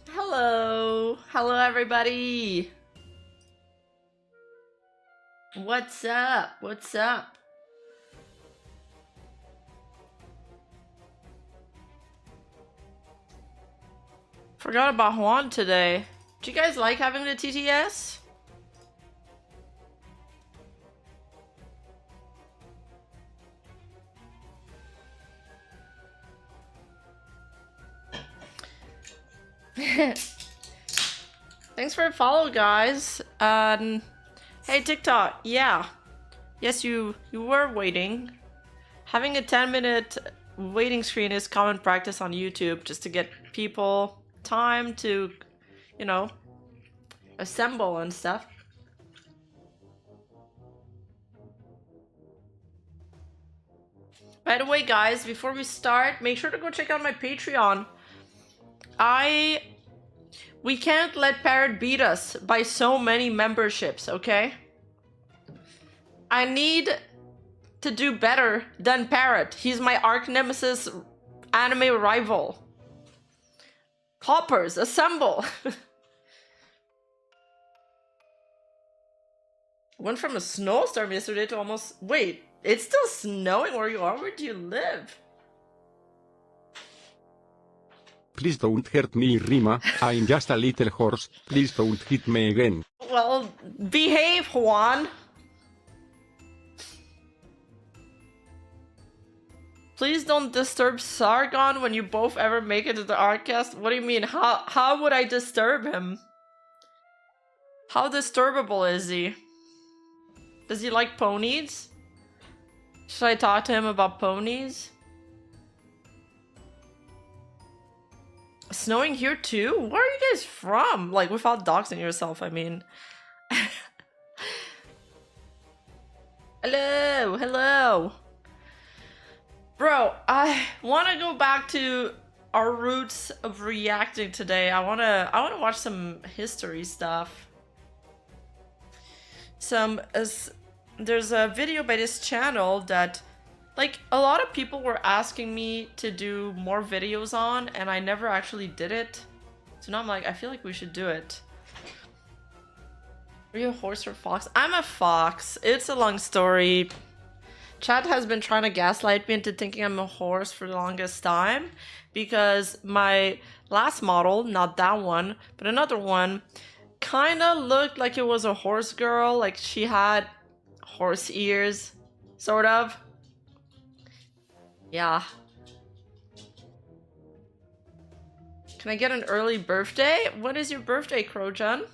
Hello. Hello, everybody. What's up? What's up? Forgot about Juan today. Do you guys like having the TTS? Thanks for a follow, guys. Hey TikTok, yeah. Yes, you were waiting. Having a 10-minute waiting screen is common practice on YouTube just to get people time to, you know, assemble and stuff. By the way, guys, before we start, make sure to go check out my Patreon. We can't let Parrot beat us by so many memberships, okay? I need to do better than Parrot. He's my arch nemesis anime rival. Hoppers, assemble! Went from a snowstorm yesterday to almost... Wait, it's still snowing where you are? Where do you live? Please don't hurt me, Rima. I'm just a little horse. Please don't hit me again. Well, behave, Juan. Please don't disturb Sargon when you both ever make it to the Artcast. What do you mean? How would I disturb him? How disturbable is he? Does he like ponies? Should I talk to him about ponies? Snowing here too? Where are you guys from? Like, without doxing yourself, I mean. Hello, hello. Bro, I want to go back to our roots of reacting today. I want to watch some history stuff. There's a video by this channel that, like, a lot of people were asking me to do more videos on, and I never actually did it. So now I'm like, I feel like we should do it. Are you a horse or fox? I'm a fox. It's a long story. Chad has been trying to gaslight me into thinking I'm a horse for the longest time, because my last model, not that one, but another one, kind of looked like it was a horse girl. Like, she had horse ears, sort of. Yeah. Can I get an early birthday? When is your birthday, Crojan?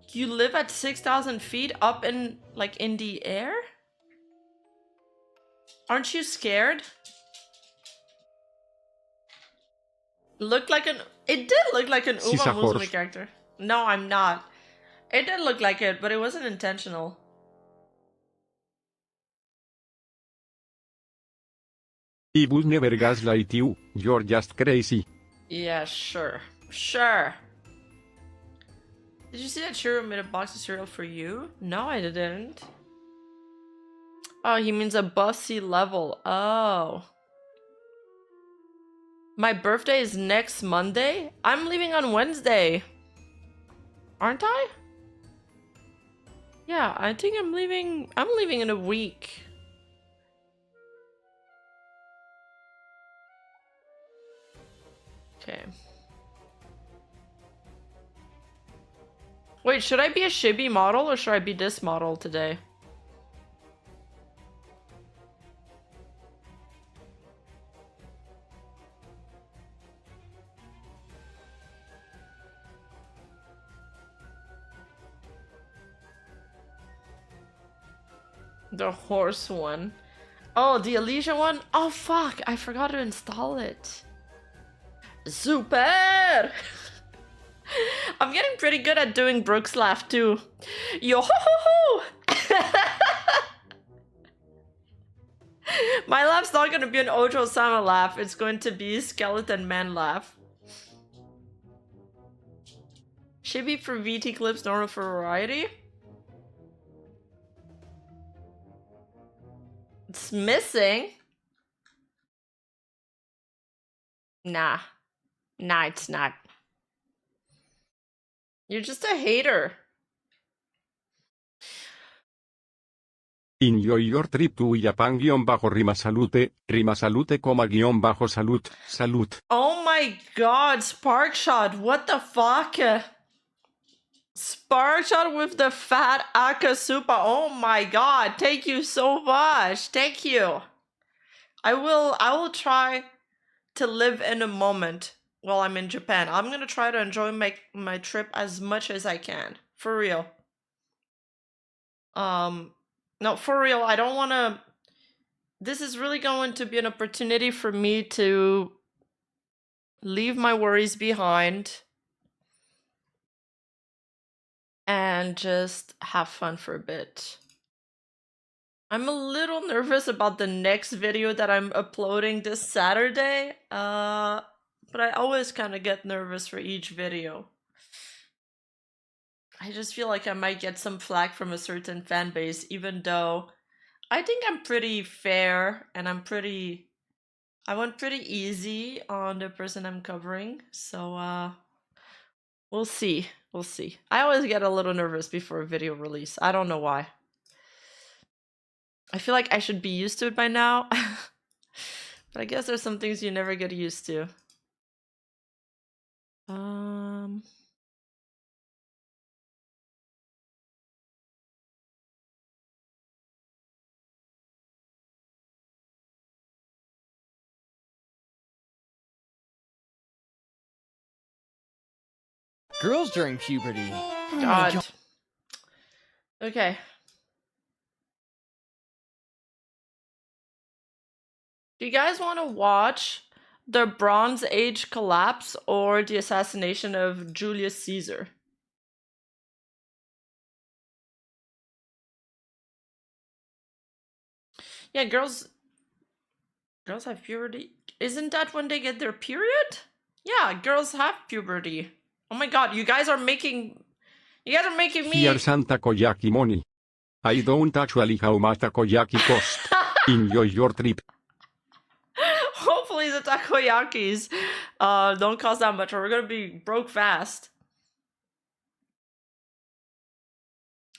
You live at 6,000 feet up in, like, in the air? Aren't you scared? Looked like an... It did look like an Uma Musume character. No, I'm not. It did look like it, but it wasn't intentional. I would never gaslight you. You're just crazy. Yeah, sure. Sure. Did you see that Shiro made a box of cereal for you? No, I didn't. Oh, he means above sea level. Oh. My birthday is next Monday? I'm leaving on Wednesday. Aren't I? Yeah, I think I'm leaving in a week. Okay. Wait, should I be a Shibi model or should I be this model today? The horse one. Oh, the Elysian one? Oh fuck, I forgot to install it. Super! I'm getting pretty good at doing Brooks laugh too. Yo ho ho ho! My laugh's not gonna be an Ojo-sama laugh, it's going to be Skeleton Man laugh. Shibi for VT clips, normal for variety. It's missing. Nah. Nah, it's not. You're just a hater. Enjoy your trip to Yapping-Rima Salute, Salute, Salute. Oh my god, Sparkshot, what the fuck? Sparkshot with the fat Akasupa. Oh my god, thank you so much. Thank you. I will try to live in a moment while I'm in Japan. I'm gonna try to enjoy my trip as much as I can. For real. No, for real, I don't wanna. This is really going to be an opportunity for me to leave my worries behind and just have fun for a bit. I'm a little nervous about the next video that I'm uploading this Saturday, but I always kind of get nervous for each video. I just feel like I might get some flack from a certain fan base, even though I think I'm pretty fair and I went pretty easy on the person I'm covering, so we'll see. We'll see. I always get a little nervous before a video release. I don't know why. I feel like I should be used to it by now. But I guess there's some things you never get used to. Girls during puberty. God. Okay. Do you guys want to watch the Bronze Age collapse or the assassination of Julius Caesar? Yeah, girls have puberty. Isn't that when they get their period? Yeah, girls have puberty. Oh my god, you guys are making me Here's some takoyaki money. I don't actually how much takoyaki cost. Enjoy your trip. Hopefully the takoyakis don't cost that much or we're gonna be broke fast.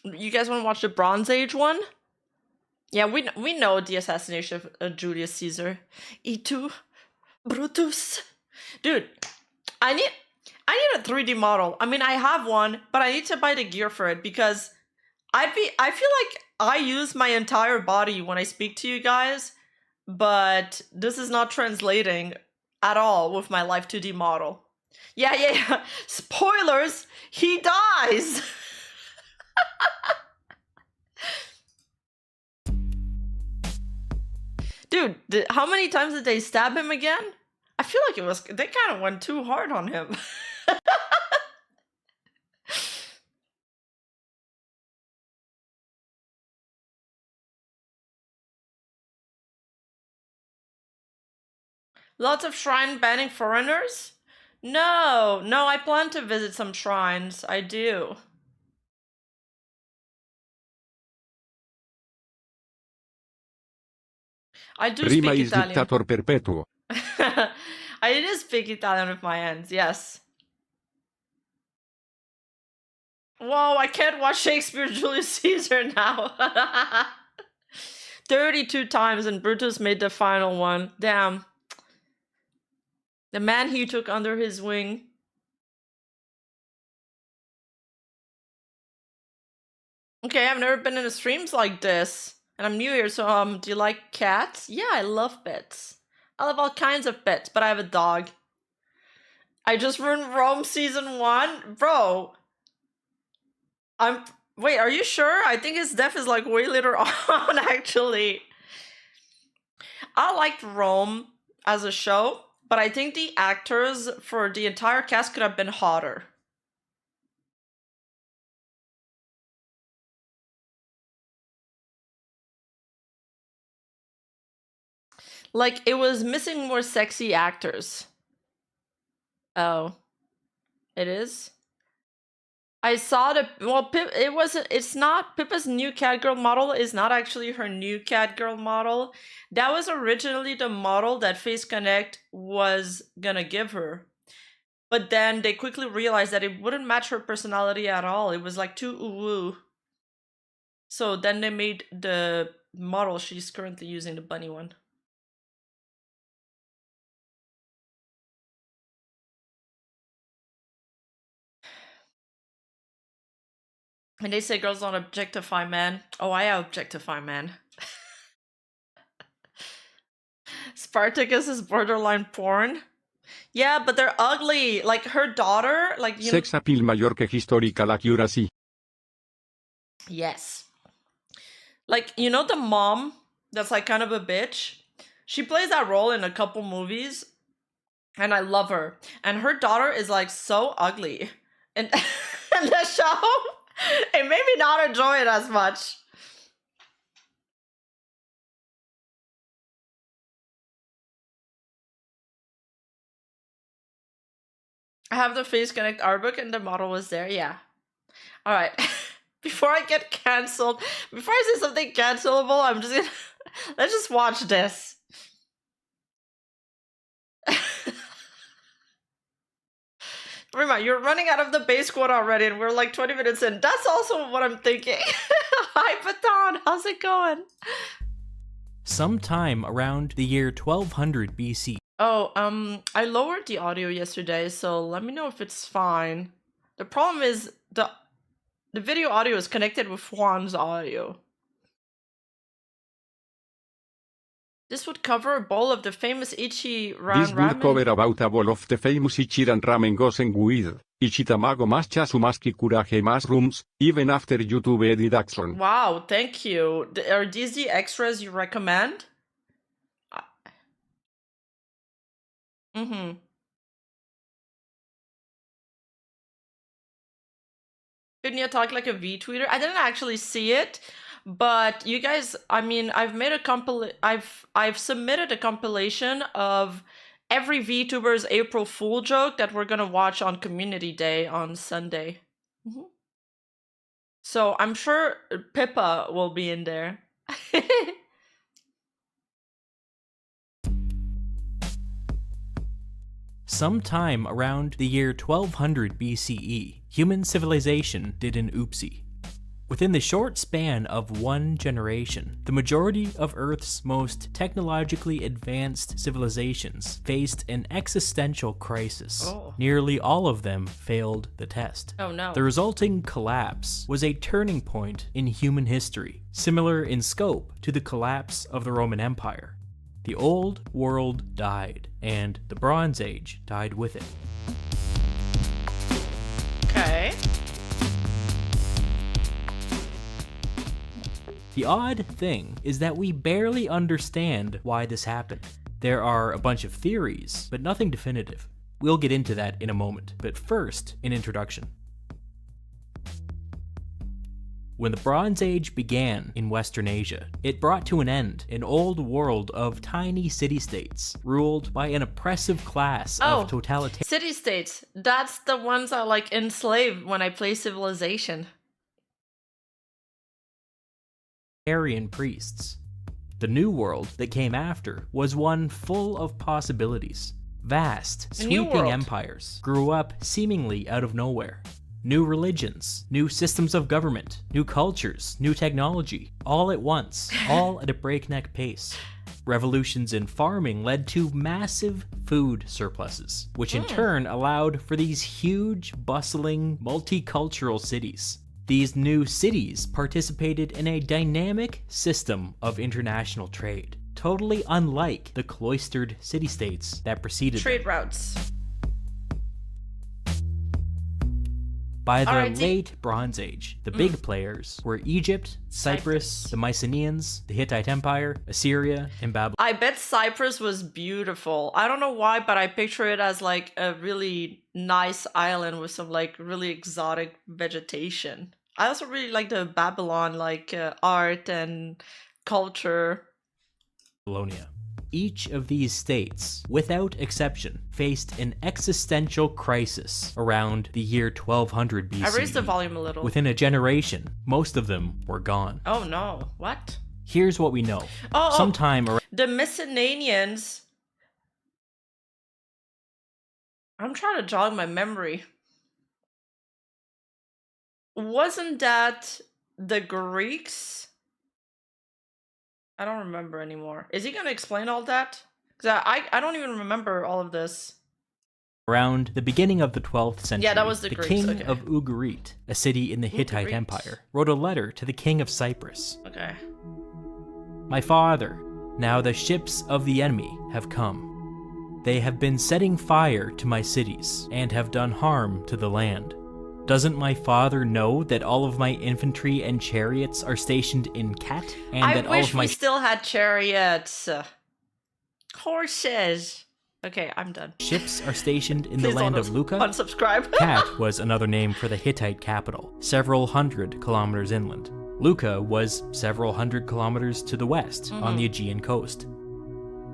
You guys want to watch the Bronze Age one? Yeah, we know the assassination of Julius Caesar. E2 Brutus. Dude, I need a 3D model. I mean, I have one, but I need to buy the gear for it because I feel like I use my entire body when I speak to you guys, but this is not translating at all with my live 2D model. Yeah. Spoilers, he dies. Dude, how many times did they stab him again? I feel like they kind of went too hard on him. Lots of shrine banning foreigners? No, I plan to visit some shrines. I do. I do Rima speak is Italian. dictator perpetuo. I do speak Italian with my hands, yes. Whoa, I can't watch Shakespeare Julius Caesar now. 32 times and Brutus made the final one. Damn. The man he took under his wing. Okay, I've never been in a streams like this. And I'm new here, so do you like cats? Yeah, I love pets. I love all kinds of pets, but I have a dog. I just ruined Rome season 1? Bro. Wait, are you sure? I think his death is like way later on, actually. I liked Rome as a show, but I think the actors for the entire cast could have been hotter. Like, it was missing more sexy actors. Oh. It is? I saw it's not Pippa's new Catgirl model is not actually her new Catgirl model. That was originally the model that Face Connect was gonna give her. But then they quickly realized that it wouldn't match her personality at all. It was like too woo. So then they made the model she's currently using, the bunny one. And they say girls don't objectify men. Oh, I objectify men. Spartacus is borderline porn. Yeah, but they're ugly. Like her daughter, like you. Sex appeal mayor que historical accuracy. Yes. Like, you know the mom that's like kind of a bitch? She plays that role in a couple movies, and I love her. And her daughter is like so ugly. And in the show, it made me not enjoy it as much. I have the Face Connect art book and the model was there. Yeah. All right. Before I get canceled, before I say something cancelable, I'm just gonna let's just watch this. Rima, you're running out of the base quote already, and we're like 20 minutes in. That's also what I'm thinking. Hi, Baton. How's it going? Sometime around the year 1200 BC. Oh, I lowered the audio yesterday, so let me know if it's fine. The problem is the video audio is connected with Juan's audio. This would cover a bowl of the famous Ichiran This would ramen. cover about a bowl of the famous Ichiran ramen gozen with Ichitamago mas chasumaski kuraje mushrooms, even after YouTube edit action. Wow, thank you. Are these the extras you recommend? Mm-hmm. Couldn't you talk like a V-tweeter? I didn't actually see it, but you guys, I mean, I've made a I've submitted a compilation of every VTuber's April Fool joke that we're gonna watch on Community Day on Sunday. So I'm sure Pippa will be in there. Sometime around the year 1200 BCE, human civilization did an oopsie. Within the short span of one generation, the majority of Earth's most technologically advanced civilizations faced an existential crisis. Oh. Nearly all of them failed the test. Oh no. The resulting collapse was a turning point in human history, similar in scope to the collapse of the Roman Empire. The old world died, and the Bronze Age died with it. Okay. The odd thing is that we barely understand why this happened. There are a bunch of theories, but nothing definitive. We'll get into that in a moment, but first, an introduction. When the Bronze Age began in Western Asia, it brought to an end an old world of tiny city-states, ruled by an oppressive class of totalitarian City-states. That's the ones I like enslaved when I play Civilization. priests. The new world that came after was one full of possibilities. Vast, sweeping empires grew up seemingly out of nowhere. New religions, new systems of government, new cultures, new technology, all at once, all at a breakneck pace. Revolutions in farming led to massive food surpluses, which in turn allowed for these huge, bustling, multicultural cities. These new cities participated in a dynamic system of international trade, totally unlike the cloistered city-states that preceded Trade them. routes. By the late Bronze Age, the big players were Egypt, Cyprus, the Mycenaeans, the Hittite Empire, Assyria, and Babylon. I bet Cyprus was beautiful. I don't know why, but I picture it as like a really nice island with some like really exotic vegetation. I also really like the Babylon like art and culture. Babylonia. Each of these states, without exception, faced an existential crisis around the year 1200 BCE. I raised the volume a little. Within a generation, most of them were gone. Oh no, what? Here's what we know. Sometime around the Mycenaeans. I'm trying to jog my memory. Wasn't that the Greeks? I don't remember anymore. Is he going to explain all that? Because I don't even remember all of this. Around the beginning of the 12th century, yeah, that was the Greeks, king of Ugarit, a city in the Hittite Empire, wrote a letter to the king of Cyprus. Okay. My father, now the ships of the enemy have come. They have been setting fire to my cities and have done harm to the land. Doesn't my father know that all of my infantry and chariots are stationed in Kat, and that all of my we still had chariots. Horses. Okay, I'm done. ships are stationed in the land of Luca? Unsubscribe. Kat was another name for the Hittite capital, several hundred kilometers inland. Luca was several hundred kilometers to the west, on the Aegean coast.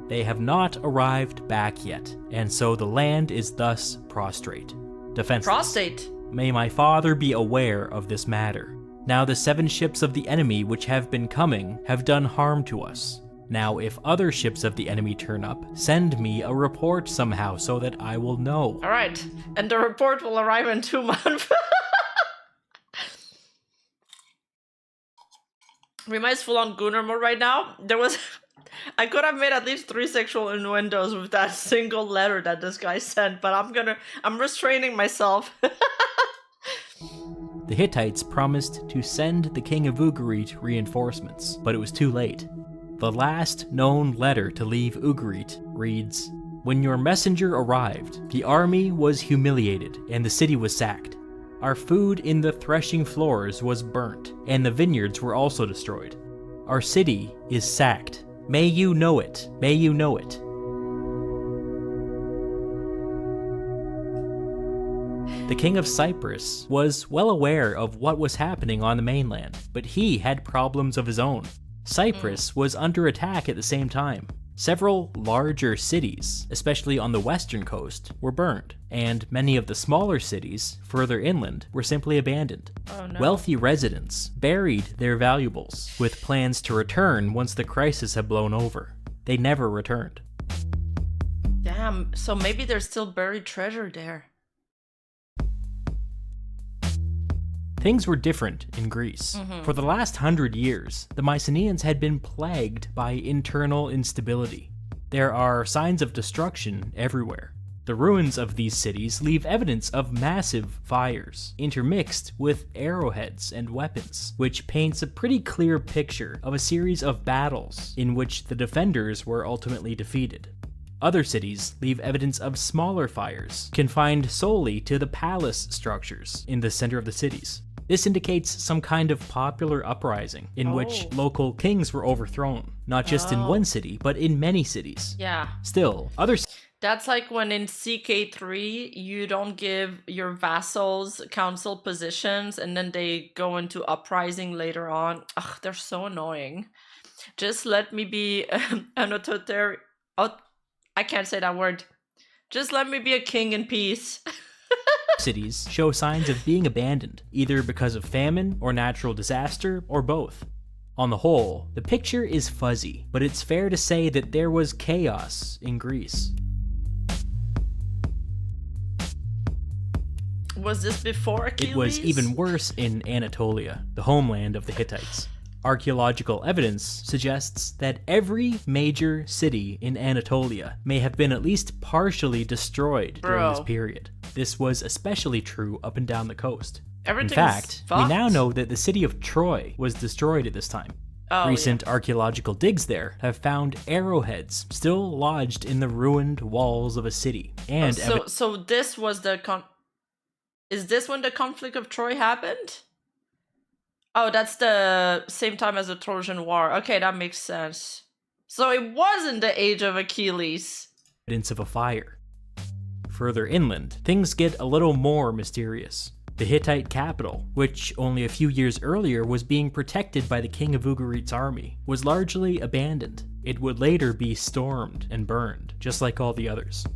They have not arrived back yet, and so the land is thus prostrate, defenseless. Prostate. May my father be aware of this matter. Now the 7 ships of the enemy which have been coming have done harm to us. Now if other ships of the enemy turn up, send me a report somehow so that I will know. All right, and the report will arrive in 2 months. Remi's full on Gunnar mode right now. I could have made at least 3 sexual innuendos with that single letter that this guy sent, but I'm restraining myself. The Hittites promised to send the king of Ugarit reinforcements, but it was too late. The last known letter to leave Ugarit reads, "When your messenger arrived, the army was humiliated and the city was sacked. Our food in the threshing floors was burnt, and the vineyards were also destroyed. Our city is sacked. May you know it. May you know it." The king of Cyprus was well aware of what was happening on the mainland, but he had problems of his own. Cyprus was under attack at the same time. Several larger cities, especially on the western coast, were burned, and many of the smaller cities, further inland, were simply abandoned. Oh, no. Wealthy residents buried their valuables, with plans to return once the crisis had blown over. They never returned. Damn, so maybe there's still buried treasure there. Things were different in Greece. For the last 100 years, the Mycenaeans had been plagued by internal instability. There are signs of destruction everywhere. The ruins of these cities leave evidence of massive fires, intermixed with arrowheads and weapons, which paints a pretty clear picture of a series of battles in which the defenders were ultimately defeated. Other cities leave evidence of smaller fires, confined solely to the palace structures in the center of the cities. This indicates some kind of popular uprising in which local kings were overthrown, not just in one city, but in many cities. Yeah. Still, other That's like when in CK3 you don't give your vassals council positions and then they go into uprising later on. Ugh, they're so annoying. Just let me be an authoritarian. Oh, I can't say that word. Just let me be a king in peace. cities show signs of being abandoned, either because of famine or natural disaster, or both. On the whole, the picture is fuzzy, but it's fair to say that there was chaos in Greece. Was this before Achilles? It was even worse in Anatolia, the homeland of the Hittites. Archaeological evidence suggests that every major city in Anatolia may have been at least partially destroyed during this period. This was especially true up and down the coast. In fact, we now know that the city of Troy was destroyed at this time. Recent archaeological digs there have found arrowheads still lodged in the ruined walls of a city. And so this was the is this when the conflict of Troy happened? Oh, that's the same time as the Trojan War. Okay, that makes sense. So it wasn't the age of Achilles. Evidence of a fire. Further inland, things get a little more mysterious. The Hittite capital, which only a few years earlier was being protected by the king of Ugarit's army, was largely abandoned. It would later be stormed and burned, just like all the others.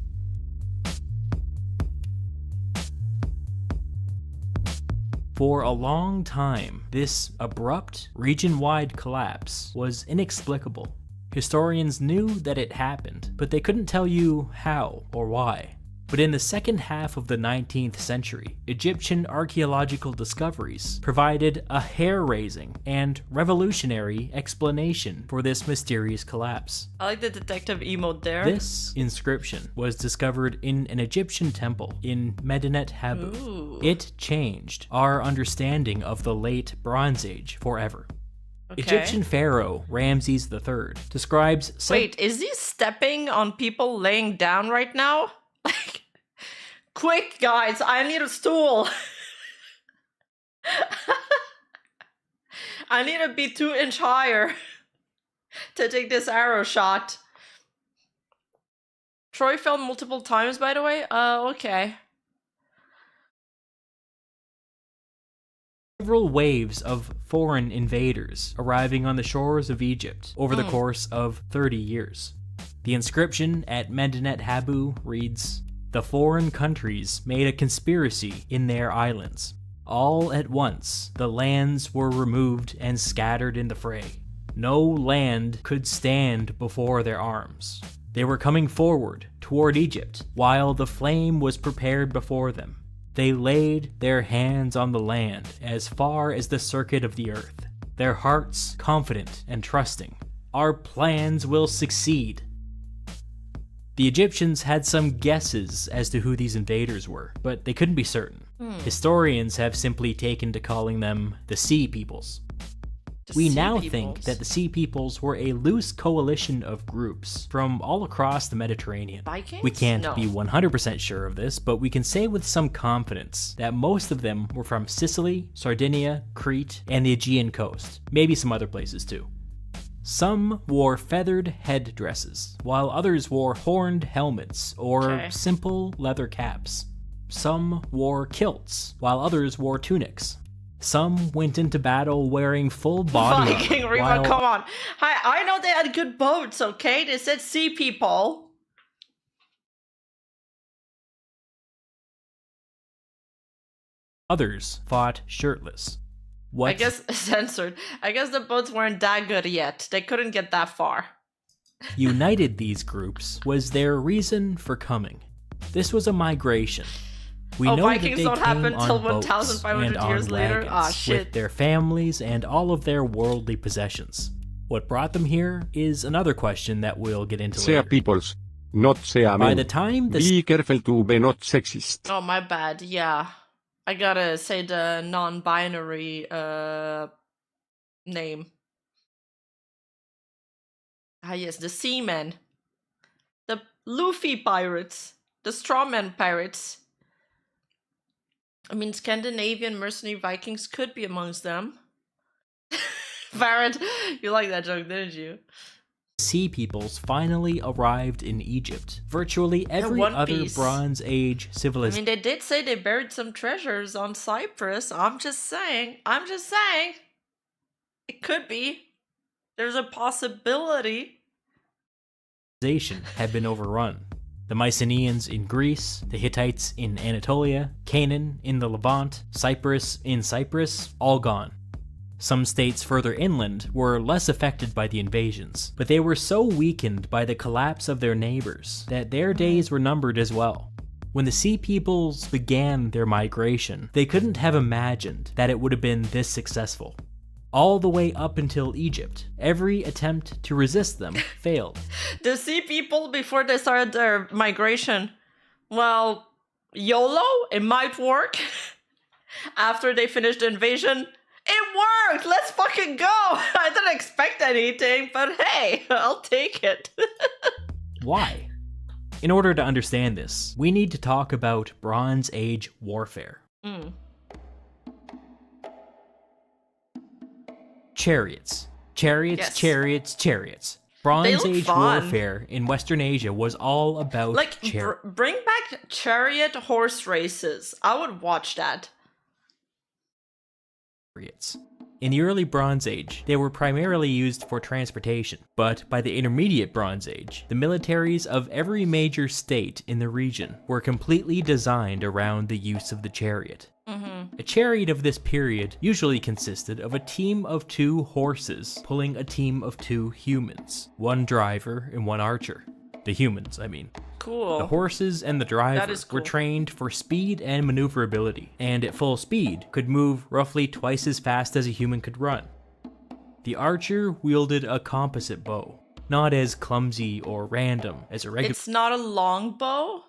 For a long time, this abrupt, region-wide collapse was inexplicable. Historians knew that it happened, but they couldn't tell you how or why. But in the second half of the 19th century, Egyptian archaeological discoveries provided a hair-raising and revolutionary explanation for this mysterious collapse. I like the detective emote there. This inscription was discovered in an Egyptian temple in Medinet Habu. Ooh. It changed our understanding of the late Bronze Age forever. Okay. Egyptian pharaoh Ramses III describes... Wait, is he stepping on people laying down right now? Like, quick, guys, I need a stool. I need to be 2 inch higher to take this arrow shot. Troy fell multiple times, by the way. Okay. Several waves of foreign invaders arriving on the shores of Egypt over the course of 30 years. The inscription at Medinet Habu reads, "The foreign countries made a conspiracy in their islands. All at once, the lands were removed and scattered in the fray. No land could stand before their arms. They were coming forward toward Egypt, while the flame was prepared before them. They laid their hands on the land as far as the circuit of the earth, their hearts confident and trusting. Our plans will succeed." The Egyptians had some guesses as to who these invaders were, but they couldn't be certain. Historians have simply taken to calling them the Sea Peoples. We now think that the Sea Peoples were a loose coalition of groups from all across the Mediterranean. Vikings? We can't No. be 100% sure of this, but we can say with some confidence that most of them were from Sicily, Sardinia, Crete, and the Aegean coast. Maybe some other places too. Some wore feathered headdresses, while others wore horned helmets or simple leather caps. Some wore kilts, while others wore tunics. Some went into battle wearing full body Viking armor, Rima, while come on. I know they had good boats, okay? They said sea people. others fought shirtless. What? I guess censored. I guess the boats weren't that good yet. They couldn't get that far. united these groups was their reason for coming. This was a migration. We know Vikings that they don't came happen on till boats 1,500 and on years later? wagons Ah, shit. with their families and all of their worldly possessions. What brought them here is another question that we'll get into Sea later. peoples, not sea men. By the time the Be careful to be not sexist. Oh, my bad. Yeah. I gotta say the non-binary name. Ah, yes, the seamen. The Luffy pirates. The strawman pirates. I mean, Scandinavian mercenary Vikings could be amongst them. Barrett, you like that joke, didn't you? Sea Peoples finally arrived in Egypt. Virtually every One other Piece. Bronze Age I civilization. mean, they did say they buried some treasures on Cyprus. I'm just saying. It could be. There's a possibility. Had been overrun. The Mycenaeans in Greece, the Hittites in Anatolia, Canaan in the Levant, Cyprus in Cyprus, all gone. Some states further inland were less affected by the invasions, but they were so weakened by the collapse of their neighbors that their days were numbered as well. When the Sea Peoples began their migration, they couldn't have imagined that it would have been this successful. All the way up until Egypt, every attempt to resist them failed. The sea people, before they started their migration, well, YOLO, it might work. After they finished the invasion, it worked! Let's fucking go! I didn't expect anything, but hey, I'll take it. Why? In order to understand this, we need to talk about Bronze Age warfare. Chariots. Chariots, Yes. chariots, chariots. Bronze look Age fun. warfare in Western Asia was all about Like, chariots. bring back chariot horse races. I would watch that. In the early Bronze Age, they were primarily used for transportation, but by the Intermediate Bronze Age, the militaries of every major state in the region were completely designed around the use of the chariot. A chariot of this period usually consisted of a team of 2 horses pulling a team of 2 humans, 1 driver and 1 archer. The humans, I mean. Cool. The horses and the driver cool. were trained for speed and maneuverability, and at full speed could move roughly twice as fast as a human could run. The archer wielded a composite bow, not as clumsy or random as a regular. It's not a long bow?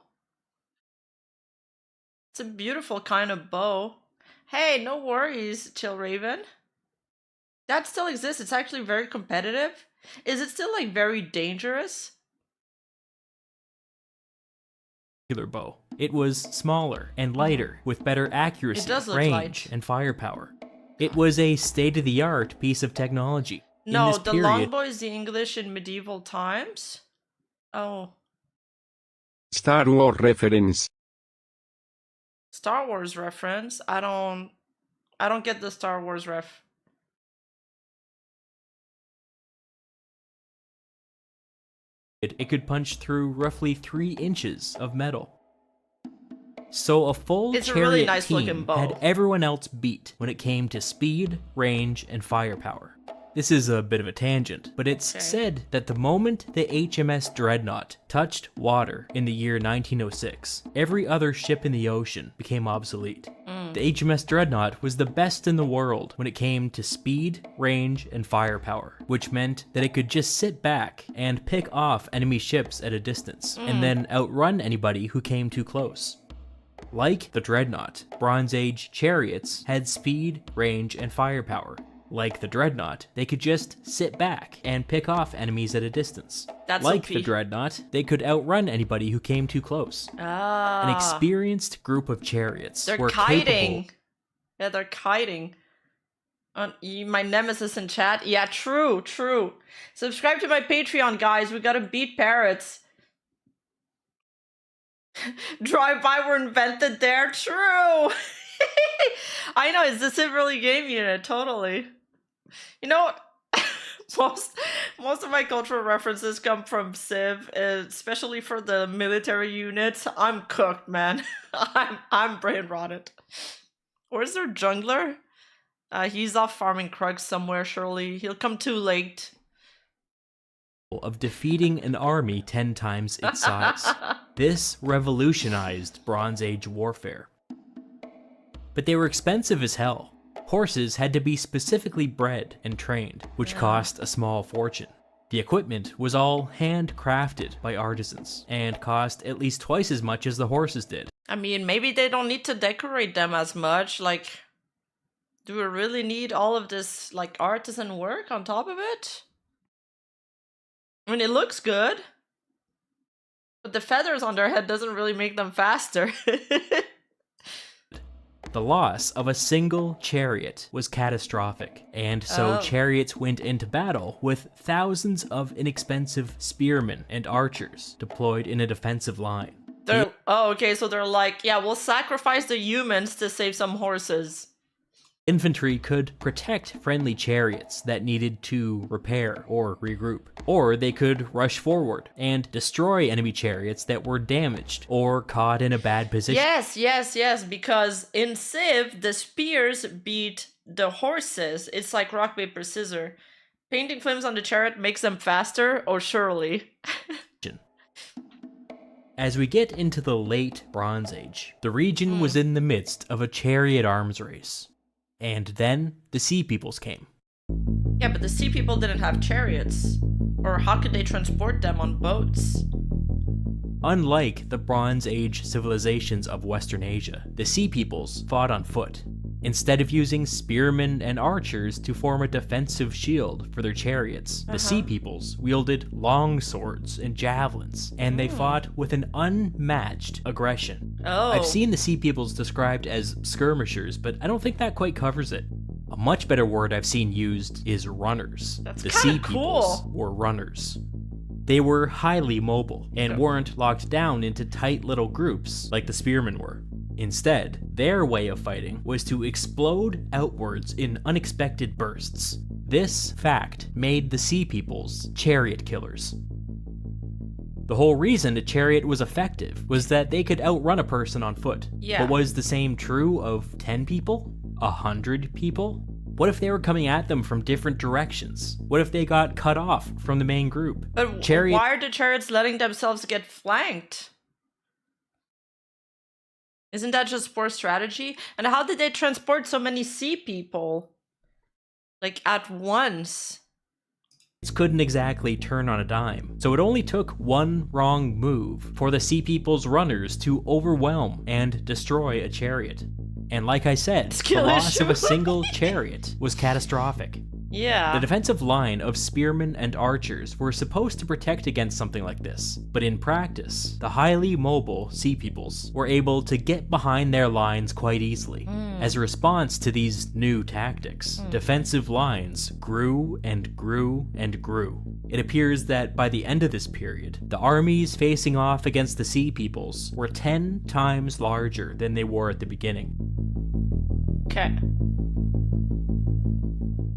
It's a beautiful kind of bow. Hey, no worries, Chill Raven. That still exists. It's actually very competitive. Is it still like very dangerous? Bow. It was smaller and lighter, with better accuracy, It does look range, light. and firepower. It was a state-of-the-art piece of technology. In No, this the period, longbow is the English in medieval times. Oh, Star Wars reference. Star Wars reference. I don't get the Star Wars ref. it could punch through roughly 3 inches of metal. So a full It's a chariot really nice team looking bow. had everyone else beat when it came to speed, range, and firepower. This is a bit of a tangent, but it's Okay. said that the moment the HMS Dreadnought touched water in the year 1906, every other ship in the ocean became obsolete. The HMS Dreadnought was the best in the world when it came to speed, range, and firepower, which meant that it could just sit back and pick off enemy ships at a distance, and then outrun anybody who came too close. Like the Dreadnought, Bronze Age chariots had speed, range, and firepower. Like the Dreadnought, they could just sit back and pick off enemies at a distance. That's like OP. the Dreadnought, they could outrun anybody who came too close. Ah. An experienced group of chariots They're were kiting. capable. Yeah, they're kiting. My nemesis in chat. Yeah, true. Subscribe to my Patreon, guys. We gotta beat parrots. Drive-by were invented there. True. I know. It's the Civ Early Game Unit. Totally. You know, most of my cultural references come from Civ, especially for the military units. I'm cooked, man. I'm brain rotted. Where's their jungler? He's off farming Krugs somewhere, surely. He'll come too late. Of defeating an army 10 times its size. This revolutionized Bronze Age warfare. But they were expensive as hell. Horses had to be specifically bred and trained, which cost a small fortune. The equipment was all handcrafted by artisans, and cost at least twice as much as the horses did. I mean, maybe they don't need to decorate them as much. Like, do we really need all of this, like, artisan work on top of it? I mean, it looks good. But the feathers on their head doesn't really make them faster. The loss of a single chariot was catastrophic, and so chariots went into battle with thousands of inexpensive spearmen and archers deployed in a defensive line. Okay, so they're like, yeah, we'll sacrifice the humans to save some horses. Infantry could protect friendly chariots that needed to repair or regroup, or they could rush forward and destroy enemy chariots that were damaged or caught in a bad position. Yes, because in Civ, the spears beat the horses. It's like rock, paper, scissors. Painting flames on the chariot makes them faster? Oh, surely. As we get into the late Bronze Age, the region was in the midst of a chariot arms race. And then the Sea Peoples came. Yeah, but the sea people didn't have chariots. Or how could they transport them on boats? Unlike the Bronze Age civilizations of Western Asia, the Sea Peoples fought on foot. Instead of using spearmen and archers to form a defensive shield for their chariots, the Sea Peoples wielded long swords and javelins, and they fought with an unmatched aggression. Oh. I've seen the Sea Peoples described as skirmishers, but I don't think that quite covers it. A much better word I've seen used is runners. That's The kinda Sea Peoples cool. were runners. They were highly mobile and weren't locked down into tight little groups like the spearmen were. Instead, their way of fighting was to explode outwards in unexpected bursts. This fact made the Sea Peoples chariot killers. The whole reason a chariot was effective was that they could outrun a person on foot. Yeah. But was the same true of 10 people? 100 people? What if they were coming at them from different directions? What if they got cut off from the main group? But why are the chariots letting themselves get flanked? Isn't that just poor strategy? And how did they transport so many sea people? Like, at once? Couldn't exactly turn on a dime, so it only took one wrong move for the Sea People's runners to overwhelm and destroy a chariot. And like I said, the loss of a single chariot was catastrophic. Yeah. The defensive line of spearmen and archers were supposed to protect against something like this, but in practice, the highly mobile Sea Peoples were able to get behind their lines quite easily. As a response to these new tactics, defensive lines grew and grew and grew. It appears that by the end of this period, the armies facing off against the Sea Peoples were 10 times larger than they were at the beginning. Okay.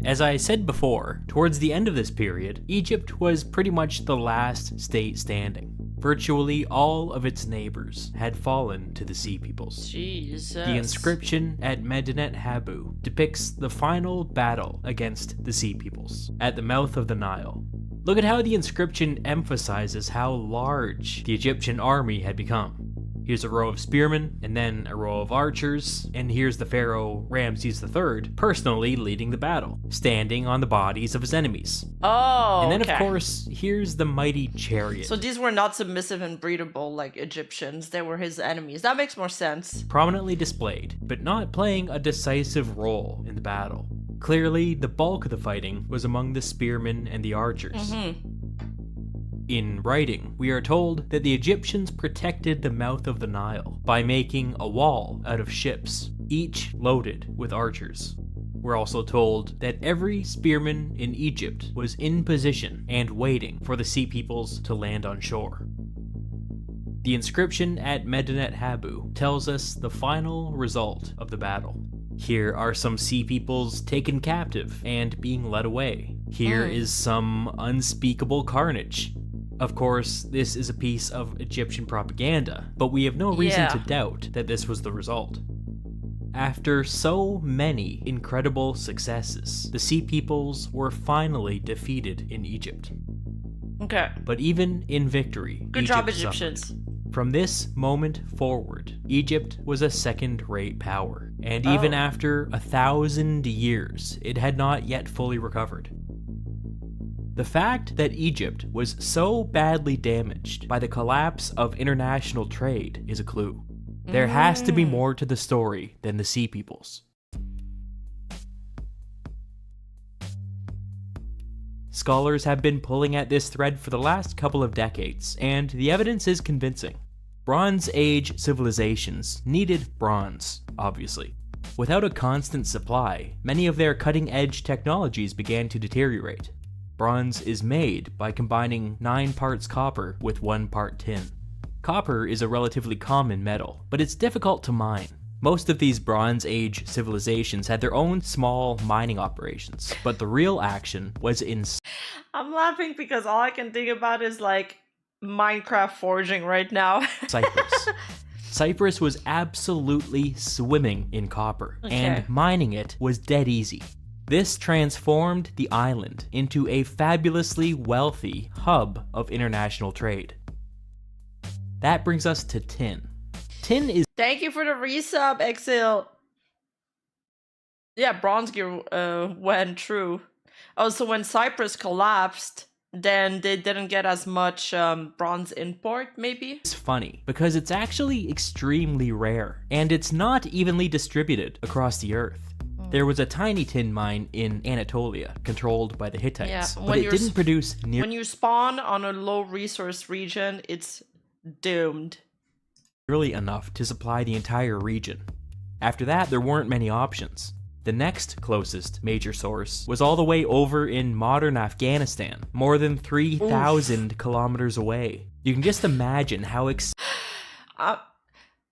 As I said before, towards the end of this period, Egypt was pretty much the last state standing. Virtually all of its neighbors had fallen to the Sea Peoples. Jesus. The inscription at Medinet Habu depicts the final battle against the Sea Peoples at the mouth of the Nile. Look at how the inscription emphasizes how large the Egyptian army had become. Here's a row of spearmen, and then a row of archers, and here's the pharaoh Ramses III personally leading the battle, standing on the bodies of his enemies. Oh, and then, okay. of course, here's the mighty chariot. So these were not submissive and breedable like Egyptians. They were his enemies. That makes more sense. Prominently displayed, but not playing a decisive role in the battle. Clearly, the bulk of the fighting was among the spearmen and the archers. In writing, we are told that the Egyptians protected the mouth of the Nile by making a wall out of ships, each loaded with archers. We're also told that every spearman in Egypt was in position and waiting for the Sea Peoples to land on shore. The inscription at Medinet Habu tells us the final result of the battle. Here are some Sea Peoples taken captive and being led away. Here is some unspeakable carnage. Of course, this is a piece of Egyptian propaganda, but we have no reason to doubt that this was the result. After so many incredible successes, the Sea Peoples were finally defeated in Egypt. Okay. But even in victory, Good job, Egyptians. Suffered. From this moment forward, Egypt was a second-rate power, and even after 1,000 years, it had not yet fully recovered. The fact that Egypt was so badly damaged by the collapse of international trade is a clue. There has to be more to the story than the Sea Peoples. Scholars have been pulling at this thread for the last couple of decades, and the evidence is convincing. Bronze Age civilizations needed bronze, obviously. Without a constant supply, many of their cutting-edge technologies began to deteriorate. Bronze is made by combining 9 parts copper with 1 part tin. Copper is a relatively common metal, but it's difficult to mine. Most of these Bronze Age civilizations had their own small mining operations, but the real action was in... I'm laughing because all I can think about is like Minecraft forging right now. Cyprus. Cyprus was absolutely swimming in copper, and mining it was dead easy. This transformed the island into a fabulously wealthy hub of international trade. That brings us to tin. Tin is... Thank you for the resub, Exil. Yeah, bronze gear went true. Oh, so when Cyprus collapsed, then they didn't get as much bronze import, maybe? It's funny, because it's actually extremely rare, and it's not evenly distributed across the earth. There was a tiny tin mine in Anatolia, controlled by the Hittites, but it didn't produce when you spawn on a low-resource region, it's doomed. Nearly enough to supply the entire region. After that, there weren't many options. The next closest major source was all the way over in modern Afghanistan, more than 3,000 kilometers away. You can just imagine how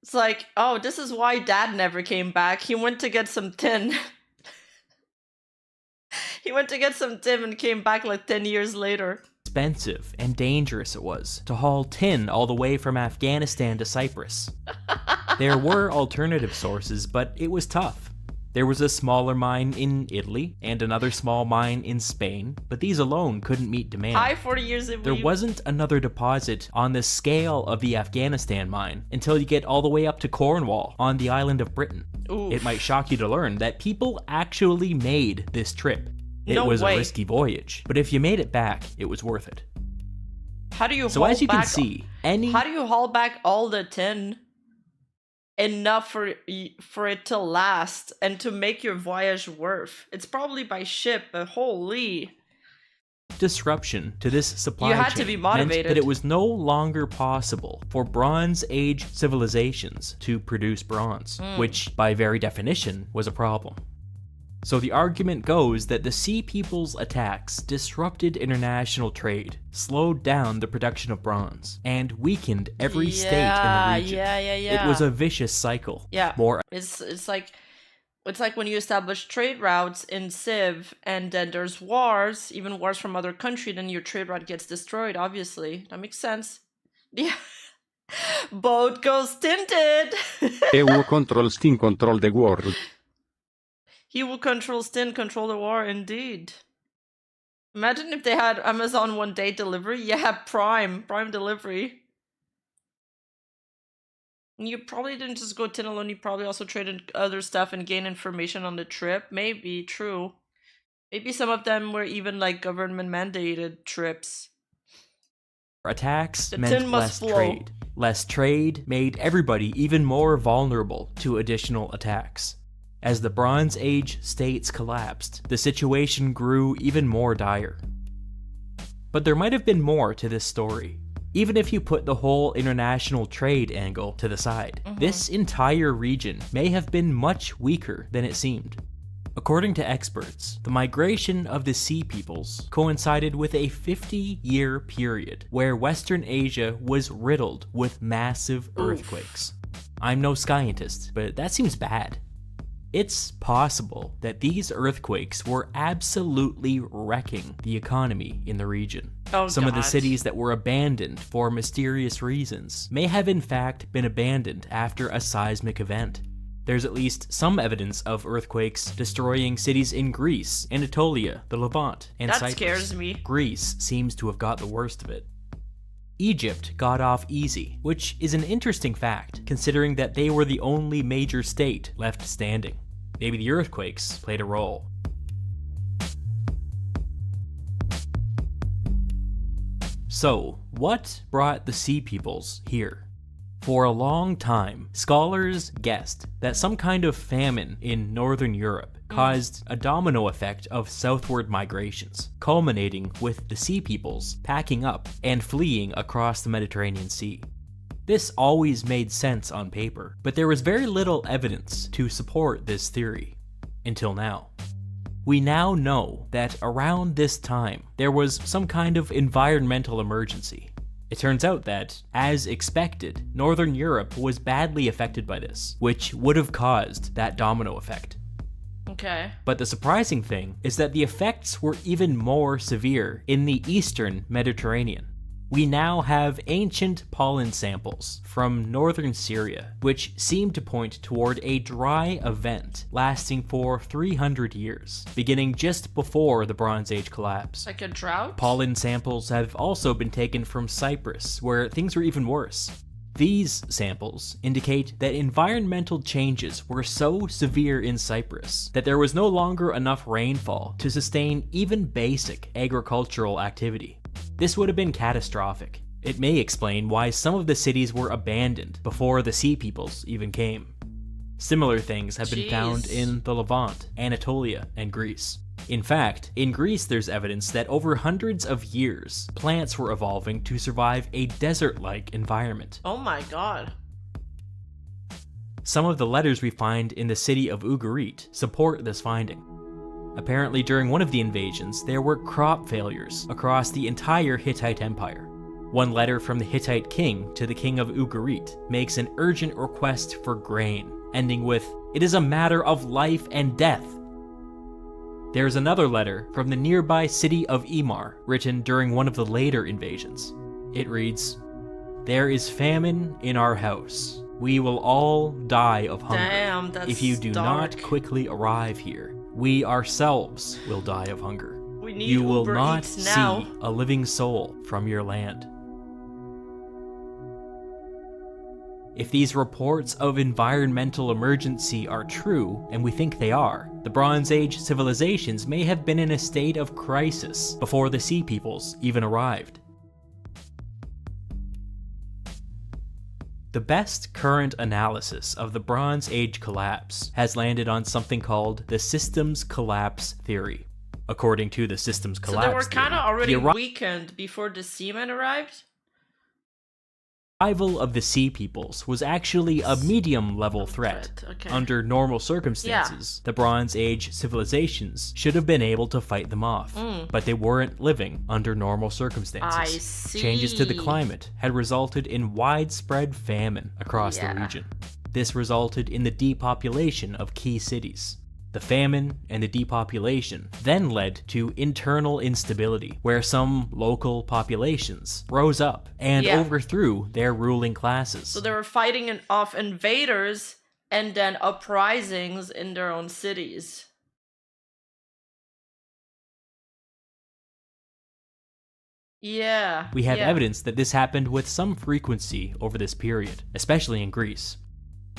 It's like, oh, this is why Dad never came back. He went to get some tin. He went to get some tin and came back like 10 years later. Expensive and dangerous it was to haul tin all the way from Afghanistan to Cyprus. There were alternative sources, but it was tough. There was a smaller mine in Italy and another small mine in Spain, but these alone couldn't meet demand. Hi, 40 years of There weave. wasn't another deposit on the scale of the Afghanistan mine until you get all the way up to Cornwall on the island of Britain. Oof. It might shock you to learn that people actually made this trip. It No was way. a risky voyage, but if you made it back, it was worth it. How do you So haul as you can back- see, How do you haul back all the tin enough for it to last and to make your voyage worth? It's probably by ship, but holy. disruption to this supply You had chain to be meant motivated. that it was no longer possible for Bronze Age civilizations to produce bronze, which by very definition was a problem. So the argument goes that the Sea People's attacks disrupted international trade, slowed down the production of bronze, and weakened every state in the region. Yeah. It was a vicious cycle. Yeah. More It's like when you establish trade routes in Civ and then there's wars, even wars from other country, then your trade route gets destroyed, obviously. That makes sense. Yeah. Boat goes tinted. EU controls tin control the world. He who controls tin control the war, indeed. Imagine if they had Amazon one day delivery. Yeah, Prime delivery. And you probably didn't just go tin alone, you probably also traded other stuff and gain information on the trip. Maybe, true. Maybe some of them were even like government mandated trips. attacks The meant tin must less flow. trade. Less trade made everybody even more vulnerable to additional attacks. As the Bronze Age states collapsed, the situation grew even more dire. But there might have been more to this story. Even if you put the whole international trade angle to the side, this entire region may have been much weaker than it seemed. According to experts, the migration of the Sea Peoples coincided with a 50-year period where Western Asia was riddled with massive earthquakes. I'm no scientist, but that seems bad. It's possible that these earthquakes were absolutely wrecking the economy in the region. Oh, Some of the God. cities that were abandoned for mysterious reasons may have in fact been abandoned after a seismic event. There's at least some evidence of earthquakes destroying cities in Greece, Anatolia, the Levant, and That Cyprus. scares me. Greece seems to have got the worst of it. Egypt got off easy, which is an interesting fact, considering that they were the only major state left standing. Maybe the earthquakes played a role. So, what brought the Sea Peoples here? For a long time, scholars guessed that some kind of famine in Northern Europe caused a domino effect of southward migrations, culminating with the Sea Peoples packing up and fleeing across the Mediterranean Sea. This always made sense on paper, but there was very little evidence to support this theory, until now. We now know that around this time, there was some kind of environmental emergency. It turns out that, as expected, Northern Europe was badly affected by this, which would have caused that domino effect. Okay. But the surprising thing is that the effects were even more severe in the eastern Mediterranean. We now have ancient pollen samples from northern Syria, which seem to point toward a dry event lasting for 300 years, beginning just before the Bronze Age collapse. Like a drought? Pollen samples have also been taken from Cyprus, where things were even worse. These samples indicate that environmental changes were so severe in Cyprus that there was no longer enough rainfall to sustain even basic agricultural activity. This would have been catastrophic. It may explain why some of the cities were abandoned before the Sea Peoples even came. Similar things have been found Jeez. in the Levant, Anatolia, and Greece. In fact, in Greece there's evidence that over hundreds of years, plants were evolving to survive a desert-like environment. Oh my god. Some of the letters we find in the city of Ugarit support this finding. Apparently during one of the invasions, there were crop failures across the entire Hittite Empire. One letter from the Hittite king to the king of Ugarit makes an urgent request for grain, ending with, "It is a matter of life and death." There's another letter from the nearby city of Emar, written during one of the later invasions. It reads, "There is famine in our house. We will all die of hunger. Damn, that's if you do dark. not quickly arrive here, we ourselves will die of hunger. We need You will Uber not Eats now." see a living soul from your land." If these reports of environmental emergency are true, and we think they are, the Bronze Age civilizations may have been in a state of crisis before the Sea Peoples even arrived. The best current analysis of the Bronze Age collapse has landed on something called the systems collapse theory. According to the systems So collapse they were kind of already the weakened before the seamen arrived? arrival of the Sea Peoples was actually a medium-level threat. Okay. Under normal circumstances, the Bronze Age civilizations should have been able to fight them off, but they weren't living under normal circumstances. I see. Changes to the climate had resulted in widespread famine across the region. This resulted in the depopulation of key cities. The famine and the depopulation then led to internal instability, where some local populations rose up and overthrew their ruling classes. So they were fighting off invaders and then uprisings in their own cities. Yeah. We have evidence that this happened with some frequency over this period, especially in Greece.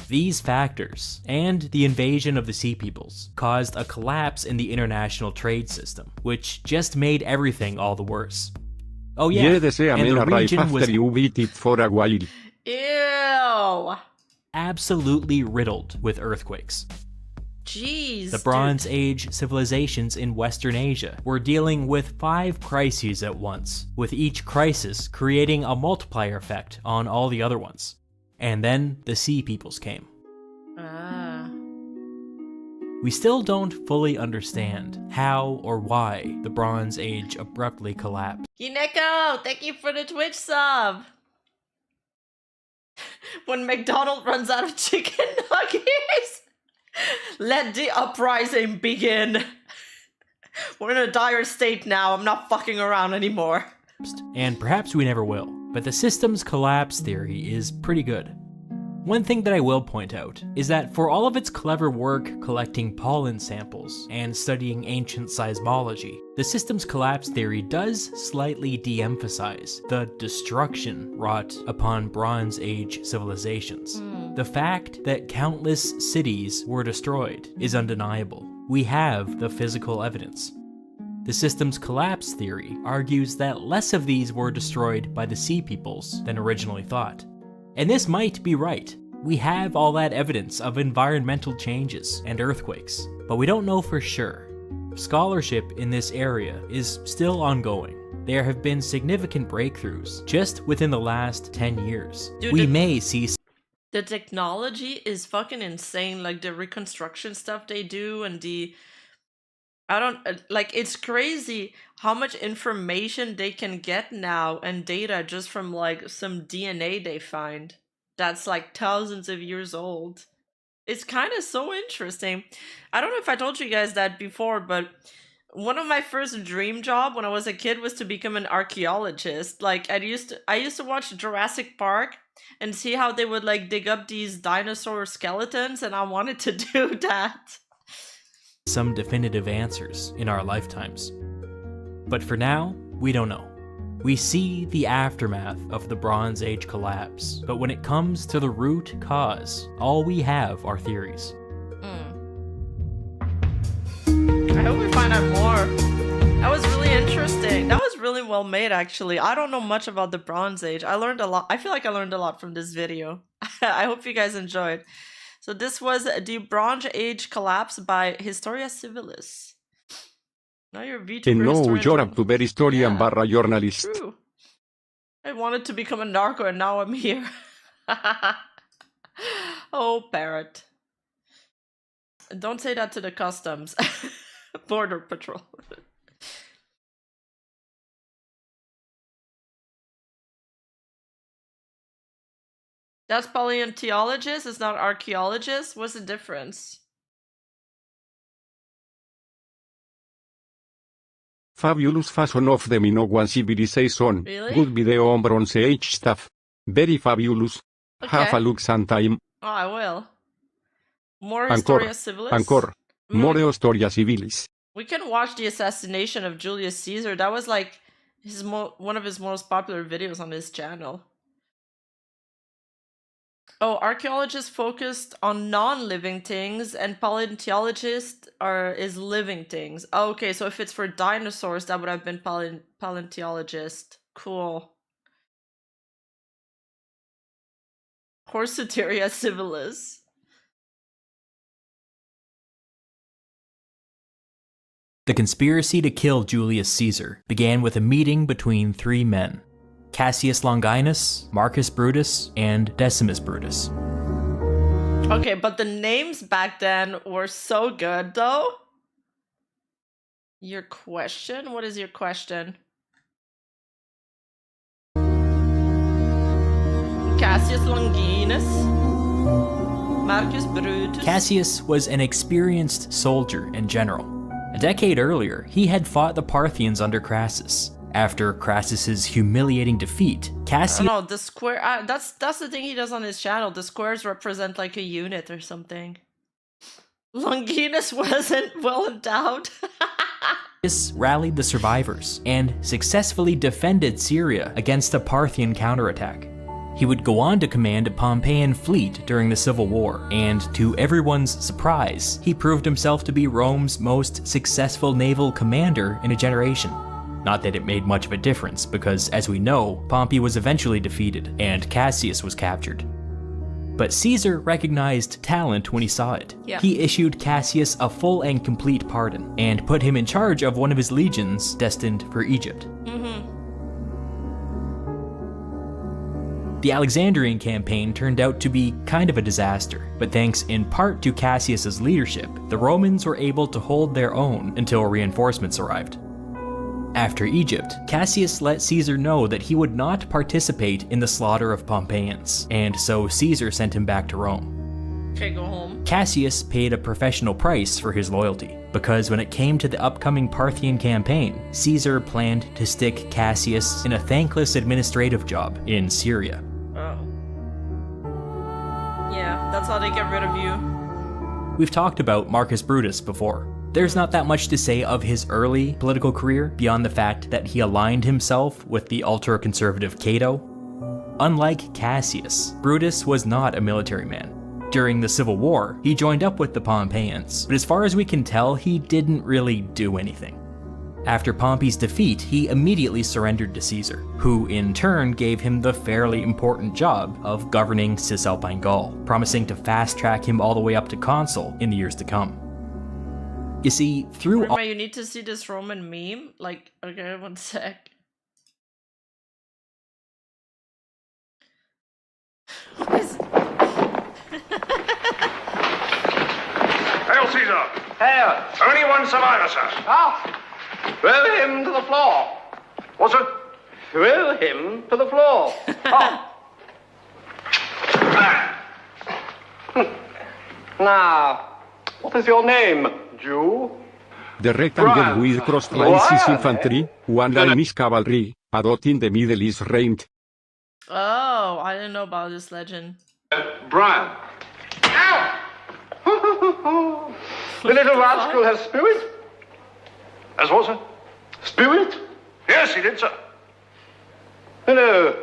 These factors, and the invasion of the Sea Peoples, caused a collapse in the international trade system, which just made everything all the worse. Oh yeah, and the region was you eat it for a while. Ew. absolutely riddled with earthquakes. Jeez. The Bronze Age civilizations in Western Asia were dealing with 5 crises at once, with each crisis creating a multiplier effect on all the other ones. And then the Sea Peoples came. We still don't fully understand how or why the Bronze Age abruptly collapsed. Hineko, thank you for the Twitch sub. When McDonald's runs out of chicken nuggets, let the uprising begin. We're in a dire state now. I'm not fucking around anymore. And perhaps we never will, but the systems collapse theory is pretty good. One thing that I will point out is that for all of its clever work collecting pollen samples and studying ancient seismology, the systems collapse theory does slightly de-emphasize the destruction wrought upon Bronze Age civilizations. The fact that countless cities were destroyed is undeniable. We have the physical evidence. The systems collapse theory argues that less of these were destroyed by the Sea Peoples than originally thought. And this might be right. We have all that evidence of environmental changes and earthquakes, but we don't know for sure. Scholarship in this area is still ongoing. There have been significant breakthroughs just within the last 10 years. Dude, we may see the technology is fucking insane. Like the reconstruction stuff they do and it's crazy how much information they can get now and data just from like some DNA they find that's like thousands of years old. It's kind of so interesting. I don't know if I told you guys that before, but one of my first dream job when I was a kid was to become an archaeologist. Like I used to watch Jurassic Park and see how they would like dig up these dinosaur skeletons, and I wanted to do that. some definitive answers in our lifetimes. But for now, we don't know. We see the aftermath of the Bronze Age collapse, but when it comes to the root cause, all we have are theories. I hope we find out more. That was really interesting. That was really well made, actually. I don't know much about the Bronze Age. I learned a lot. I feel like I learned a lot from this video. I hope you guys enjoyed. So this was the Bronze Age collapse by Historia Civilis. Now you're a VTuber And now historian. you're up to very historian barra journalist. True. I wanted to become a narco and now I'm here. Oh, parrot. Don't say that to the customs. Border Patrol. That's paleontologist, it's not archaeologist? What's the difference? Fabulous fashion of the Minoan civilization. Really? Good video on Bronze Age stuff. Very fabulous. Okay. Have a look sometime. Oh, I will. More Ancor. Historia Civilis? Ancor. More Historia Civilis. We can watch the assassination of Julius Caesar. That was like one of his most popular videos on his channel. Oh, archaeologists focused on non-living things, and paleontologists is living things. Oh, okay, so if it's for dinosaurs, that would have been paleontologist. Cool. Horsuteria civilis. The conspiracy to kill Julius Caesar began with a meeting between three men: Cassius Longinus, Marcus Brutus, and Decimus Brutus. Okay, but the names back then were so good, though. Your question? What is your question? Cassius Longinus, Marcus Brutus. Cassius was an experienced soldier and general. A decade earlier, he had fought the Parthians under Crassus. After Crassus's humiliating defeat, Cassius... No, the square... that's the thing he does on his channel. The squares represent like a unit or something. Longinus wasn't well endowed. rallied the survivors and successfully defended Syria against a Parthian counterattack. He would go on to command a Pompeian fleet during the Civil War, and to everyone's surprise, he proved himself to be Rome's most successful naval commander in a generation. Not that it made much of a difference, because as we know, Pompey was eventually defeated, and Cassius was captured. But Caesar recognized talent when he saw it. Yeah. He issued Cassius a full and complete pardon, and put him in charge of one of his legions destined for Egypt. The Alexandrian campaign turned out to be kind of a disaster, but thanks in part to Cassius's leadership, the Romans were able to hold their own until reinforcements arrived. After Egypt, Cassius let Caesar know that he would not participate in the slaughter of Pompeians, and so Caesar sent him back to Rome. Okay, go home. Cassius paid a professional price for his loyalty, because when it came to the upcoming Parthian campaign, Caesar planned to stick Cassius in a thankless administrative job in Syria. Oh. Yeah, that's how they get rid of you. We've talked about Marcus Brutus before. There's not that much to say of his early political career beyond the fact that he aligned himself with the ultra-conservative Cato. Unlike Cassius, Brutus was not a military man. During the Civil War, he joined up with the Pompeians, but as far as we can tell, he didn't really do anything. After Pompey's defeat, he immediately surrendered to Caesar, who in turn gave him the fairly important job of governing Cisalpine Gaul, promising to fast-track him all the way up to consul in the years to come. You see, through all... You need to see this Roman meme? Like, okay, one sec. What is... Hail, Caesar! Hail! Only one survivor, sir. Ah! Throw him to the floor! What's it? Throw him to the floor! Now, what is your name, Jew? The rectangle Brian. with crossed lines is Brian. infantry, one line is cavalry, a dot in the middle is range. Oh, I didn't know about this legend. Brian. Ow! The little rascal has spirit? As what, sir? Spirit? Yes, he did, sir. Hello.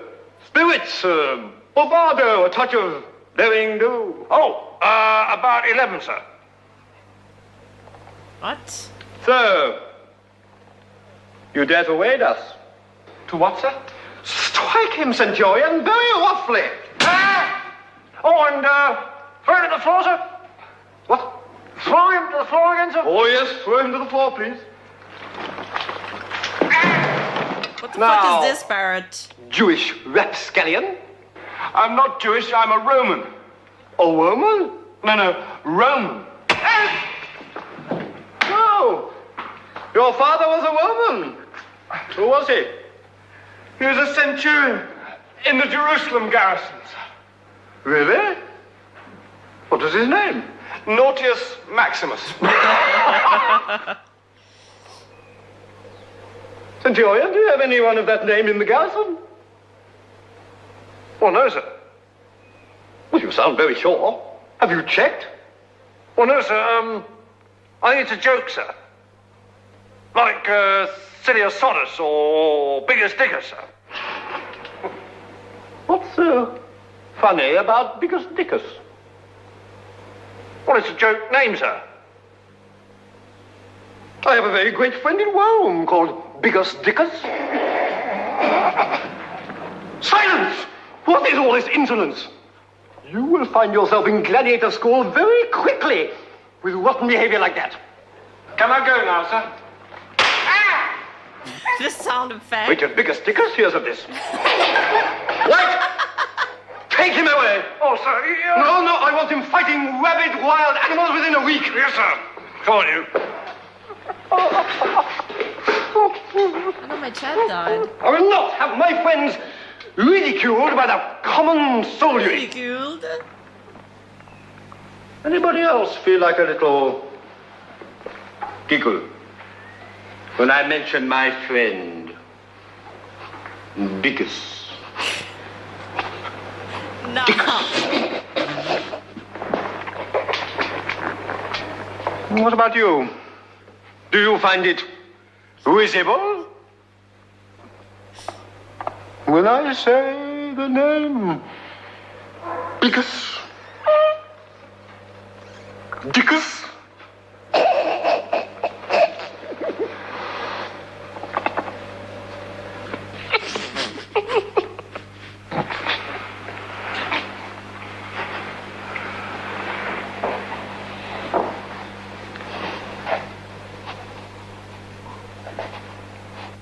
Spirits, bravado, a touch of daring do. Oh, about 11, sir. What? So, you dare to aid us? To what, sir? Strike him, Centurion, very roughly. Ah! Oh, and, throw him to the floor, sir? What? Throw him to the floor again, sir? Oh, yes, throw him to the floor, please. What the Now. fuck is this, Barrett? Jewish rapscallion? I'm not Jewish, I'm a Roman. A woman? No, Roman. No. Your father was a woman. Who was he? He was a centurion in the Jerusalem garrison, sir. Really? What was his name? Nautius Maximus. Centurion, do you have anyone of that name in the garrison? Oh, no, sir. Well, you sound very sure. Have you checked? Oh, no, sir. I think it's a joke, sir. Like, Sillius Sodus or Biggest Dicker, sir. What's funny about Biggest Dickus? Well, it's a joke name, sir. I have a very great friend in Rome called Biggest Dickus. Silence! What is all this insolence? You will find yourself in gladiator school very quickly with rotten behavior like that. Can I go now, sir? This sound effect. Wait till Biggest Dickus hears of this. Wait! Take him away! Oh, sir, No, I want him fighting rabid wild animals within a week. Yes, sir. Come on, you. I know my chat died. I will not have my friends ridiculed by the common soldiery. Ridiculed. Anybody else feel like a little giggle when I mention my friend Bickus? No. What about you? Do you find it risible when I say the name Bickus? Dickus?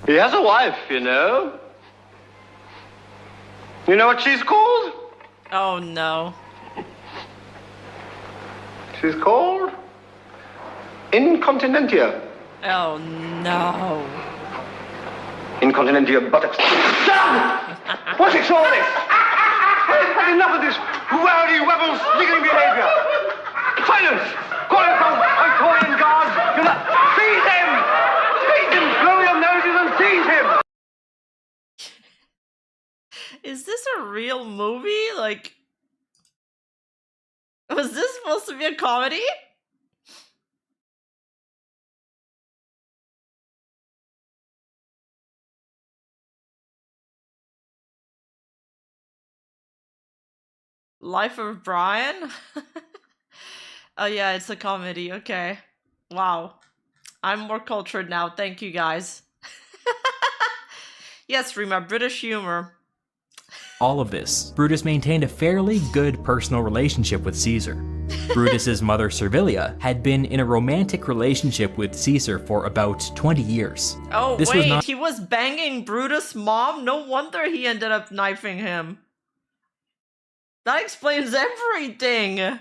He has a wife, you know. You know what she's called? Oh no. She's called Incontinentia. Oh no. Incontinentia buttocks. What is all this? I've had enough of this rowdy, rebel, sniggering behavior. Silence! Calling from Praetorian guards. Do not seize him! Seize him! Blow your noses and seize him! Is this a real movie? Like, was this supposed to be a comedy? Life of Brian? Oh yeah, it's a comedy. Okay. Wow. I'm more cultured now. Thank you guys. Yes, Rima, British humor. All of this, Brutus maintained a fairly good personal relationship with Caesar. Brutus's mother Servilia had been in a romantic relationship with Caesar for about 20 years. Oh This wait, was not he was banging Brutus' mom? No wonder he ended up knifing him. That explains everything.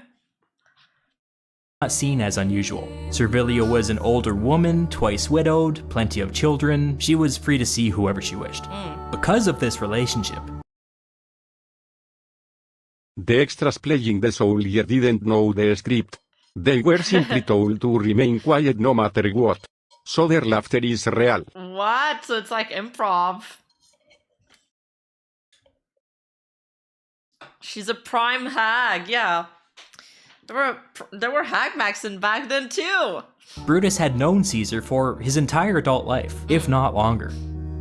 not seen as unusual. Servilia was an older woman, twice widowed, plenty of children. She was free to see whoever she wished. Because of this relationship, The extras playing the soldier didn't know the script. They were simply told to remain quiet no matter what. So their laughter is real. What? So it's like improv. She's a prime hag, yeah. There were hag maxen back then too. Brutus had known Caesar for his entire adult life, if not longer.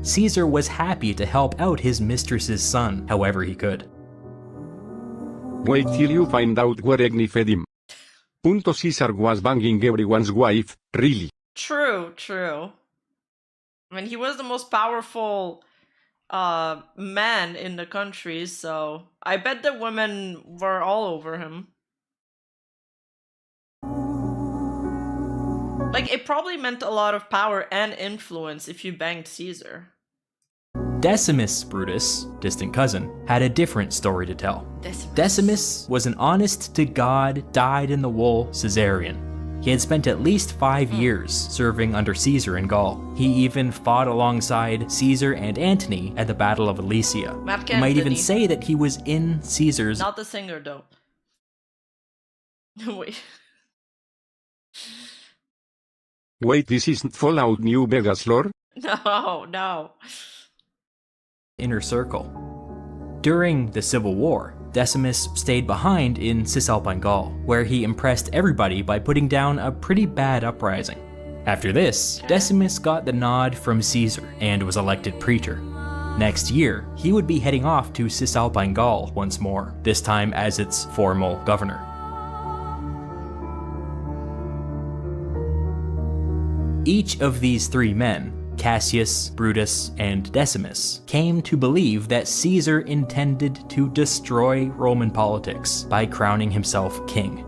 Caesar was happy to help out his mistress's son however he could. Wait till you find out where Egni fed him. Caesar was banging everyone's wife, really. True. I mean, he was the most powerful man in the country, so I bet the women were all over him. Like, it probably meant a lot of power and influence if you banged Caesar. Decimus Brutus, distant cousin, had a different story to tell. Decimus was an honest-to-God, dyed-in-the-wool Caesarian. He had spent at least 5 years serving under Caesar in Gaul. He even fought alongside Caesar and Antony at the Battle of Alesia. You might even say that he was in Caesar's... Not the singer, though. Wait. Wait, this isn't Fallout New Vegas lore? No. inner circle. During the Civil War, Decimus stayed behind in Cisalpine Gaul, where he impressed everybody by putting down a pretty bad uprising. After this, Decimus got the nod from Caesar and was elected praetor. Next year, he would be heading off to Cisalpine Gaul once more, this time as its formal governor. Each of these three men, Cassius, Brutus, and Decimus, came to believe that Caesar intended to destroy Roman politics by crowning himself king.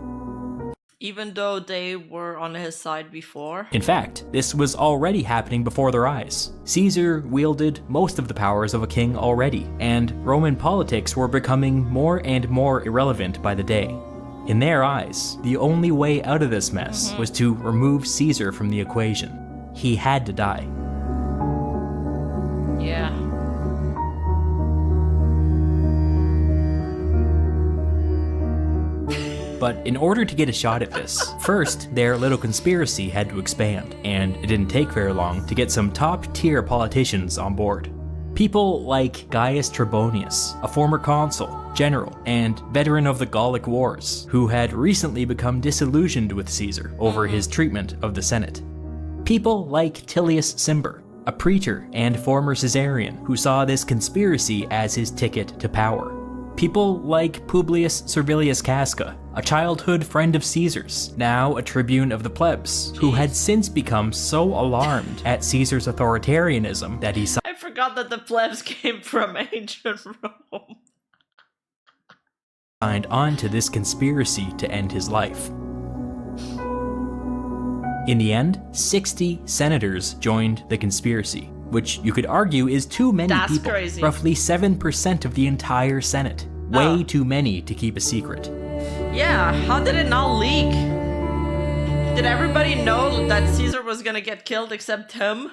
Even though they were on his side before? In fact, this was already happening before their eyes. Caesar wielded most of the powers of a king already, and Roman politics were becoming more and more irrelevant by the day. In their eyes, the only way out of this mess was to remove Caesar from the equation. He had to die. Yeah. But in order to get a shot at this, first, their little conspiracy had to expand, and it didn't take very long to get some top-tier politicians on board. People like Gaius Trebonius, a former consul, general, and veteran of the Gallic Wars, who had recently become disillusioned with Caesar over his treatment of the Senate. People like Tullius Cimber, a praetor and former Caesarian who saw this conspiracy as his ticket to power. People like Publius Servilius Casca, a childhood friend of Caesar's, now a tribune of the plebs, who had since become so alarmed at Caesar's authoritarianism that he I forgot that the plebs came from ancient Rome. signed on to this conspiracy to end his life. In the end, 60 senators joined the conspiracy, which you could argue is too many people. Crazy. Roughly 7% of the entire Senate. Way too many to keep a secret. Yeah, how did it not leak? Did everybody know that Caesar was gonna get killed except him?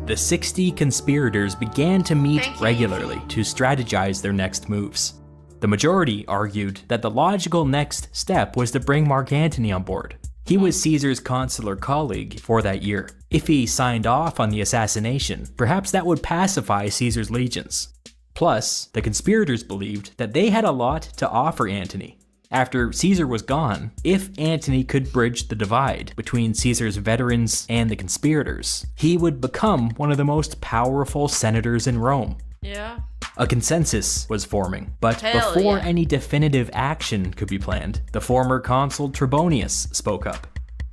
The 60 conspirators began to meet regularly to strategize their next moves. The majority argued that the logical next step was to bring Mark Antony on board. He was Caesar's consular colleague for that year. If he signed off on the assassination, perhaps that would pacify Caesar's legions. Plus, the conspirators believed that they had a lot to offer Antony. After Caesar was gone, if Antony could bridge the divide between Caesar's veterans and the conspirators, he would become one of the most powerful senators in Rome. Yeah. A consensus was forming, but Hell before yeah. any definitive action could be planned, the former consul Trebonius spoke up.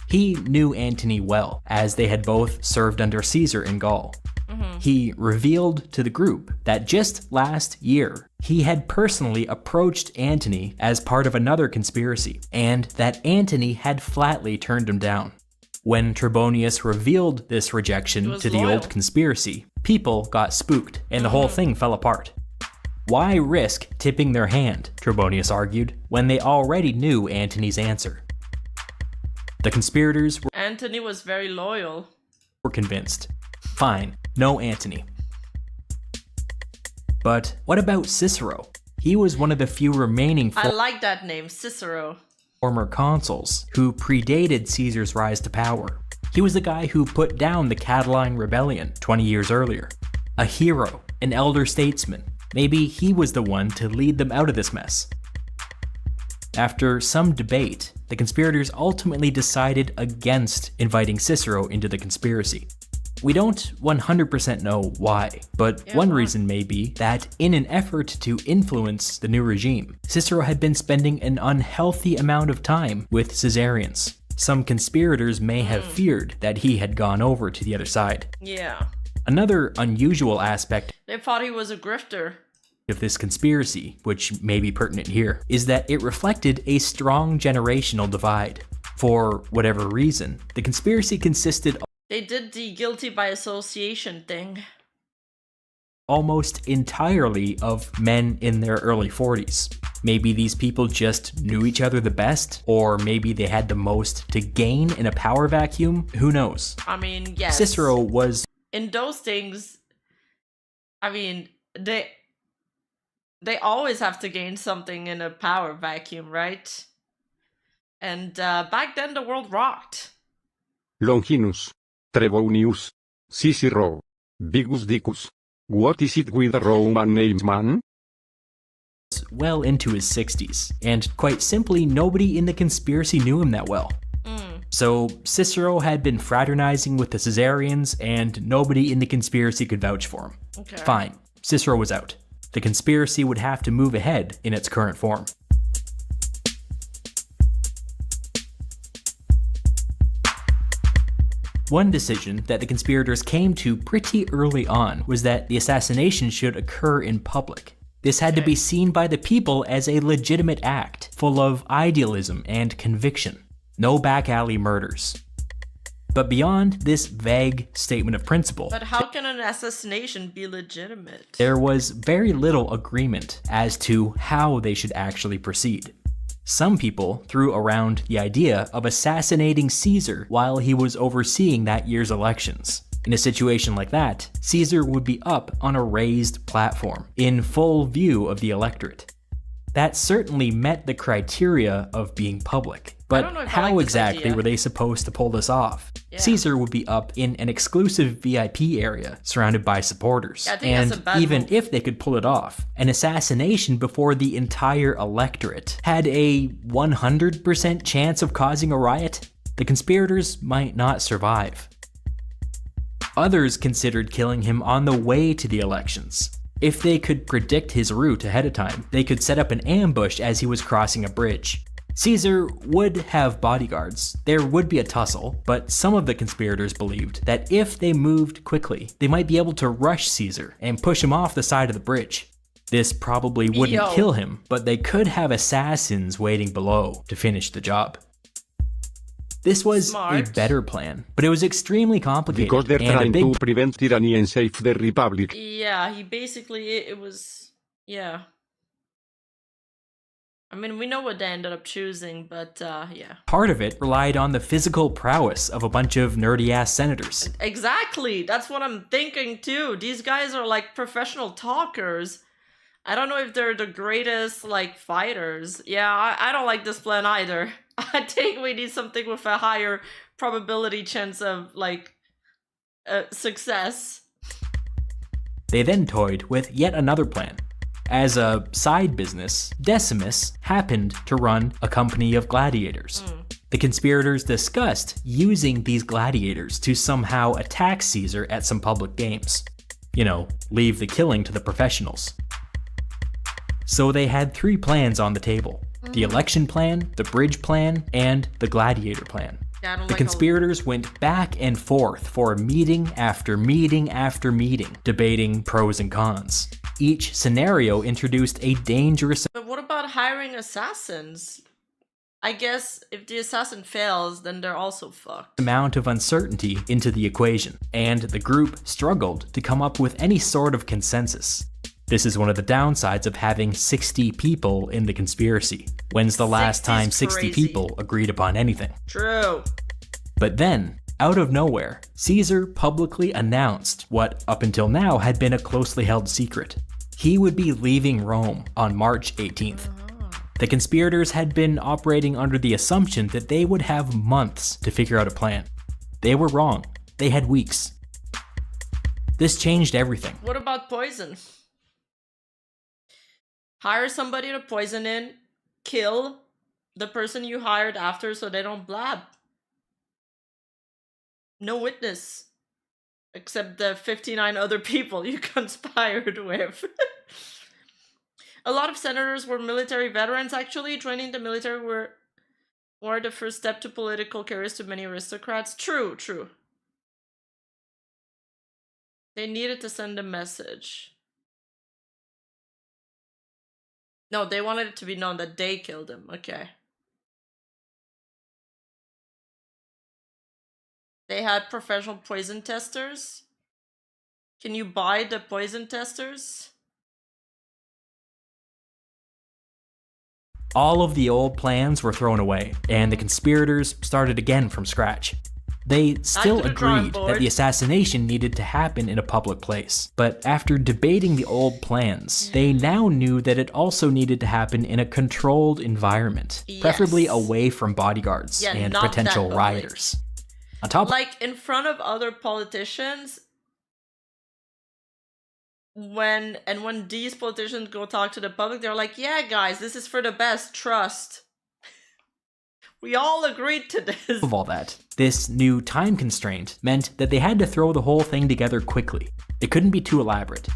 He knew Antony well, as they had both served under Caesar in Gaul. He revealed to the group that just last year, he had personally approached Antony as part of another conspiracy, and that Antony had flatly turned him down. When Trebonius revealed this rejection to the loyal. old conspiracy, people got spooked, and the whole thing fell apart. Why risk tipping their hand, Trebonius argued, when they already knew Antony's answer? The conspirators Antony was very loyal. were convinced. Fine, no Antony. But what about Cicero? He was one of the few remaining I like that name, Cicero. former consuls who predated Caesar's rise to power. He was the guy who put down the Catiline Rebellion 20 years earlier. A hero, an elder statesman. Maybe he was the one to lead them out of this mess. After some debate, the conspirators ultimately decided against inviting Cicero into the conspiracy. We don't 100% know why, but one reason may be that in an effort to influence the new regime, Cicero had been spending an unhealthy amount of time with Caesarians. Some conspirators may have feared that he had gone over to the other side. Yeah. Another unusual aspect They thought he was a grifter. of this conspiracy, which may be pertinent here, is that it reflected a strong generational divide. For whatever reason, the conspiracy consisted They did the guilty by association thing. almost entirely of men in their early 40s. Maybe these people just knew each other the best, or maybe they had the most to gain in a power vacuum. Who knows? I mean, yes. Cicero was... In those things, I mean, they always have to gain something in a power vacuum, right? And back then the world rocked. Longinus. Trebonius. Cicero. Vigus Dicus. What is it with the Roman names, man? Well into his 60s, and quite simply, nobody in the conspiracy knew him that well. So Cicero had been fraternizing with the Caesarians, and nobody in the conspiracy could vouch for him. Okay. Fine, Cicero was out. The conspiracy would have to move ahead in its current form. One decision that the conspirators came to pretty early on was that the assassination should occur in public. This had to be seen by the people as a legitimate act, full of idealism and conviction. No back alley murders. But beyond this vague statement of principle, But how can an assassination be legitimate? there was very little agreement as to how they should actually proceed. Some people threw around the idea of assassinating Caesar while he was overseeing that year's elections. In a situation like that, Caesar would be up on a raised platform, in full view of the electorate. That certainly met the criteria of being public. I don't know But if I like how this exactly idea. were they supposed to pull this off? Yeah. Caesar would be up in an exclusive VIP area, surrounded by supporters. Yeah, I think and that's a bad even move. if they could pull it off, an assassination before the entire electorate had a 100% chance of causing a riot. The conspirators might not survive. Others considered killing him on the way to the elections. If they could predict his route ahead of time, they could set up an ambush as he was crossing a bridge. Caesar would have bodyguards, there would be a tussle, but some of the conspirators believed that if they moved quickly, they might be able to rush Caesar and push him off the side of the bridge. This probably wouldn't Yo. kill him, but they could have assassins waiting below to finish the job. This was a Smart. better plan, but it was extremely complicated. Because they're and a trying big to prevent tyranny and save the republic. Yeah, he basically, it was, yeah. I mean, we know what they ended up choosing, but yeah. part of it relied on the physical prowess of a bunch of nerdy-ass senators. Exactly, that's what I'm thinking too. These guys are like professional talkers. I don't know if they're the greatest like fighters. Yeah, I don't like this plan either. I think we need something with a higher probability chance of like success. They then toyed with yet another plan. As a side business, Decimus happened to run a company of gladiators. The conspirators discussed using these gladiators to somehow attack Caesar at some public games. You know, leave the killing to the professionals. So they had 3 plans on the table: the election plan, the bridge plan, and the gladiator plan. Yeah, I don't The like conspirators went back and forth for meeting after meeting after meeting, debating pros and cons. Each scenario introduced a dangerous But what about hiring assassins? I guess if the assassin fails, then they're also fucked. amount of uncertainty into the equation, and the group struggled to come up with any sort of consensus. This is one of the downsides of having 60 people in the conspiracy. When's the last 60's time 60 crazy. people agreed upon anything? True. But then, out of nowhere, Caesar publicly announced what up until now had been a closely held secret. He would be leaving Rome on March 18th. The conspirators had been operating under the assumption that they would have months to figure out a plan. They were wrong. They had weeks. This changed everything. What about poison? Hire somebody to poison in, kill the person you hired after so they don't blab. No witness. Except the 59 other people you conspired with. A lot of senators were military veterans, actually. Joining the military were the first step to political careers to many aristocrats. True, true. They needed to send a message. No, they wanted it to be known that they killed him. Okay. They had professional poison testers. Can you buy the poison testers? All of the old plans were thrown away, and the conspirators started again from scratch. They still agreed that the assassination needed to happen in a public place, but after debating the old plans, they now knew that it also needed to happen in a controlled environment, preferably away from bodyguards and potential rioters. On top, like in front of other politicians, when these politicians go talk to the public, they're like, yeah, guys, this is for the best, trust. We all agreed to this. Of all that, this new time constraint meant that they had to throw the whole thing together quickly. It couldn't be too elaborate.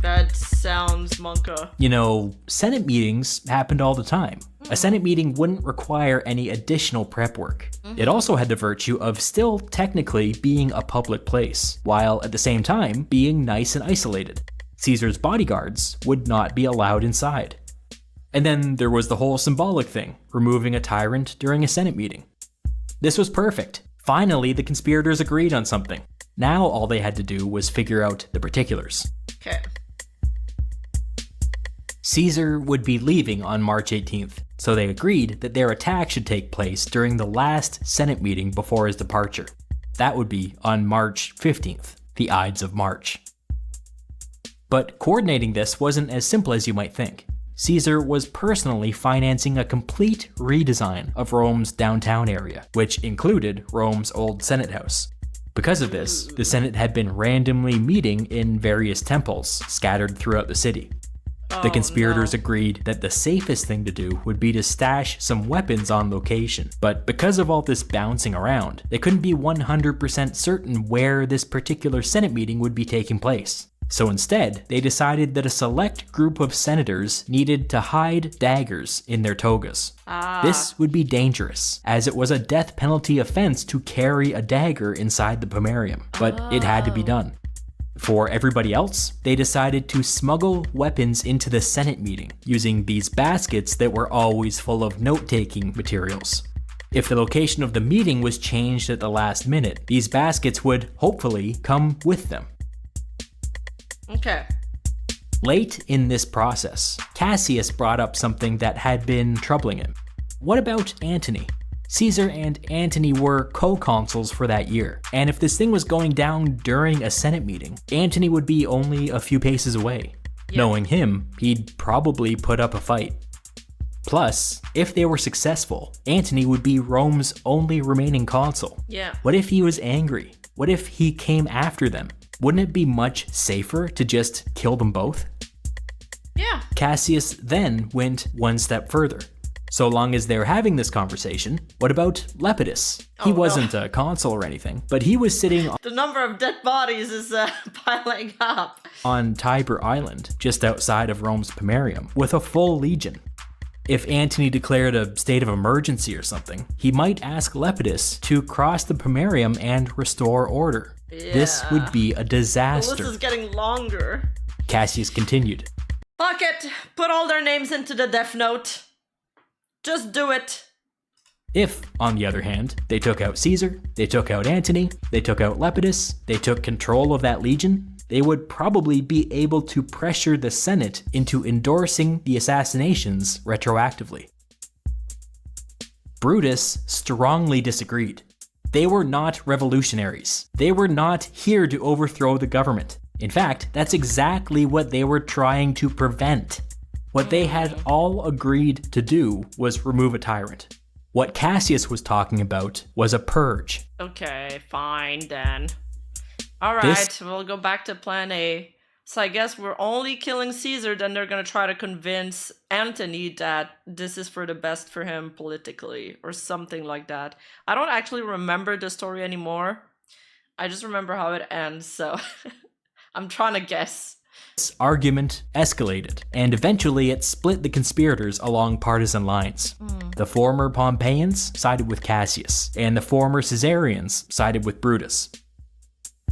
That sounds monka. You know, Senate meetings happened all the time. A Senate meeting wouldn't require any additional prep work. It also had the virtue of still technically being a public place, while at the same time being nice and isolated. Caesar's bodyguards would not be allowed inside. And then there was the whole symbolic thing, removing a tyrant during a Senate meeting. This was perfect. Finally, the conspirators agreed on something. Now all they had to do was figure out the particulars. Okay. Caesar would be leaving on March 18th, so they agreed that their attack should take place during the last Senate meeting before his departure. That would be on March 15th, the Ides of March. But coordinating this wasn't as simple as you might think. Caesar was personally financing a complete redesign of Rome's downtown area, which included Rome's old Senate house. Because of this, the Senate had been randomly meeting in various temples scattered throughout the city. The conspirators agreed that the safest thing to do would be to stash some weapons on location, but because of all this bouncing around, they couldn't be 100% certain where this particular Senate meeting would be taking place. So instead, they decided that a select group of senators needed to hide daggers in their togas. This would be dangerous, as it was a death penalty offense to carry a dagger inside the pomerium, but it had to be done. For everybody else, they decided to smuggle weapons into the Senate meeting, using these baskets that were always full of note-taking materials. If the location of the meeting was changed at the last minute, these baskets would hopefully come with them. Okay. Late in this process, Cassius brought up something that had been troubling him. What about Antony? Caesar and Antony were co-consuls for that year, and if this thing was going down during a Senate meeting, Antony would be only a few paces away. Yep. Knowing him, he'd probably put up a fight. Plus, if they were successful, Antony would be Rome's only remaining consul. Yeah. What if he was angry? What if he came after them? Wouldn't it be much safer to just kill them both? Yeah. Cassius then went one step further. So long as they're having this conversation, what about Lepidus? He wasn't a consul or anything, but he was sitting the number of dead bodies is piling up. On Tiber Island, just outside of Rome's Pomerium, with a full legion. If Antony declared a state of emergency or something, he might ask Lepidus to cross the Pomerium and restore order. Yeah. This would be a disaster. The list is getting longer. Cassius continued. Fuck it! Put all their names into the Death Note. Just do it. If, on the other hand, they took out Caesar, they took out Antony, they took out Lepidus, they took control of that legion, they would probably be able to pressure the Senate into endorsing the assassinations retroactively. Brutus strongly disagreed. They were not revolutionaries. They were not here to overthrow the government. In fact, that's exactly what they were trying to prevent. What they had all agreed to do was remove a tyrant. What Cassius was talking about was a purge. Okay, fine then. Alright, we'll go back to plan A. So I guess we're only killing Caesar, then they're gonna try to convince Antony that this is for the best for him politically, or something like that. I don't actually remember the story anymore. I just remember how it ends, so I'm trying to guess. This argument escalated, and eventually it split the conspirators along partisan lines. The former Pompeians sided with Cassius, and the former Caesarians sided with Brutus.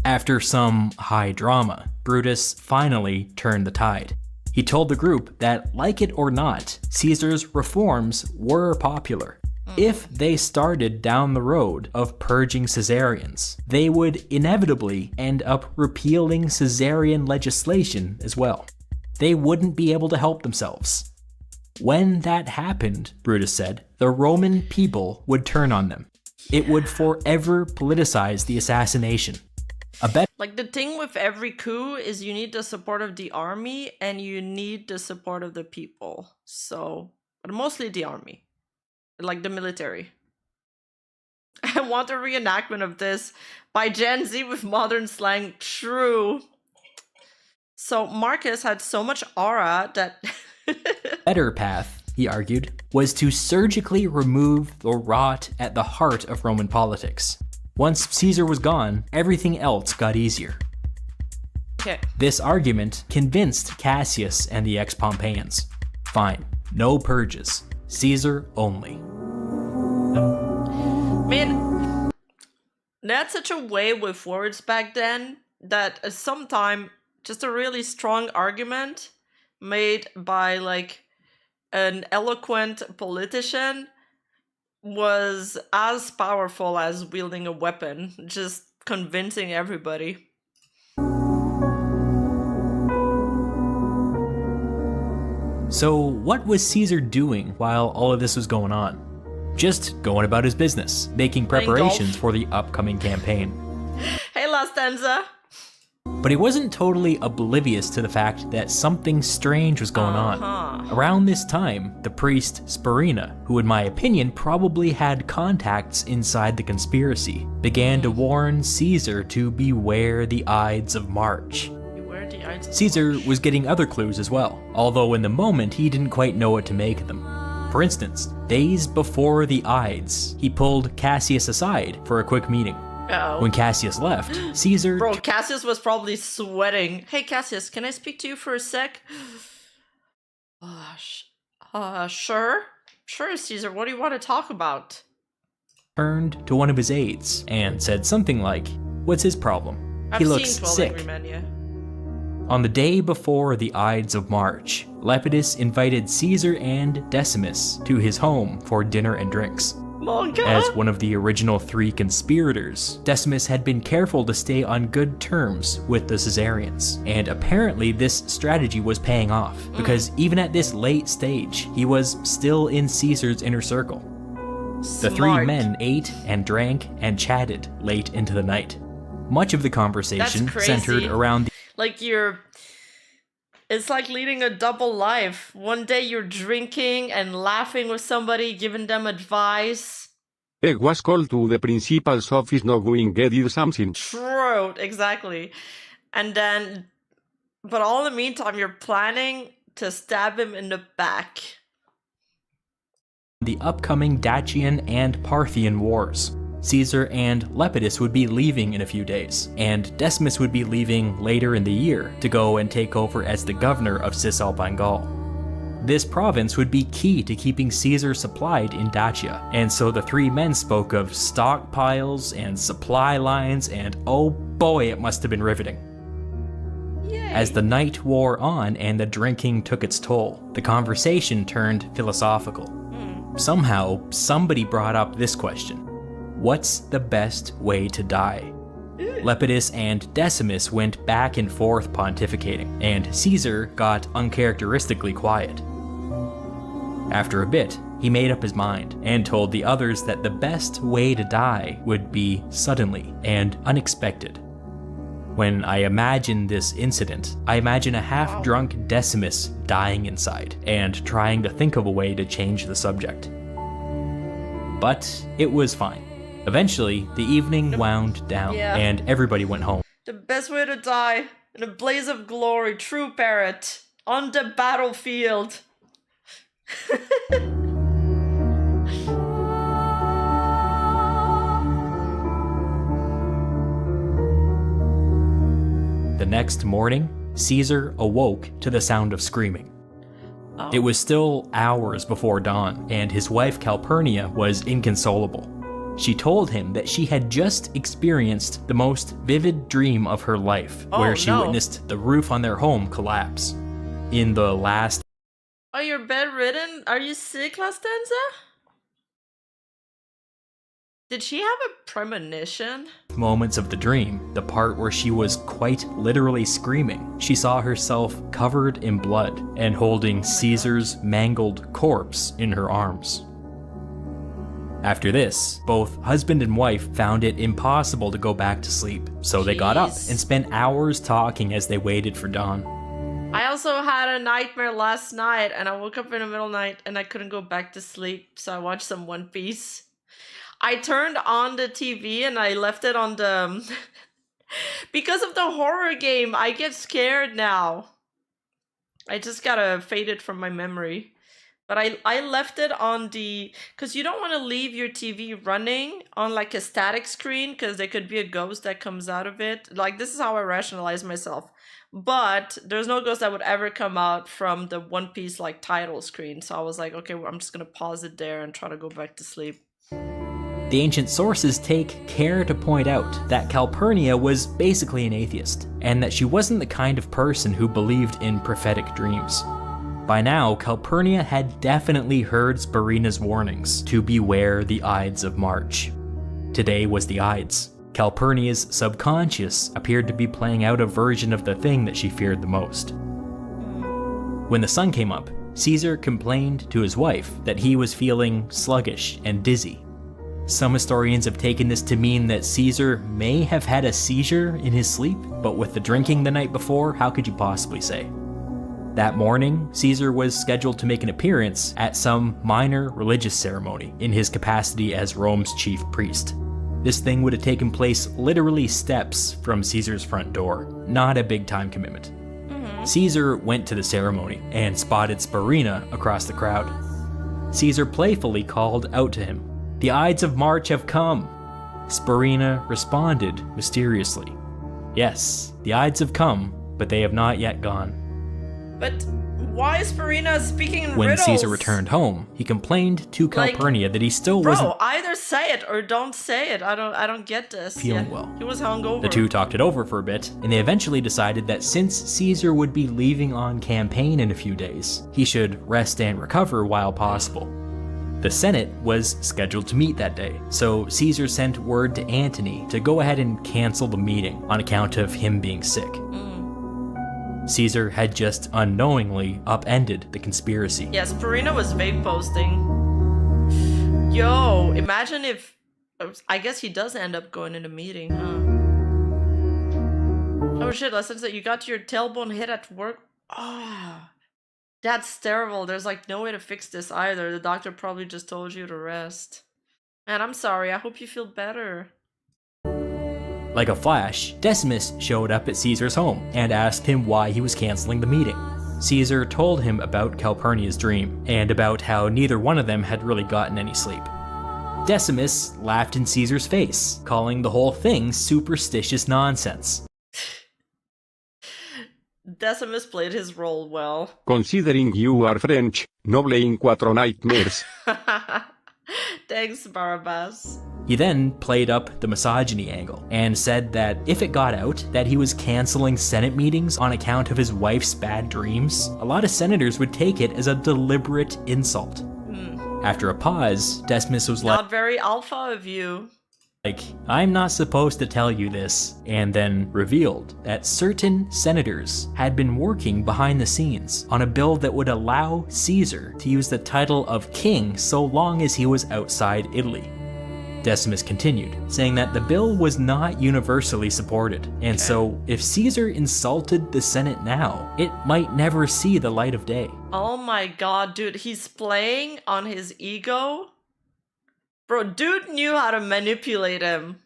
After some high drama, Brutus finally turned the tide. He told the group that, like it or not, Caesar's reforms were popular. If they started down the road of purging Caesareans, they would inevitably end up repealing Caesarean legislation as well. They wouldn't be able to help themselves. When that happened, Brutus said, the Roman people would turn on them. It would forever politicize the assassination. Like, the thing with every coup is you need the support of the army and you need the support of the people. So, but mostly the army. Like the military. I want a reenactment of this by Gen Z with modern slang. True. So Marcus had so much aura that... better path, he argued, was to surgically remove the rot at the heart of Roman politics. Once Caesar was gone, everything else got easier. Okay. This argument convinced Cassius and the ex-Pompeians. Fine, no purges. Caesar only. Man, that's such a way with words back then that sometimes just a really strong argument made by like an eloquent politician was as powerful as wielding a weapon, just convincing everybody. So what was Caesar doing while all of this was going on? Just going about his business, making preparations for the upcoming campaign. Hey, La Stanza! But he wasn't totally oblivious to the fact that something strange was going on. Around this time, the priest Spurinna, who in my opinion probably had contacts inside the conspiracy, began to warn Caesar to beware the Ides of March. Caesar was getting other clues as well, although in the moment he didn't quite know what to make of them. For instance, days before the Ides, he pulled Cassius aside for a quick meeting. Uh-oh. When Cassius left, Caesar... Bro, Cassius was probably sweating. Hey, Cassius, can I speak to you for a sec? Sure. Sure, Caesar, what do you want to talk about? Turned to one of his aides and said something like, "What's his problem? I've He looks seen 12 sick." Angry Men, yeah. On the day before the Ides of March, Lepidus invited Caesar and Decimus to his home for dinner and drinks. Monka? As one of the original 3 conspirators, Decimus had been careful to stay on good terms with the Caesarians, and apparently this strategy was paying off, because even at this late stage, he was still in Caesar's inner circle. The 3 men ate and drank and chatted late into the night. Much of the conversation centered around the like it's like leading a double life. One day you're drinking and laughing with somebody, giving them advice. Egg was called to the principal's office not going get it something. True, exactly. And then, but all in the meantime, you're planning to stab him in the back. The upcoming Dacian and Parthian wars. Caesar and Lepidus would be leaving in a few days, and Decimus would be leaving later in the year to go and take over as the governor of Cisalpine Gaul. This province would be key to keeping Caesar supplied in Dacia, and so the 3 men spoke of stockpiles and supply lines, and oh boy, it must have been riveting. Yay. As the night wore on and the drinking took its toll, the conversation turned philosophical. Somehow, somebody brought up this question. What's the best way to die? Lepidus and Decimus went back and forth pontificating, and Caesar got uncharacteristically quiet. After a bit, he made up his mind and told the others that the best way to die would be suddenly and unexpected. When I imagine this incident, I imagine a half-drunk Decimus dying inside and trying to think of a way to change the subject. But it was fine. Eventually, the evening wound down, and everybody went home. The best way to die, in a blaze of glory, true parrot, on the battlefield. The next morning, Caesar awoke to the sound of screaming. It was still hours before dawn, and his wife Calpurnia was inconsolable. She told him that she had just experienced the most vivid dream of her life, where she witnessed the roof on their home collapse. In the last... Oh, you're bedridden? Are you sick, La Stanza? Did she have a premonition? Moments of the dream, the part where she was quite literally screaming, she saw herself covered in blood and holding Caesar's mangled corpse in her arms. After this, both husband and wife found it impossible to go back to sleep, so they got up and spent hours talking as they waited for dawn. I also had a nightmare last night, and I woke up in the middle of the night and I couldn't go back to sleep, so I watched some One Piece. I turned on the TV and I left it on the... because of the horror game, I get scared now. I just gotta fade it from my memory. But I left it on the... because you don't want to leave your TV running on like a static screen, because there could be a ghost that comes out of it. Like, this is how I rationalize myself. But there's no ghost that would ever come out from the One Piece like title screen. So I was like, okay, well, I'm just gonna pause it there and try to go back to sleep. The ancient sources take care to point out that Calpurnia was basically an atheist, and that she wasn't the kind of person who believed in prophetic dreams. By now, Calpurnia had definitely heard Sparina's warnings to beware the Ides of March. Today was the Ides. Calpurnia's subconscious appeared to be playing out a version of the thing that she feared the most. When the sun came up, Caesar complained to his wife that he was feeling sluggish and dizzy. Some historians have taken this to mean that Caesar may have had a seizure in his sleep, but with the drinking the night before, how could you possibly say? That morning, Caesar was scheduled to make an appearance at some minor religious ceremony in his capacity as Rome's chief priest. This thing would have taken place literally steps from Caesar's front door, not a big time commitment. Caesar went to the ceremony and spotted Sparina across the crowd. Caesar playfully called out to him, "The Ides of March have come." Sparina responded mysteriously, "Yes, the Ides have come, but they have not yet gone." But why is Sparina speaking in When riddles? Caesar returned home, he complained to Calpurnia that he still wasn't either say it or don't say it. I don't get this. feeling well. He was hungover. The two talked it over for a bit, and they eventually decided that since Caesar would be leaving on campaign in a few days, he should rest and recover while possible. The Senate was scheduled to meet that day, so Caesar sent word to Antony to go ahead and cancel the meeting on account of him being sick. Caesar had just unknowingly upended the conspiracy. Yes, Sparina was vape posting. Yo, imagine if... I guess he does end up going in a meeting, huh? Oh shit, listen, you got your tailbone hit at work? Oh, that's terrible. There's like no way to fix this either. The doctor probably just told you to rest. Man, I'm sorry. I hope you feel better. Like a flash, Decimus showed up at Caesar's home and asked him why he was canceling the meeting. Caesar told him about Calpurnia's dream, and about how neither one of them had really gotten any sleep. Decimus laughed in Caesar's face, calling the whole thing superstitious nonsense. Decimus played his role well. Considering you are French, noble in quattro nightmares. Thanks, Barabbas. He then played up the misogyny angle and said that if it got out that he was canceling Senate meetings on account of his wife's bad dreams, a lot of senators would take it as a deliberate insult. After a pause, Decimus was Not very alpha of you. I'm not supposed to tell you this, and then revealed that certain senators had been working behind the scenes on a bill that would allow Caesar to use the title of king so long as he was outside Italy. Decimus continued, saying that the bill was not universally supported, and so if Caesar insulted the Senate now, it might never see the light of day. Oh my god, dude, he's playing on his ego? Bro, dude knew how to manipulate him.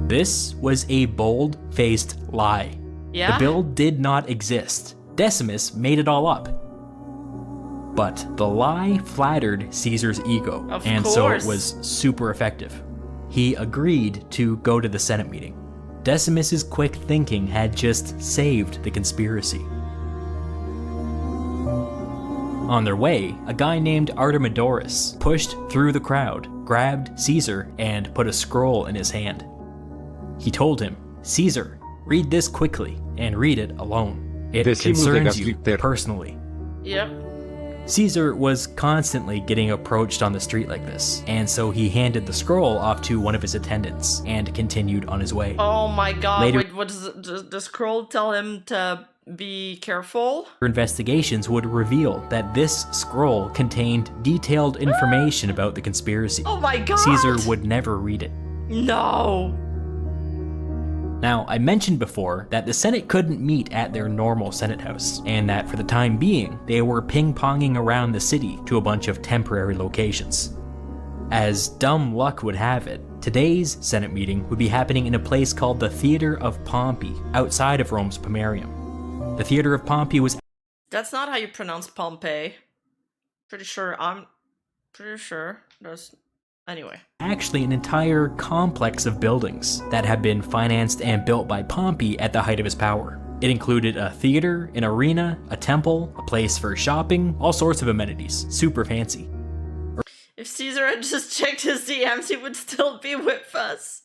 This was a bold-faced lie. Yeah? The bill did not exist. Decimus made it all up. But the lie flattered Caesar's ego, so it was super effective. He agreed to go to the Senate meeting. Decimus's quick thinking had just saved the conspiracy. On their way, a guy named Artemidorus pushed through the crowd, grabbed Caesar, and put a scroll in his hand. He told him, "Caesar, read this quickly, and read it alone. It concerns you personally." Yep. Caesar was constantly getting approached on the street like this, and so he handed the scroll off to one of his attendants and continued on his way. Oh my god, Later- wait, what does the scroll tell him to be careful? Investigations would reveal that this scroll contained detailed information about the conspiracy. Oh my god! Caesar would never read it. No! Now, I mentioned before that the Senate couldn't meet at their normal Senate house, and that for the time being, they were ping-ponging around the city to a bunch of temporary locations. As dumb luck would have it, today's Senate meeting would be happening in a place called the Theater of Pompey, outside of Rome's Pomerium. The Theater of Pompey was That's not how you pronounce Pompeii. I'm pretty sure. Anyway. actually an entire complex of buildings that had been financed and built by Pompey at the height of his power. It included a theater, an arena, a temple, a place for shopping, all sorts of amenities. Super fancy. If Caesar had just checked his DMs, he would still be with us.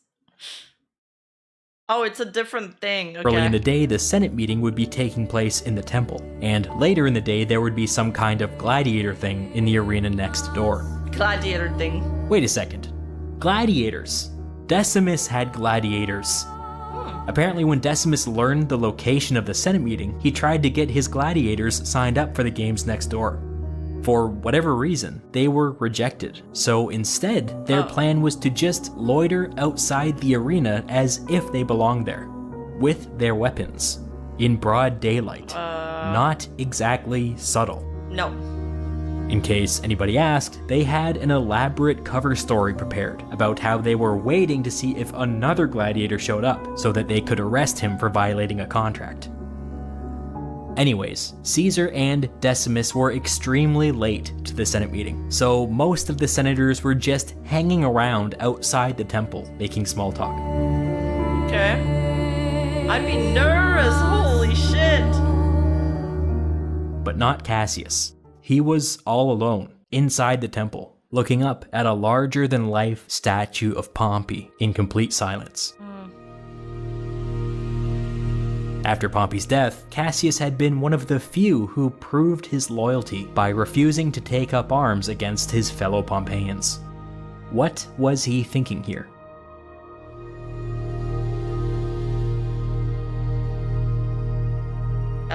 Oh, it's a different thing. Okay. Early in the day, the Senate meeting would be taking place in the temple, and later in the day, there would be some kind of gladiator thing in the arena next door. Gladiator thing. Wait a second. Gladiators. Decimus had gladiators. Apparently, when Decimus learned the location of the Senate meeting, he tried to get his gladiators signed up for the games next door. For whatever reason, they were rejected. So instead, their plan was to just loiter outside the arena as if they belonged there, with their weapons, in broad daylight. Not exactly subtle. No. In case anybody asked, they had an elaborate cover story prepared about how they were waiting to see if another gladiator showed up so that they could arrest him for violating a contract. Anyways, Caesar and Decimus were extremely late to the Senate meeting, so most of the senators were just hanging around outside the temple, making small talk. Okay. I'd be nervous, holy shit! But not Cassius. He was all alone, inside the temple, looking up at a larger-than-life statue of Pompey in complete silence. After Pompey's death, Cassius had been one of the few who proved his loyalty by refusing to take up arms against his fellow Pompeians. What was he thinking here?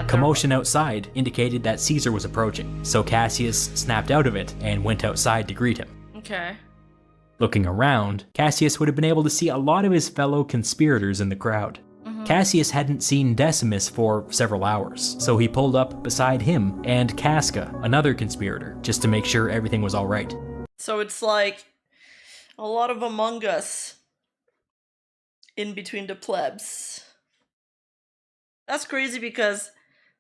Commotion outside indicated that Caesar was approaching, so Cassius snapped out of it and went outside to greet him. Okay. Looking around, Cassius would have been able to see a lot of his fellow conspirators in the crowd. Cassius hadn't seen Decimus for several hours, so he pulled up beside him and Casca, another conspirator, just to make sure everything was alright. So it's like a lot of Among Us in between the plebs. That's crazy because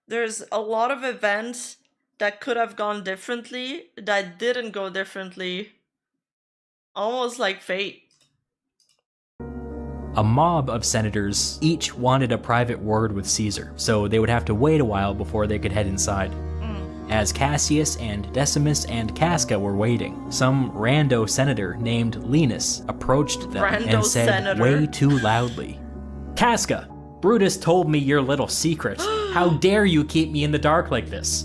there's a lot of events that could have gone differently that didn't go differently. Almost like fate. A mob of senators each wanted a private word with Caesar, so they would have to wait a while before they could head inside. As Cassius and Decimus and Casca were waiting, some rando senator named Linus approached them and said way too loudly, "Casca, Brutus told me your little secret. How dare you keep me in the dark like this?"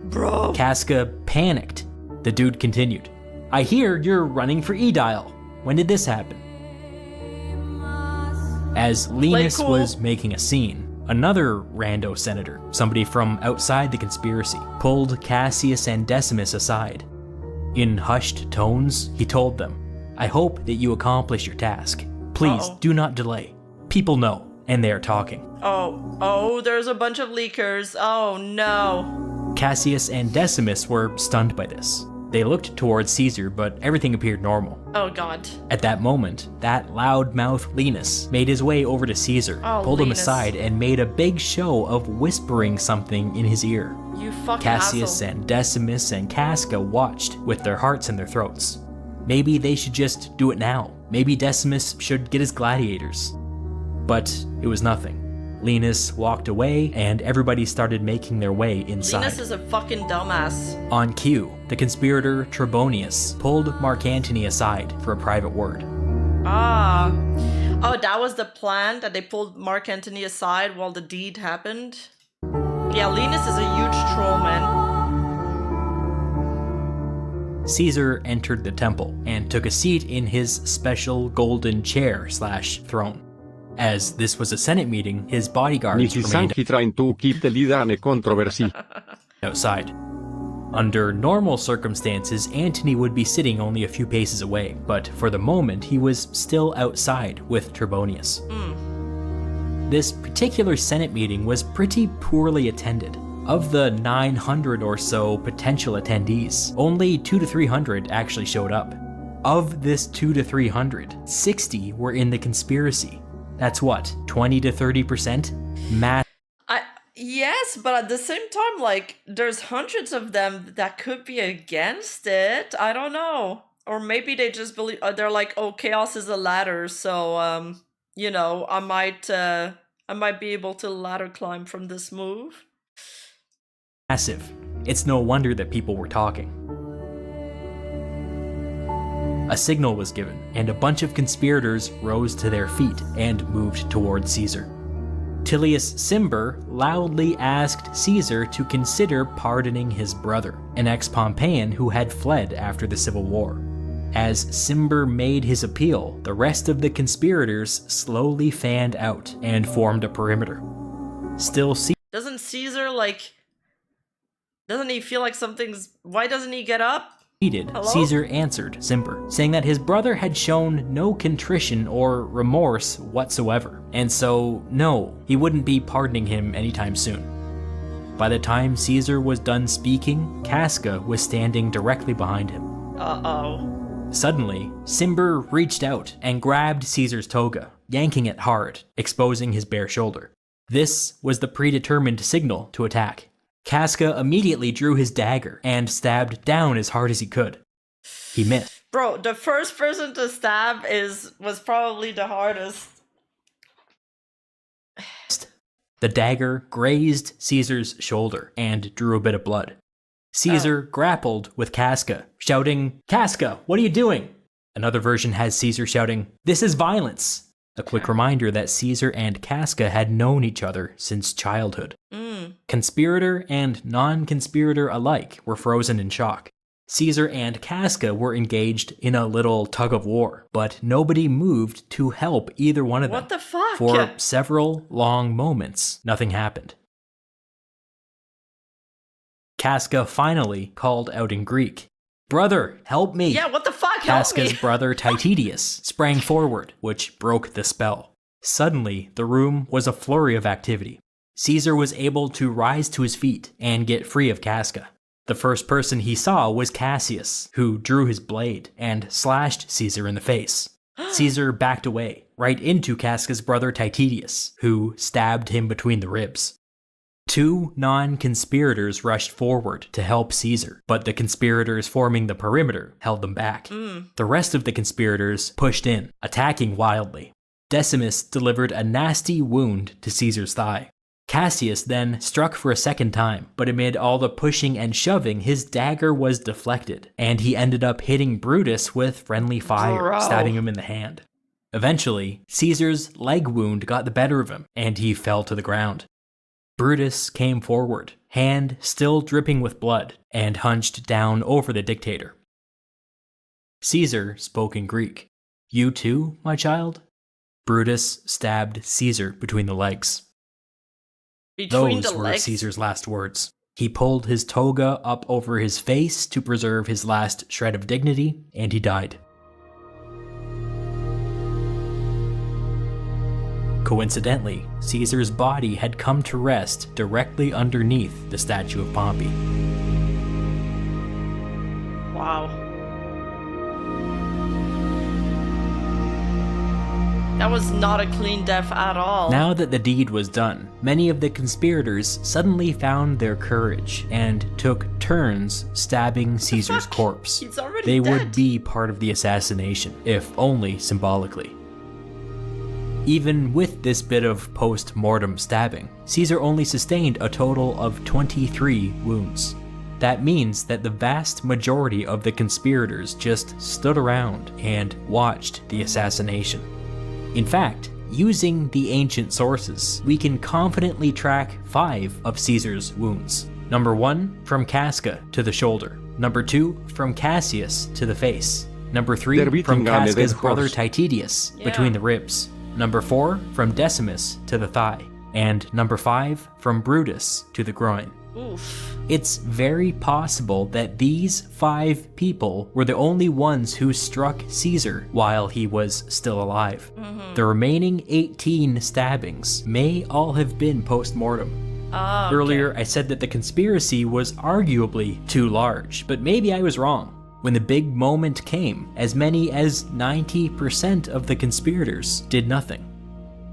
Bro. Casca panicked. The dude continued, "I hear you're running for Aedile. When did this happen?" As Linus was making a scene, another rando senator, somebody from outside the conspiracy, pulled Cassius and Decimus aside. In hushed tones, he told them, "I hope that you accomplish your task. Please do not delay. People know, and they are talking." Oh, there's a bunch of leakers. Oh no. Cassius and Decimus were stunned by this. They looked towards Caesar, but everything appeared normal. Oh god. At that moment, that loudmouth Linus made his way over to Caesar, pulled him aside, and made a big show of whispering something in his ear. You fucking Cassius asshole. and Decimus and Casca watched with their hearts in their throats. Maybe they should just do it now. Maybe Decimus should get his gladiators. But it was nothing. Linus walked away, and everybody started making their way inside. Linus is a fucking dumbass. On cue, the conspirator Trebonius pulled Mark Antony aside for a private word. Oh, that was the plan, that they pulled Mark Antony aside while the deed happened? Yeah, Linus is a huge troll, man. Caesar entered the temple and took a seat in his special golden chair/throne. As this was a Senate meeting, his bodyguards remained trying to keep the lead on a controversy. outside. Under normal circumstances, Antony would be sitting only a few paces away, but for the moment he was still outside with Trebonius. This particular Senate meeting was pretty poorly attended. Of the 900 or so potential attendees, only 200 to 300 actually showed up. Of this 200 to 300, 60 were in the conspiracy. That's what, 20 to 30%? Yes, but at the same time, like, there's hundreds of them that could be against it. I don't know. Or maybe they just believe, they're like, oh, chaos is a ladder, so, you know, I might be able to ladder climb from this move. Massive. It's no wonder that people were talking. A signal was given, and a bunch of conspirators rose to their feet and moved toward Caesar. Tillius Cimber loudly asked Caesar to consider pardoning his brother, an ex-Pompeian who had fled after the Civil War. As Cimber made his appeal, the rest of the conspirators slowly fanned out and formed a perimeter. Still, Doesn't Caesar, like, doesn't he feel like something's... Why doesn't he get up? Hello? Caesar answered Cimber, saying that his brother had shown no contrition or remorse whatsoever, and so, no, he wouldn't be pardoning him anytime soon. By the time Caesar was done speaking, Casca was standing directly behind him. Uh-oh. Suddenly, Cimber reached out and grabbed Caesar's toga, yanking it hard, exposing his bare shoulder. This was the predetermined signal to attack. Casca immediately drew his dagger and stabbed down as hard as he could. He missed. Bro, the first person to stab was probably the hardest. The dagger grazed Caesar's shoulder and drew a bit of blood. Caesar grappled with Casca, shouting, "Casca, what are you doing?" Another version has Caesar shouting, "This is violence." A quick reminder that Caesar and Casca had known each other since childhood. Conspirator and non-conspirator alike were frozen in shock. Caesar and Casca were engaged in a little tug of war, but nobody moved to help either one of them. What the fuck? For several long moments, nothing happened. Casca finally called out in Greek, "Brother, help me!" Yeah, what the fuck? Help Casca's me. brother Titidius sprang forward, which broke the spell. Suddenly, the room was a flurry of activity. Caesar was able to rise to his feet and get free of Casca. The first person he saw was Cassius, who drew his blade and slashed Caesar in the face. Caesar backed away, right into Casca's brother Titidius, who stabbed him between the ribs. Two non-conspirators rushed forward to help Caesar, but the conspirators forming the perimeter held them back. The rest of the conspirators pushed in, attacking wildly. Decimus delivered a nasty wound to Caesar's thigh. Cassius then struck for a second time, but amid all the pushing and shoving, his dagger was deflected, and he ended up hitting Brutus with friendly fire, stabbing him in the hand. Eventually, Caesar's leg wound got the better of him, and he fell to the ground. Brutus came forward, hand still dripping with blood, and hunched down over the dictator. Caesar spoke in Greek. "You too, my child?" Brutus stabbed Caesar between the legs. Those were Caesar's last words. He pulled his toga up over his face to preserve his last shred of dignity, and he died. Coincidentally, Caesar's body had come to rest directly underneath the statue of Pompey. Wow. That was not a clean death at all. Now that the deed was done, many of the conspirators suddenly found their courage and took turns stabbing Caesar's corpse. He's already They dead. would be part of the assassination, if only symbolically. Even with this bit of post-mortem stabbing, Caesar only sustained a total of 23 wounds. That means that the vast majority of the conspirators just stood around and watched the assassination. In fact, using the ancient sources, we can confidently track 5 of Caesar's wounds. Number 1, from Casca to the shoulder. Number 2, from Cassius to the face. Number 3, They're beating from on a Casca's dead brother horse. Titidius, Yeah. between the ribs. Number 4, from Decimus to the thigh. And number 5, from Brutus to the groin. Oof. It's very possible that these 5 people were the only ones who struck Caesar while he was still alive. The remaining 18 stabbings may all have been post-mortem. Oh, Earlier, I said that the conspiracy was arguably too large, but maybe I was wrong. When the big moment came, as many as 90% of the conspirators did nothing.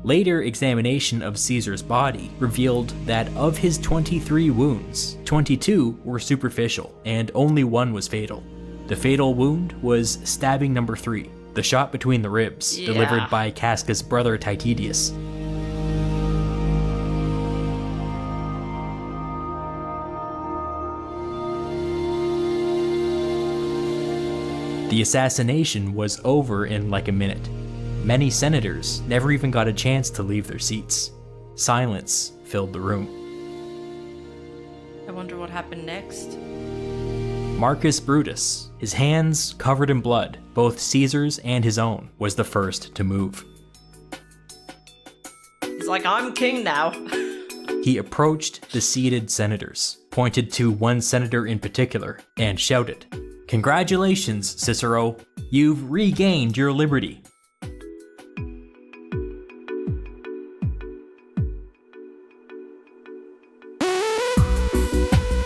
Later examination of Caesar's body revealed that of his 23 wounds, 22 were superficial, and only 1 was fatal. The fatal wound was stabbing number 3, the shot between the ribs, Yeah. delivered by Casca's brother Titidius. The assassination was over in like a minute. Many senators never even got a chance to leave their seats. Silence filled the room. I wonder what happened next. Marcus Brutus, his hands covered in blood, both Caesar's and his own, was the first to move. He's like, I'm king now. He approached the seated senators, pointed to one senator in particular, and shouted, "Congratulations, Cicero! You've regained your liberty."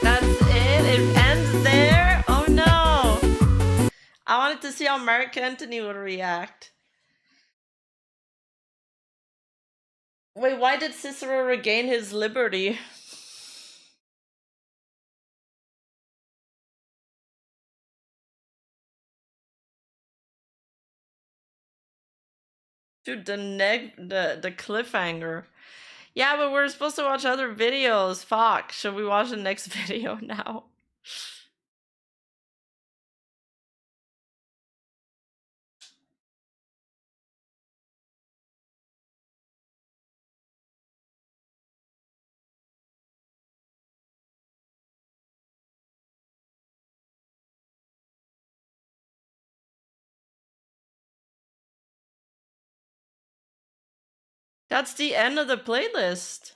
That's it? It ends there? Oh no. I wanted to see how Mark Antony would react. Wait, why did Cicero regain his liberty? Dude, the cliffhanger. Yeah, but we're supposed to watch other videos. Fuck. Should we watch the next video now? That's the end of the playlist.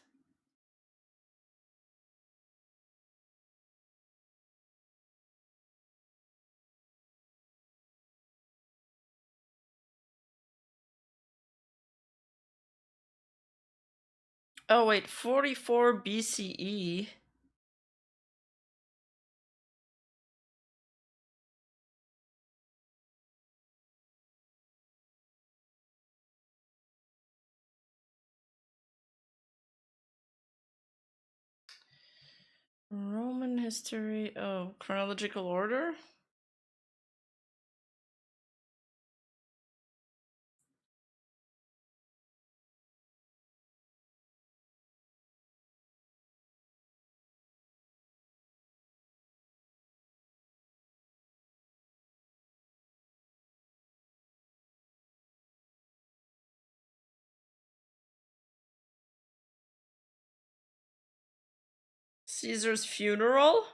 Oh wait, 44 BCE. Roman history. Oh, chronological order? Caesar's funeral?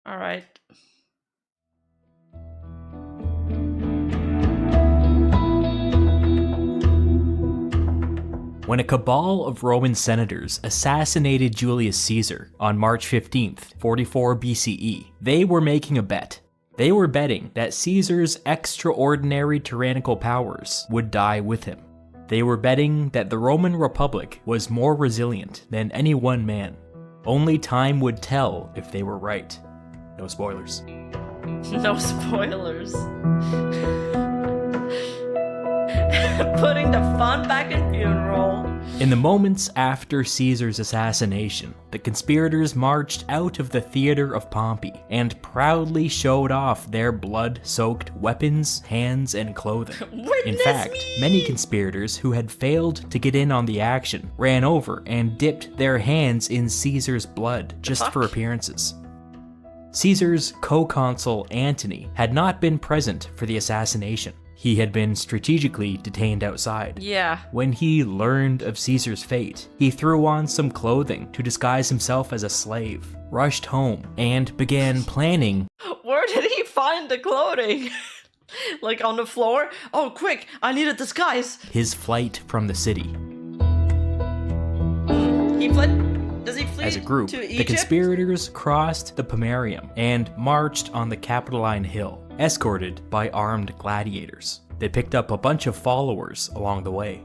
All right. When a cabal of Roman senators assassinated Julius Caesar on March 15th, 44 BCE, they were making a bet. They were betting that Caesar's extraordinary tyrannical powers would die with him. They were betting that the Roman Republic was more resilient than any one man. Only time would tell if they were right. No spoilers. No spoilers. Putting the fun back in funeral. In the moments after Caesar's assassination, the conspirators marched out of the theater of Pompey and proudly showed off their blood-soaked weapons, hands, and clothing. In Witness fact, me! many conspirators who had failed to get in on the action ran over and dipped their hands in Caesar's blood just for appearances. Caesar's co-consul Antony had not been present for the assassination. He had been strategically detained outside. Yeah. When he learned of Caesar's fate, he threw on some clothing to disguise himself as a slave, rushed home, and began planning. Where did he find the clothing? Like on the floor? Oh, quick, I need a disguise. His flight from the city. He fled? Does he flee As a group, to Egypt? the conspirators crossed the Pomerium and marched on the Capitoline Hill, escorted by armed gladiators. They picked up a bunch of followers along the way.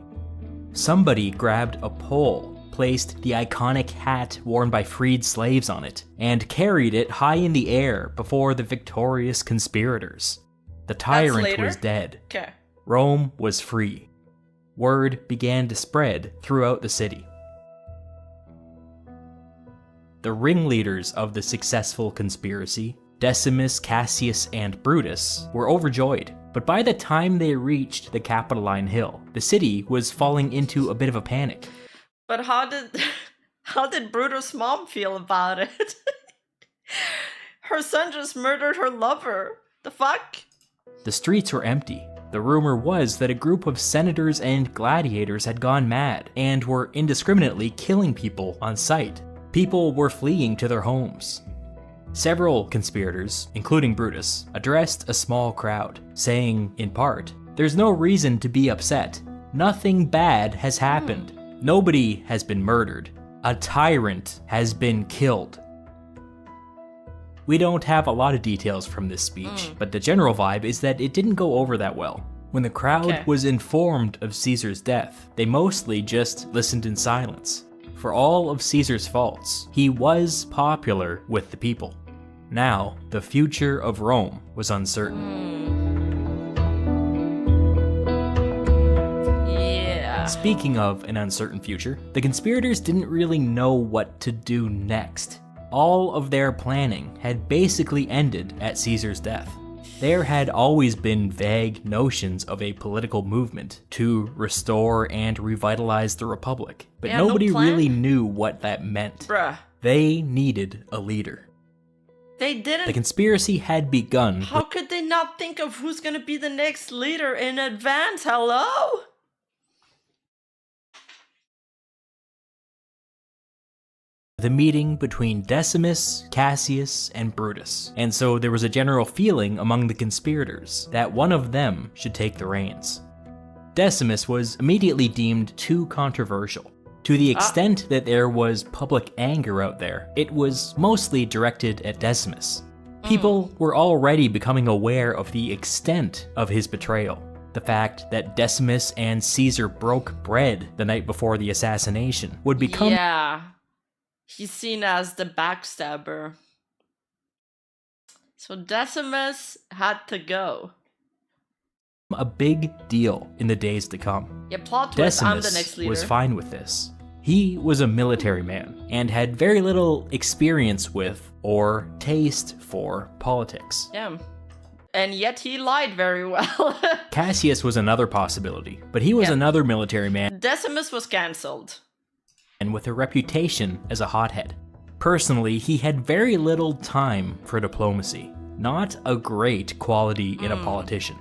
Somebody grabbed a pole, placed the iconic hat worn by freed slaves on it, and carried it high in the air before the victorious conspirators. The tyrant was dead. Okay. Rome was free. Word began to spread throughout the city. The ringleaders of the successful conspiracy, Decimus, Cassius, and Brutus, were overjoyed, but by the time they reached the Capitoline Hill, the city was falling into a bit of a panic. But how did Brutus' mom feel about it? Her son just murdered her lover. The fuck? The streets were empty. The rumor was that a group of senators and gladiators had gone mad and were indiscriminately killing people on sight. People were fleeing to their homes. Several conspirators, including Brutus, addressed a small crowd, saying, in part, "There's no reason to be upset. Nothing bad has happened. Nobody has been murdered. A tyrant has been killed." We don't have a lot of details from this speech, but the general vibe is that it didn't go over that well. When the crowd was informed of Caesar's death, they mostly just listened in silence. For all of Caesar's faults, he was popular with the people. Now, the future of Rome was uncertain. Yeah. Speaking of an uncertain future, the conspirators didn't really know what to do next. All of their planning had basically ended at Caesar's death. There had always been vague notions of a political movement to restore and revitalize the Republic, but nobody really knew what that meant. Bruh. They needed a leader. They didn't. The conspiracy had begun. How could they not think of who's gonna be the next leader in advance? Hello? The meeting between Decimus, Cassius, and Brutus, and so there was a general feeling among the conspirators that one of them should take the reins. Decimus was immediately deemed too controversial. To the extent that there was public anger out there, it was mostly directed at Decimus. People were already becoming aware of the extent of his betrayal. The fact that Decimus and Caesar broke bread the night before the assassination would become— Yeah. He's seen as the backstabber. So Decimus had to go. a big deal in the days to come. Yeah, plot twist, I'm the Decimus next leader. was fine with this. He was a military man and had very little experience with or taste for politics. Yeah. And yet he lied very well. Cassius was another possibility, but he was another military man Decimus was cancelled. and with a reputation as a hothead. Personally, he had very little time for diplomacy, not a great quality in a politician.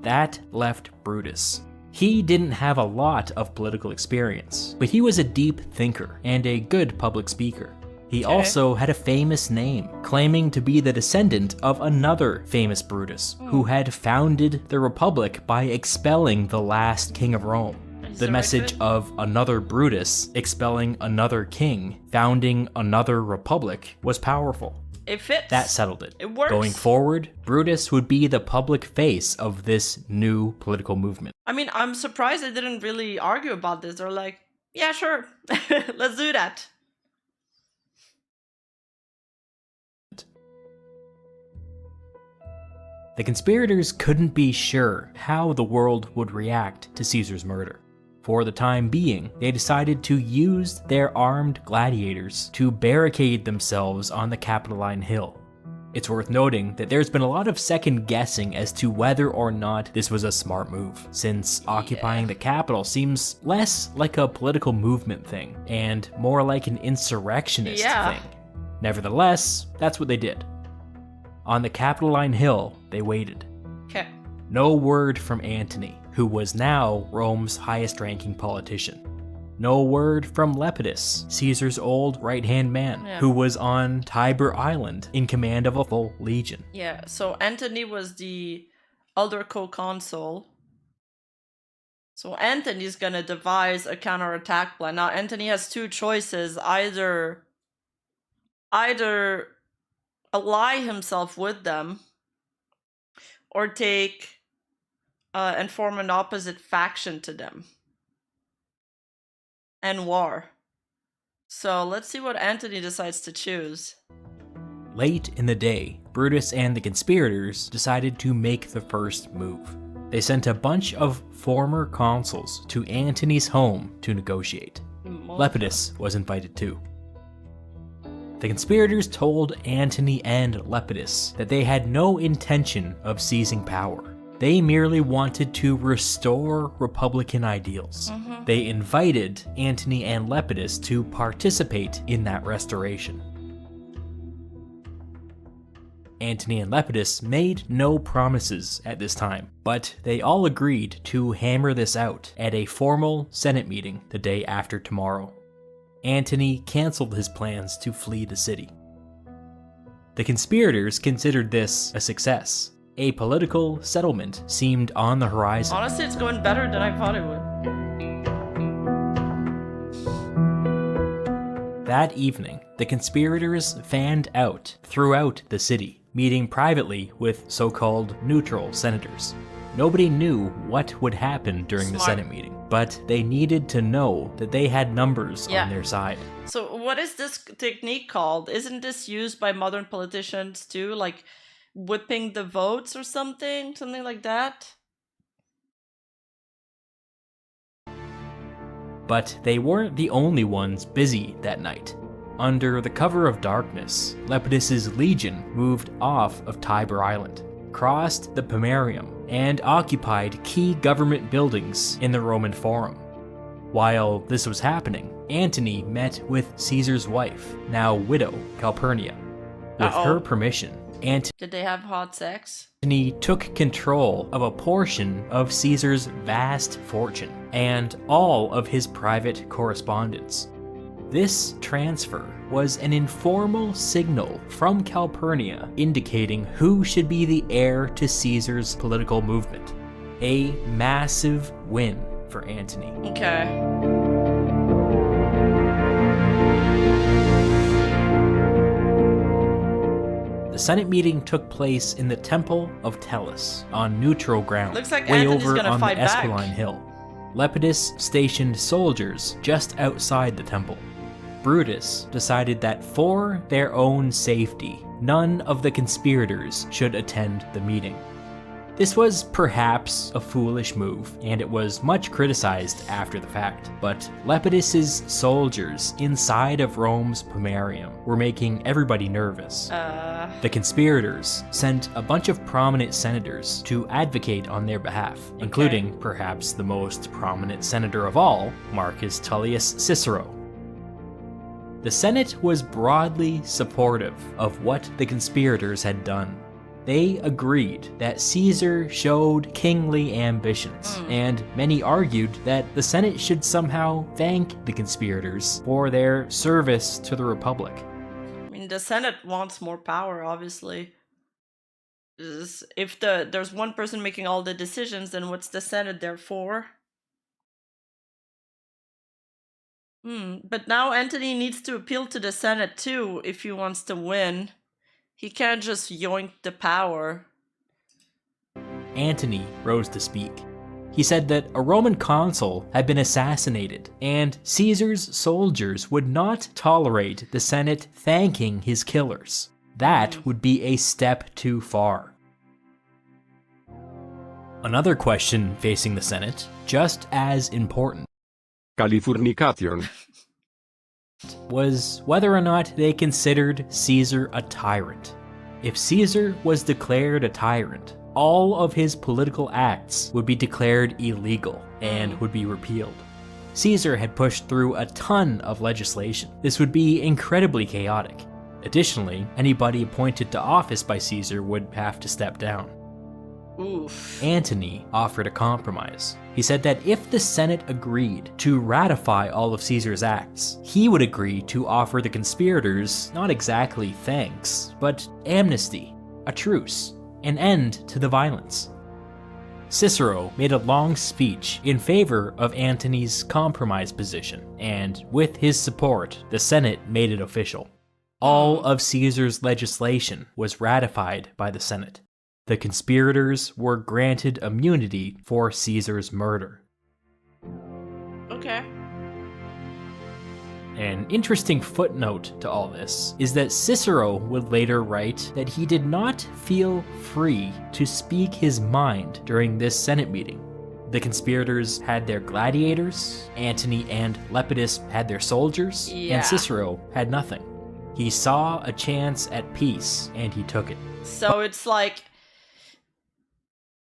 That left Brutus. He didn't have a lot of political experience, but he was a deep thinker and a good public speaker. He also had a famous name, claiming to be the descendant of another famous Brutus, who had founded the Republic by expelling the last king of Rome. The message of another Brutus expelling another king, founding another republic, was powerful. It fits. That settled it. It works. Going forward, Brutus would be the public face of this new political movement. I mean, I'm surprised they didn't really argue about this. They're like, yeah, sure. Let's do that. The conspirators couldn't be sure how the world would react to Caesar's murder. For the time being, they decided to use their armed gladiators to barricade themselves on the Capitoline Hill. It's worth noting that there's been a lot of second guessing as to whether or not this was a smart move, since occupying the Capitol seems less like a political movement thing, and more like an insurrectionist thing. Nevertheless, that's what they did. On the Capitoline Hill, they waited. Okay. No word from Antony, who was now Rome's highest-ranking politician. No word from Lepidus, Caesar's old right-hand man, who was on Tiber Island in command of a full legion. Yeah, so Antony was the other co-consul. So Antony's gonna devise a counterattack plan. Now Antony has two choices: either ally himself with them, or take and form an opposite faction to them and war. So let's see what Antony decides to choose. Late in the day, Brutus and the conspirators decided to make the first move. They sent a bunch of former consuls to Antony's home to negotiate. Lepidus was invited too. The conspirators told Antony and Lepidus that they had no intention of seizing power. They merely wanted to restore Republican ideals. They invited Antony and Lepidus to participate in that restoration. Antony and Lepidus made no promises at this time, but they all agreed to hammer this out at a formal Senate meeting the day after tomorrow. Antony canceled his plans to flee the city. The conspirators considered this a success. A political settlement seemed on the horizon. Honestly, it's going better than I thought it would. That evening, the conspirators fanned out throughout the city, meeting privately with so-called neutral senators. Nobody knew what would happen during the Senate meeting, but they needed to know that they had numbers on their side. So what is this technique called? Isn't this used by modern politicians too? Like whipping the votes or something? Something like that? But they weren't the only ones busy that night. Under the cover of darkness, Lepidus's legion moved off of Tiber Island, crossed the Pomerium, and occupied key government buildings in the Roman Forum. While this was happening, Antony met with Caesar's wife, now widow, Calpurnia. With her permission, Did they have hot sex? Antony took control of a portion of Caesar's vast fortune and all of his private correspondence. This transfer was an informal signal from Calpurnia indicating who should be the heir to Caesar's political movement. A massive win for Antony. Okay. The Senate meeting took place in the Temple of Tellus on neutral ground, Looks like way Antony's over gonna on the fight back. Esquiline Hill. Lepidus stationed soldiers just outside the temple. Brutus decided that for their own safety, none of the conspirators should attend the meeting. This was perhaps a foolish move, and it was much criticized after the fact, but Lepidus's soldiers inside of Rome's Pomerium were making everybody nervous. The conspirators sent a bunch of prominent senators to advocate on their behalf, including perhaps the most prominent senator of all, Marcus Tullius Cicero. The Senate was broadly supportive of what the conspirators had done. They agreed that Caesar showed kingly ambitions, and many argued that the Senate should somehow thank the conspirators for their service to the Republic. I mean, the Senate wants more power, obviously. If there's one person making all the decisions, then what's the Senate there for? But now Antony needs to appeal to the Senate too if he wants to win. He can't just yoink the power. Antony rose to speak. He said that a Roman consul had been assassinated, and Caesar's soldiers would not tolerate the Senate thanking his killers. That would be a step too far. Another question facing the Senate, just as important, Californication. was whether or not they considered Caesar a tyrant. If Caesar was declared a tyrant, all of his political acts would be declared illegal and would be repealed. Caesar had pushed through a ton of legislation. This would be incredibly chaotic. Additionally, anybody appointed to office by Caesar would have to step down. Oof. Antony offered a compromise. He said that if the Senate agreed to ratify all of Caesar's acts, he would agree to offer the conspirators not exactly thanks, but amnesty, a truce, an end to the violence. Cicero made a long speech in favor of Antony's compromise position, and with his support, the Senate made it official. All of Caesar's legislation was ratified by the Senate. The conspirators were granted immunity for Caesar's murder. Okay. An interesting footnote to all this is that Cicero would later write that he did not feel free to speak his mind during this Senate meeting. The conspirators had their gladiators, Antony and Lepidus had their soldiers, and Cicero had nothing. He saw a chance at peace, and he took it. So it's like,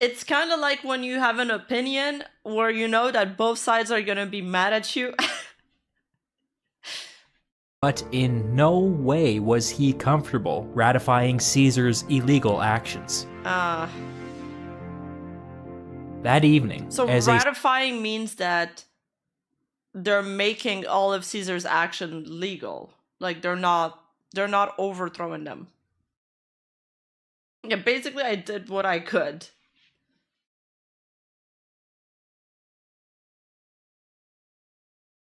it's kind of like when you have an opinion where you know that both sides are going to be mad at you. But in no way was he comfortable ratifying Caesar's illegal actions. That evening, so ratifying means that they're making all of Caesar's action legal. Like they're not overthrowing them. Yeah, basically I did what I could.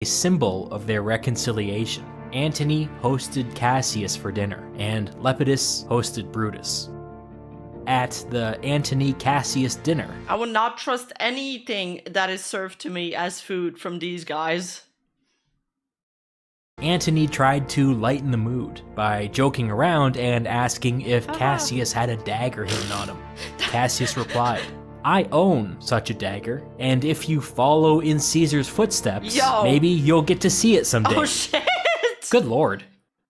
A symbol of their reconciliation. Antony hosted Cassius for dinner, and Lepidus hosted Brutus. At the Antony-Cassius dinner, I would not trust anything that is served to me as food from these guys. Antony tried to lighten the mood by joking around and asking if Cassius had a dagger hidden on him. Cassius replied, "I own such a dagger, and if you follow in Caesar's footsteps, maybe you'll get to see it someday." Oh shit! Good lord.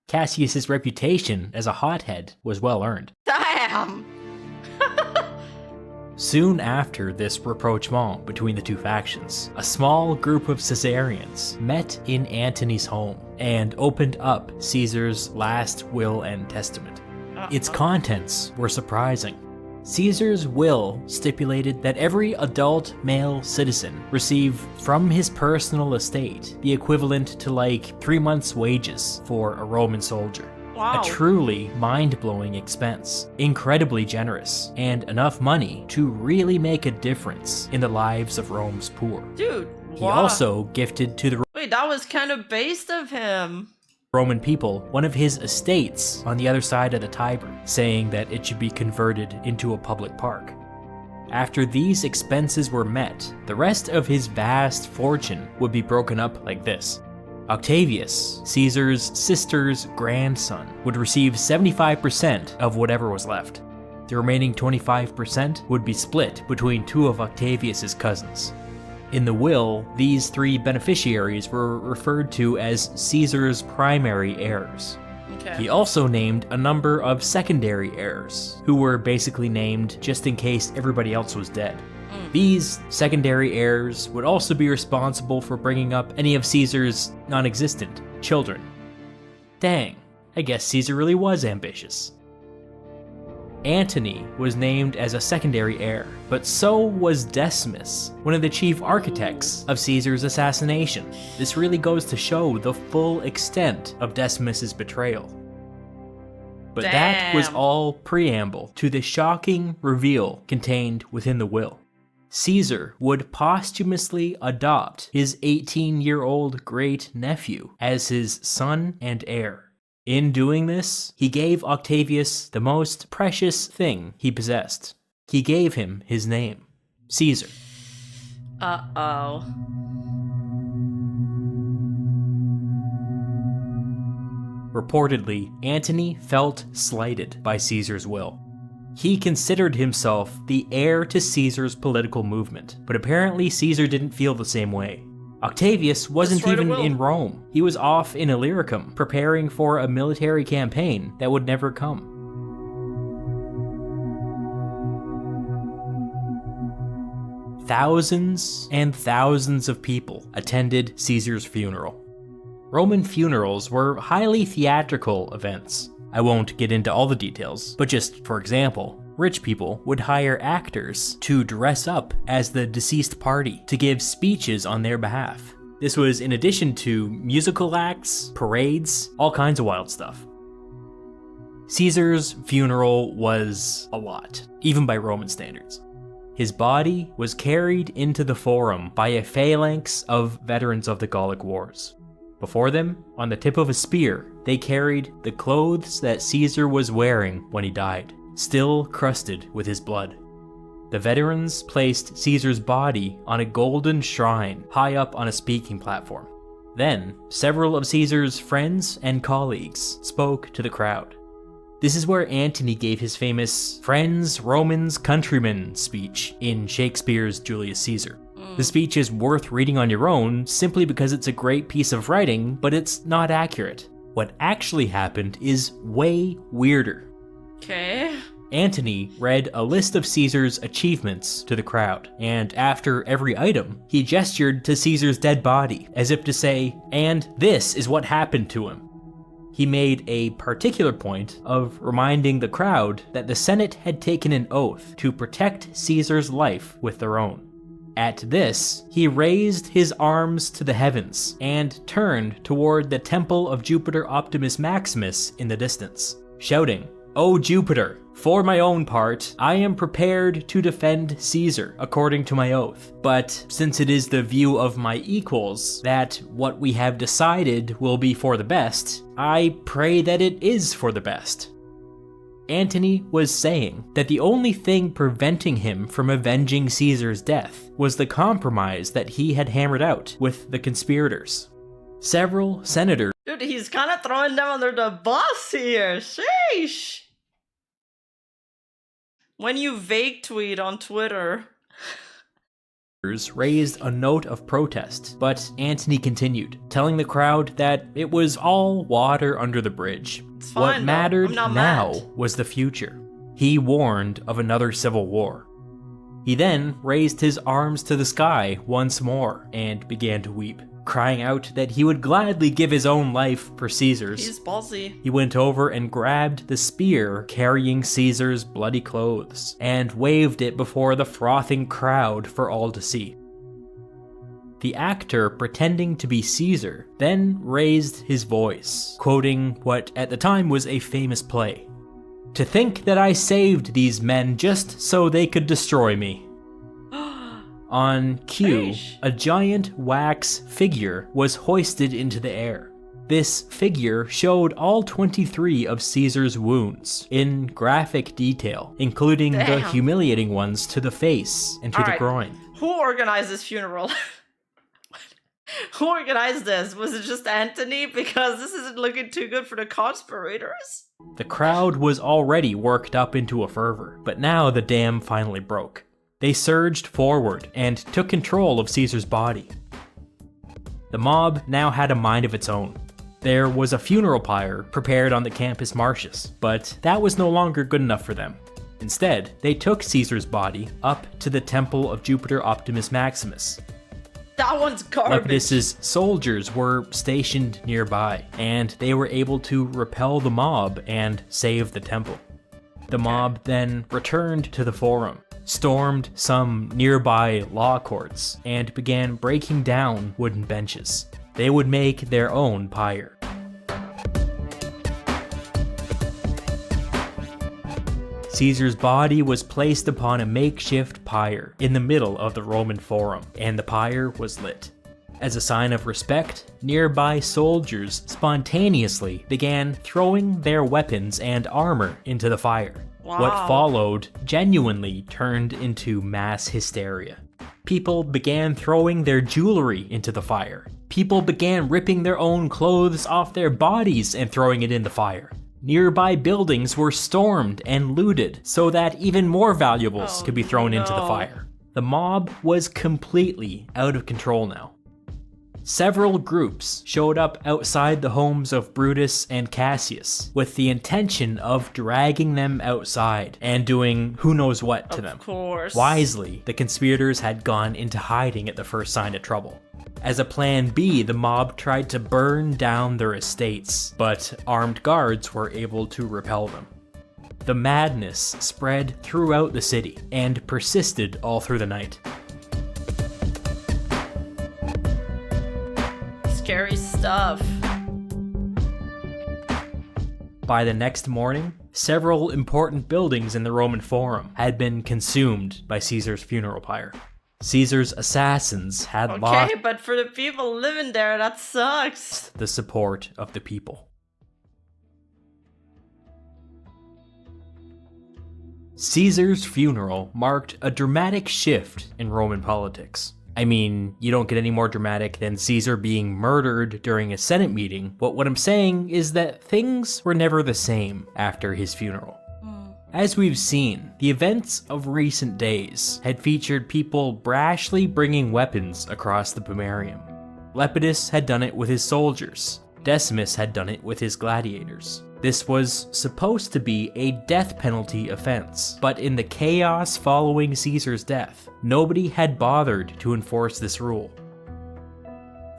Cassius's reputation as a hothead was well earned. Damn! Soon after this rapprochement between the two factions, a small group of Caesarians met in Antony's home and opened up Caesar's last will and testament. Its contents were surprising. Caesar's will stipulated that every adult male citizen receive from his personal estate the equivalent to like 3 months' wages for a Roman soldier. Wow. A truly mind-blowing expense, incredibly generous, and enough money to really make a difference in the lives of Rome's poor. Dude, He also gifted to the Wait, that was kind of based of him. Roman people one of his estates on the other side of the Tiber, saying that it should be converted into a public park. After these expenses were met, the rest of his vast fortune would be broken up like this. Octavius, Caesar's sister's grandson, would receive 75% of whatever was left. The remaining 25% would be split between 2 of Octavius's cousins. In the will, these 3 beneficiaries were referred to as Caesar's primary heirs. Okay. He also named a number of secondary heirs, who were basically named just in case everybody else was dead. These secondary heirs would also be responsible for bringing up any of Caesar's non-existent children. Dang, I guess Caesar really was ambitious. Antony was named as a secondary heir, but so was Decimus, one of the chief architects of Caesar's assassination. This really goes to show the full extent of Decimus's betrayal. But that was all preamble to the shocking reveal contained within the will. Caesar would posthumously adopt his 18-year-old great-nephew as his son and heir. In doing this, he gave Octavius the most precious thing he possessed. He gave him his name, Caesar. Uh-oh. Reportedly, Antony felt slighted by Caesar's will. He considered himself the heir to Caesar's political movement, but apparently Caesar didn't feel the same way. Octavius wasn't even in Rome. He was off in Illyricum, preparing for a military campaign that would never come. Thousands and thousands of people attended Caesar's funeral. Roman funerals were highly theatrical events. I won't get into all the details, but just for example, rich people would hire actors to dress up as the deceased party to give speeches on their behalf. This was in addition to musical acts, parades, all kinds of wild stuff. Caesar's funeral was a lot, even by Roman standards. His body was carried into the Forum by a phalanx of veterans of the Gallic Wars. Before them, on the tip of a spear, they carried the clothes that Caesar was wearing when he died, still crusted with his blood. The veterans placed Caesar's body on a golden shrine high up on a speaking platform. Then, several of Caesar's friends and colleagues spoke to the crowd. This is where Antony gave his famous "Friends, Romans, Countrymen" speech in Shakespeare's Julius Caesar. The speech is worth reading on your own simply because it's a great piece of writing, but it's not accurate. What actually happened is way weirder. Okay. Antony read a list of Caesar's achievements to the crowd, and after every item, he gestured to Caesar's dead body, as if to say, "And this is what happened to him." He made a particular point of reminding the crowd that the Senate had taken an oath to protect Caesar's life with their own. At this, he raised his arms to the heavens and turned toward the temple of Jupiter Optimus Maximus in the distance, shouting, "O Jupiter, for my own part, I am prepared to defend Caesar according to my oath. But since it is the view of my equals that what we have decided will be for the best, I pray that it is for the best." Antony was saying that the only thing preventing him from avenging Caesar's death was the compromise that he had hammered out with the conspirators. Several senators Dude, he's kind of throwing them under the bus here. Sheesh. When you vague tweet on Twitter. raised a note of protest, but Antony continued, telling the crowd that it was all water under the bridge. It's fine, What though. mattered I'm not now mad. was the future. He warned of another civil war. He then raised his arms to the sky once more and began to weep, crying out that he would gladly give his own life for Caesar's. He's ballsy. He went over and grabbed the spear carrying Caesar's bloody clothes and waved it before the frothing crowd for all to see. The actor pretending to be Caesar then raised his voice, quoting what at the time was a famous play. "To think that I saved these men just so they could destroy me." On cue, Sheesh. a giant wax figure was hoisted into the air. This figure showed all 23 of Caesar's wounds in graphic detail, including the Damn. humiliating ones to the face and to the Alright. groin. Who organized this funeral? Who organized this? Was it just Antony? Because this isn't looking too good for the conspirators. The crowd was already worked up into a fervor, but now the dam finally broke. They surged forward and took control of Caesar's body. The mob now had a mind of its own. There was a funeral pyre prepared on the Campus Martius, but that was no longer good enough for them. Instead, they took Caesar's body up to the temple of Jupiter Optimus Maximus. That one's garbage. Lepidus's soldiers were stationed nearby, and they were able to repel the mob and save the temple. The mob then returned to the Forum, stormed some nearby law courts, and began breaking down wooden benches. They would make their own pyre. Caesar's body was placed upon a makeshift pyre in the middle of the Roman Forum, and the pyre was lit. As a sign of respect, nearby soldiers spontaneously began throwing their weapons and armor into the fire. Wow. What followed genuinely turned into mass hysteria. People began throwing their jewelry into the fire. People began ripping their own clothes off their bodies and throwing it in the fire. Nearby buildings were stormed and looted so that even more valuables could be thrown into the no. fire. The mob was completely out of control now. Several groups showed up outside the homes of Brutus and Cassius with the intention of dragging them outside and doing who knows what to them. Of course. Wisely, the conspirators had gone into hiding at the first sign of trouble. As a plan B, the mob tried to burn down their estates, but armed guards were able to repel them. The madness spread throughout the city and persisted all through the night. Scary stuff. By the next morning, several important buildings in the Roman Forum had been consumed by Caesar's funeral pyre. Caesar's assassins had lost but for the people living there, that sucks. the support of the people. Caesar's funeral marked a dramatic shift in Roman politics. I mean, you don't get any more dramatic than Caesar being murdered during a Senate meeting, but what I'm saying is that things were never the same after his funeral. As we've seen, the events of recent days had featured people brashly bringing weapons across the Pomerium. Lepidus had done it with his soldiers. Decimus had done it with his gladiators. This was supposed to be a death penalty offense, but in the chaos following Caesar's death, nobody had bothered to enforce this rule.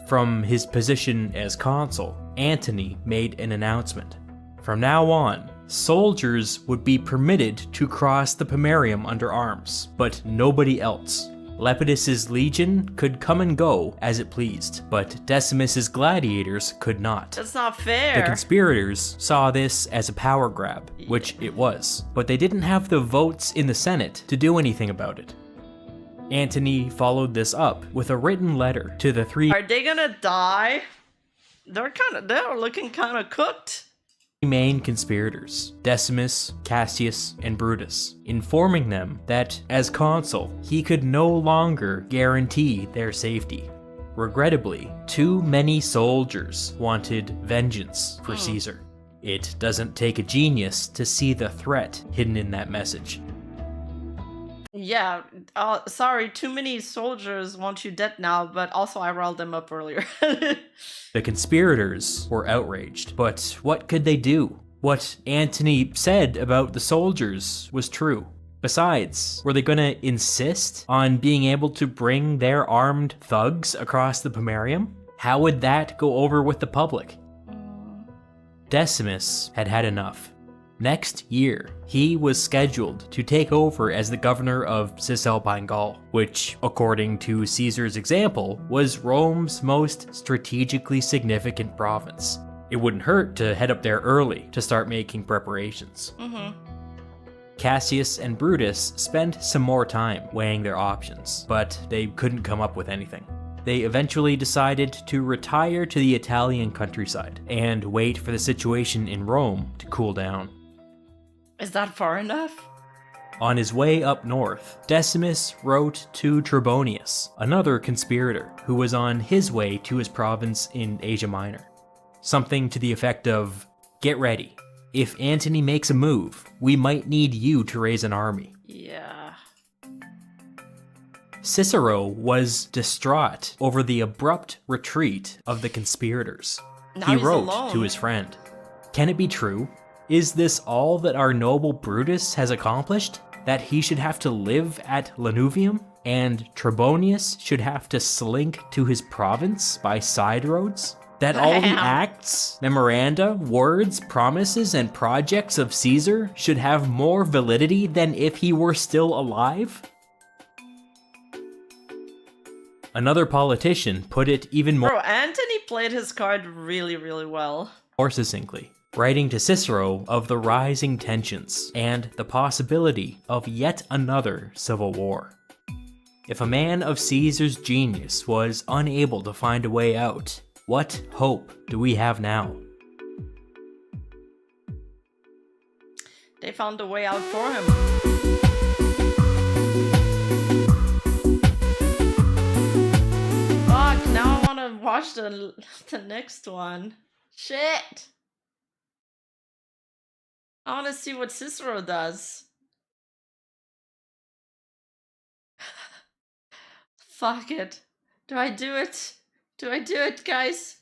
From his position as consul, Antony made an announcement. From now on, soldiers would be permitted to cross the Pomerium under arms, but nobody else. Lepidus's legion could come and go as it pleased, but Decimus's gladiators could not. That's not fair. The conspirators saw this as a power grab, which it was, but they didn't have the votes in the Senate to do anything about it. Antony followed this up with a written letter to the three Are they gonna die? They're looking kind of cooked. main conspirators, Decimus, Cassius, and Brutus, informing them that, as consul, he could no longer guarantee their safety. Regrettably, too many soldiers wanted vengeance for Caesar. It doesn't take a genius to see the threat hidden in that message. Yeah, sorry, too many soldiers want you dead now, but also I riled them up earlier. The conspirators were outraged, but what could they do? What Antony said about the soldiers was true. Besides, were they gonna insist on being able to bring their armed thugs across the Pomerium? How would that go over with the public? Decimus had had enough. Next year, he was scheduled to take over as the governor of Cisalpine Gaul, which, according to Caesar's example, was Rome's most strategically significant province. It wouldn't hurt to head up there early to start making preparations. Cassius and Brutus spent some more time weighing their options, but they couldn't come up with anything. They eventually decided to retire to the Italian countryside and wait for the situation in Rome to cool down. Is that far enough? On his way up north, Decimus wrote to Trebonius, another conspirator who was on his way to his province in Asia Minor. Something to the effect of, "Get ready. If Antony makes a move, we might need you to raise an army." Yeah. Cicero was distraught over the abrupt retreat of the conspirators. Now He he's wrote alone. to his friend, "Can it be true? Is this all that our noble Brutus has accomplished? That he should have to live at Lanuvium, and Trebonius should have to slink to his province by side roads? That all the Damn. acts, memoranda, words, promises, and projects of Caesar should have more validity than if he were still alive?" Another politician put it even more Bro, Antony played his card really, really well. succinctly, writing to Cicero of the rising tensions and the possibility of yet another civil war. If a man of Caesar's genius was unable to find a way out, what hope do we have now? They found a way out for him. Fuck, now I want to watch the next one. Shit. I want to see what Cicero does. Fuck it. Do I do it? Do I do it, guys?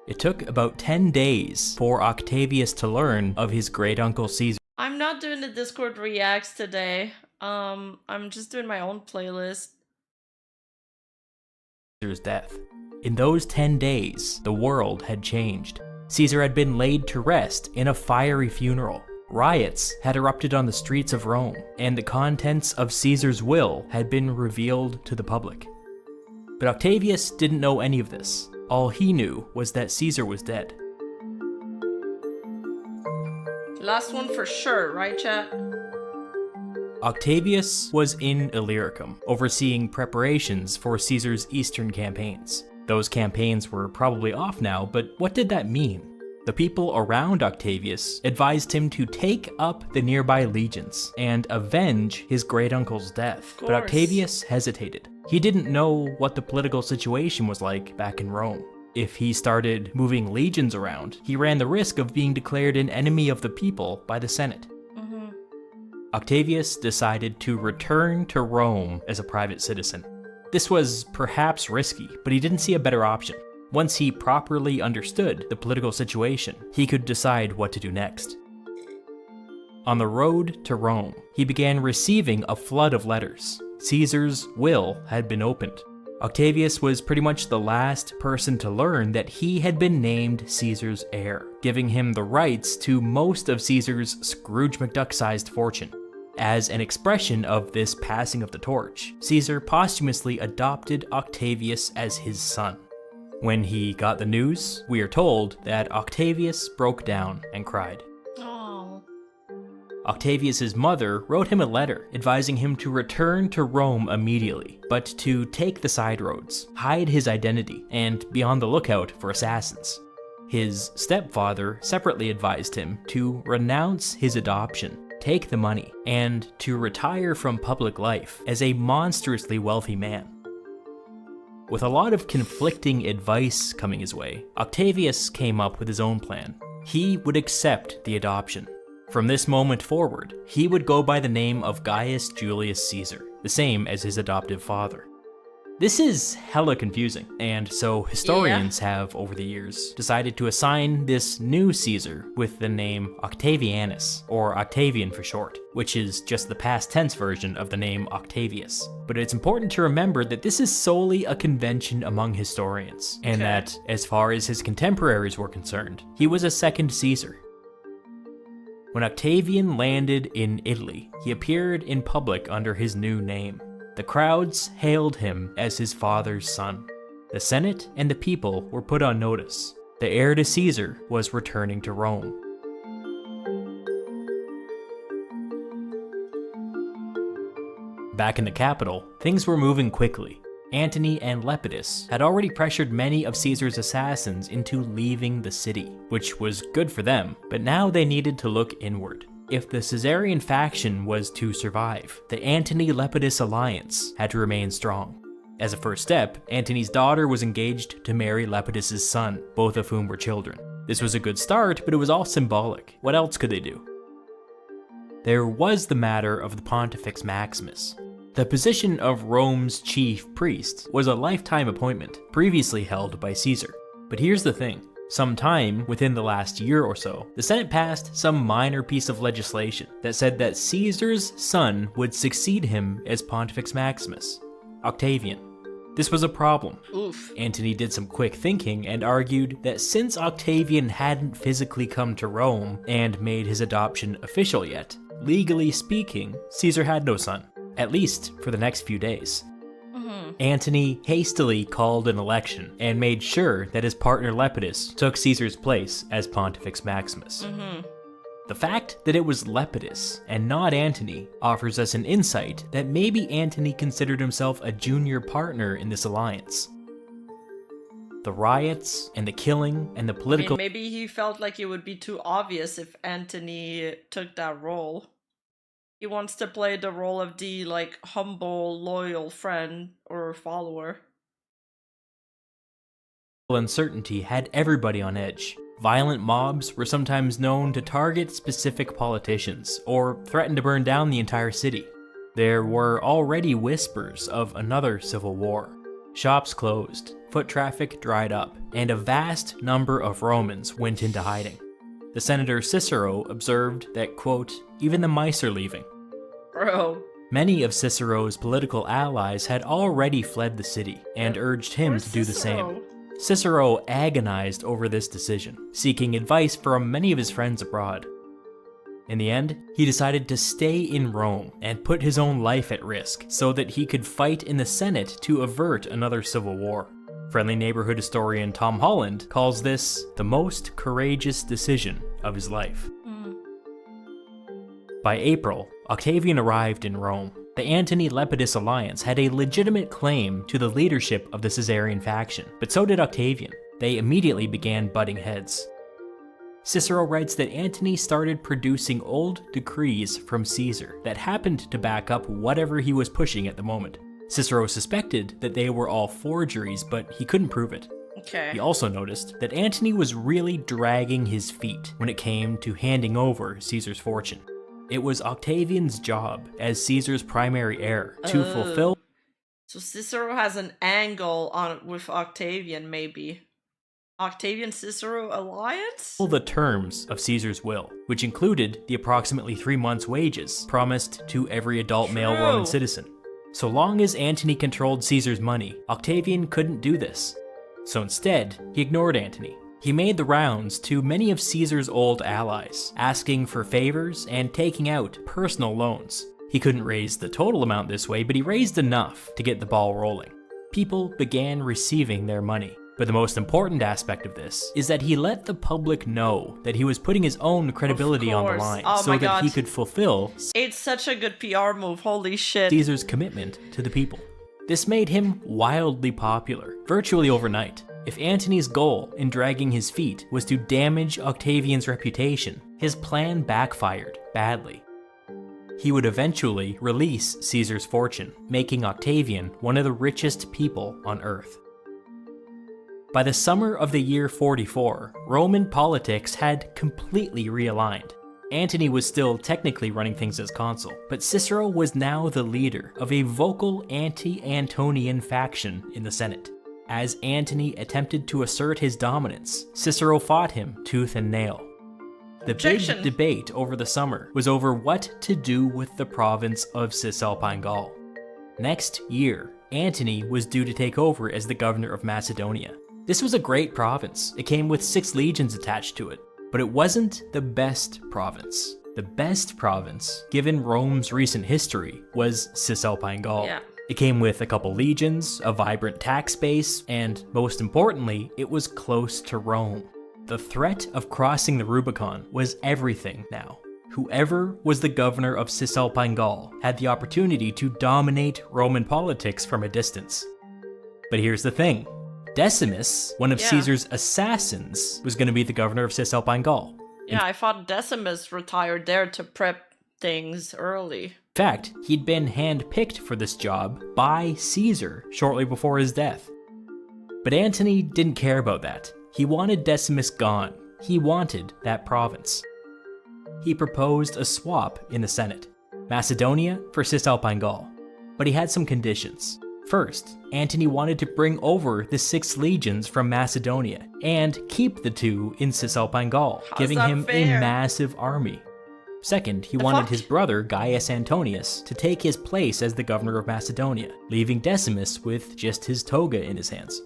It took about 10 days for Octavius to learn of his great-uncle Caesar's I'm not doing the Discord reacts today. I'm just doing my own playlist. death. In those 10 days, the world had changed. Caesar had been laid to rest in a fiery funeral. Riots had erupted on the streets of Rome, and the contents of Caesar's will had been revealed to the public. But Octavius didn't know any of this. All he knew was that Caesar was dead. Last one for sure, right, chat? Octavius was in Illyricum, overseeing preparations for Caesar's eastern campaigns. Those campaigns were probably off now, but what did that mean? The people around Octavius advised him to take up the nearby legions and avenge his great-uncle's death. But Octavius hesitated. He didn't know what the political situation was like back in Rome. If he started moving legions around, he ran the risk of being declared an enemy of the people by the Senate. Octavius decided to return to Rome as a private citizen. This was perhaps risky, but he didn't see a better option. Once he properly understood the political situation, he could decide what to do next. On the road to Rome, he began receiving a flood of letters. Caesar's will had been opened. Octavius was pretty much the last person to learn that he had been named Caesar's heir, giving him the rights to most of Caesar's Scrooge McDuck-sized fortune. As an expression of this passing of the torch, Caesar posthumously adopted Octavius as his son. When he got the news, we are told that Octavius broke down and cried. Oh. Octavius's mother wrote him a letter advising him to return to Rome immediately, but to take the side roads, hide his identity, and be on the lookout for assassins. His stepfather separately advised him to renounce his adoption, take the money, and to retire from public life as a monstrously wealthy man. With a lot of conflicting advice coming his way, Octavius came up with his own plan. He would accept the adoption. From this moment forward, he would go by the name of Gaius Julius Caesar, the same as his adoptive father. This is hella confusing, and so historians have, over the years, decided to assign this new Caesar with the name Octavianus, or Octavian for short, which is just the past tense version of the name Octavius. But it's important to remember that this is solely a convention among historians, and that, as far as his contemporaries were concerned, he was a second Caesar. When Octavian landed in Italy, he appeared in public under his new name. The crowds hailed him as his father's son. The Senate and the people were put on notice. The heir to Caesar was returning to Rome. Back in the capital, things were moving quickly. Antony and Lepidus had already pressured many of Caesar's assassins into leaving the city, which was good for them, but now they needed to look inward. If the Caesarian faction was to survive, the Antony-Lepidus alliance had to remain strong. As a first step, Antony's daughter was engaged to marry Lepidus's son, both of whom were children. This was a good start, but it was all symbolic. What else could they do? There was the matter of the Pontifex Maximus. The position of Rome's chief priest was a lifetime appointment, previously held by Caesar. But here's the thing. Sometime within the last year or so, the Senate passed some minor piece of legislation that said that Caesar's son would succeed him as Pontifex Maximus, Octavian. This was a problem. Oof. Antony did some quick thinking and argued that since Octavian hadn't physically come to Rome and made his adoption official yet, legally speaking, Caesar had no son, at least for the next few days. Antony hastily called an election and made sure that his partner Lepidus took Caesar's place as Pontifex Maximus. The fact that it was Lepidus and not Antony offers us an insight that maybe Antony considered himself a junior partner in this alliance. The riots and the killing and the political... maybe he felt like it would be too obvious if Antony took that role. He wants to play the role of the, like, humble, loyal friend or follower. Uncertainty had everybody on edge. Violent mobs were sometimes known to target specific politicians or threaten to burn down the entire city. There were already whispers of another civil war. Shops closed, foot traffic dried up, and a vast number of Romans went into hiding. The senator Cicero observed that, quote, even the mice are leaving. Bro. Many of Cicero's political allies had already fled the city and urged him to do the same. Cicero agonized over this decision, seeking advice from many of his friends abroad. In the end, he decided to stay in Rome and put his own life at risk so that he could fight in the Senate to avert another civil war. Friendly neighborhood historian Tom Holland calls this the most courageous decision of his life. By April, Octavian arrived in Rome. The Antony-Lepidus alliance had a legitimate claim to the leadership of the Caesarian faction, but so did Octavian. They immediately began butting heads. Cicero writes that Antony started producing old decrees from Caesar that happened to back up whatever he was pushing at the moment. Cicero suspected that they were all forgeries, but he couldn't prove it. Okay. He also noticed that Antony was really dragging his feet when it came to handing over Caesar's fortune. It was Octavian's job as Caesar's primary heir to fulfill. So Cicero has an angle on with Octavian, maybe. Octavian-Cicero alliance? The terms of Caesar's will, which included the approximately 3 months' wages promised to every adult male Roman citizen. So long as Antony controlled Caesar's money, Octavian couldn't do this. So instead, he ignored Antony. He made the rounds to many of Caesar's old allies, asking for favors and taking out personal loans. He couldn't raise the total amount this way, but he raised enough to get the ball rolling. People began receiving their money. But the most important aspect of this is that he let the public know that he was putting his own credibility on the line so that he could fulfill It's such a good PR move, holy shit. Caesar's commitment to the people. This made him wildly popular, virtually overnight. If Antony's goal in dragging his feet was to damage Octavian's reputation, his plan backfired badly. He would eventually release Caesar's fortune, making Octavian one of the richest people on Earth. By the summer of the year 44, Roman politics had completely realigned. Antony was still technically running things as consul, but Cicero was now the leader of a vocal anti-Antonian faction in the Senate. As Antony attempted to assert his dominance, Cicero fought him tooth and nail. The big debate over the summer was over what to do with the province of Cisalpine Gaul. Next year, Antony was due to take over as the governor of Macedonia. This was a great province. It came with 6 legions attached to it, but it wasn't the best province. The best province, given Rome's recent history, was Cisalpine Gaul. Yeah. It came with a couple legions, a vibrant tax base, and most importantly, it was close to Rome. The threat of crossing the Rubicon was everything now. Whoever was the governor of Cisalpine Gaul had the opportunity to dominate Roman politics from a distance. But here's the thing. Decimus, one of Caesar's assassins, was going to be the governor of Cisalpine Gaul. Yeah, I thought Decimus retired there to prep things early. In fact, he'd been handpicked for this job by Caesar shortly before his death. But Antony didn't care about that. He wanted Decimus gone. He wanted that province. He proposed a swap in the Senate, Macedonia for Cisalpine Gaul. But he had some conditions. First, Antony wanted to bring over the 6 legions from Macedonia and keep the 2 in Cisalpine Gaul, giving him a massive army. Second, he wanted his brother Gaius Antonius to take his place as the governor of Macedonia, leaving Decimus with just his toga in his hands.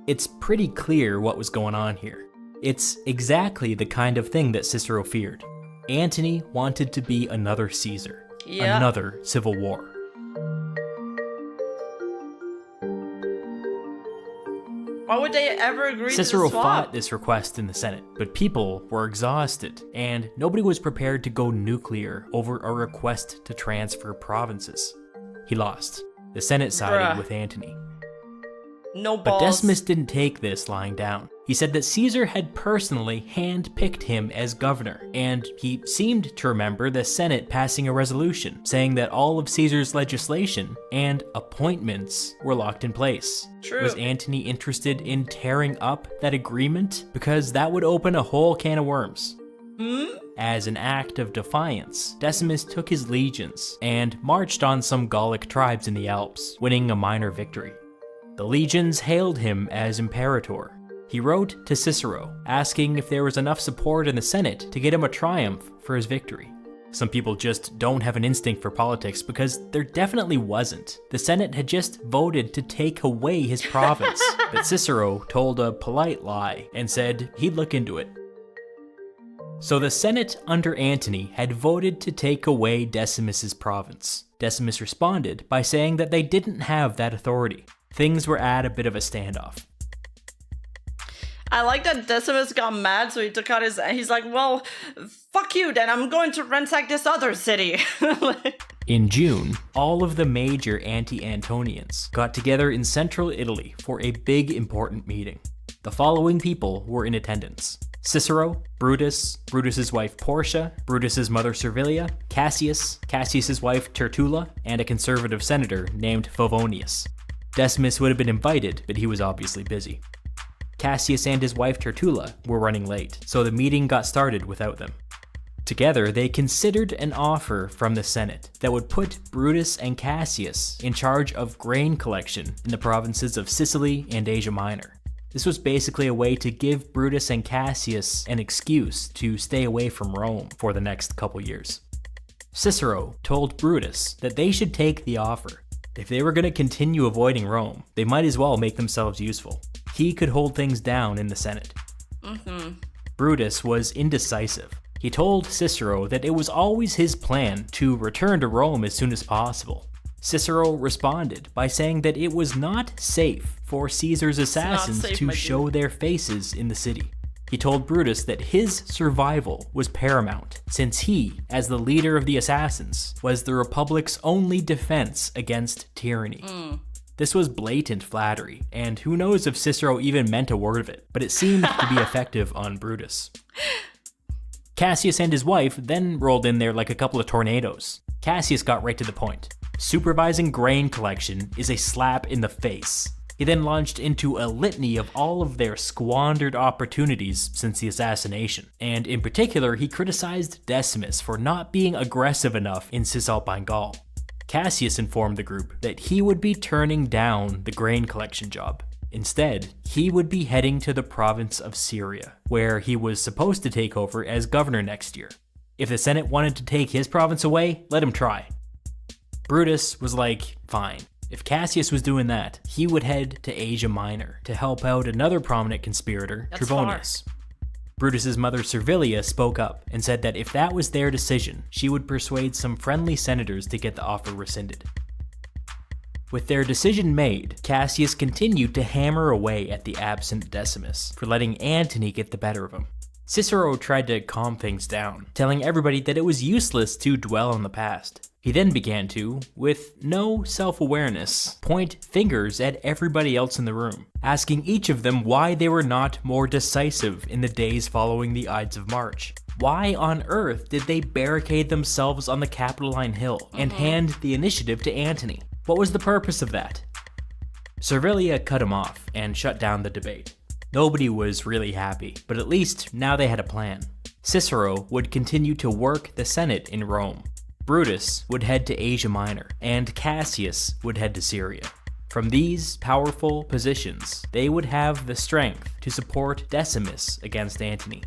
It's pretty clear what was going on here. It's exactly the kind of thing that Cicero feared. Antony wanted to be another Caesar, another civil war. Why would they ever agree Cicero to swap? fought this request in the Senate, but people were exhausted, and nobody was prepared to go nuclear over a request to transfer provinces. He lost. The Senate sided with Antony. No balls. But Decimus didn't take this lying down. He said that Caesar had personally hand-picked him as governor, and he seemed to remember the Senate passing a resolution saying that all of Caesar's legislation and appointments were locked in place. True. Was Antony interested in tearing up that agreement? Because that would open a whole can of worms. As an act of defiance, Decimus took his legions and marched on some Gallic tribes in the Alps, winning a minor victory. The legions hailed him as imperator. He wrote to Cicero, asking if there was enough support in the Senate to get him a triumph for his victory. Some people just don't have an instinct for politics because there definitely wasn't. The Senate had just voted to take away his province, but Cicero told a polite lie and said he'd look into it. So the Senate under Antony had voted to take away Decimus's province. Decimus responded by saying that they didn't have that authority. Things were at a bit of a standoff. I like that Decimus got mad, so he took out he's like, well, fuck you, then I'm going to ransack this other city. In June, all of the major anti-Antonians got together in central Italy for a big important meeting. The following people were in attendance: Cicero, Brutus, Brutus's wife Portia, Brutus's mother Servilia, Cassius, Cassius's wife Tertulla, and a conservative senator named Favonius. Decimus would have been invited, but he was obviously busy. Cassius and his wife Tertulla were running late, so the meeting got started without them. Together, they considered an offer from the Senate that would put Brutus and Cassius in charge of grain collection in the provinces of Sicily and Asia Minor. This was basically a way to give Brutus and Cassius an excuse to stay away from Rome for the next couple years. Cicero told Brutus that they should take the offer. If they were going to continue avoiding Rome, they might as well make themselves useful. He could hold things down in the Senate. Brutus was indecisive. He told Cicero that it was always his plan to return to Rome as soon as possible. Cicero responded by saying that it was not safe for Caesar's assassins to show their faces in the city. He told Brutus that his survival was paramount, since he, as the leader of the assassins, was the Republic's only defense against tyranny. This was blatant flattery, and who knows if Cicero even meant a word of it, but it seemed to be effective on Brutus. Cassius and his wife then rolled in there like a couple of tornadoes. Cassius got right to the point. Supervising grain collection is a slap in the face. He then launched into a litany of all of their squandered opportunities since the assassination, and in particular, he criticized Decimus for not being aggressive enough in Cisalpine Gaul. Cassius informed the group that he would be turning down the grain collection job. Instead, he would be heading to the province of Syria, where he was supposed to take over as governor next year. If the Senate wanted to take his province away, let him try. Brutus was like, fine. If Cassius was doing that, he would head to Asia Minor to help out another prominent conspirator, Trebonius. Brutus's mother Servilia spoke up and said that if that was their decision, she would persuade some friendly senators to get the offer rescinded. With their decision made, Cassius continued to hammer away at the absent Decimus for letting Antony get the better of him. Cicero tried to calm things down, telling everybody that it was useless to dwell on the past. He then began to, with no self-awareness, point fingers at everybody else in the room, asking each of them why they were not more decisive in the days following the Ides of March. Why on earth did they barricade themselves on the Capitoline Hill and hand the initiative to Antony? What was the purpose of that? Servilia cut him off and shut down the debate. Nobody was really happy, but at least now they had a plan. Cicero would continue to work the Senate in Rome. Brutus would head to Asia Minor, and Cassius would head to Syria. From these powerful positions, they would have the strength to support Decimus against Antony.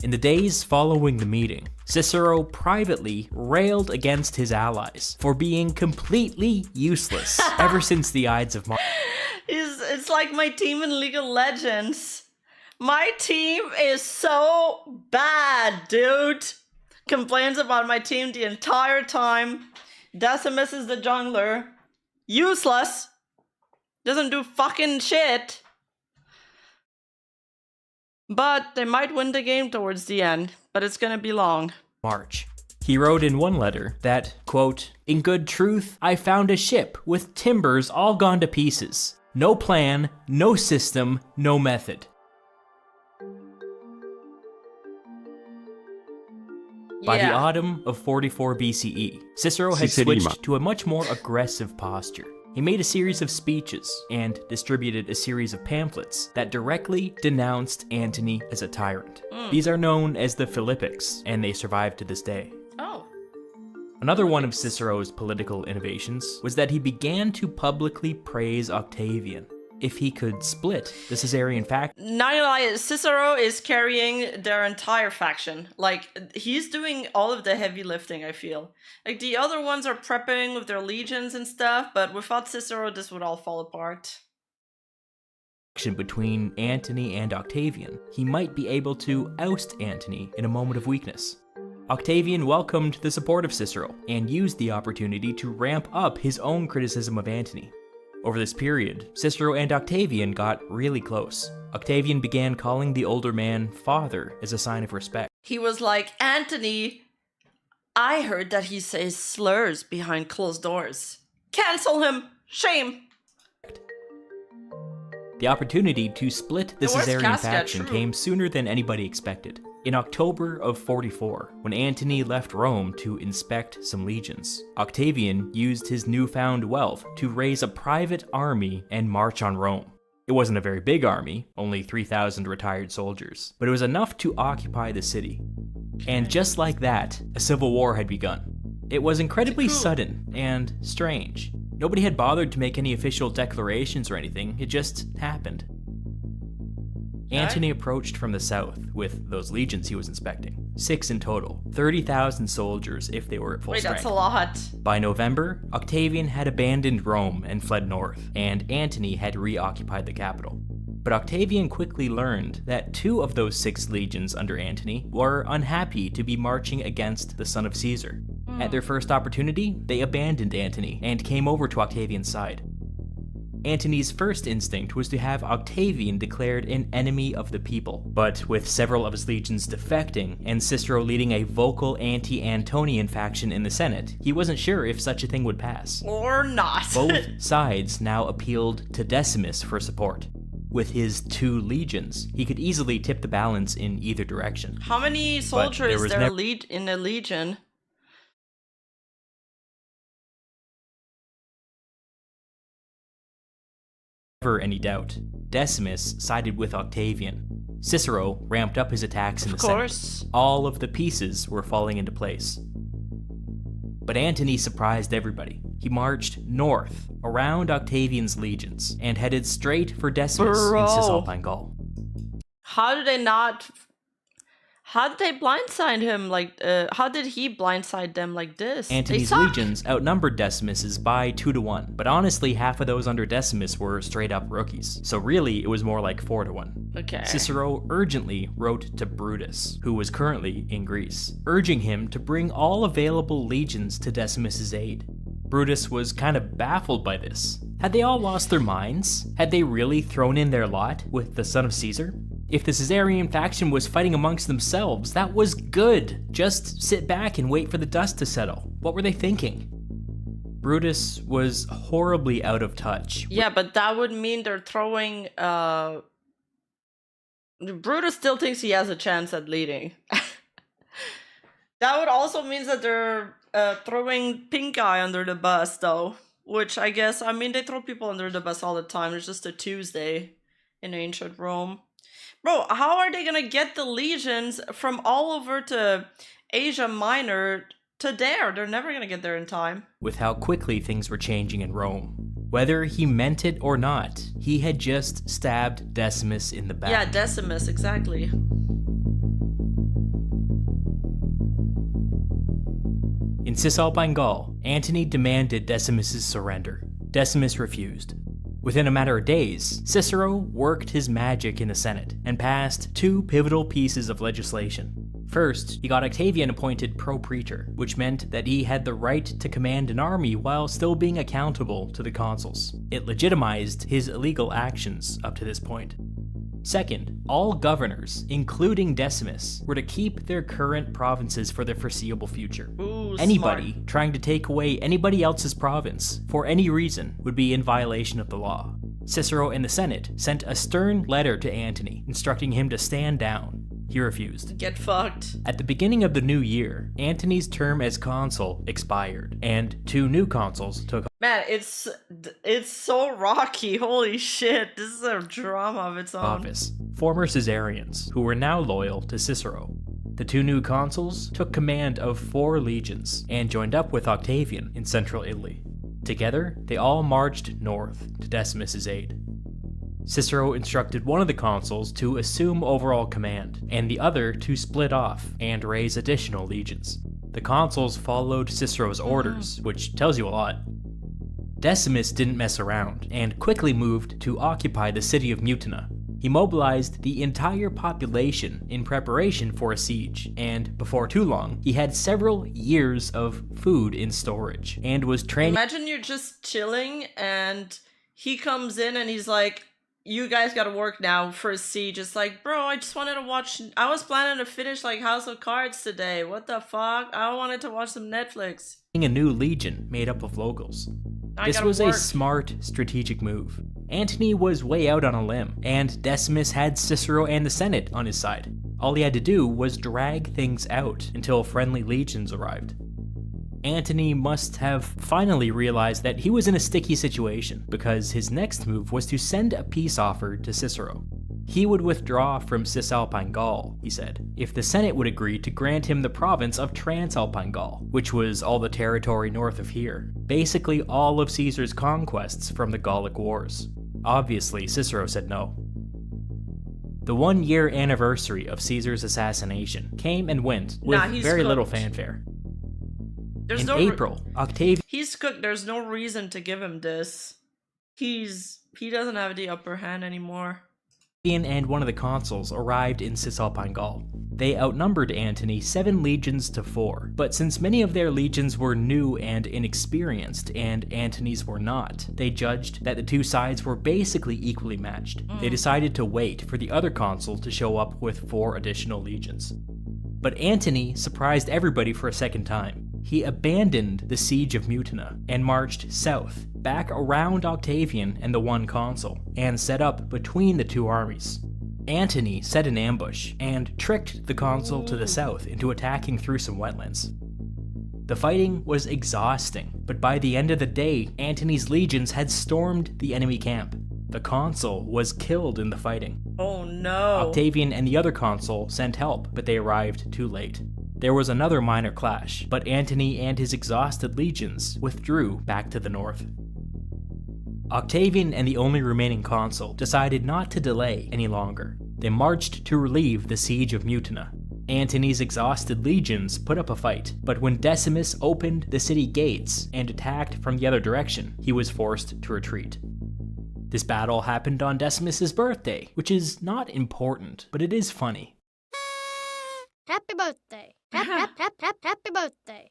In the days following the meeting, Cicero privately railed against his allies for being completely useless ever since the Ides of March. It's like my team in League of Legends. My team is so bad, dude. Complains about my team the entire time. Decimus is the jungler. Useless. Doesn't do fucking shit. But they might win the game towards the end, but it's gonna be long. March. He wrote in one letter that, quote, "In good truth, I found a ship with timbers all gone to pieces. No plan, no system, no method." By the autumn of 44 BCE, Cicero had switched to a much more aggressive posture. He made a series of speeches and distributed a series of pamphlets that directly denounced Antony as a tyrant. These are known as the Philippics, and they survive to this day. Oh. Another one of Cicero's political innovations was that he began to publicly praise Octavian. if he could split the Caesarian faction. Not gonna lie, Cicero is carrying their entire faction. Like, he's doing all of the heavy lifting, I feel. Like, the other ones are prepping with their legions and stuff, but without Cicero, this would all fall apart. Between Antony and Octavian, he might be able to oust Antony in a moment of weakness. Octavian welcomed the support of Cicero and used the opportunity to ramp up his own criticism of Antony. Over this period, Cicero and Octavian got really close. Octavian began calling the older man father as a sign of respect. He was like, Antony, I heard that he says slurs behind closed doors. Cancel him! Shame! The opportunity to split the Caesarian faction came sooner than anybody expected. In October of 44, when Antony left Rome to inspect some legions, Octavian used his newfound wealth to raise a private army and march on Rome. It wasn't a very big army, only 3,000 retired soldiers, but it was enough to occupy the city. And just like that, a civil war had begun. It was incredibly sudden and strange. Nobody had bothered to make any official declarations or anything, it just happened. Antony approached from the south with those legions he was inspecting. 6 in total, 30,000 soldiers if they were at full strength. That's a lot. By November, Octavian had abandoned Rome and fled north, and Antony had reoccupied the capital. But Octavian quickly learned that 2 of those 6 legions under Antony were unhappy to be marching against the son of Caesar. At their first opportunity, they abandoned Antony and came over to Octavian's side. Antony's first instinct was to have Octavian declared an enemy of the people, but with several of his legions defecting and Cicero leading a vocal anti-Antonian faction in the Senate, he wasn't sure if such a thing would pass. Or not. Both sides now appealed to Decimus for support. With his 2 legions, he could easily tip the balance in either direction. How many soldiers is there in a legion? Never any doubt. Decimus sided with Octavian. Cicero ramped up his attacks in the Senate. All of the pieces were falling into place. But Antony surprised everybody. He marched north, around Octavian's legions, and headed straight for Decimus in Cisalpine Gaul. How did they blindside him how did he blindside them like this? Antony's legions outnumbered Decimus's by 2 to 1, but honestly half of those under Decimus were straight up rookies, so really it was more like 4 to 1. Okay. Cicero urgently wrote to Brutus, who was currently in Greece, urging him to bring all available legions to Decimus's aid. Brutus was kind of baffled by this. Had they all lost their minds? Had they really thrown in their lot with the son of Caesar? If the Caesarian faction was fighting amongst themselves, that was good. Just sit back and wait for the dust to settle. What were they thinking? Brutus was horribly out of touch. Yeah, but that would mean they're throwing... Brutus still thinks he has a chance at leading. That would also mean that they're throwing Pink Eye under the bus, though. Which I guess, they throw people under the bus all the time. It's just a Tuesday in ancient Rome. Bro, how are they gonna get the legions from all over to Asia Minor to there? They're never gonna get there in time. With how quickly things were changing in Rome. Whether he meant it or not, he had just stabbed Decimus in the back. Yeah, Decimus, exactly. In Cisalpine Gaul, Antony demanded Decimus's surrender. Decimus refused. Within a matter of days, Cicero worked his magic in the Senate and passed 2 pivotal pieces of legislation. First, he got Octavian appointed pro-praetor, which meant that he had the right to command an army while still being accountable to the consuls. It legitimized his illegal actions up to this point. Second, all governors, including Decimus, were to keep their current provinces for the foreseeable future. Ooh, anybody smart. trying to take away anybody else's province, for any reason, would be in violation of the law. Cicero and the Senate sent a stern letter to Antony, instructing him to stand down. He refused. Get fucked. At the beginning of the new year, Antony's term as consul expired, and 2 new consuls took Man, it's so rocky. Holy shit. This is a drama of its own. office. Former Caesarians, who were now loyal to Cicero. The 2 new consuls took command of 4 legions and joined up with Octavian in central Italy. Together, they all marched north to Decimus's aid. Cicero instructed one of the consuls to assume overall command, and the other to split off and raise additional legions. The consuls followed Cicero's orders, which tells you a lot. Decimus didn't mess around, and quickly moved to occupy the city of Mutina. He mobilized the entire population in preparation for a siege, and before too long, he had several years of food in storage, and was training— Imagine you're just chilling, and he comes in and he's like, you guys gotta work now for a siege. It's like, bro, I just wanted to watch— I was planning to finish like House of Cards today. What the fuck? I wanted to watch some Netflix. a new legion made up of locals. This was a smart, strategic move. Antony was way out on a limb, and Decimus had Cicero and the Senate on his side. All he had to do was drag things out until friendly legions arrived. Antony must have finally realized that he was in a sticky situation, because his next move was to send a peace offer to Cicero. He would withdraw from Cisalpine Gaul, he said, if the Senate would agree to grant him the province of Transalpine Gaul, which was all the territory north of here, basically all of Caesar's conquests from the Gallic Wars. Obviously, Cicero said no. The 1-year anniversary of Caesar's assassination came and went with very little fanfare. In April, Octavian— He's cooked. There's no reason to give him this. He doesn't have the upper hand anymore. And one of the consuls arrived in Cisalpine Gaul. They outnumbered Antony 7 legions to 4, but since many of their legions were new and inexperienced, and Antony's were not, they judged that the two sides were basically equally matched. They decided to wait for the other consul to show up with 4 additional legions. But Antony surprised everybody for a second time. He abandoned the siege of Mutina and marched south, back around Octavian and the one consul, and set up between the two armies. Antony set an ambush and tricked the consul to the south into attacking through some wetlands. The fighting was exhausting, but by the end of the day, Antony's legions had stormed the enemy camp. The consul was killed in the fighting. Oh no. Octavian and the other consul sent help, but they arrived too late. There was another minor clash, but Antony and his exhausted legions withdrew back to the north. Octavian and the only remaining consul decided not to delay any longer. They marched to relieve the siege of Mutina. Antony's exhausted legions put up a fight, but when Decimus opened the city gates and attacked from the other direction, he was forced to retreat. This battle happened on Decimus's birthday, which is not important, but it is funny. Happy birthday. Happy birthday.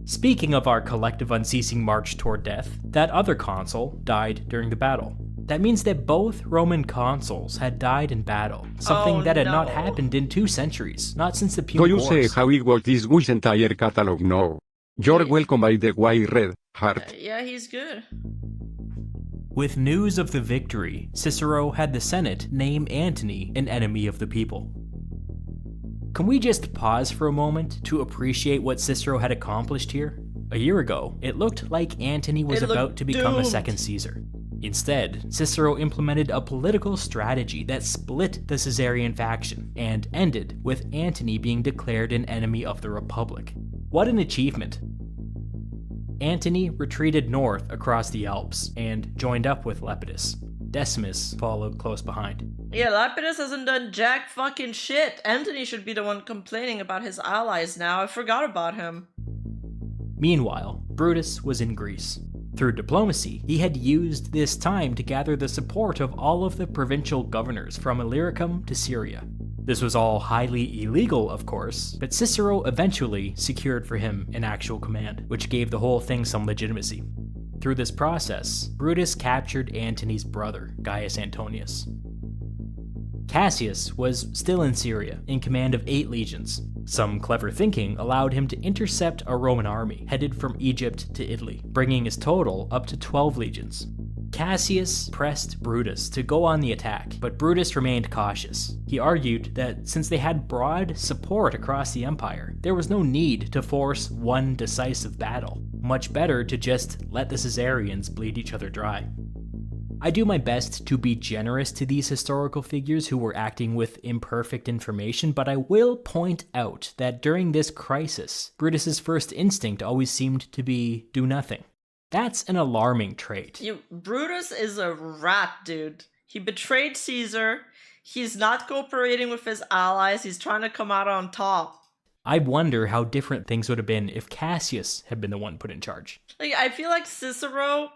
Speaking of our collective unceasing march toward death, that other consul died during the battle. That means that both Roman consuls had died in battle, something that had not happened in 2 centuries, not since the Punic Wars. Do you say how it was this Wish entire catalog? No. You're welcome by the white red heart. Yeah, he's good. With news of the victory, Cicero had the Senate name Antony an enemy of the people. Can we just pause for a moment to appreciate what Cicero had accomplished here? A year ago, it looked like Antony was about to become a second Caesar. Instead, Cicero implemented a political strategy that split the Caesarian faction and ended with Antony being declared an enemy of the Republic. What an achievement! Antony retreated north across the Alps and joined up with Lepidus. Decimus followed close behind. Yeah, Lepidus hasn't done jack fucking shit. Antony should be the one complaining about his allies now. I forgot about him. Meanwhile, Brutus was in Greece. Through diplomacy, he had used this time to gather the support of all of the provincial governors from Illyricum to Syria. This was all highly illegal, of course, but Cicero eventually secured for him an actual command, which gave the whole thing some legitimacy. Through this process, Brutus captured Antony's brother, Gaius Antonius. Cassius was still in Syria, in command of 8 legions. Some clever thinking allowed him to intercept a Roman army headed from Egypt to Italy, bringing his total up to 12 legions. Cassius pressed Brutus to go on the attack, but Brutus remained cautious. He argued that since they had broad support across the empire, there was no need to force one decisive battle. Much better to just let the Caesarians bleed each other dry. I do my best to be generous to these historical figures who were acting with imperfect information, but I will point out that during this crisis, Brutus's first instinct always seemed to be do nothing. That's an alarming trait. Brutus is a rat, dude. He betrayed Caesar. He's not cooperating with his allies. He's trying to come out on top. I wonder how different things would have been if Cassius had been the one put in charge. Like, I feel like Cicero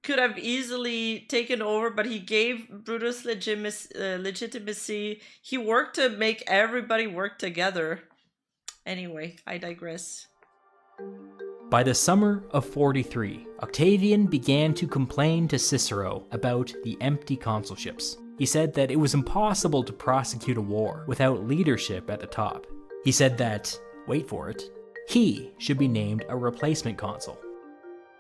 could have easily taken over, but he gave Brutus legitimacy. He worked to make everybody work together. Anyway, I digress. By the summer of 43, Octavian began to complain to Cicero about the empty consulships. He said that it was impossible to prosecute a war without leadership at the top. He said that, wait for it, he should be named a replacement consul.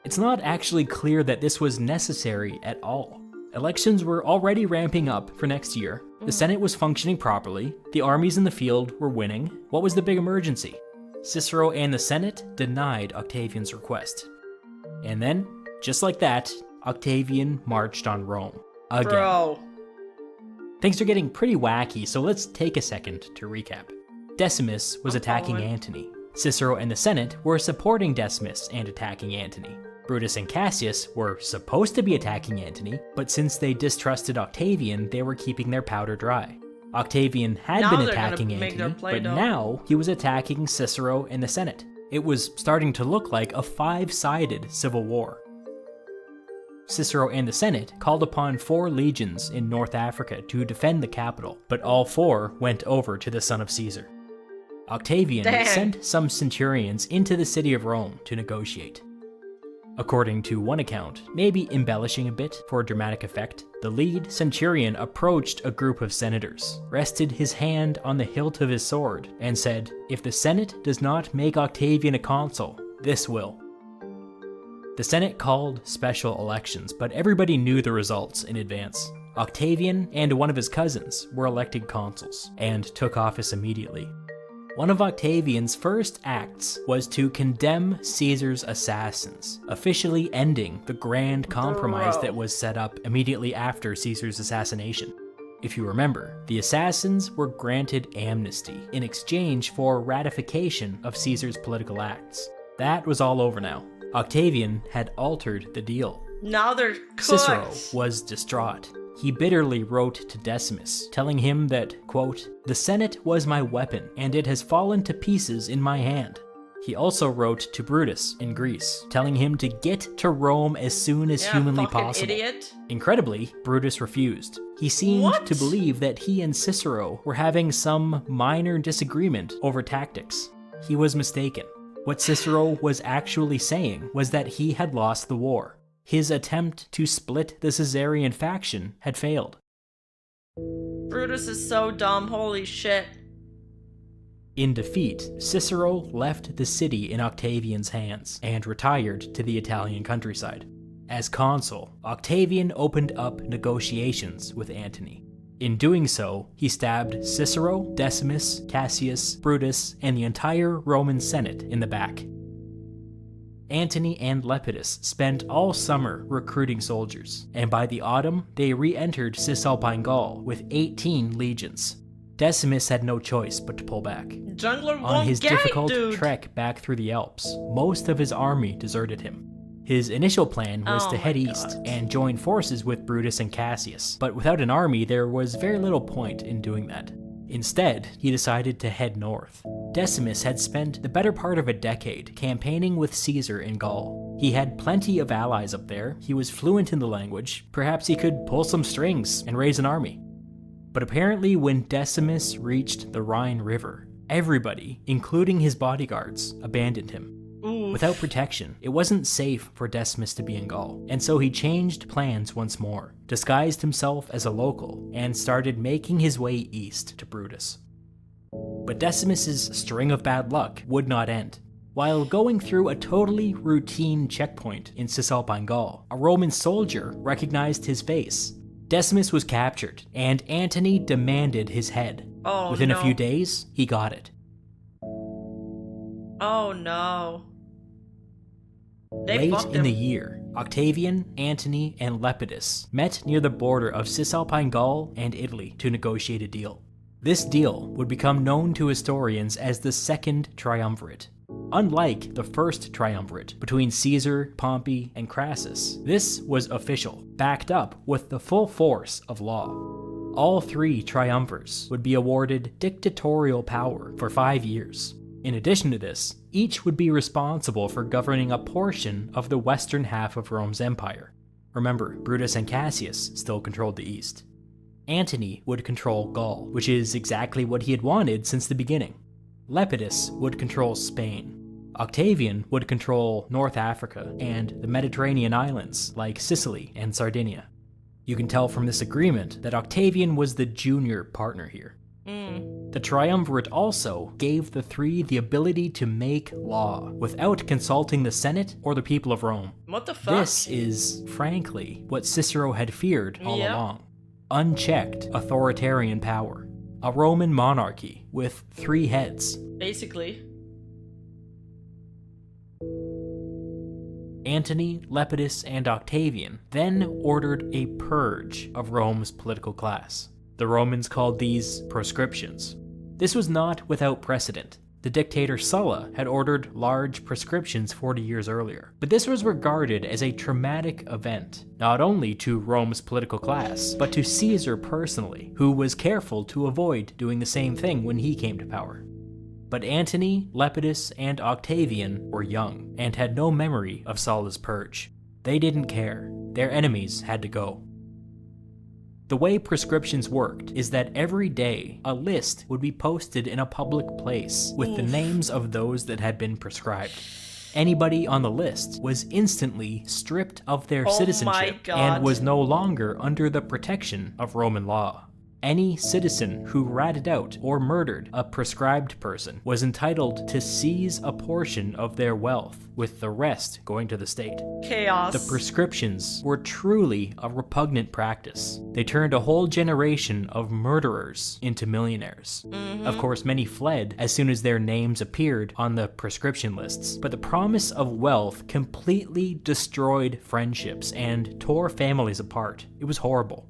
It's not actually clear that this was necessary at all. Elections were already ramping up for next year. The Senate was functioning properly. The armies in the field were winning. What was the big emergency? Cicero and the Senate denied Octavian's request. And then, just like that, Octavian marched on Rome. Again. Bro. Things are getting pretty wacky, so let's take a second to recap. Decimus was attacking Antony. Cicero and the Senate were supporting Decimus and attacking Antony. Brutus and Cassius were supposed to be attacking Antony, but since they distrusted Octavian, they were keeping their powder dry. Octavian had been attacking Antony, but now he was attacking Cicero and the Senate. It was starting to look like a five-sided civil war. Cicero and the Senate called upon 4 legions in North Africa to defend the capital, but all 4 went over to the son of Caesar. Octavian sent some centurions into the city of Rome to negotiate. According to one account, maybe embellishing a bit for dramatic effect, the lead centurion approached a group of senators, rested his hand on the hilt of his sword, and said, "If the Senate does not make Octavian a consul, this will." The Senate called special elections, but everybody knew the results in advance. Octavian and one of his cousins were elected consuls, and took office immediately. One of Octavian's first acts was to condemn Caesar's assassins, officially ending the grand compromise that was set up immediately after Caesar's assassination. If you remember, the assassins were granted amnesty in exchange for ratification of Caesar's political acts. That was all over now. Octavian had altered the deal. Now they're cooked. Cicero was distraught. He bitterly wrote to Decimus, telling him that, quote, "The Senate was my weapon, and it has fallen to pieces in my hand." He also wrote to Brutus in Greece, telling him to get to Rome as soon as humanly possible. Idiot. Incredibly, Brutus refused. He seemed to believe that he and Cicero were having some minor disagreement over tactics. He was mistaken. What Cicero was actually saying was that he had lost the war. His attempt to split the Caesarian faction had failed. Brutus is so dumb, holy shit. In defeat, Cicero left the city in Octavian's hands and retired to the Italian countryside. As consul, Octavian opened up negotiations with Antony. In doing so, he stabbed Cicero, Decimus, Cassius, Brutus, and the entire Roman Senate in the back. Antony and Lepidus spent all summer recruiting soldiers, and by the autumn, they re-entered Cisalpine Gaul with 18 legions. Decimus had no choice but to pull back. Jungler On his difficult trek back through the Alps, most of his army deserted him. His initial plan was to head east and join forces with Brutus and Cassius, but without an army, there was very little point in doing that. Instead, he decided to head north. Decimus had spent the better part of a decade campaigning with Caesar in Gaul. He had plenty of allies up there, he was fluent in the language, perhaps he could pull some strings and raise an army. But apparently when Decimus reached the Rhine River, everybody, including his bodyguards, abandoned him. Without protection, it wasn't safe for Decimus to be in Gaul, and so he changed plans once more, disguised himself as a local, and started making his way east to Brutus. But Decimus's string of bad luck would not end. While going through a totally routine checkpoint in Cisalpine Gaul, a Roman soldier recognized his face. Decimus was captured, and Antony demanded his head. Within a few days, he got it. Oh no. Late in the year, Octavian, Antony, and Lepidus met near the border of Cisalpine Gaul and Italy to negotiate a deal. This deal would become known to historians as the Second Triumvirate. Unlike the first triumvirate between Caesar, Pompey, and Crassus, this was official, backed up with the full force of law. All 3 triumvirs would be awarded dictatorial power for 5 years. In addition to this, each would be responsible for governing a portion of the western half of Rome's empire. Remember, Brutus and Cassius still controlled the east. Antony would control Gaul, which is exactly what he had wanted since the beginning. Lepidus would control Spain. Octavian would control North Africa and the Mediterranean islands like Sicily and Sardinia. You can tell from this agreement that Octavian was the junior partner here. The triumvirate also gave the 3 the ability to make law without consulting the Senate or the people of Rome. What the fuck? This is, frankly, what Cicero had feared all along. Unchecked authoritarian power. A Roman monarchy with 3 heads. Basically. Antony, Lepidus, and Octavian then ordered a purge of Rome's political class. The Romans called these proscriptions. This was not without precedent. The dictator Sulla had ordered large proscriptions 40 years earlier, but this was regarded as a traumatic event, not only to Rome's political class, but to Caesar personally, who was careful to avoid doing the same thing when he came to power. But Antony, Lepidus, and Octavian were young, and had no memory of Sulla's purge. They didn't care. Their enemies had to go. The way proscriptions worked is that every day, a list would be posted in a public place with the names of those that had been proscribed. Anybody on the list was instantly stripped of their citizenship and was no longer under the protection of Roman law. Any citizen who ratted out or murdered a proscribed person was entitled to seize a portion of their wealth, with the rest going to the state. Chaos. The proscriptions were truly a repugnant practice. They turned a whole generation of murderers into millionaires. Of course, many fled as soon as their names appeared on the proscription lists, but the promise of wealth completely destroyed friendships and tore families apart. It was horrible.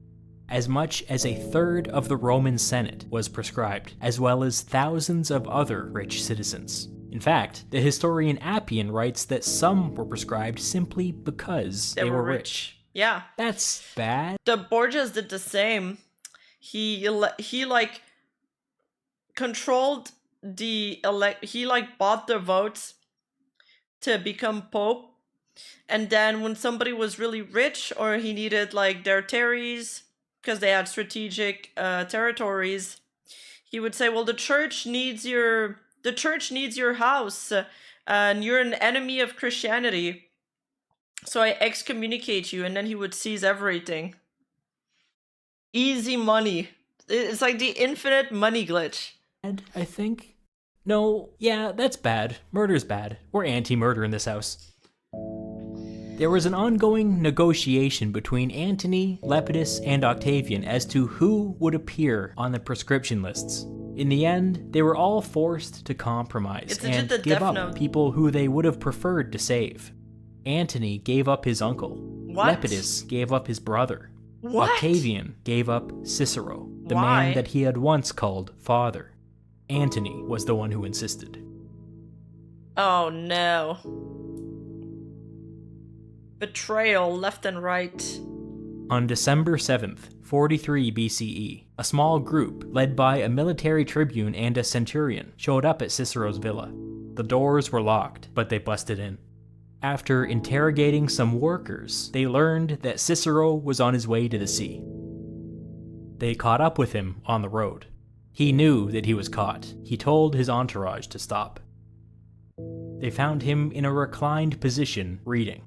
As much as a third of the Roman Senate was proscribed, as well as thousands of other rich citizens. In fact, the historian Appian writes that some were proscribed simply because they were rich. Yeah. That's bad. The Borgias did the same. He like controlled he like bought the votes to become pope, and then when somebody was really rich or he needed like their territories because they had strategic territories, he would say, well, the church needs your house, and you're an enemy of Christianity, so I excommunicate you. And then he would seize everything. Easy money. It's like the infinite money glitch. I think. No, yeah, that's bad. Murder's bad. We're anti-murder in this house. There was an ongoing negotiation between Antony, Lepidus, and Octavian as to who would appear on the proscription lists. In the end, they were all forced to compromise and give up people who they would have preferred to save. Antony gave up his uncle. What? Lepidus gave up his brother. What? Octavian gave up Cicero, the Why? man that he had once called father. Antony was the one who insisted. Oh no. Betrayal left and right. On December 7th, 43 BCE, a small group, led by a military tribune and a centurion, showed up at Cicero's villa. The doors were locked, but they busted in. After interrogating some workers, they learned that Cicero was on his way to the sea. They caught up with him on the road. He knew that he was caught. He told his entourage to stop. They found him in a reclined position, reading.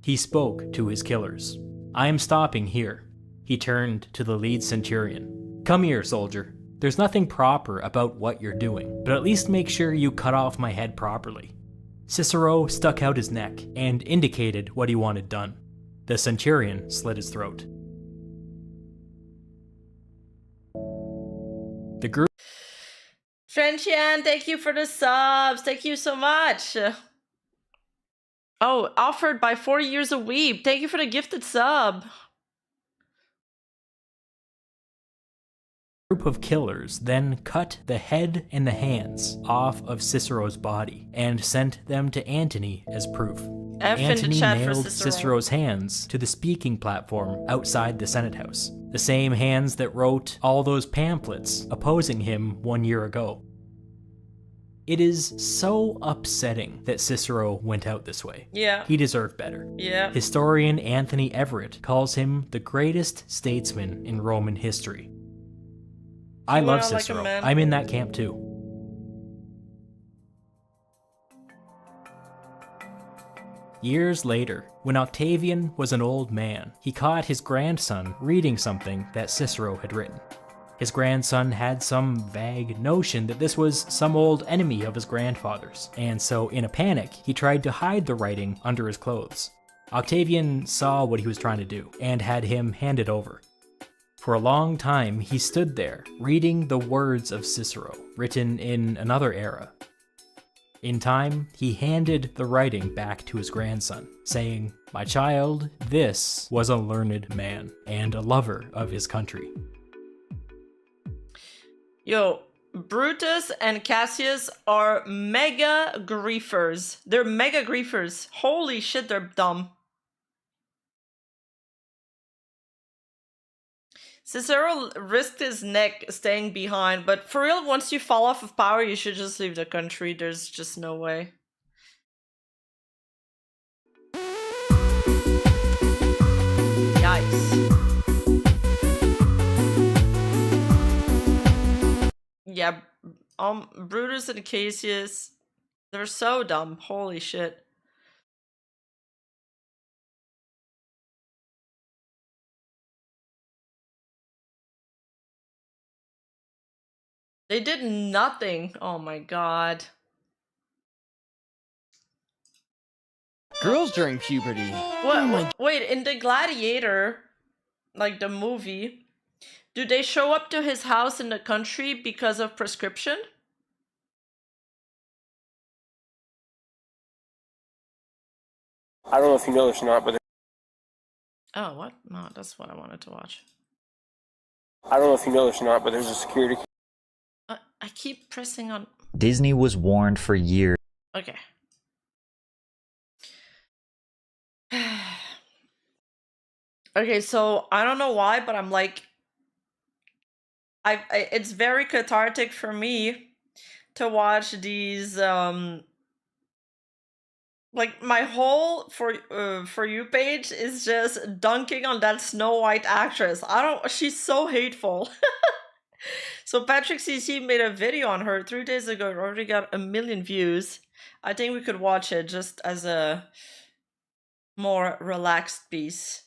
He spoke to his killers. I am stopping here. He turned to the lead centurion. Come here, soldier. There's nothing proper about what you're doing, but at least make sure you cut off my head properly. Cicero stuck out his neck and indicated what he wanted done. The centurion slit his throat. The group. Frenchian, thank you for the subs. Thank you so much. Oh, offered by 40 years a weep. Thank you for the gifted sub. group of killers then cut the head and the hands off of Cicero's body and sent them to Antony as proof. F in the Antony chat for nailed Cicero. Cicero's hands to the speaking platform outside the Senate House, the same hands that wrote all those pamphlets opposing him 1 year ago. It is so upsetting that Cicero went out this way. Yeah. He deserved better. Yeah. Historian Anthony Everett calls him the greatest statesman in Roman history. I love went out like a Cicero. man. I'm in that camp too. Years later, when Octavian was an old man, he caught his grandson reading something that Cicero had written. His grandson had some vague notion that this was some old enemy of his grandfather's, and so in a panic, he tried to hide the writing under his clothes. Octavian saw what he was trying to do, and had him hand it over. For a long time, he stood there, reading the words of Cicero, written in another era. In time, he handed the writing back to his grandson, saying, "My child, this was a learned man, and a lover of his country." Yo, Brutus and Cassius are mega griefers. They're mega griefers. Holy shit, they're dumb. Cicero risked his neck staying behind, but for real, once you fall off of power, you should just leave the country. There's just no way. Yikes. Yeah, Brutus and Cassius, they're so dumb. Holy shit. They did nothing. Oh my god. Girls during puberty. What? Wait, in the Gladiator, like the movie, do they show up to his house in the country because of prescription? I don't know if you know this or not, but Oh, what? No, that's what I wanted to watch. I don't know if you know this or not, but there's a security. I keep pressing on. Disney was warned for years. Okay. Okay, so I don't know why, but I'm like, it's very cathartic for me to watch these like my whole for you page is just dunking on that Snow White actress. She's so hateful. So Patrick CC made a video on her 3 days ago. It already got 1 million views. I think we could watch it just as a more relaxed piece.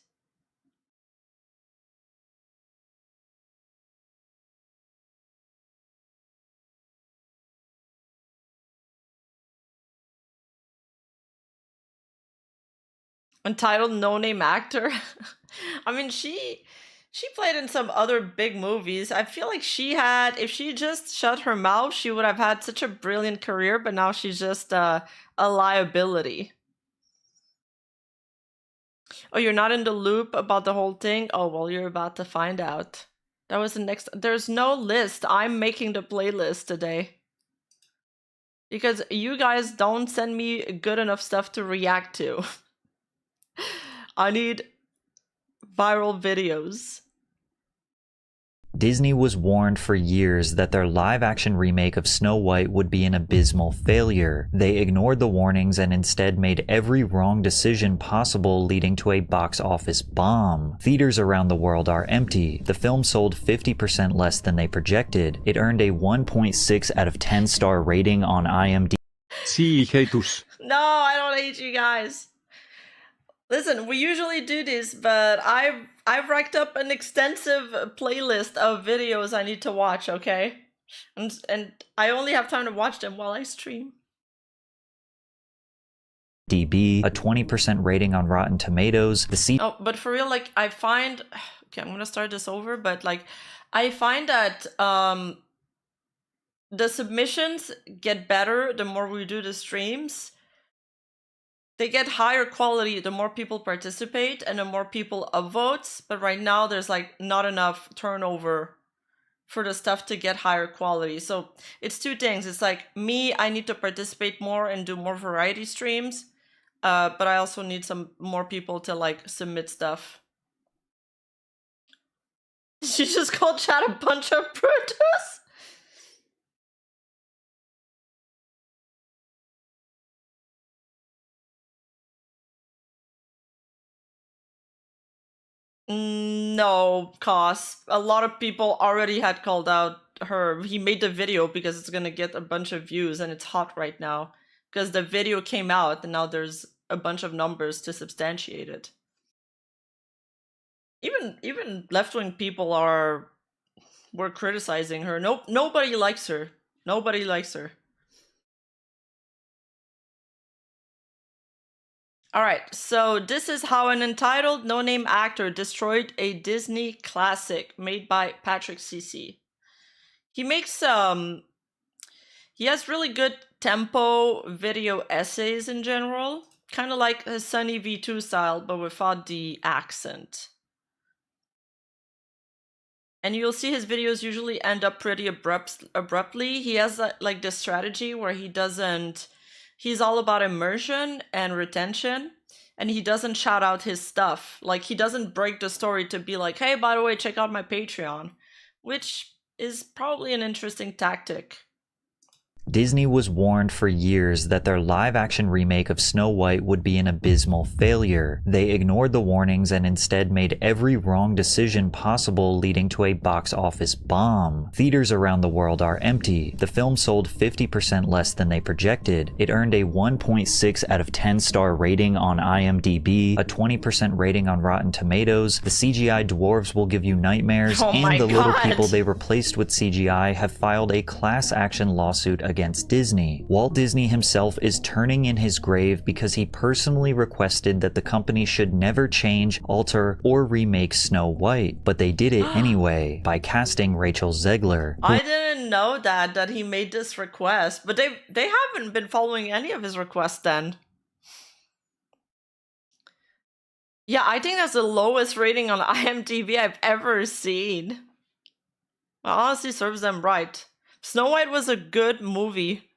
Entitled No Name Actor. I mean, she played in some other big movies. I feel like if she just shut her mouth, she would have had such a brilliant career, but now she's just a liability. Oh, you're not in the loop about the whole thing? Oh, well, you're about to find out. That was the next. There's no list. I'm making the playlist today. Because you guys don't send me good enough stuff to react to. I need viral videos. Disney was warned for years that their live-action remake of Snow White would be an abysmal failure. They ignored the warnings and instead made every wrong decision possible, leading to a box office bomb. Theaters around the world are empty. The film sold 50% less than they projected. It earned a 1.6 out of 10 star rating on IMDb. Sí, hatus. No, I don't hate you guys. Listen, we usually do this, but I've racked up an extensive playlist of videos I need to watch, okay? And I only have time to watch them while I stream. a 20% rating on Rotten Tomatoes. Oh, but for real, like, I find... Okay, I'm gonna start this over, but, like, I find that the submissions get better the more we do the streams. They get higher quality the more people participate and the more people upvotes, but right now there's like not enough turnover for the stuff to get higher quality. So it's two things. It's like me, I need to participate more and do more variety streams, but I also need some more people to like submit stuff. She just called chat a bunch of Brutus. No, cause a lot of people already had called out her. He made the video because it's gonna get a bunch of views and it's hot right now because the video came out and now there's a bunch of numbers to substantiate it. Even left-wing people were criticizing her. Nobody likes her. Nobody likes her. Alright, so this is how an entitled no-name actor destroyed a Disney classic made by Patrick CC. He makes he has really good tempo video essays in general, kind of like a Sunny V2 style, but without the accent. And you'll see his videos usually end up pretty abruptly. He has like this strategy where he's all about immersion and retention, and he doesn't shout out his stuff. Like, he doesn't break the story to be like, hey, by the way, check out my Patreon, which is probably an interesting tactic. Disney was warned for years that their live-action remake of Snow White would be an abysmal failure. They ignored the warnings and instead made every wrong decision possible, leading to a box office bomb. Theaters around the world are empty. The film sold 50% less than they projected. It earned a 1.6 out of 10 star rating on IMDb, a 20% rating on Rotten Tomatoes. The CGI dwarves will give you nightmares, and the little people they replaced with CGI have filed a class action lawsuit against Disney. Walt Disney himself is turning in his grave because he personally requested that the company should never change, alter, or remake Snow White, but they did it anyway by casting Rachel Zegler. I didn't know that he made this request, but they haven't been following any of his requests then. Yeah, I think that's the lowest rating on IMDb I've ever seen. Well, honestly, serves them right. Snow White was a good movie.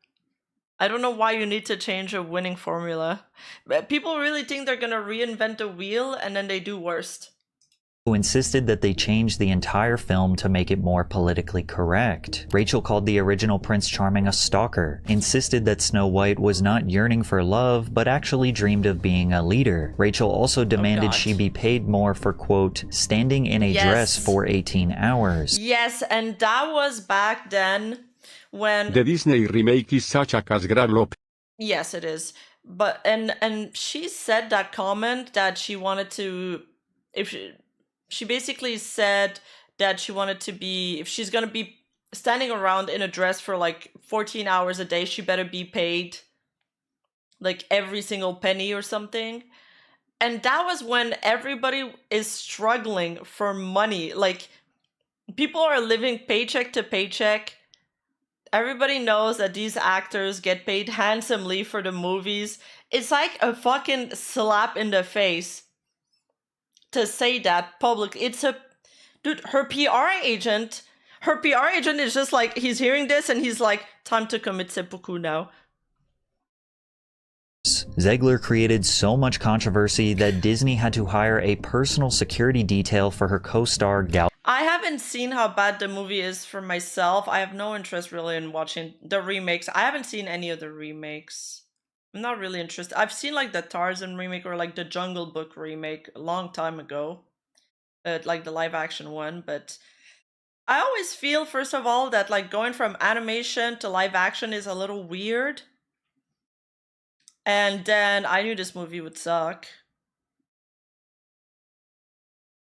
I don't know why you need to change a winning formula. But people really think they're gonna reinvent the wheel and then they do worst. Who insisted that they change the entire film to make it more politically correct. Rachel called the original Prince Charming a stalker, insisted that Snow White was not yearning for love, but actually dreamed of being a leader. Rachel also demanded she be paid more for, quote, standing in a dress for 18 hours. Yes, and that was back then when... The Disney remake is such a Clop. Yes, it is. But, and she said that comment that she wanted to... She basically said that she wanted to be, if she's gonna be standing around in a dress for like 14 hours a day, she better be paid like every single penny or something. And that was when everybody is struggling for money. Like, people are living paycheck to paycheck. Everybody knows that these actors get paid handsomely for the movies. It's like a fucking slap in the face to say that publicly. It's a... Dude, her PR agent is just like, he's hearing this and he's like, time to commit seppuku now. Zegler created so much controversy that Disney had to hire a personal security detail for her co-star Gal. I haven't seen how bad the movie is for myself. I have no interest really in watching the remakes. I haven't seen any of the remakes. I'm not really interested. I've seen like the Tarzan remake or like the Jungle Book remake a long time ago. Like the live action one, but I always feel, first of all, that like going from animation to live action is a little weird. And then I knew this movie would suck.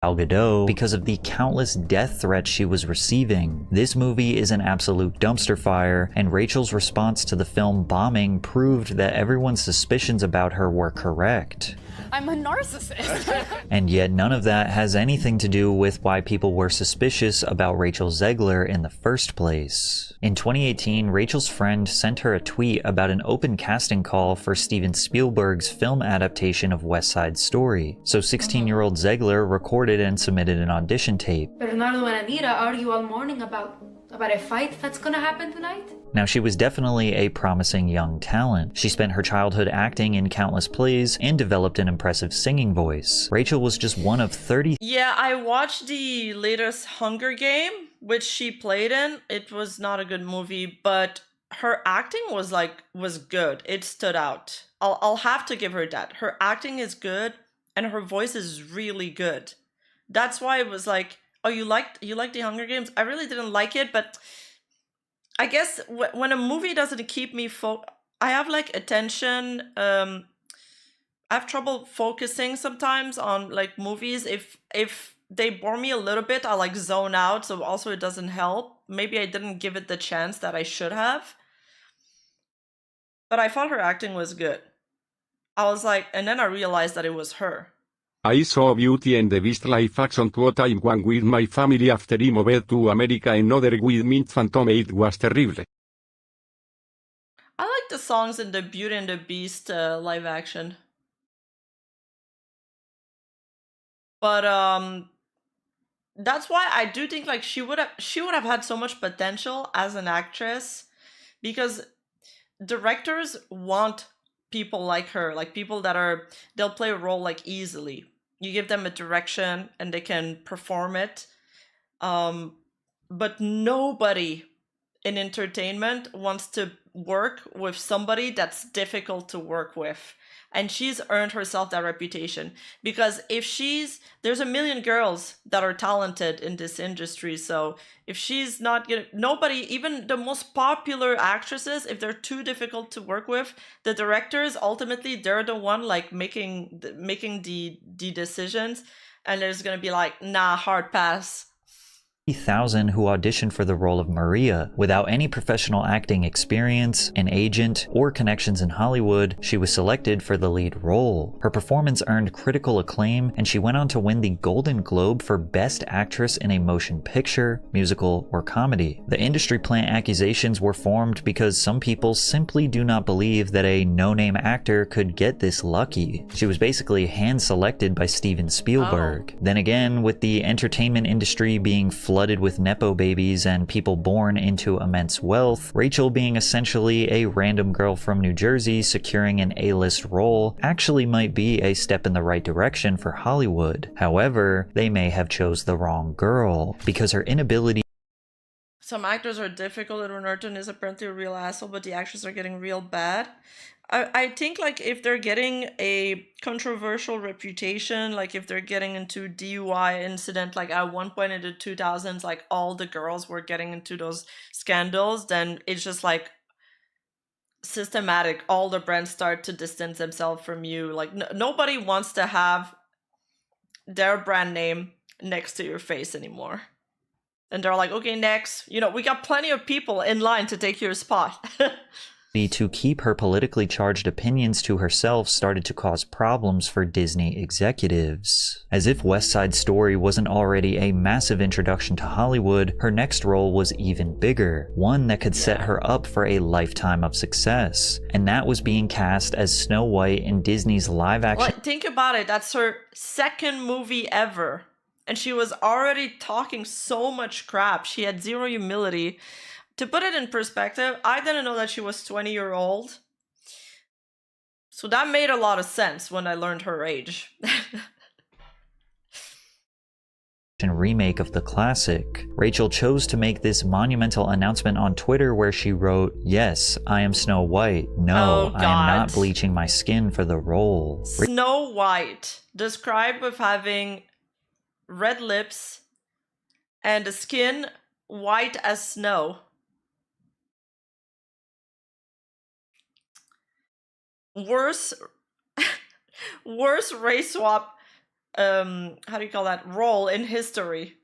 Gal Gadot because of the countless death threats she was receiving. This movie is an absolute dumpster fire, and Rachel's response to the film bombing proved that everyone's suspicions about her were correct. I'm a narcissist. And yet none of that has anything to do with why people were suspicious about Rachel Zegler in the first place. In 2018, Rachel's friend sent her a tweet about an open casting call for Steven Spielberg's film adaptation of West Side Story. So 16-year-old Zegler recorded and submitted an audition tape. Bernardo and Anita argue all morning about a fight that's gonna happen tonight. Now, she was definitely a promising young talent. She spent her childhood acting in countless plays and developed an impressive singing voice. Rachel was just one of 30. Yeah, I watched the latest Hunger Game, which she played in. It was not a good movie, but her acting was good. It stood out. I'll have to give her that. Her acting is good and her voice is really good. That's why it was like, oh, you liked the Hunger Games? I really didn't like it, but I guess when a movie doesn't keep me I have like attention. I have trouble focusing sometimes on like movies. If they bore me a little bit, I like zone out. So also it doesn't help. Maybe I didn't give it the chance that I should have. But I thought her acting was good. I was like, and then I realized that it was her. I saw Beauty and the Beast live action 2 times, one with my family after I moved to America, another with my phantom. It was terrible. I like the songs in the Beauty and the Beast live action. But that's why I do think like she would have had so much potential as an actress, because directors want people like her, like people that they'll play a role like easily. You give them a direction and they can perform it. But nobody in entertainment wants to work with somebody that's difficult to work with. And she's earned herself that reputation, because there's a million girls that are talented in this industry. So if she's not nobody, even the most popular actresses, if they're too difficult to work with, the directors, ultimately, they're the one like making the decisions. And there's going to be like, nah, hard pass. 1,000 who auditioned for the role of Maria. Without any professional acting experience, an agent, or connections in Hollywood, she was selected for the lead role. Her performance earned critical acclaim, and she went on to win the Golden Globe for Best Actress in a Motion Picture, Musical, or Comedy. The industry plant accusations were formed because some people simply do not believe that a no-name actor could get this lucky. She was basically hand-selected by Steven Spielberg. Then again, with the entertainment industry being flooded with nepo babies and people born into immense wealth, Rachel being essentially a random girl from New Jersey securing an A-list role actually might be a step in the right direction for Hollywood. However, they may have chose the wrong girl, because her inability. Some actors are difficult. Edward Norton is apparently a real asshole, but the actors are getting real bad. I think like if they're getting a controversial reputation, like if they're getting into DUI incident, like at one point in the 2000s, like all the girls were getting into those scandals, then it's just like systematic. All the brands start to distance themselves from you. Like nobody wants to have their brand name next to your face anymore. And they're like, okay, next, we got plenty of people in line to take your spot. To keep her politically charged opinions to herself started to cause problems for Disney executives. As if West Side Story wasn't already a massive introduction to Hollywood, her next role was even bigger, one that could set her up for a lifetime of success. And that was being cast as Snow White in Disney's live-action. Well, think about it, that's her second movie ever. And she was already talking so much crap. She had zero humility. To put it in perspective, I didn't know that she was 20-year-old. So that made a lot of sense when I learned her age. Remake of the classic. Rachel chose to make this monumental announcement on Twitter where she wrote, "Yes, I am Snow White. No, I am not bleaching my skin for the role." Snow White, described with having red lips and a skin white as snow. Worst race swap, how do you call that, role in history.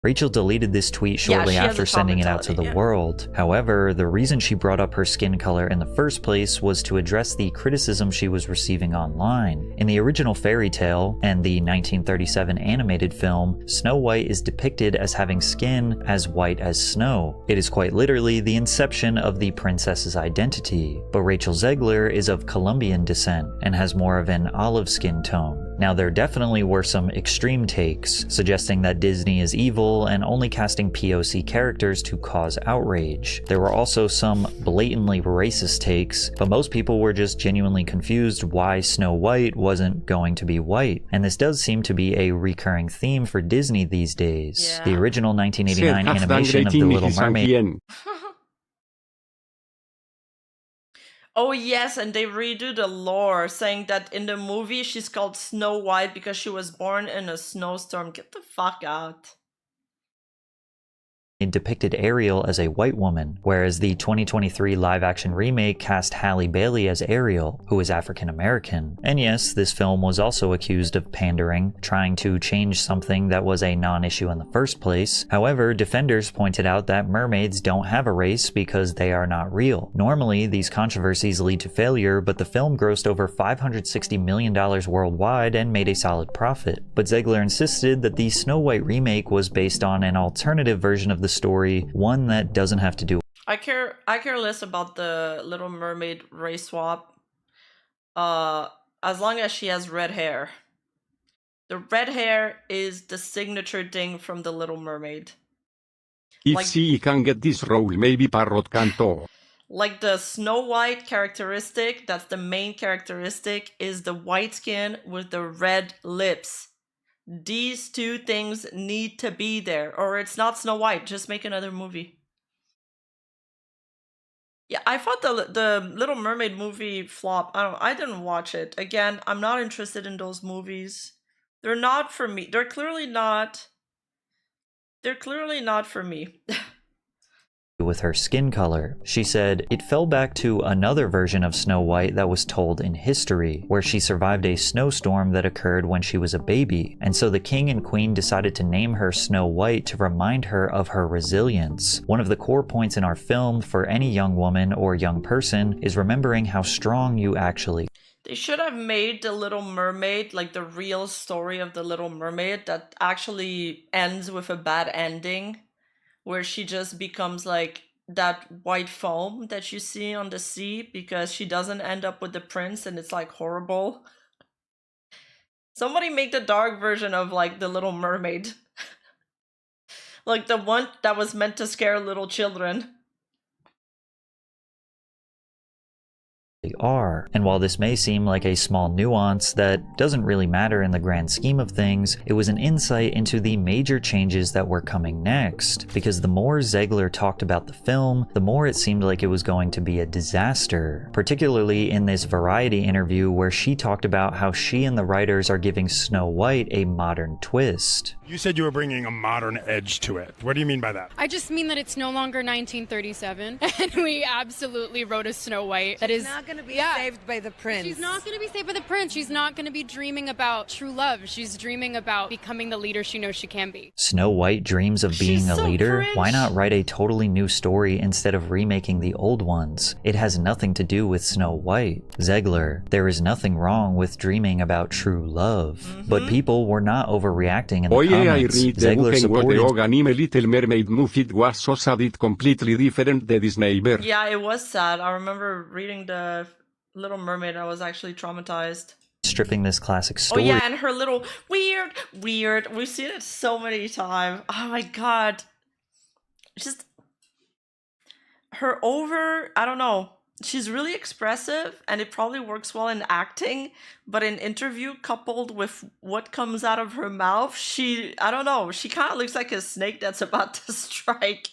Rachel deleted this tweet shortly after sending it out to the world. However, the reason she brought up her skin color in the first place was to address the criticism she was receiving online. In the original fairy tale and the 1937 animated film, Snow White is depicted as having skin as white as snow. It is quite literally the inception of the princess's identity. But Rachel Zegler is of Colombian descent and has more of an olive skin tone. Now, there definitely were some extreme takes, suggesting that Disney is evil and only casting POC characters to cause outrage. There were also some blatantly racist takes, but most people were just genuinely confused why Snow White wasn't going to be white. And this does seem to be a recurring theme for Disney these days. Yeah. The original 1989 animation of The Little Mermaid. Oh yes, and they redo the lore, saying that in the movie she's called Snow White because she was born in a snowstorm. Get the fuck out. It depicted Ariel as a white woman, whereas the 2023 live-action remake cast Halle Bailey as Ariel, who is African American. And yes, this film was also accused of pandering, trying to change something that was a non-issue in the first place. However, defenders pointed out that mermaids don't have a race because they are not real. Normally, these controversies lead to failure, but the film grossed over $560 million worldwide and made a solid profit. But Zegler insisted that the Snow White remake was based on an alternative version of the story, one that doesn't have to do. I care less about the Little Mermaid race swap. As long as she has red hair. The red hair is the signature thing from the Little Mermaid. If she can get this role, maybe Parrot can too. Like the Snow White characteristic, that's the main characteristic, is the white skin with the red lips. These two things need to be there, or it's not Snow White. Just make another movie. Yeah, I thought the Little Mermaid movie flop. I didn't watch it. Again, I'm not interested in those movies. They're not for me. They're clearly not for me. With her skin color. She said, "It fell back to another version of Snow White that was told in history, where she survived a snowstorm that occurred when she was a baby, and so the king and queen decided to name her Snow White to remind her of her resilience. One of the core points in our film for any young woman or young person is remembering how strong you actually." They should have made the Little Mermaid like the real story of the Little Mermaid that actually ends with a bad ending, where she just becomes like that white foam that you see on the sea because she doesn't end up with the prince and it's like horrible. Somebody make the dark version of like the Little Mermaid. Like the one that was meant to scare little children. Are. And while this may seem like a small nuance that doesn't really matter in the grand scheme of things, it was an insight into the major changes that were coming next. Because the more Zegler talked about the film, the more it seemed like it was going to be a disaster. Particularly in this Variety interview where she talked about how she and the writers are giving Snow White a modern twist. You said you were bringing a modern edge to it. What do you mean by that? I just mean that it's no longer 1937, and we absolutely wrote a Snow White that is not going to be saved by the prince. She's not going to be saved by the prince. She's not going to be dreaming about true love. She's dreaming about becoming the leader she knows she can be. Snow White dreams of being a leader? Why not write a totally new story instead of remaking the old ones? It has nothing to do with Snow White. Zegler, there is nothing wrong with dreaming about true love. But people were not overreacting in the comments. I read the book and what the anime Little Mermaid movie was so sad it completely different the Disney version. Yeah, it was sad. I remember reading the Little Mermaid. I was actually traumatized. Stripping this classic story. Oh yeah, and her little weird. We've seen it so many times. Oh my god. Just her I don't know. She's really expressive and it probably works well in acting, but in interview coupled with what comes out of her mouth, I don't know, she kind of looks like a snake that's about to strike.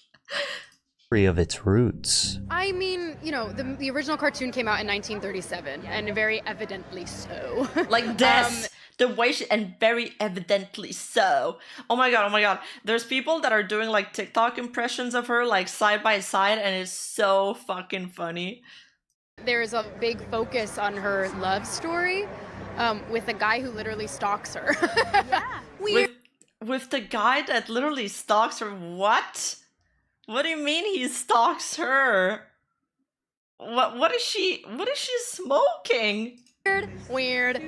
Of its roots. I mean, you know, the original cartoon came out in 1937, and very evidently so. Like this. The way and very evidently so. Oh my god. There's people that are doing like TikTok impressions of her like side by side and it's so fucking funny. There's a big focus on her love story with a guy who literally stalks her. Yeah. with the guy that literally stalks her. What? What do you mean he stalks her? What is she smoking? Weird.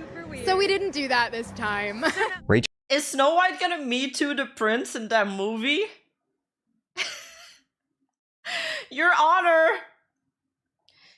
So we didn't do that this time. Rachel Is Snow White gonna Me Too the prince in that movie? Your Honor,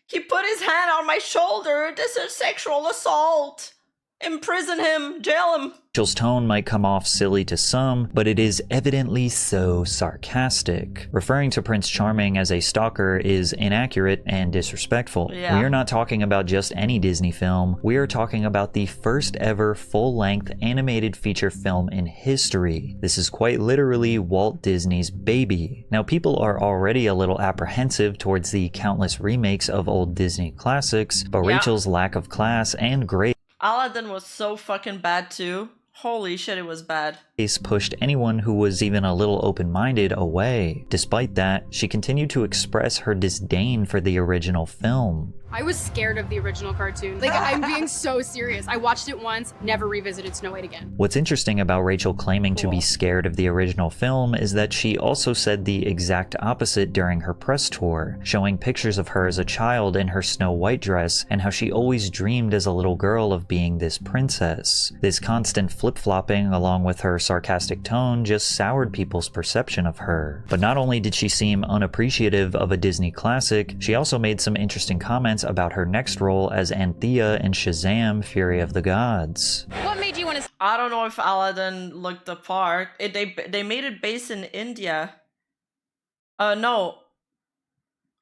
he put his hand on my shoulder. This is sexual assault. Imprison him, jail him. Rachel's tone might come off silly to some, but it is evidently so sarcastic. Referring to Prince Charming as a stalker is inaccurate and disrespectful. Yeah. We are not talking about just any Disney film. We are talking about the first ever full-length animated feature film in history. This is quite literally Walt Disney's baby. Now, people are already a little apprehensive towards the countless remakes of old Disney classics, but Yeah. Rachel's lack of class and grace Aladdin was so fucking bad too. Holy shit, it was bad. pushed anyone who was even a little open-minded away. Despite that, she continued to express her disdain for the original film. I was scared of the original cartoon. Like, I'm being so serious. I watched it once, never revisited Snow White again. What's interesting about Rachel claiming to be scared of the original film is that she also said the exact opposite during her press tour, showing pictures of her as a child in her Snow White dress and how she always dreamed as a little girl of being this princess. This constant flip-flopping along with her sarcastic tone just soured people's perception of her. But not only did she seem unappreciative of a Disney classic, she also made some interesting comments about her next role as Anthea in Shazam! Fury of the Gods. What made you want to... I don't know if Aladdin looked the part. They made it based in India. No.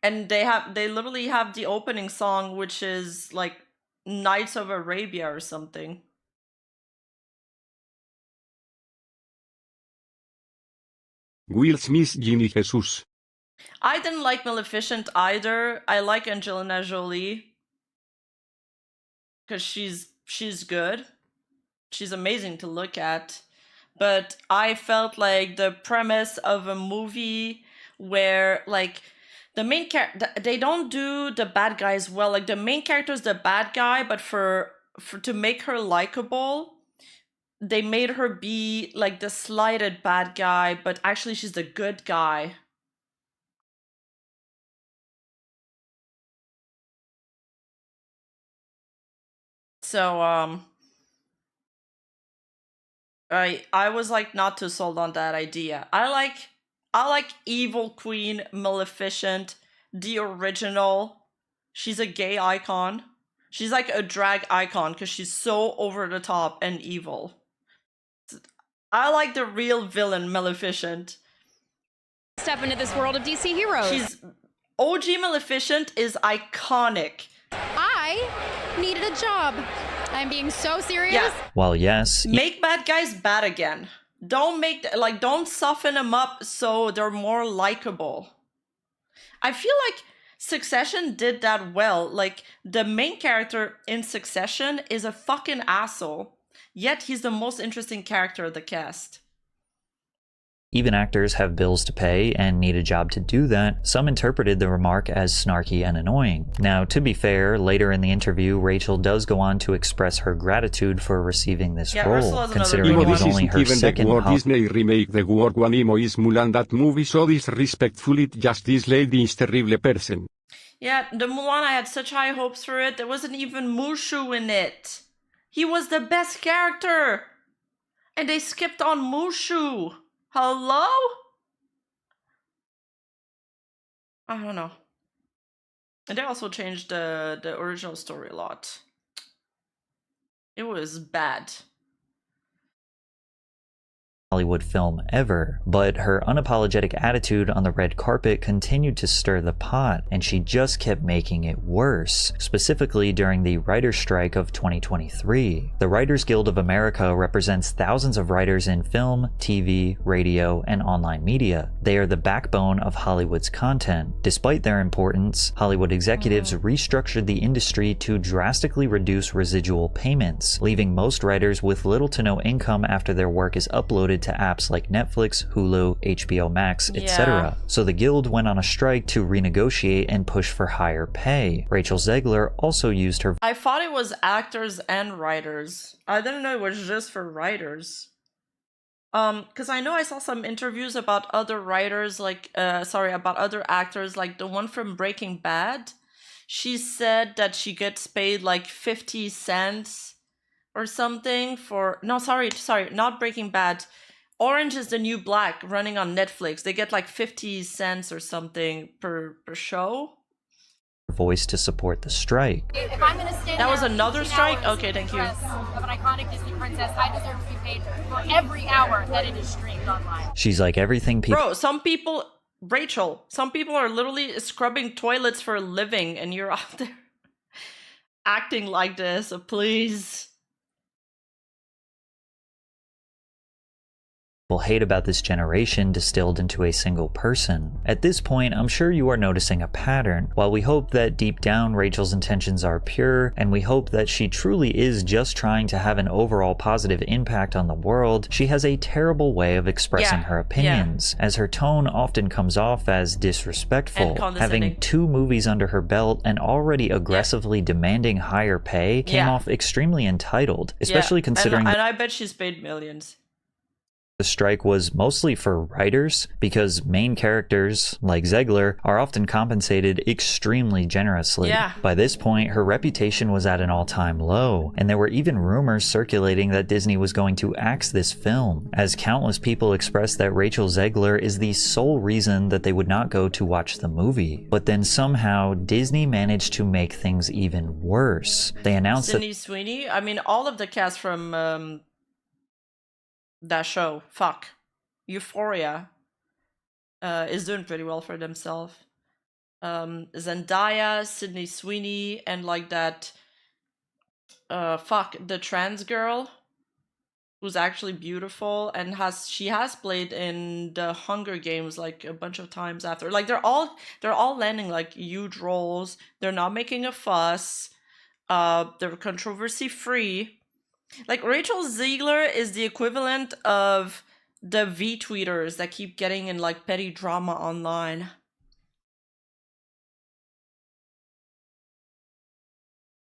And they literally have the opening song, which is like Nights of Arabia or something. Will Smith, Ginny Jesus. I didn't like Maleficent either. I like Angelina Jolie. Because she's good. She's amazing to look at. But I felt like the premise of a movie where like the main character, they don't do the bad guys well. Like the main character is the bad guy, but for to make her likable, they made her be like the slighted bad guy, but actually she's the good guy. So I was like not too sold on that idea. I like Evil Queen Maleficent, the original. She's a gay icon. She's like a drag icon because she's so over the top and evil. I like the real villain Maleficent. Step into this world of DC heroes. OG Maleficent is iconic. I needed a job. I'm being so serious. Yeah. While yes, Make bad guys bad again. Don't soften them up so they're more likable. I feel like Succession did that well. Like the main character in Succession is a fucking asshole, yet he's the most interesting character of the cast. even actors have bills to pay and need a job to do that, some interpreted the remark as snarky and annoying. Now, to be fair, later in the interview, Rachel does go on to express her gratitude for receiving this role, considering it was only her second Walt Disney remake the word one emo is Mulan. That movie so disrespectful, it just this lady is terrible person. Yeah, the Mulan, I had such high hopes for it. There wasn't even Mushu in it. He was the best character. And they skipped on Mushu. Hello? I don't know. And they also changed the original story a lot. It was bad. Hollywood film ever, but her unapologetic attitude on the red carpet continued to stir the pot, and she just kept making it worse, specifically during the writer's strike of 2023. The Writers Guild of America represents thousands of writers in film, TV, radio, and online media. They are the backbone of Hollywood's content. Despite their importance, Hollywood executives restructured the industry to drastically reduce residual payments, leaving most writers with little to no income after their work is uploaded to apps like Netflix, Hulu, HBO Max, etc. So the guild went on a strike to renegotiate and push for higher pay. Rachel Zegler also used her... I thought it was actors and writers. I didn't know it was just for writers. Because I know I saw some interviews about other writers, like, about other actors, like the one from Breaking Bad. She said that she gets paid like 50 cents or something for, no, sorry, not Breaking Bad. Orange is the New Black, running on Netflix. They get like 50 cents or something per show. Voice to support the strike. If I'm gonna stand That was another strike? Okay, thank you. Of an iconic Disney princess, I deserve to be paid for every hour that it is streamed online. She's like everything people. Bro, some people are literally scrubbing toilets for a living, and you're out there acting like this. So please. Hate about this generation distilled into a single person. At this point, I'm sure you are noticing a pattern. While we hope that deep down Rachel's intentions are pure, and we hope that she truly is just trying to have an overall positive impact on the world, she has a terrible way of expressing her opinions, as her tone often comes off as disrespectful. Having 2 movies under her belt and already aggressively demanding higher pay came off extremely entitled, especially considering and I bet she's paid millions. The strike was mostly for writers, because main characters, like Zegler, are often compensated extremely generously. By this point, her reputation was at an all-time low, and there were even rumors circulating that Disney was going to axe this film, as countless people expressed that Rachel Zegler is the sole reason that they would not go to watch the movie. But then somehow, Disney managed to make things even worse. They announced Sydney Sweeney, I mean, all of the cast from that show, Euphoria, is doing pretty well for themselves. Zendaya, Sydney Sweeney, and like that, the trans girl, who's actually beautiful, and she has played in the Hunger Games like a bunch of times after. Like they're all landing like huge roles. They're not making a fuss. They're controversy free. Like, Rachel Zegler is the equivalent of the V-tweeters that keep getting in, like, petty drama online.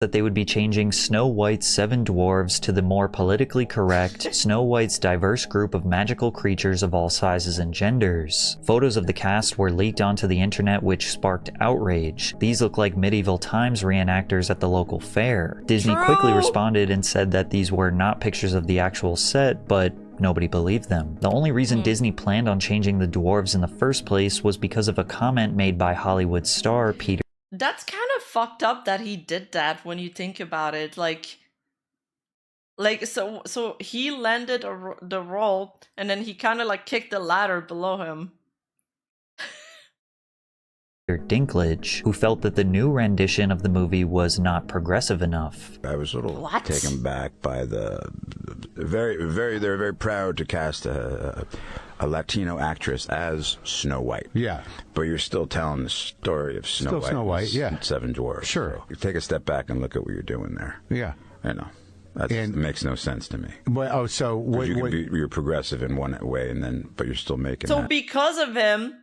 That they would be changing Snow White's 7 dwarves to the more politically correct Snow White's diverse group of magical creatures of all sizes and genders. Photos of the cast were leaked onto the internet, which sparked outrage. These look like medieval times reenactors at the local fair. Disney quickly responded and said that these were not pictures of the actual set, but nobody believed them. The only reason Disney planned on changing the dwarves in the first place was because of a comment made by Hollywood star Peter. That's kind of fucked up that he did that when you think about it. Like so he landed the role, and then he kind of like kicked the ladder below him. Dinklage, who felt that the new rendition of the movie was not progressive enough. I was a little taken back by they're very proud to cast a Latino actress as Snow White. Yeah. But you're still telling the story of Snow White. Yeah. 7 dwarfs. Sure. So you take a step back and look at what you're doing there. Yeah. I know. That makes no sense to me. Well, you're progressive in one way, but you're still making So that. because of him,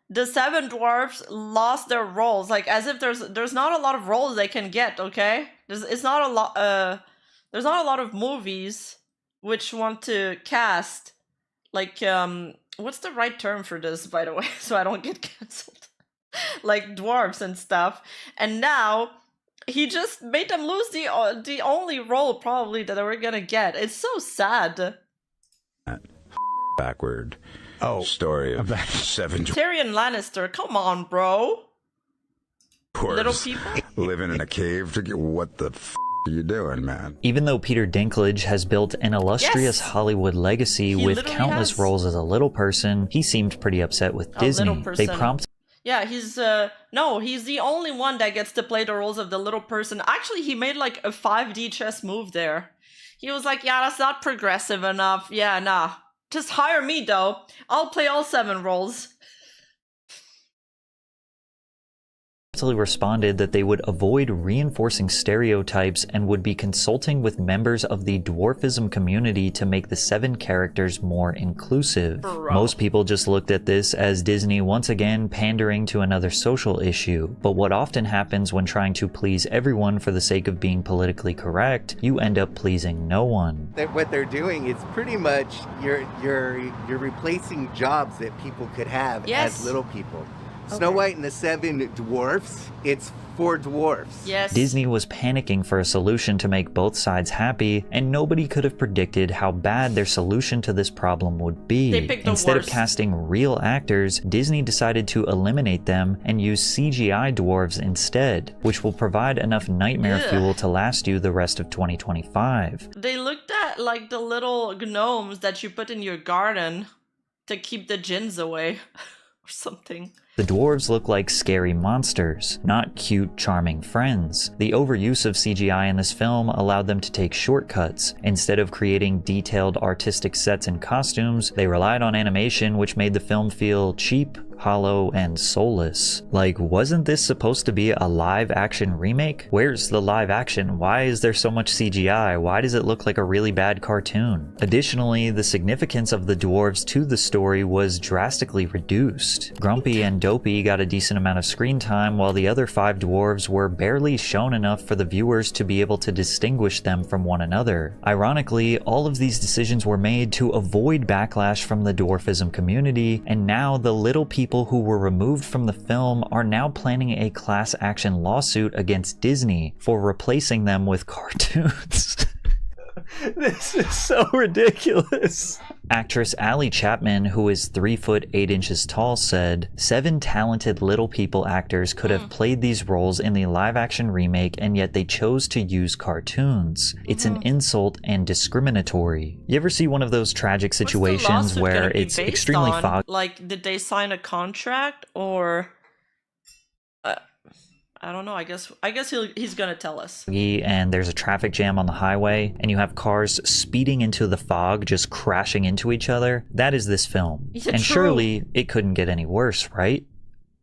the 7 dwarfs lost their roles. Like, as if there's not a lot of roles they can get. Okay, there's not a lot of movies which want to cast, like, what's the right term for this, by the way, so I don't get cancelled? Like dwarves and stuff. And now he just made them lose the only role probably that they were gonna get. It's so sad. Backward story of 7 Tyrion Lannister, come on, bro. dwarves Little people living in a cave. What the are you doing, man? Even though Peter Dinklage has built an illustrious Hollywood legacy with countless roles as a little person, he seemed pretty upset with Disney. They prompted. Yeah, he's the only one that gets to play the roles of the little person. Actually, he made like a 5D chess move there. He was like, yeah, that's not progressive enough. Yeah, nah. Just hire me, though. I'll play all 7 roles. promptly responded that they would avoid reinforcing stereotypes and would be consulting with members of the dwarfism community to make the 7 characters more inclusive. Most people just looked at this as Disney once again pandering to another social issue, but what often happens when trying to please everyone for the sake of being politically correct, you end up pleasing no one. What they're doing is pretty much you're replacing jobs that people could have as little people. Snow White and the 7 Dwarfs, it's 4 dwarfs. Yes. Disney was panicking for a solution to make both sides happy, and nobody could have predicted how bad their solution to this problem would be. They picked the Instead of worst. casting real actors, Disney decided to eliminate them and use CGI dwarves instead, which will provide enough nightmare fuel to last you the rest of 2025. They looked at like the little gnomes that you put in your garden to keep the jinns away or something. The dwarves look like scary monsters, not cute, charming friends. The overuse of CGI in this film allowed them to take shortcuts. Instead of creating detailed artistic sets and costumes, they relied on animation, which made the film feel cheap, hollow, and soulless. Like, wasn't this supposed to be a live-action remake? Where's the live action? Why is there so much CGI? Why does it look like a really bad cartoon? Additionally, the significance of the dwarves to the story was drastically reduced. Grumpy and Dopey got a decent amount of screen time, while the other 5 dwarves were barely shown enough for the viewers to be able to distinguish them from one another. Ironically, all of these decisions were made to avoid backlash from the dwarfism community, and now the little people who were removed from the film are now planning a class action lawsuit against Disney for replacing them with cartoons. This is so ridiculous. Actress Allie Chapman, who is 3 foot 8 inches tall, said, 7 talented little people actors could have played these roles in the live-action remake, and yet they chose to use cartoons. It's an insult and discriminatory. You ever see one of those tragic situations where it's extremely foggy? Like, did they sign a contract or... I don't know. I guess he's gonna tell us. And there's a traffic jam on the highway, and you have cars speeding into the fog, just crashing into each other. That is this film. Yeah, and true. surely it couldn't get any worse, right?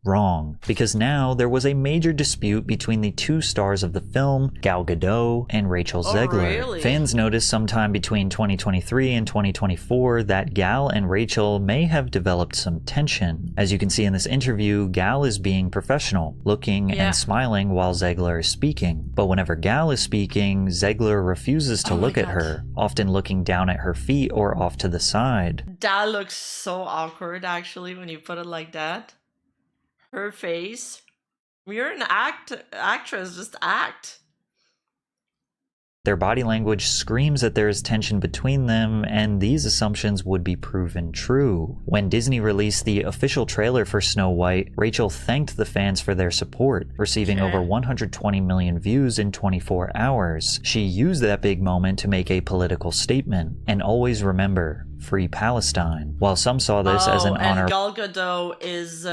Wrong, because now there was a major dispute between the 2 stars of the film, Gal Gadot and Rachel Zegler. Really? Fans noticed sometime between 2023 and 2024 that Gal and Rachel may have developed some tension. As you can see in this interview, Gal is being professional, looking and smiling while Zegler is speaking. But whenever Gal is speaking, Zegler refuses to look at her, often looking down at her feet or off to the side. That looks so awkward, actually, when you put it like that. Her face. You're an actress, just act. Their body language screams that there is tension between them, and these assumptions would be proven true. When Disney released the official trailer for Snow White, Rachel thanked the fans for their support, receiving over 120 million views in 24 hours. She used that big moment to make a political statement. And always remember, free Palestine. While some saw this as an honor... and Gal Gadot is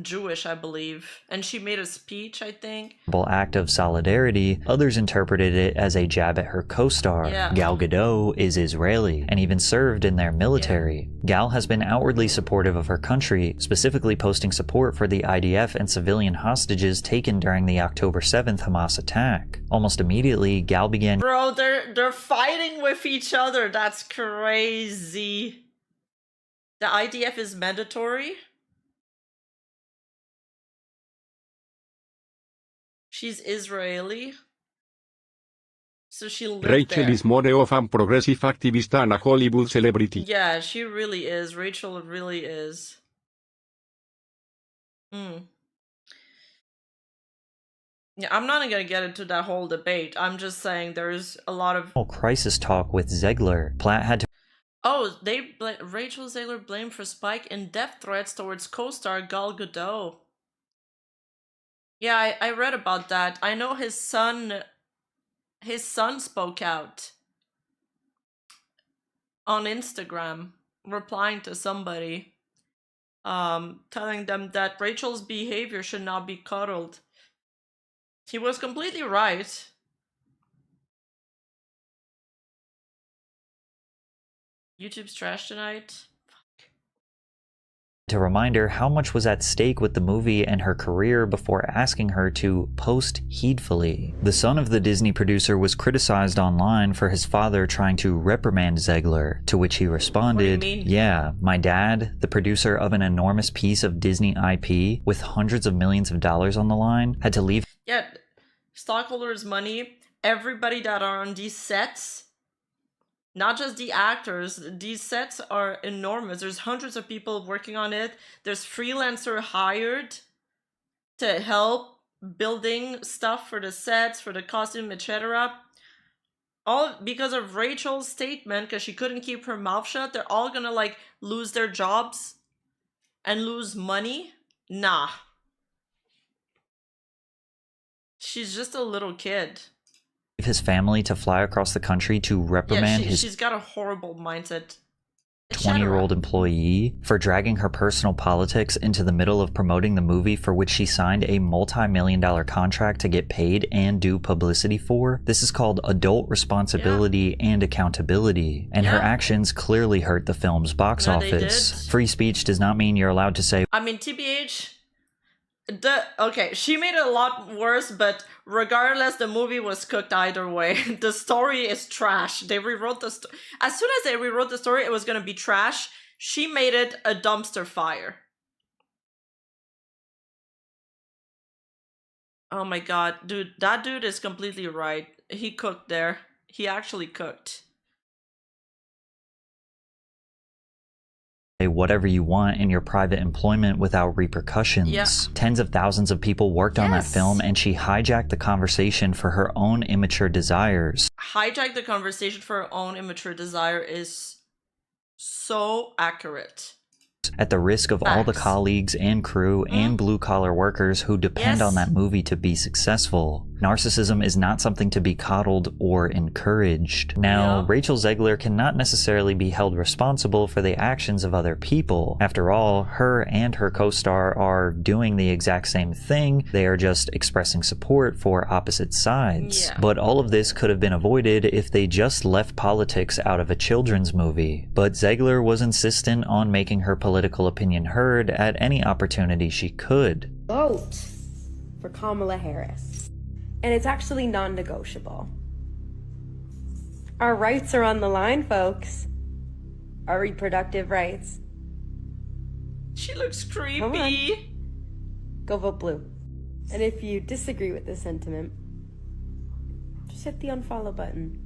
Jewish, I believe, and she made a speech, I think. Act of solidarity, others interpreted it as a jab at her co-star. Gal Gadot is Israeli and even served in their military. Gal has been outwardly supportive of her country, specifically posting support for the IDF and civilian hostages taken during the October 7th Hamas attack. Almost immediately, Gal began... Bro, they're fighting with each other. That's crazy. The IDF is mandatory? She's Israeli, so she lived Rachel there. is more of a progressive activist than a Hollywood celebrity. Yeah, she really is. Rachel really is. Yeah, I'm not gonna get into that whole debate. I'm just saying there's a lot of crisis talk with Zegler. Platt had to... Oh, Rachel Zegler blamed for spike in death threats towards co-star Gal Gadot. Yeah, I read about that. I know his son spoke out on Instagram, replying to somebody, telling them that Rachel's behavior should not be coddled. He was completely right. YouTube's trash tonight. to remind her how much was at stake with the movie and her career before asking her to post heedfully. The son of the Disney producer was criticized online for his father trying to reprimand Zegler, to which he responded, "Yeah, my dad, the producer of an enormous piece of Disney IP with hundreds of millions of dollars on the line, had to leave." Yeah, stockholders' money, everybody that are on these sets, not just the actors, these sets are enormous. There's hundreds of people working on it. There's freelancer hired to help building stuff for the sets, for the costume, etc. All because of Rachel's statement, because she couldn't keep her mouth shut. They're all gonna like lose their jobs and lose money. Nah. She's just a little kid. His family to fly across the country to reprimand she's got a horrible mindset. 20-year-old employee for dragging her personal politics into the middle of promoting the movie for which she signed a multi-million-dollar contract to get paid and do publicity for. This is called adult responsibility and accountability, and her actions clearly hurt the film's box office. Free speech does not mean you're allowed to say, I mean, TBH, okay, she made it a lot worse, but regardless, the movie was cooked either way. The story is trash. They rewrote the story. As soon as they rewrote the story, it was going to be trash. She made it a dumpster fire. Oh my god, dude, that dude is completely right. He cooked there. He actually cooked. Whatever you want in your private employment without repercussions. Yeah. Tens of thousands of people worked on that film, and she hijacked the conversation for her own immature desires. Hijack the conversation for her own immature desire is so accurate. At the risk of all the colleagues and crew and blue-collar workers who depend on that movie to be successful. Narcissism is not something to be coddled or encouraged. Now, Rachel Zegler cannot necessarily be held responsible for the actions of other people. After all, her and her co-star are doing the exact same thing. They are just expressing support for opposite sides. But all of this could have been avoided if they just left politics out of a children's movie. But Zegler was insistent on making her political opinion heard at any opportunity she could. Vote for Kamala Harris. And it's actually non-negotiable. Our rights are on the line, folks. Our reproductive rights. She looks creepy. Come on. Go vote blue. And if you disagree with this sentiment, just hit the unfollow button.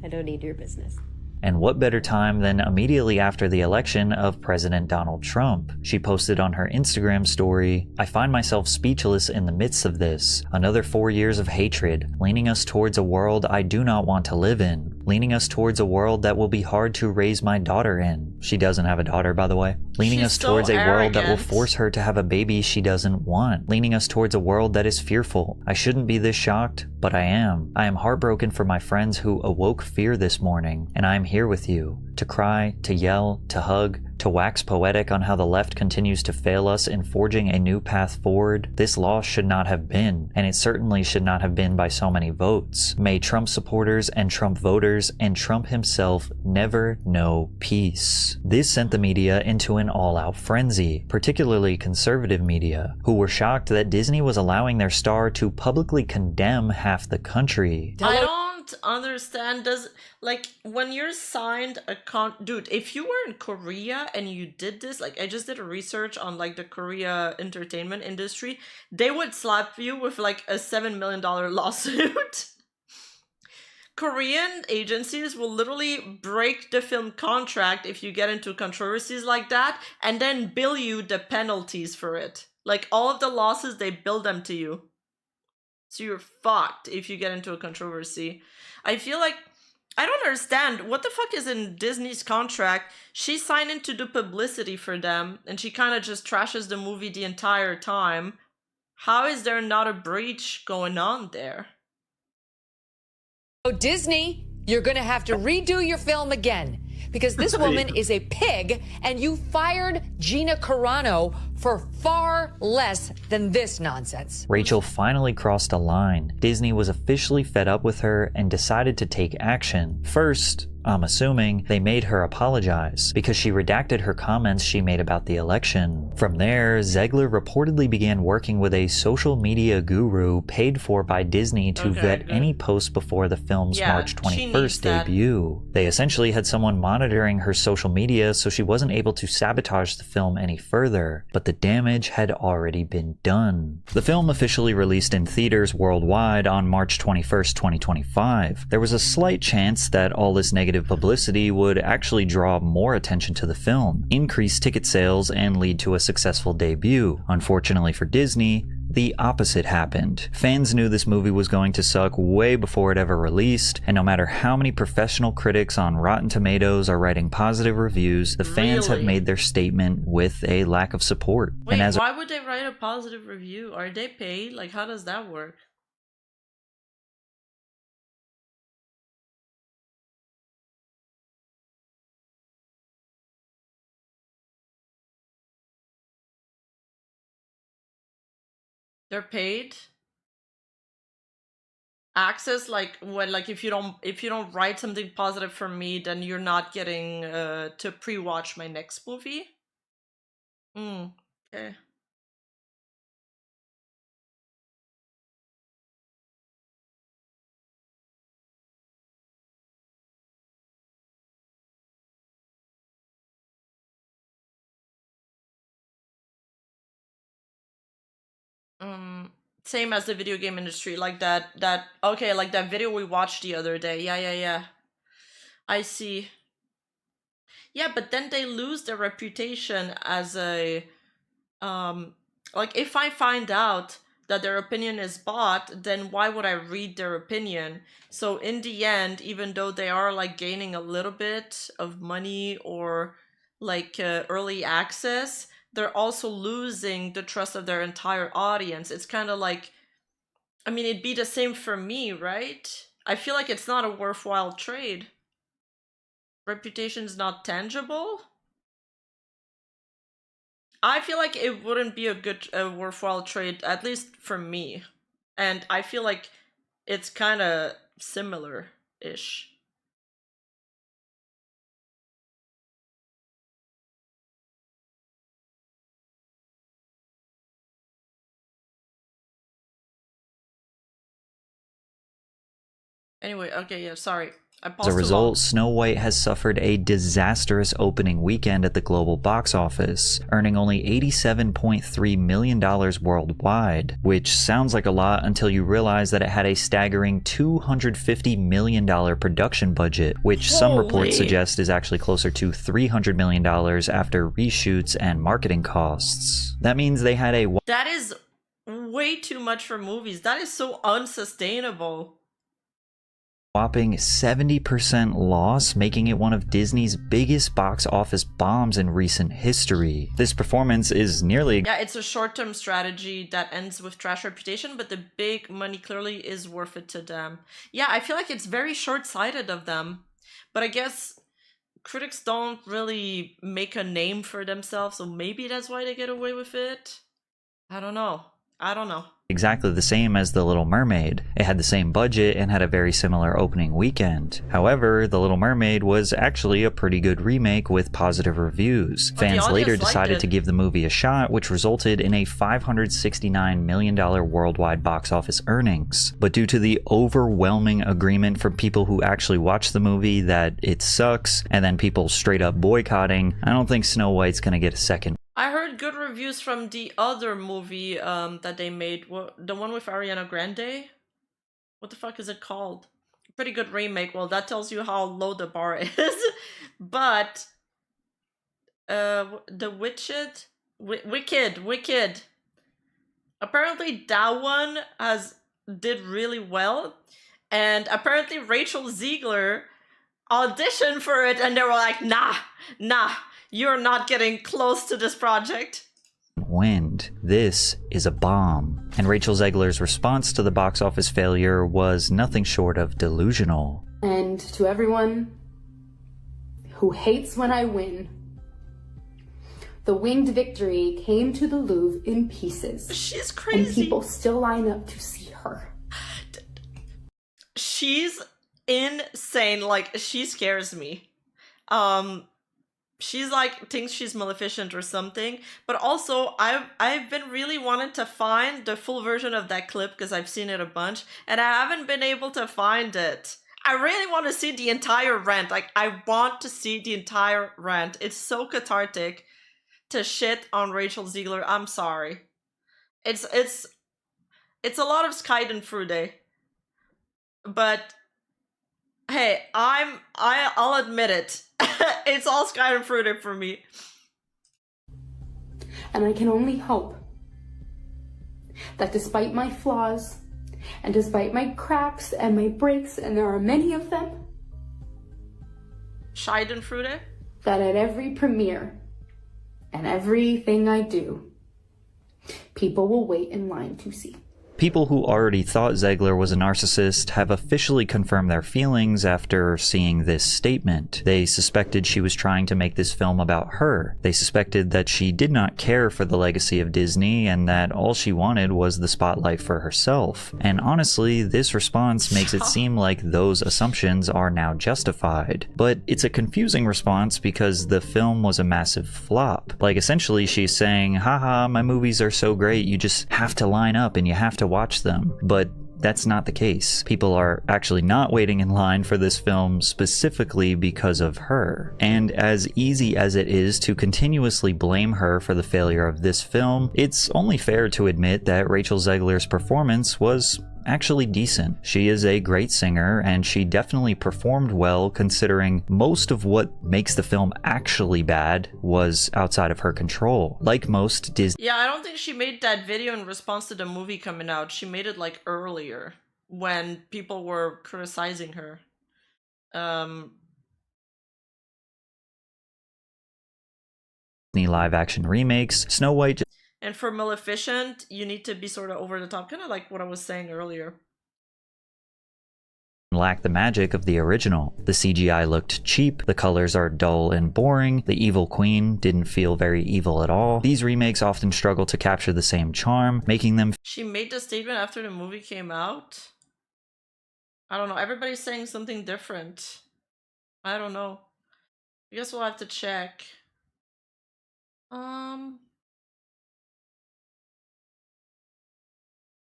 I don't need your business. And what better time than immediately after the election of President Donald Trump? She posted on her Instagram story, "I find myself speechless in the midst of this. Another 4 years of hatred, leaning us towards a world I do not want to live in. Leaning us towards a world that will be hard to raise my daughter in." She doesn't have a daughter, by the way. Leaning us towards a world that will force her to have a baby she doesn't want. Leaning us towards a world that is fearful. I shouldn't be this shocked, but I am. I am heartbroken for my friends who awoke fear this morning, and I am here with you. To cry, to yell, to hug, to wax poetic on how the left continues to fail us in forging a new path forward. This loss should not have been, and it certainly should not have been by so many votes. May Trump supporters and Trump voters and Trump himself never know peace. This sent the media into an all-out frenzy, particularly conservative media, who were shocked that Disney was allowing their star to publicly condemn half the country. I don't understand. Like, when you're signed a dude, if you were in Korea and you did this, like, I just did a research on like the Korea entertainment industry, they would slap you with like a $7 million lawsuit. Korean agencies will literally break the film contract if you get into controversies like that, and then bill you the penalties for it. Like, all of the losses, they bill them to you. So you're fucked if you get into a controversy. I feel like, I don't understand. What the fuck is in Disney's contract? She signed in to do publicity for them, and she kind of just trashes the movie the entire time. How is there not a breach going on there? Oh, Disney, you're going to have to redo your film again, because this woman is a pig, and you fired Gina Carano for far less than this nonsense. Rachel finally crossed a line. Disney was officially fed up with her and decided to take action. First, I'm assuming they made her apologize because she redacted her comments she made about the election. From there, Zegler reportedly began working with a social media guru paid for by Disney to vet any posts before the film's March 21st debut. They essentially had someone monitoring her social media so she wasn't able to sabotage the film any further, but the damage had already been done. The film officially released in theaters worldwide on March 21st, 2025. There was a slight chance that all this negative publicity would actually draw more attention to the film, increase ticket sales, and lead to a successful debut. Unfortunately for Disney, the opposite happened. Fans knew this movie was going to suck way before it ever released, and no matter how many professional critics on Rotten Tomatoes are writing positive reviews, the fans have made their statement with a lack of support. Wait, why would they write a positive review? Are they paid? Like, how does that work? They're paid? Access, like when, like if you don't write something positive for me, then you're not getting to pre-watch my next movie? Okay. Same as the video game industry, like that okay, like that video we watched the other day. Yeah. I see. Yeah, but then they lose their reputation as a like if I find out that their opinion is bought, then why would I read their opinion? So in the end, even though they are like gaining a little bit of money or like early access, they're also losing the trust of their entire audience. It's kind of like, I mean, it'd be the same for me, right? I feel like it's not a worthwhile trade. Reputation's not tangible. I feel like it wouldn't be a worthwhile trade, at least for me. And I feel like it's kind of similar-ish. Anyway, okay, yeah, sorry. As a result, Snow White has suffered a disastrous opening weekend at the global box office, earning only $87.3 million worldwide, which sounds like a lot until you realize that it had a staggering $250 million production budget, which some reports suggest is actually closer to $300 million after reshoots and marketing costs. That means they had a... That is way too much for movies. That is so unsustainable. Whopping 70% loss, making it one of Disney's biggest box office bombs in recent history. This performance is nearly... Yeah, it's a short-term strategy that ends with trash reputation, but the big money clearly is worth it to them. Yeah, I feel like it's very short-sighted of them. But I guess critics don't really make a name for themselves, so maybe that's why they get away with it. I don't know. Exactly the same as The Little Mermaid. It had the same budget and had a very similar opening weekend. However, The Little Mermaid was actually a pretty good remake with positive reviews. Fans later decided to give the movie a shot, which resulted in a $569 million worldwide box office earnings. But due to the overwhelming agreement from people who actually watched the movie that it sucks, and then people straight up boycotting, I don't think Snow White's gonna get a second. I heard good reviews from the other movie that they made, the one with Ariana Grande. What the fuck is it called? Pretty good remake. Well, that tells you how low the bar is. But the Wicked. Apparently that one did really well, and apparently Rachel Ziegler auditioned for it, and they were like, nah. You're not getting close to this project. Wind. This is a bomb. And Rachel Zegler's response to the box office failure was nothing short of delusional. And to everyone who hates when I win, the winged victory came to the Louvre in pieces. She's crazy. And people still line up to see her. She's insane. Like, she scares me. She's like, thinks she's Maleficent or something. But also, I've been really wanting to find the full version of that clip because I've seen it a bunch, and I haven't been able to find it. I really want to see the entire rant. Like, I want to see the entire rant. It's so cathartic to shit on Rachel Ziegler. I'm sorry. It's a lot of Skydenfrude. But hey, I'll admit it. It's all Skydenfrude for me. And I can only hope that despite my flaws, and despite my cracks and my breaks, and there are many of them, Skydenfrude, that at every premiere and everything I do, people will wait in line to see. People who already thought Ziegler was a narcissist have officially confirmed their feelings after seeing this statement. They suspected she was trying to make this film about her. They suspected that she did not care for the legacy of Disney and that all she wanted was the spotlight for herself. And honestly, this response makes it seem like those assumptions are now justified. But it's a confusing response because the film was a massive flop. Like, essentially she's saying, haha, my movies are so great, you just have to line up and you have to watch them. But that's not the case. People are actually not waiting in line for this film specifically because of her. And as easy as it is to continuously blame her for the failure of this film, it's only fair to admit that Rachel Ziegler's performance was actually decent. She is a great singer, and she definitely performed well considering most of what makes the film actually bad was outside of her control. Like most Disney... Yeah, I don't think she made that video in response to the movie coming out. She made it like earlier when people were criticizing her. live action remakes, Snow White... And for Maleficent, you need to be sort of over the top, kind of like what I was saying earlier. lack the magic of the original. The CGI looked cheap, the colors are dull and boring, the evil queen didn't feel very evil at all. These remakes often struggle to capture the same charm, making them... She made the statement after the movie came out? I don't know, everybody's saying something different. I don't know. I guess we'll have to check.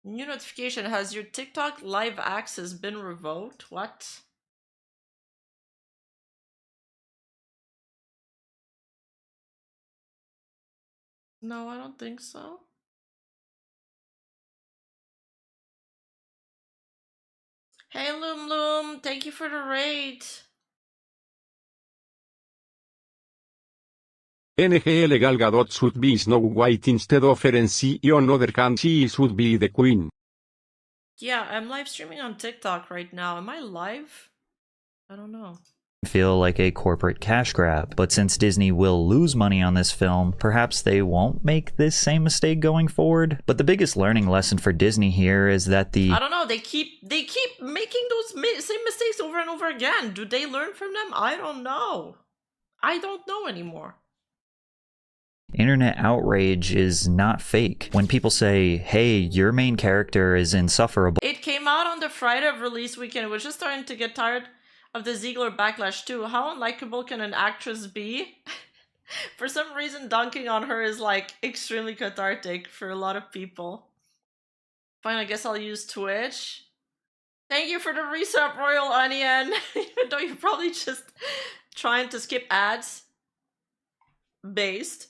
New notification, has your TikTok live access been revoked? What? No, I don't think so. Hey Loom Loom, thank you for the raid. NGL Gal Gadot should be Snow White instead of RNC. On other hand, she should be the queen. Yeah, I'm live streaming on TikTok right now. Am I live? I don't know. Feel like a corporate cash grab, but since Disney will lose money on this film, perhaps they won't make this same mistake going forward. But the biggest learning lesson for Disney here is that I don't know, they keep making those same mistakes over and over again. Do they learn from them? I don't know. I don't know anymore. Internet outrage is not fake. When people say, hey, your main character is insufferable. It came out on the Friday of release weekend, which is starting to get tired of the Ziegler backlash too. How unlikable can an actress be? For some reason, dunking on her is like extremely cathartic for a lot of people. Fine, I guess I'll use Twitch. Thank you for the resub, Royal Onion. Even though you're probably just trying to skip ads. Based.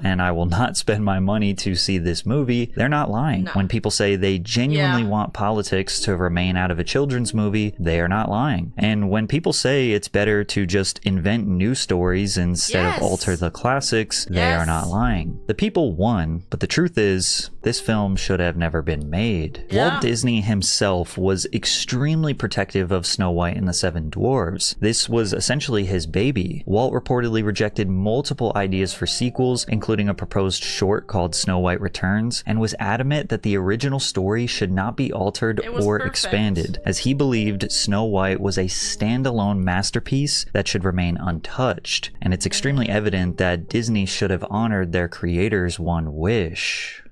And I will not spend my money to see this movie, they're not lying. No. When people say they genuinely want politics to remain out of a children's movie, they are not lying. And when people say it's better to just invent new stories instead of alter the classics, they are not lying. The people won, but the truth is, this film should have never been made. Walt Disney himself was extremely protective of Snow White and the Seven Dwarfs. This was essentially his baby. Walt reportedly rejected multiple ideas for sequels sequels, including a proposed short called Snow White Returns, and was adamant that the original story should not be altered or expanded, as he believed Snow White was a standalone masterpiece that should remain untouched, and it's extremely evident that Disney should have honored their creator's one wish.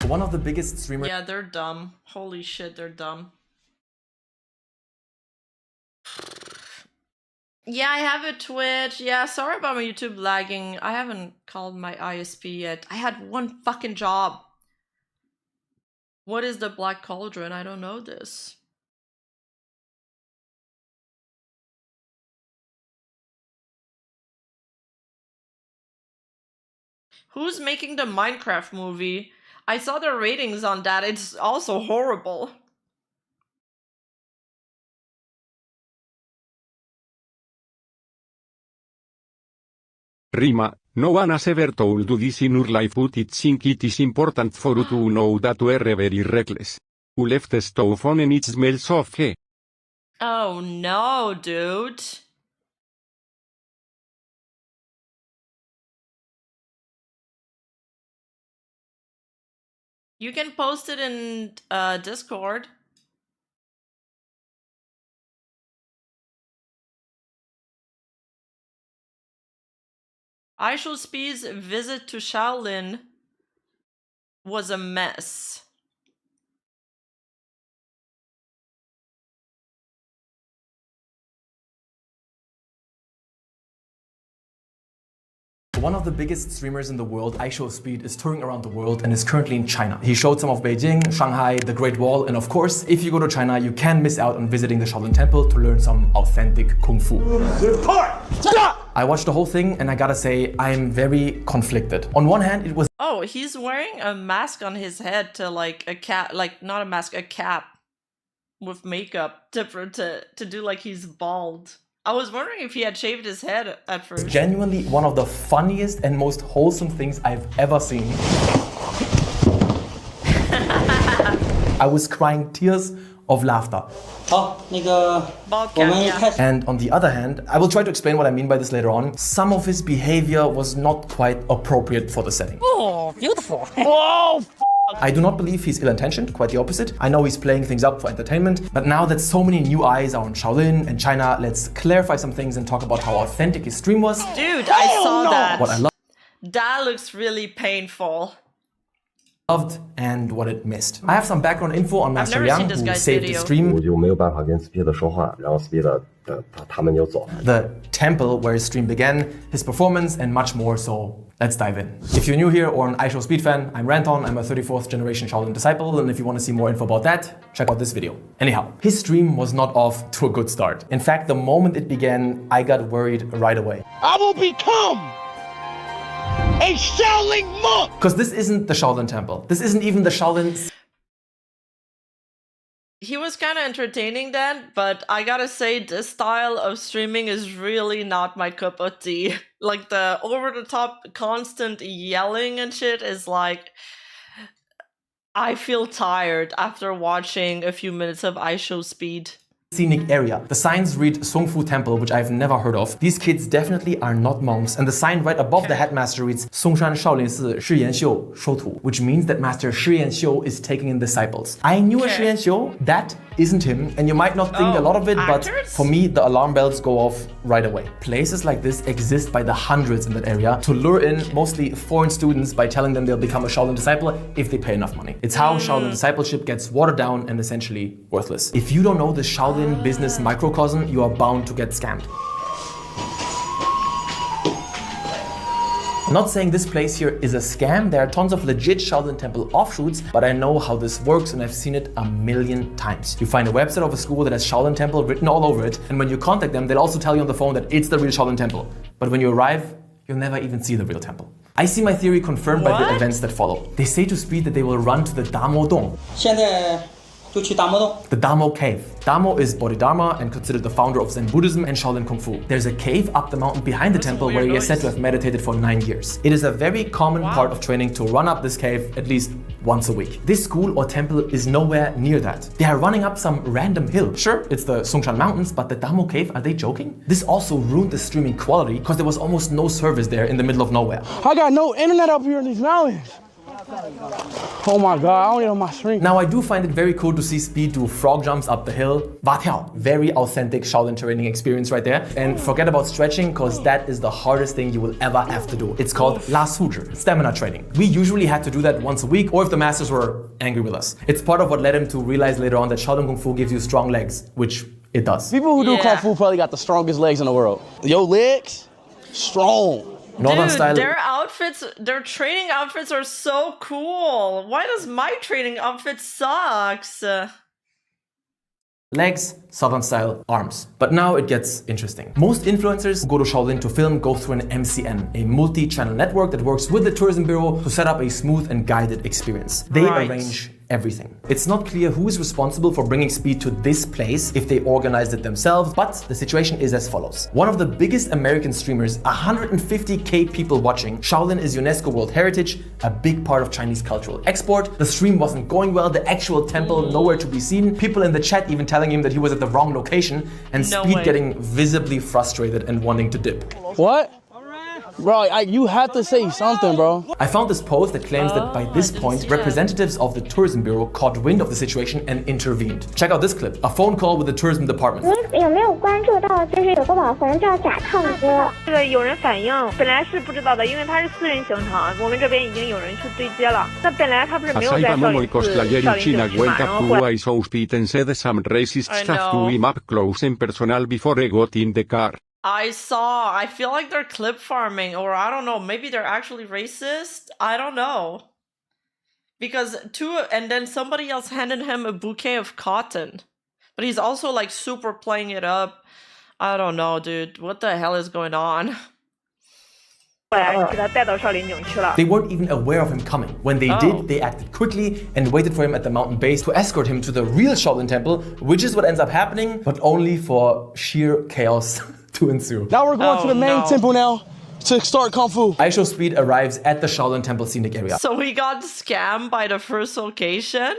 One of the biggest streamers. Yeah, they're dumb. Holy shit, they're dumb. Yeah, I have a Twitch. Yeah, sorry about my YouTube lagging. I haven't called my ISP yet. I had one fucking job. What is the Black Cauldron? I don't know this. Who's making the Minecraft movie? I saw the ratings on that. It's also horrible. Rima, no one has ever told you this in your life, but I think it is important for you to know that you are very reckless. You left stuff on and it smells of hay. Oh no, dude. You can post it in Discord. Speed's visit to Shaolin was a mess. One of the biggest streamers in the world, Speed, is touring around the world and is currently in China. He showed some of Beijing, Shanghai, the Great Wall, and of course, if you go to China, you can miss out on visiting the Shaolin Temple to learn some authentic Kung Fu. I watched the whole thing and I gotta say, I'm very conflicted. On one hand, it was— Oh, he's wearing a mask on his head to like a cap, like not a mask, a cap with makeup to do like he's bald. I was wondering if he had shaved his head at first. Genuinely one of the funniest and most wholesome things I've ever seen. I was crying tears of laughter. And on the other hand, I will try to explain what I mean by this later on. Some of his behavior was not quite appropriate for the setting. Oh, beautiful. Oh, I do not believe he's ill-intentioned, quite the opposite. I know he's playing things up for entertainment, but now that so many new eyes are on Shaolin and China, let's clarify some things and talk about how authentic his stream was. Dude, I saw that. What I that looks really painful. Loved and what it missed. I have some background info on Master Yang, who saved the stream. The temple where his stream began, his performance, and much more, so let's dive in. If you're new here or an Speed fan, I'm Ranton, I'm a 34th generation Shaolin disciple, and if you want to see more info about that, check out this video. Anyhow, his stream was not off to a good start. In fact, the moment it began, I got worried right away. I will become a Shaolin monk! Because this isn't the Shaolin Temple. This isn't even the Shaolin... He was kind of entertaining then, but I gotta say this style of streaming is really not my cup of tea. Like the over-the-top constant yelling and shit is like... I feel tired after watching a few minutes of Speed. Scenic area. The signs read Sung Fu Temple, which I've never heard of. These kids definitely are not monks, and the sign right above the headmaster reads Songshan Shaolin Si Shi Yan Xiu Shou Tu, which means that Master Shi Yan Xiu is taking in disciples. I knew a Shi Yan Xiu, that isn't him, and you might not think a lot of it, but for me, the alarm bells go off right away. Places like this exist by the hundreds in that area to lure in mostly foreign students by telling them they'll become a Shaolin disciple if they pay enough money. It's how Shaolin discipleship gets watered down and essentially worthless. If you don't know the Shaolin business microcosm, you are bound to get scammed. I'm not saying this place here is a scam. There are tons of legit Shaolin Temple offshoots, but I know how this works and I've seen it a million times. You find a website of a school that has Shaolin Temple written all over it, and when you contact them, they'll also tell you on the phone that it's the real Shaolin Temple. But when you arrive, you'll never even see the real temple. I see my theory confirmed by the events that follow. They say to Speed that they will run to the Damo Dong. The Damo Cave. Damo is Bodhidharma and considered the founder of Zen Buddhism and Shaolin Kung Fu. There's a cave up the mountain behind the temple where he is said to have meditated for 9 years. It is a very common part of training to run up this cave at least once a week. This school or temple is nowhere near that. They are running up some random hill. Sure, it's the Songshan Mountains, but the Damo Cave, are they joking? This also ruined the streaming quality because there was almost no service there in the middle of nowhere. I got no internet up here in these mountains. Oh my god, I don't even know my screen. Now I do find it very cool to see Speed do frog jumps up the hill. Watiao, very authentic Shaolin training experience right there. And forget about stretching, because that is the hardest thing you will ever have to do. It's called La Suju, stamina training. We usually had to do that once a week, or if the masters were angry with us. It's part of what led him to realize later on that Shaolin Kung Fu gives you strong legs, which it does. People who do Kung Fu probably got the strongest legs in the world. Your legs, strong. Northern style. Their training outfits are so cool. Why does my training outfit sucks? Legs, Southern style, arms. But now it gets interesting. Most influencers who go to Shaolin to film go through an MCN, a multi-channel network that works with the tourism bureau to set up a smooth and guided experience. They arrange everything. It's not clear who is responsible for bringing Speed to this place, if they organized it themselves, but the situation is as follows. One of the biggest American streamers, 150k people watching. Shaolin is UNESCO World Heritage, a big part of Chinese cultural export. The stream wasn't going well, the actual temple nowhere to be seen. People in the chat even telling him that he was at the wrong location, and Speed getting visibly frustrated and wanting to dip. What? Bro, you have to say something, bro. I found this post that claims that by this point, representatives of the tourism bureau caught wind of the situation and intervened. Check out this clip, a phone call with the tourism department. 有没有关注到就是有个网红叫假唱歌？这个有人反映，本来是不知道的，因为它是私人行程，我们这边已经有人去对接了。那本来他不是没有在少林寺少林景区嘛，然后后来。I saw Speed and said some racist stuff to him up close and personal before I got in the car. I feel like they're clip farming, or I don't know, maybe they're actually racist. I don't know. Because and then somebody else handed him a bouquet of cotton. But he's also like super playing it up. I don't know, dude. What the hell is going on? They weren't even aware of him coming. When they did, they acted quickly and waited for him at the mountain base to escort him to the real Shaolin temple, which is what ends up happening, but only for sheer chaos to ensue. Now we're going to the main temple now to start Kung Fu. I Show Speed arrives at the Shaolin temple scenic area. So he got scammed by the first location?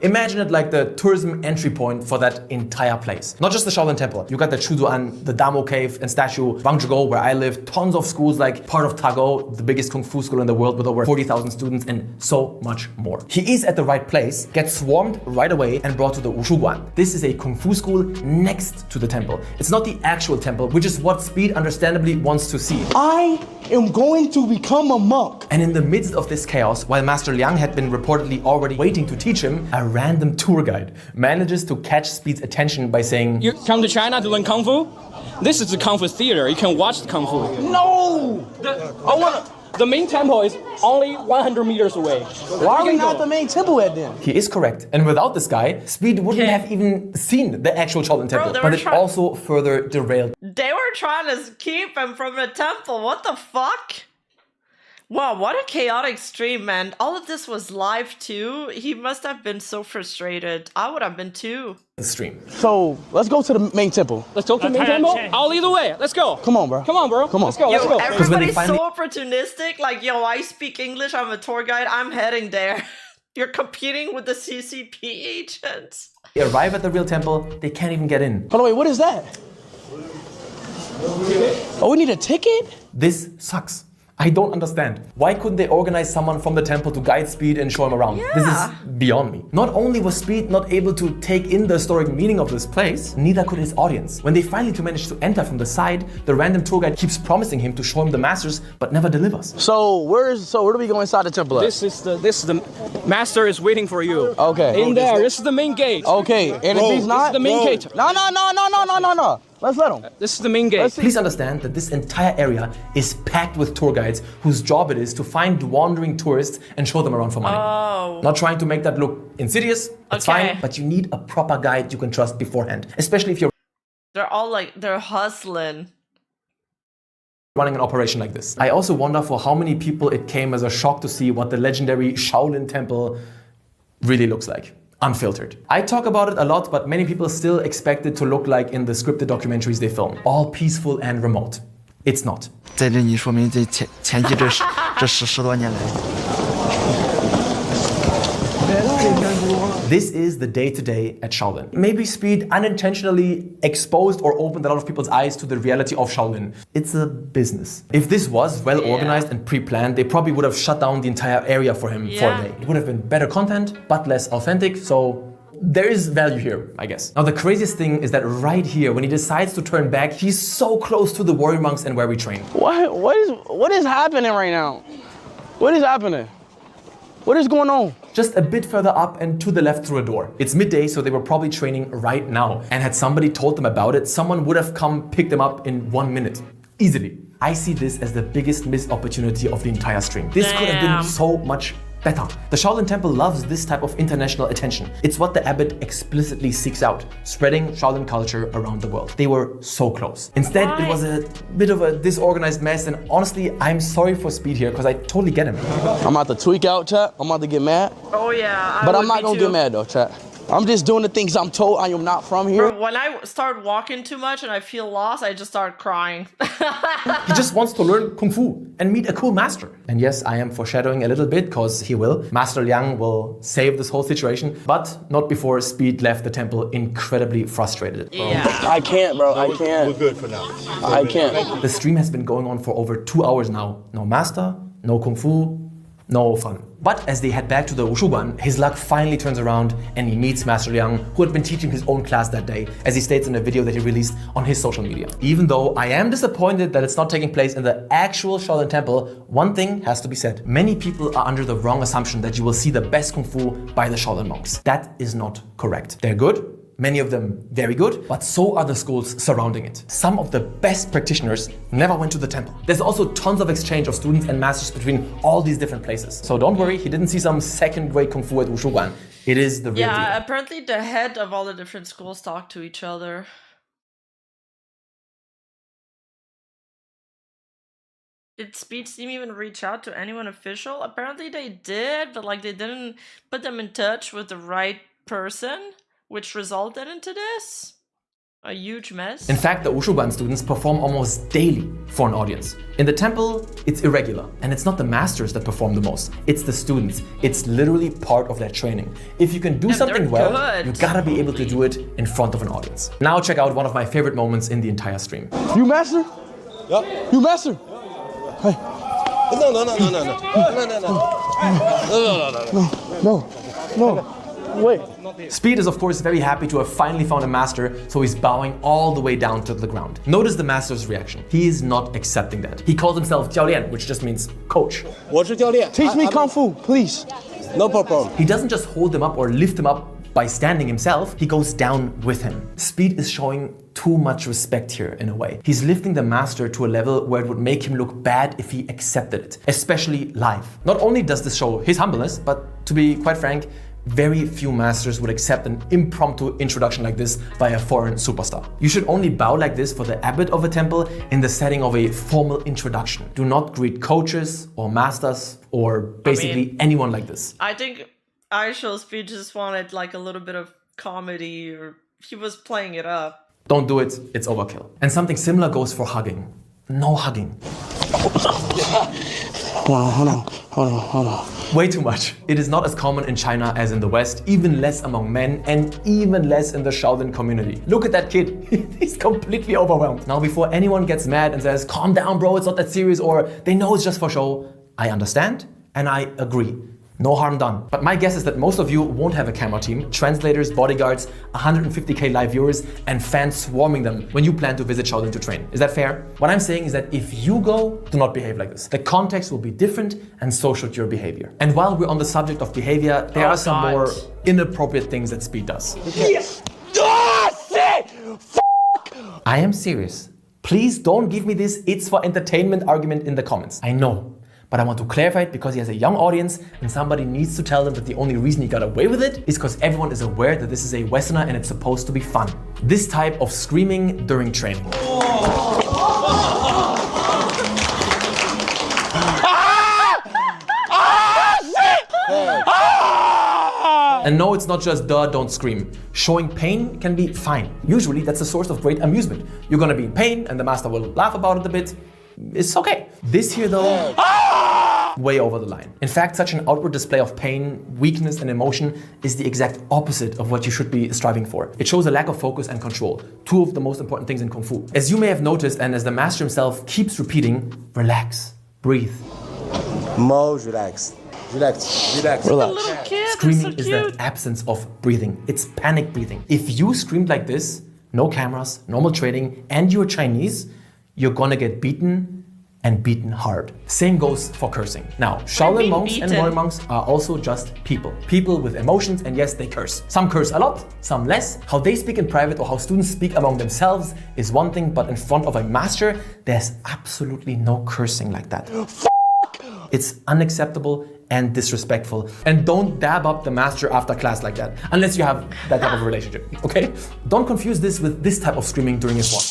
Imagine it like the tourism entry point for that entire place. Not just the Shaolin Temple. You got the Chuduan, the Damo Cave and statue, Wangzhigou, where I live, tons of schools like part of Tago, the biggest Kung Fu school in the world with over 40,000 students and so much more. He is at the right place, gets swarmed right away and brought to the Wushuguan. This is a Kung Fu school next to the temple. It's not the actual temple, which is what Speed understandably wants to see. I am going to become a monk. And in the midst of this chaos, while Master Liang had been reportedly already waiting to teach him, a random tour guide manages to catch Speed's attention by saying, "You come to China to learn Kung Fu? This is the Kung Fu theater. You can watch the Kung Fu." No! The main temple is only 100 meters away. Why are we not at the main temple at then? He is correct. And without this guy, Speed wouldn't have even seen the actual Shaolin temple. But it also further derailed. They were trying to keep him from the temple. What the fuck? Wow, what a chaotic stream, man. All of this was live too. He must have been so frustrated. I would have been too. The stream. So, let's go to the main temple. Let's go to the main temple? I'll lead the way. Let's go. Come on, bro. Come on, bro. Come on. Let's go, Yo, let's go. Everybody's so opportunistic. Like, yo, I speak English. I'm a tour guide. I'm heading there. You're competing with the CCP agents. They arrive at the real temple. They can't even get in. By the way, what is that? Oh, we need a ticket? This sucks. I don't understand. Why couldn't they organize someone from the temple to guide Speed and show him around? Yeah. This is beyond me. Not only was Speed not able to take in the historic meaning of this place, neither could his audience. When they finally manage to enter from the side, the random tour guide keeps promising him to show him the masters, but never delivers. So where do we go inside the temple at? This is the master is waiting for you. Okay. In there. This is the main gate. Okay. And if he's not, this is the main gate. No. Let's let him. This is the main gate. Please understand that this entire area is packed with tour guides whose job it is to find wandering tourists and show them around for money. Oh. Not trying to make that look insidious, it's fine, but you need a proper guide you can trust beforehand, especially if you're they're hustling. Running an operation like this. I also wonder for how many people it came as a shock to see what the legendary Shaolin Temple really looks like. Unfiltered. I talk about it a lot, but many people still expect it to look like in the scripted documentaries they film. All peaceful and remote. It's not. 在这里说明这前期这10多年来 This is the day-to-day at Shaolin. Maybe Speed unintentionally exposed or opened a lot of people's eyes to the reality of Shaolin. It's a business. If this was well organized and pre-planned, they probably would have shut down the entire area for him for a day. It would have been better content, but less authentic, so there is value here, I guess. Now the craziest thing is that right here, when he decides to turn back, he's so close to the warrior monks and where we train. What is happening right now? What is happening? What is going on? Just a bit further up and to the left through a door. It's midday, so they were probably training right now. And had somebody told them about it, someone would have come pick them up in 1 minute. Easily. I see this as the biggest missed opportunity of the entire stream. This could have been so much better. The Shaolin Temple loves this type of international attention. It's what the abbot explicitly seeks out, spreading Shaolin culture around the world. They were so close. Instead, it was a bit of a disorganized mess, and honestly, I'm sorry for Speed here because I totally get him. I'm about to tweak out, chat. I'm about to get mad. Oh yeah, but I'm not gonna get mad though, chat. I'm just doing the things I'm told. I am not from here. When I start walking too much and I feel lost, I just start crying. He just wants to learn Kung Fu and meet a cool master. And yes, I am foreshadowing a little bit because he will. Master Liang will save this whole situation, but not before Speed left the temple incredibly frustrated. Yeah. I can't, bro. I can't. We're good for now. I can't. The stream has been going on for over 2 hours now. No master, no Kung Fu, no fun. But as they head back to the Wushuguan, his luck finally turns around and he meets Master Liang, who had been teaching his own class that day, as he states in a video that he released on his social media. Even though I am disappointed that it's not taking place in the actual Shaolin Temple, one thing has to be said. Many people are under the wrong assumption that you will see the best Kung Fu by the Shaolin monks. That is not correct. They're good. Many of them very good, but so are the schools surrounding it. Some of the best practitioners never went to the temple. There's also tons of exchange of students and masters between all these different places. So don't worry, he didn't see some second-grade Kung Fu at Wushuguan. It is the real deal. Yeah, apparently the head of all the different schools talk to each other. Did Speed Team even reach out to anyone official? Apparently they did, but like they didn't put them in touch with the right person, which resulted into this. A huge mess. In fact, the Wushuguan students perform almost daily for an audience. In the temple, it's irregular, and it's not the masters that perform the most, it's the students. It's literally part of their training. If you can do something well, you gotta be able to do it in front of an audience. Now check out one of my favorite moments in the entire stream. You master? Yeah. You master? Hey. No. Wait. Speed is of course very happy to have finally found a master, so he's bowing all the way down to the ground. Notice the master's reaction. He is not accepting that. He calls himself 教练, which just means coach. 我是教练. Teach me Kung Fu, please. No problem. He doesn't just hold him up or lift him up by standing himself, he goes down with him. Speed is showing too much respect here in a way. He's lifting the master to a level where it would make him look bad if he accepted it, especially live. Not only does this show his humbleness, but to be quite frank, very few masters would accept an impromptu introduction like this by a foreign superstar. You should only bow like this for the abbot of a temple in the setting of a formal introduction. Do not greet coaches or masters or basically anyone like this. I think Aisho's Speed just wanted like a little bit of comedy, or he was playing it up. Don't do it, it's overkill. And something similar goes for hugging. No hugging. Hold on. Way too much. It is not as common in China as in the West, even less among men, and even less in the Shaolin community. Look at that kid. He's completely overwhelmed. Now, before anyone gets mad and says, calm down, bro, it's not that serious, or they know it's just for show, I understand and I agree. No harm done. But my guess is that most of you won't have a camera team, translators, bodyguards, 150k live viewers, and fans swarming them when you plan to visit Shaolin to train. Is that fair? What I'm saying is that if you go, do not behave like this. The context will be different, and so should your behavior. And while we're on the subject of behavior, there are some more inappropriate things that Speed does. Yes! Oh, shit! I am serious. Please don't give me this "it's for entertainment" argument in the comments. I know. But I want to clarify it because he has a young audience and somebody needs to tell them that the only reason he got away with it is because everyone is aware that this is a Westerner and it's supposed to be fun. This type of screaming during training. And no, it's not just don't scream. Showing pain can be fine. Usually that's a source of great amusement. You're gonna be in pain and the master will laugh about it a bit. It's okay. This here though, way over the line. In fact, such an outward display of pain, weakness, and emotion is the exact opposite of what you should be striving for. It shows a lack of focus and control, two of the most important things in Kung Fu. As you may have noticed, and as the master himself keeps repeating, relax, breathe. Mose, relax. Relax. Relax. Relax. Screaming is the absence of breathing. It's panic breathing. If you screamed like this, no cameras, normal training, and you're Chinese, you're gonna get beaten and beaten hard. Same goes for cursing. Now, Shaolin monks and Moy monks are also just people. People with emotions, and yes, they curse. Some curse a lot, some less. How they speak in private or how students speak among themselves is one thing, but in front of a master, there's absolutely no cursing like that. It's unacceptable and disrespectful. And don't dab up the master after class like that, unless you have that type of relationship, okay? Don't confuse this with this type of screaming during his one.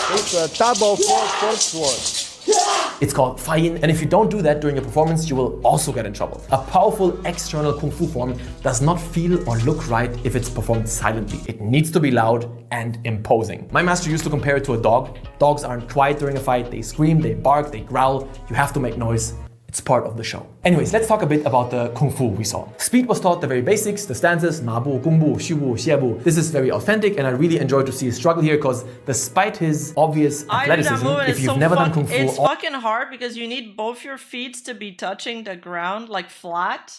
It's a double fork sword. It's called Faiyin, and if you don't do that during a performance, you will also get in trouble. A powerful external Kung Fu form does not feel or look right if it's performed silently. It needs to be loud and imposing. My master used to compare it to a dog. Dogs aren't quiet during a fight. They scream, they bark, they growl. You have to make noise. It's part of the show. Anyways, let's talk a bit about the Kung Fu we saw. Speed was taught the very basics, the stances, Ma Bu, Gung Bu, Xu Bu, Xie Bu. This is very authentic, and I really enjoyed to see his struggle here because despite his obvious athleticism, if you've never done Kung Fu... It's fucking hard because you need both your feet to be touching the ground, like flat.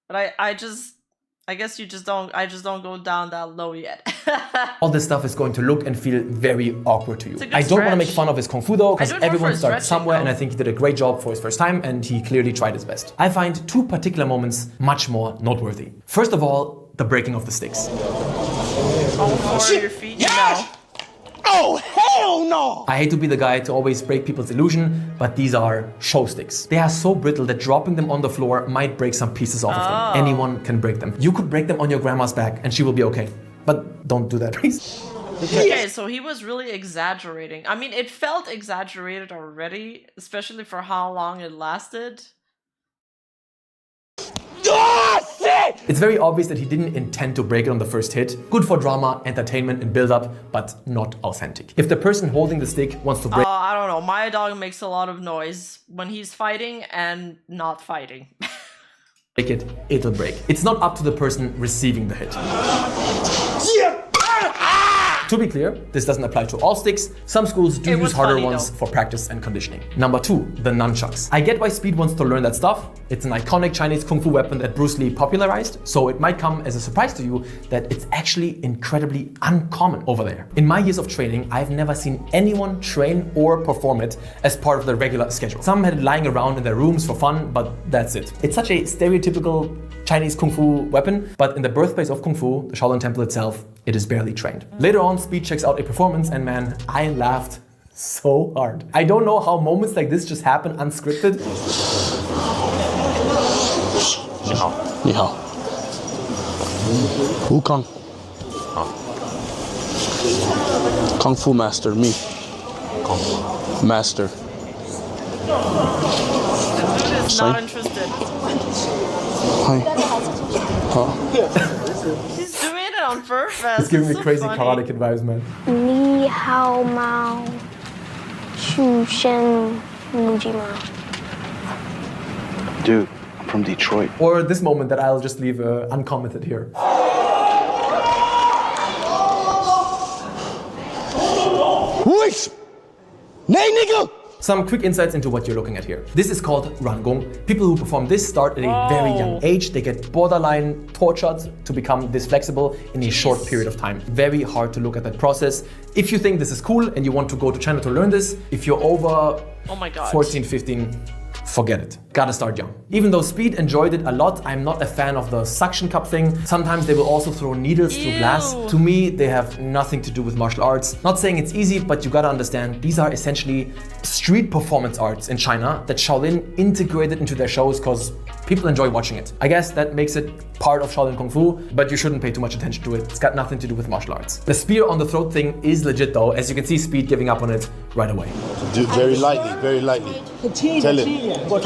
But I guess I just don't go down that low yet. All this stuff is going to look and feel very awkward to you. I don't want to make fun of his Kung Fu though, because everyone starts somewhere, and I think he did a great job for his first time, and he clearly tried his best. I find two particular moments much more noteworthy. First of all, the breaking of the sticks. Oh, for your feet, yes! Oh, hell no! I hate to be the guy to always break people's illusion, but these are show sticks. They are so brittle that dropping them on the floor might break some pieces off of them. Anyone can break them. You could break them on your grandma's back and she will be okay. But don't do that, please. Okay, so he was really exaggerating. I mean, it felt exaggerated already, especially for how long it lasted. It's very obvious that he didn't intend to break it on the first hit. Good for drama, entertainment, and build-up, but not authentic. If the person holding the stick wants to break... I don't know. My dog makes a lot of noise when he's fighting and not fighting. Break it, it'll break. It's not up to the person receiving the hit. To be clear, this doesn't apply to all sticks. Some schools do use harder ones for practice and conditioning. Number 2, the nunchucks. I get why Speed wants to learn that stuff. It's an iconic Chinese Kung Fu weapon that Bruce Lee popularized, so it might come as a surprise to you that it's actually incredibly uncommon over there. In my years of training, I've never seen anyone train or perform it as part of their regular schedule. Some had it lying around in their rooms for fun, but that's it. It's such a stereotypical Chinese Kung Fu weapon, but in the birthplace of Kung Fu, the Shaolin Temple itself, it is barely trained. Later on, Speed checks out a performance, and man, I laughed so hard. I don't know how moments like this just happen unscripted. 你好，你好。Wu Kong. Kung Fu master, me. Kung Fu master. Dude is not interested. Hi. Huh? He's doing it on purpose. It's giving me so crazy funny. Karate Kid vibes, man. 你好吗？去xem Muji吗？ Dude, I'm from Detroit. Or this moment that I'll just leave uncommented here. Wait! Nay, nigga! Some quick insights into what you're looking at here. This is called Rangong. People who perform this start at a very young age. They get borderline tortured to become this flexible in a short period of time. Very hard to look at that process. If you think this is cool and you want to go to China to learn this, if you're over 14, 15, forget it. Gotta start young. Even though Speed enjoyed it a lot, I'm not a fan of the suction cup thing. Sometimes they will also throw needles through glass. To me, they have nothing to do with martial arts. Not saying it's easy, but you gotta understand, these are essentially street performance arts in China that Shaolin integrated into their shows because people enjoy watching it. I guess that makes it part of Shaolin Kung Fu, but you shouldn't pay too much attention to it. It's got nothing to do with martial arts. The spear on the throat thing is legit though. As you can see, Speed giving up on it right away. Dude, very lightly, very lightly. Tell him. Tell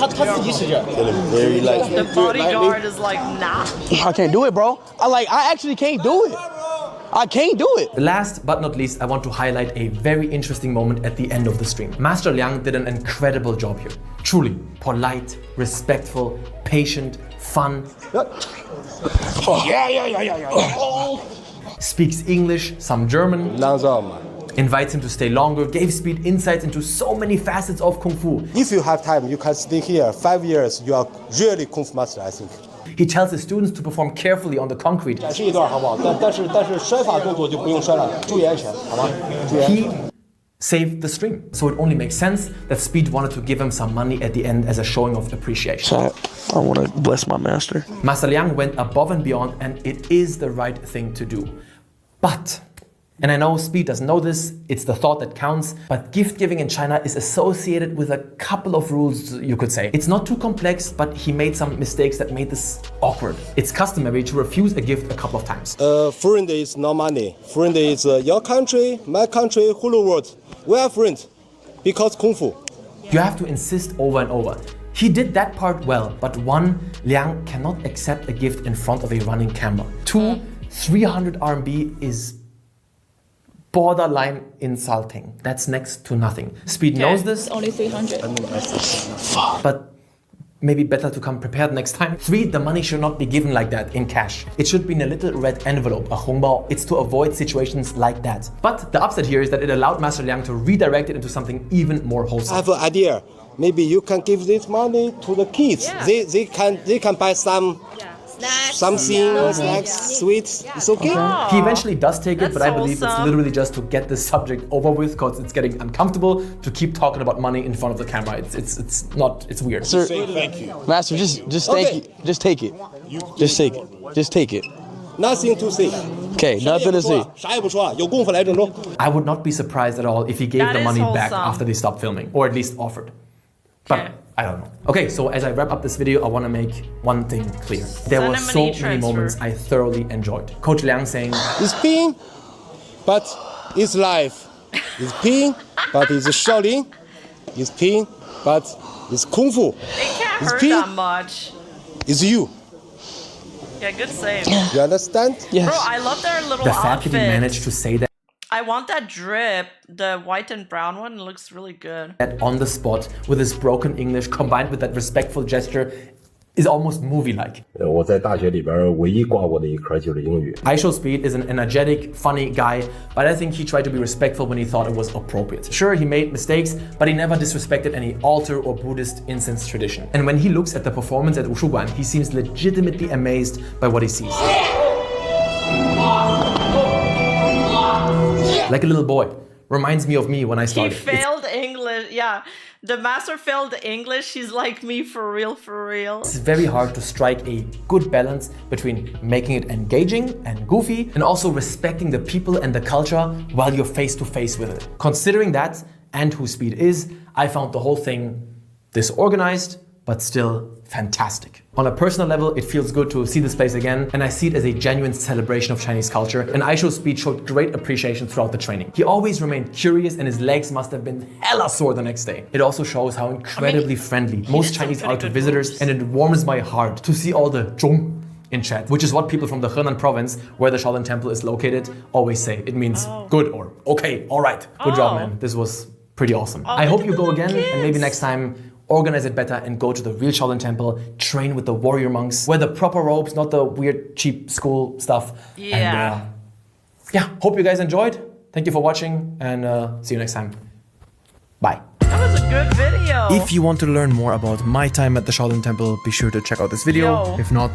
him very lightly. The bodyguard is like, nah. I can't do it, bro. I actually can't do it. I can't do it. Last but not least, I want to highlight a very interesting moment at the end of the stream. Master Liang did an incredible job here. Truly polite, respectful, patient, fun. Speaks English, some German. Langsam. Invites him to stay longer, gave Speed insights into so many facets of Kung Fu. If you have time, you can stay here 5 years. You are really Kung Fu master, I think. He tells his students to perform carefully on the concrete. He saved the stream. So it only makes sense that Speed wanted to give him some money at the end as a showing of appreciation. So I want to bless my master. Master Liang went above and beyond, and it is the right thing to do. But, and I know Speed doesn't know this, it's the thought that counts, but gift giving in China is associated with a couple of rules, you could say. It's not too complex, but he made some mistakes that made this awkward. It's customary to refuse a gift a couple of times. Friend is no money. Friend is your country, my country, whole world. We are friends because Kung Fu. You have to insist over and over. He did that part well, but one, Liang cannot accept a gift in front of a running camera. Two, 300 RMB is borderline insulting. That's next to nothing. Speed knows this. It's only 300. But maybe better to come prepared next time. 3, the money should not be given like that in cash. It should be in a little red envelope, a hongbao. It's to avoid situations like that. But the upside here is that it allowed Master Liang to redirect it into something even more wholesome. I have an idea. Maybe you can give this money to the kids. Yeah. They can buy some something, snacks, sweets. It's okay. He eventually does take it, but I believe it's literally just to get this subject over with, because it's getting uncomfortable to keep talking about money in front of the camera. It's weird. Sir, thank you. Master, just take it. Just take it. Just take it. Just take it. Nothing to say. Okay, nothing to say. I would not be surprised at all if he gave the money back after they stopped filming, or at least offered. But I don't know. Okay, so as I wrap up this video, I want to make one thing clear. There were so many moments I thoroughly enjoyed. Coach Liang saying, "It's pain, but it's life. It's pain, but it's Shaolin. It's pain, but it's Kung Fu. It can't hurt that much. It's you." Yeah, good save. You understand? Yes. Bro, I love their little the fact outfit. that he managed to say that. I want that drip, the white and brown one. It looks really good. On the spot with his broken English combined with that respectful gesture is almost movie-like. Aisho Speed is an energetic, funny guy, but I think he tried to be respectful when he thought it was appropriate. Sure, he made mistakes, but he never disrespected any altar or Buddhist incense tradition. And when he looks at the performance at Wushuguan, he seems legitimately amazed by what he sees. Like a little boy. Reminds me of me when I started. He failed English. Yeah, the master failed English. He's like me for real, for real. It's very hard to strike a good balance between making it engaging and goofy and also respecting the people and the culture while you're face to face with it. Considering that and who Speed is, I found the whole thing disorganized, but still fantastic. On a personal level, it feels good to see this place again, and I see it as a genuine celebration of Chinese culture, and Aisho's Speed showed great appreciation throughout the training. He always remained curious, and his legs must have been hella sore the next day. It also shows how incredibly friendly most Chinese are to visitors, and it warms my heart to see all the zhong in chat, which is what people from the Henan province, where the Shaolin Temple is located, always say. It means good or okay, all right. Good job, man. This was pretty awesome. I hope you go again, and maybe next time organize it better and go to the real Shaolin Temple, train with the warrior monks, wear the proper robes, not the weird, cheap school stuff. Yeah. And, yeah, hope you guys enjoyed. Thank you for watching, and see you next time. Bye. That was a good video. If you want to learn more about my time at the Shaolin Temple, be sure to check out this video. Yo. If not,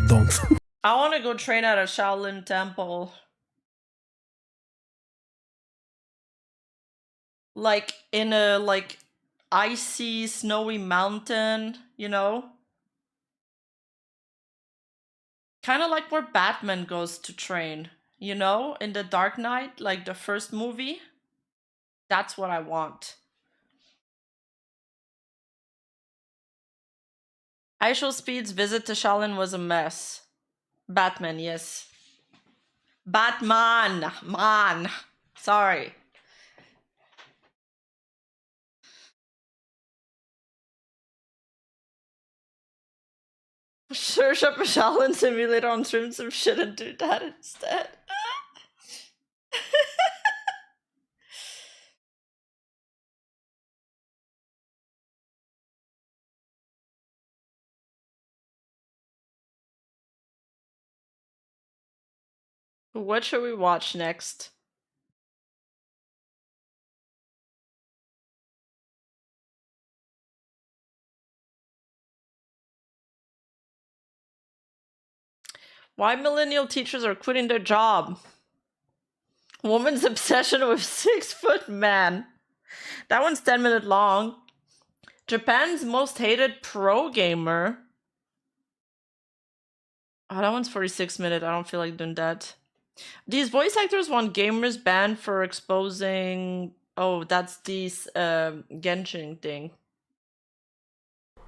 don't. I want to go train at a Shaolin Temple. Like in a icy, snowy mountain, you know? Kind of like where Batman goes to train, you know? In the Dark Knight, like the first movie. That's what I want. Aisho Speed's visit to Shaolin was a mess. Batman, yes. Batman! Man! Sorry. Search up a Shaolin simulator on stream some shit and do that instead. What should we watch next? Why millennial teachers are quitting their job. Woman's obsession with 6-foot man. That one's 10 minutes long. Japan's most hated pro gamer. Oh, that one's 46 minutes. I don't feel like doing that. These voice actors want gamers banned for exposing... Oh, that's this Genshin thing.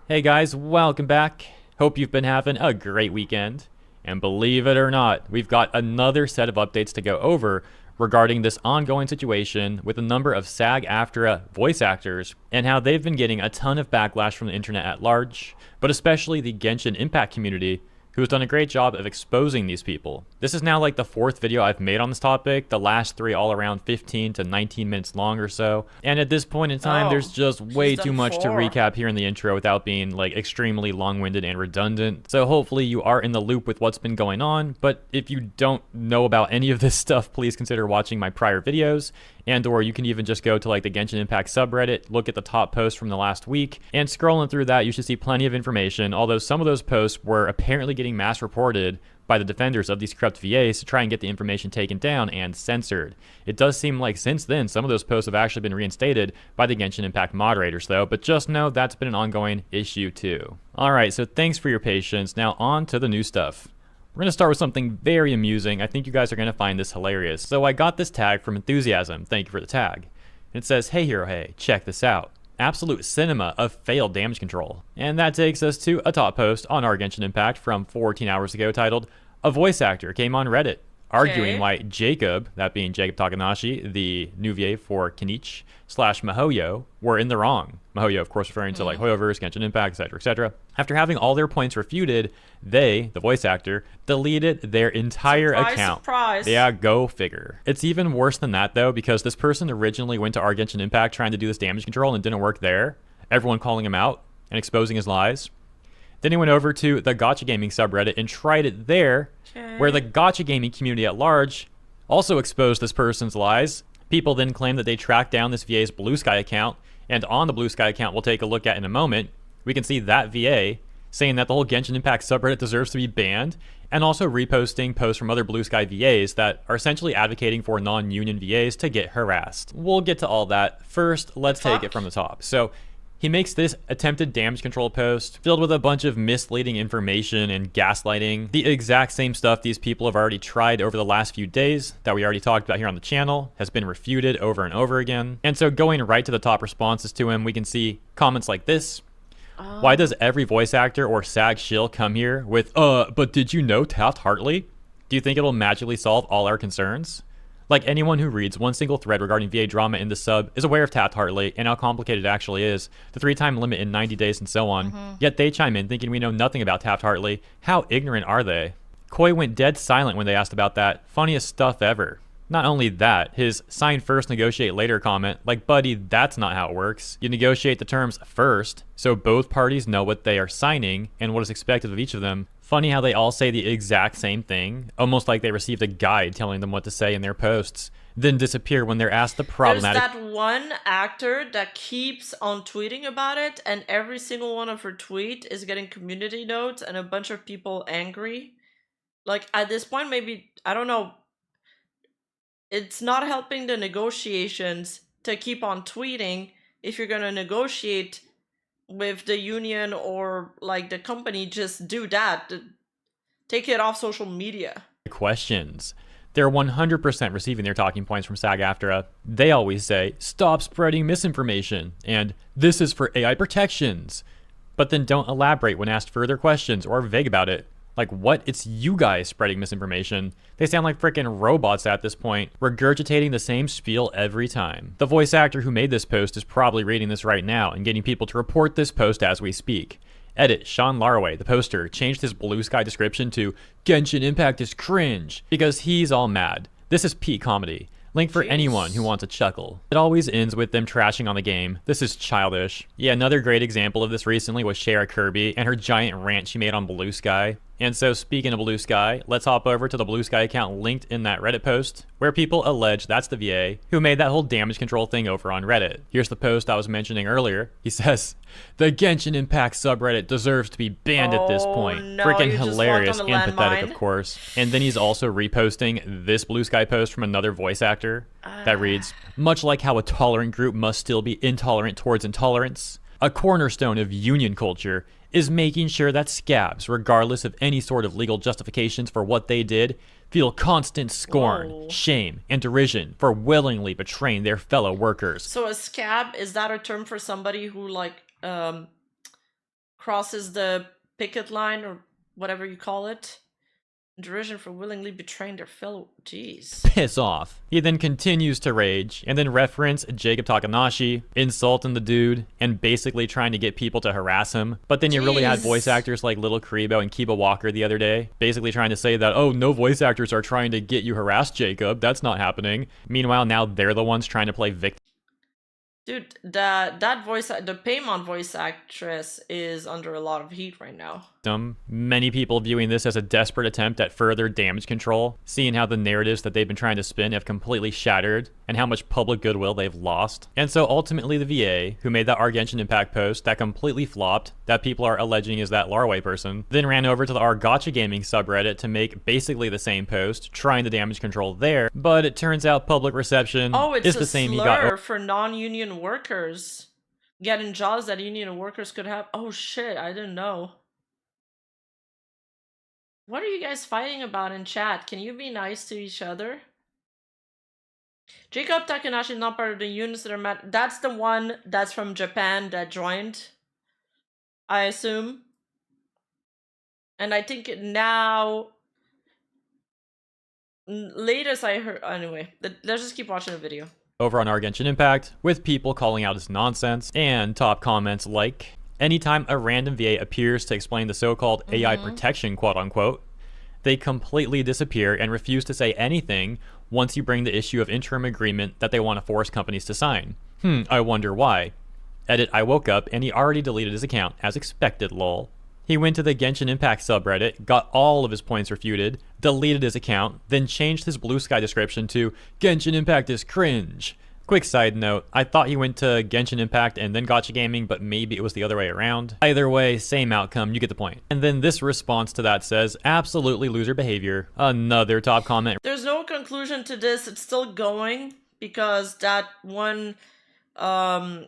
Hey guys, welcome back. Hope you've been having a great weekend. And believe it or not, we've got another set of updates to go over regarding this ongoing situation with a number of SAG-AFTRA voice actors and how they've been getting a ton of backlash from the internet at large, but especially the Genshin Impact community, who has done a great job of exposing these people. This is now like the 4th video I've made on this topic, the last 3 all around 15 to 19 minutes long or so. And at this point in time, there's just way too much to recap here in the intro without being like extremely long-winded and redundant. So hopefully you are in the loop with what's been going on, but if you don't know about any of this stuff, please consider watching my prior videos. And or you can even just go to like the Genshin Impact subreddit, look at the top posts from the last week, and scrolling through that, you should see plenty of information, although some of those posts were apparently getting mass reported by the defenders of these corrupt VAs to try and get the information taken down and censored. It does seem like since then, some of those posts have actually been reinstated by the Genshin Impact moderators though, but just know that's been an ongoing issue too. Alright, so thanks for your patience. Now on to the new stuff. We're going to start with something very amusing. I think you guys are going to find this hilarious. So I got this tag from Enthusiasm. Thank you for the tag. And it says, "Hey Hero Hey, check this out. Absolute cinema of failed damage control." And that takes us to a top post on our Genshin Impact from 14 hours ago titled, "A voice actor came on Reddit arguing why Jacob," that being Jacob Takanashi, the new VA for Kenichi / Mihoyo, were in the wrong. Mihoyo, of course, referring to like Hoyoverse, Genshin Impact, etc., etc. After having all their points refuted, they, the voice actor, deleted their entire account. Surprise. Yeah, go figure. It's even worse than that, though, because this person originally went to our Genshin Impact trying to do this damage control and it didn't work there. Everyone calling him out and exposing his lies. Then he went over to the Gacha Gaming subreddit and tried it there, where the Gacha Gaming community at large also exposed this person's lies. People then claim that they tracked down this VA's Blue Sky account, and on the Blue Sky account we'll take a look at in a moment, we can see that VA saying that the whole Genshin Impact subreddit deserves to be banned, and also reposting posts from other Blue Sky VAs that are essentially advocating for non-union VAs to get harassed. We'll get to all that. First, let's take it from the top. So he makes this attempted damage control post filled with a bunch of misleading information and gaslighting. The exact same stuff these people have already tried over the last few days that we already talked about here on the channel has been refuted over and over again. And so going right to the top responses to him, we can see comments like this. Why does every voice actor or SAG shill come here with, but did you know Taft-Hartley? Do you think it'll magically solve all our concerns? Like, anyone who reads one single thread regarding VA drama in the sub is aware of Taft-Hartley and how complicated it actually is, the 3-time limit in 90 days and so on. Yet they chime in thinking we know nothing about Taft-Hartley. How ignorant are they? Koi went dead silent when they asked about that. Funniest stuff ever. Not only that, his sign first, negotiate later comment, like, buddy, that's not how it works. You negotiate the terms first, so both parties know what they are signing and what is expected of each of them. Funny how they all say the exact same thing, almost like they received a guide telling them what to say in their posts, then disappear when they're asked the problematic... There's that one actor that keeps on tweeting about it, and every single one of her tweet is getting community notes and a bunch of people angry. Like, at this point, maybe, I don't know, it's not helping the negotiations to keep on tweeting. If you're gonna negotiate with the union or like the company, just do that. Take it off social media. Questions. They're 100% receiving their talking points from SAG-AFTRA. They always say, stop spreading misinformation, and this is for AI protections. But then don't elaborate when asked further questions or are vague about it. Like, what? It's you guys spreading misinformation. They sound like freaking robots at this point, regurgitating the same spiel every time. The voice actor who made this post is probably reading this right now and getting people to report this post as we speak. Edit, Sean Laraway, the poster, changed his Blue Sky description to Genshin Impact is cringe because he's all mad. This is peak comedy. Link for anyone who wants a chuckle. It always ends with them trashing on the game. This is childish. Yeah, another great example of this recently was Shara Kirby and her giant rant she made on Blue Sky. And so speaking of Blue Sky, let's hop over to the Blue Sky account linked in that Reddit post, where people allege that's the VA who made that whole damage control thing over on Reddit. Here's the post I was mentioning earlier. He says, "The Genshin Impact subreddit deserves to be banned at this point." No, freaking you just hilarious walked on and the pathetic, landmine. of course. And then he's also reposting this Blue Sky post from another voice actor that reads, "Much like how a tolerant group must still be intolerant towards intolerance, a cornerstone of union culture is making sure that scabs, regardless of any sort of legal justifications for what they did, feel constant scorn, shame, and derision for willingly betraying their fellow workers." So a scab, is that a term for somebody who like crosses the picket line or whatever you call it? Derision for willingly betraying their fellow. Jeez. Piss off. He then continues to rage and then reference Jacob Takanashi, insulting the dude, and basically trying to get people to harass him. But then you really had voice actors like Little Karibo and Kiba Walker the other day, basically trying to say that, oh, no voice actors are trying to get you harassed, Jacob. That's not happening. Meanwhile, now they're the ones trying to play victim. Dude, that voice, the Paimon voice actress is under a lot of heat right now. Many people viewing this as a desperate attempt at further damage control, seeing how the narratives that they've been trying to spin have completely shattered and how much public goodwill they've lost. And so ultimately the VA, who made that Genshin Impact post that completely flopped, that people are alleging is that Larway person, then ran over to the Gacha Gaming subreddit to make basically the same post, trying to damage control there, but it turns out public reception is the same he got. Oh, it's a slur for non-union workers getting jobs that union workers could have. Oh shit, I didn't know. What are you guys fighting about in chat? Can you be nice to each other? Jacob Takanashi is not part of the unions that are mad. That's the one that's from Japan that joined, I assume. And I think now, latest I heard, anyway, let's just keep watching the video. Over on Genshin Impact, with people calling out his nonsense, and top comments like, anytime a random VA appears to explain the so-called AI protection, quote-unquote, they completely disappear and refuse to say anything once you bring the issue of interim agreement that they want to force companies to sign. I wonder why. Edit, I woke up and he already deleted his account, as expected, lol. He went to the Genshin Impact subreddit, got all of his points refuted, deleted his account, then changed his Blue Sky description to Genshin Impact is cringe. Quick side note, I thought he went to Genshin Impact and then Gacha Gaming, but maybe it was the other way around. Either way, same outcome, you get the point. And then this response to that says, absolutely loser behavior. Another top comment. There's no conclusion to this, it's still going, because that one VA,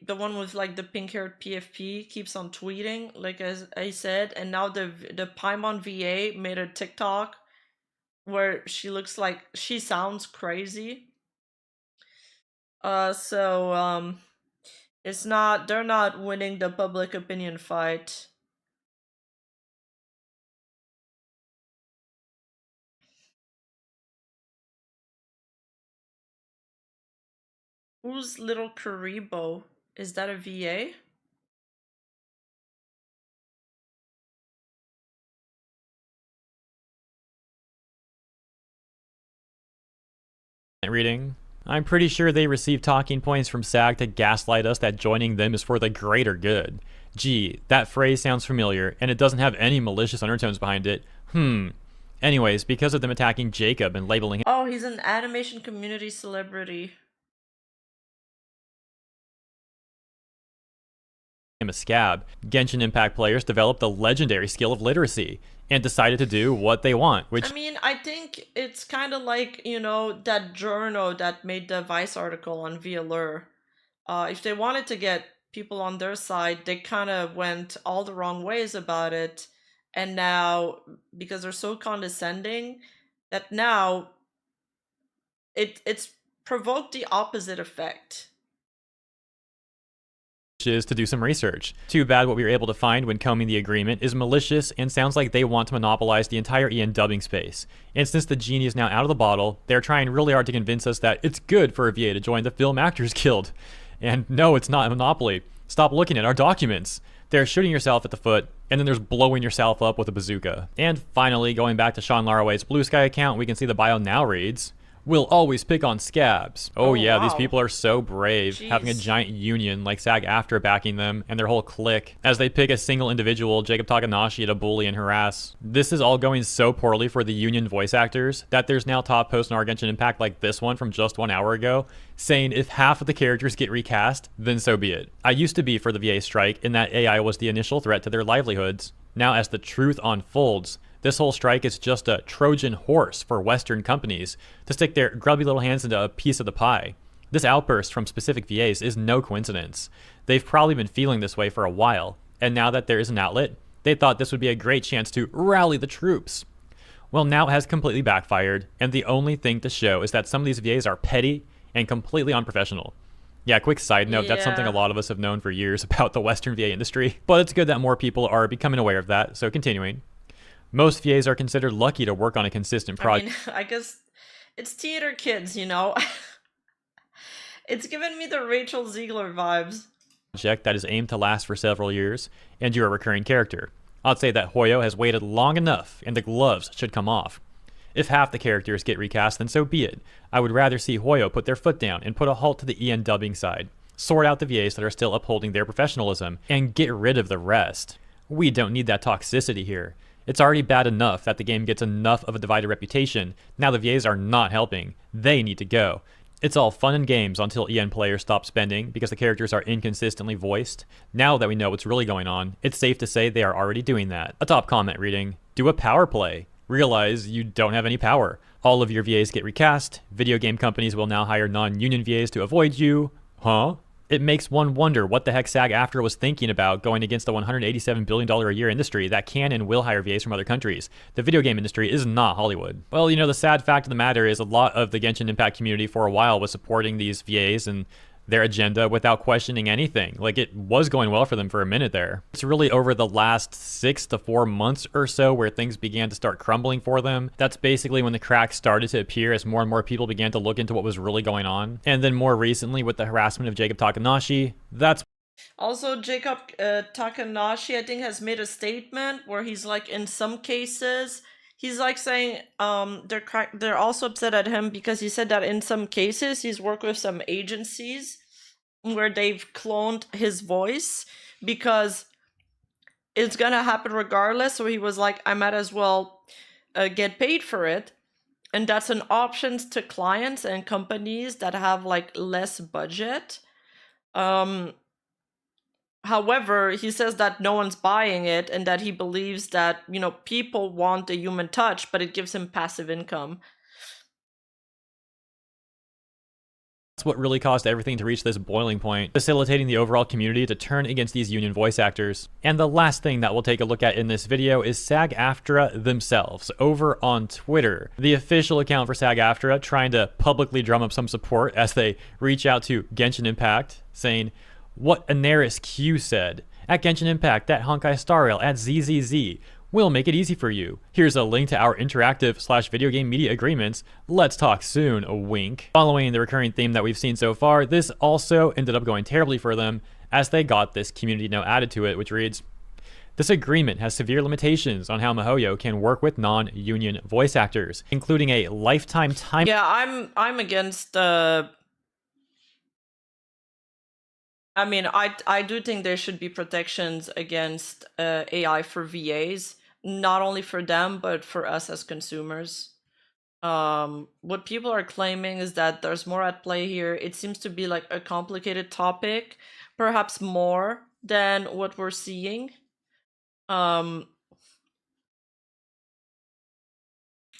the one with like the pink-haired PFP, keeps on tweeting, like as I said, and now the Paimon VA made a TikTok where she looks like, she sounds crazy. It's not, they're not winning the public opinion fight. Who's Little Karibo? Is that a VA? Reading. I'm pretty sure they received talking points from SAG to gaslight us that joining them is for the greater good. Gee, that phrase sounds familiar, and it doesn't have any malicious undertones behind it. Anyways, because of them attacking Jacob and labeling him. Oh, he's an animation community celebrity. A scab, Genshin Impact players developed the legendary skill of literacy and decided to do what they want, which I mean, I think it's kind of like, you know, that journal that made the Vice article on VLR. If they wanted to get people on their side, they kind of went all the wrong ways about it. And now, because they're so condescending, that now it's provoked the opposite effect. is to do some research. Too bad what we were able to find when combing the agreement is malicious and sounds like they want to monopolize the entire EN dubbing space. And since the genie is now out of the bottle, they're trying really hard to convince us that it's good for a VA to join the Film Actors Guild. And no, it's not a monopoly. Stop looking at our documents. There's shooting yourself at the foot, and then there's blowing yourself up with a bazooka. And finally, going back to Sean Laraway's Blue Sky account, we can see the bio now reads, We'll always pick on scabs. Oh yeah, wow. These people are so brave, having a giant union like SAG-AFTRA backing them and their whole clique as they pick a single individual, Jacob Takanashi, to bully and harass. This is all going so poorly for the union voice actors that there's now top posts on our Genshin Impact like this one from just 1 hour ago saying if half of the characters get recast, then so be it. I used to be for the VA strike in that AI was the initial threat to their livelihoods. Now as the truth unfolds, this whole strike is just a Trojan horse for Western companies to stick their grubby little hands into a piece of the pie. This outburst from specific VAs is no coincidence. They've probably been feeling this way for a while, and now that there is an outlet, they thought this would be a great chance to rally the troops. Well, now it has completely backfired, and the only thing to show is that some of these VAs are petty and completely unprofessional. Yeah, quick side note, that's something a lot of us have known for years about the Western VA industry, but it's good that more people are becoming aware of that, so continuing. Most VAs are considered lucky to work on a consistent project. I mean, I guess it's theater kids, you know? It's given me the Rachel Ziegler vibes. That is aimed to last for several years, and you're a recurring character. I'd say that Hoyo has waited long enough, and the gloves should come off. If half the characters get recast, then so be it. I would rather see Hoyo put their foot down and put a halt to the EN dubbing side, sort out the VAs that are still upholding their professionalism, and get rid of the rest. We don't need that toxicity here. It's already bad enough that the game gets enough of a divided reputation. Now the VAs are not helping. They need to go. It's all fun and games until EN players stop spending because the characters are inconsistently voiced. Now that we know what's really going on, it's safe to say they are already doing that. A top comment reading, do a power play. Realize you don't have any power. All of your VAs get recast. Video game companies will now hire non-union VAs to avoid you. Huh? It makes one wonder what the heck SAG-AFTRA was thinking about going against the $187 billion a year industry that can and will hire VAs from other countries. The video game industry is not Hollywood. Well, you know, the sad fact of the matter is a lot of the Genshin Impact community for a while was supporting these VAs and their agenda without questioning anything. Like, it was going well for them for a minute there. It's really over the last 6 to 4 months or so where things began to start crumbling for them. That's basically when the cracks started to appear as more and more people began to look into what was really going on. And then more recently with the harassment of Jacob Takanashi, that's also Jacob Takanashi, I think, has made a statement where he's like, in some cases, he's like saying they're also upset at him because he said that in some cases he's worked with some agencies where they've cloned his voice because it's gonna happen regardless. So he was like, I might as well get paid for it. And that's an option to clients and companies that have like less budget. However, he says that no one's buying it and that he believes that, you know, people want the human touch, but it gives him passive income. That's what really caused everything to reach this boiling point, facilitating the overall community to turn against these union voice actors. And the last thing that we'll take a look at in this video is SAG-AFTRA themselves over on Twitter. The official account for SAG-AFTRA trying to publicly drum up some support as they reach out to Genshin Impact, saying, what Anaris Q said, at Genshin Impact, at Honkai Star Rail, at ZZZ, we'll make it easy for you. Here's a link to our interactive/video game media agreements. Let's talk soon, a wink. Following the recurring theme that we've seen so far, this also ended up going terribly for them as they got this community note added to it, which reads, this agreement has severe limitations on how MiHoYo can work with non-union voice actors, including a lifetime time. Yeah, I'm against I mean, I do think there should be protections against AI for VAs, not only for them, but for us as consumers. What people are claiming is that there's more at play here. It seems to be like a complicated topic, perhaps more than what we're seeing.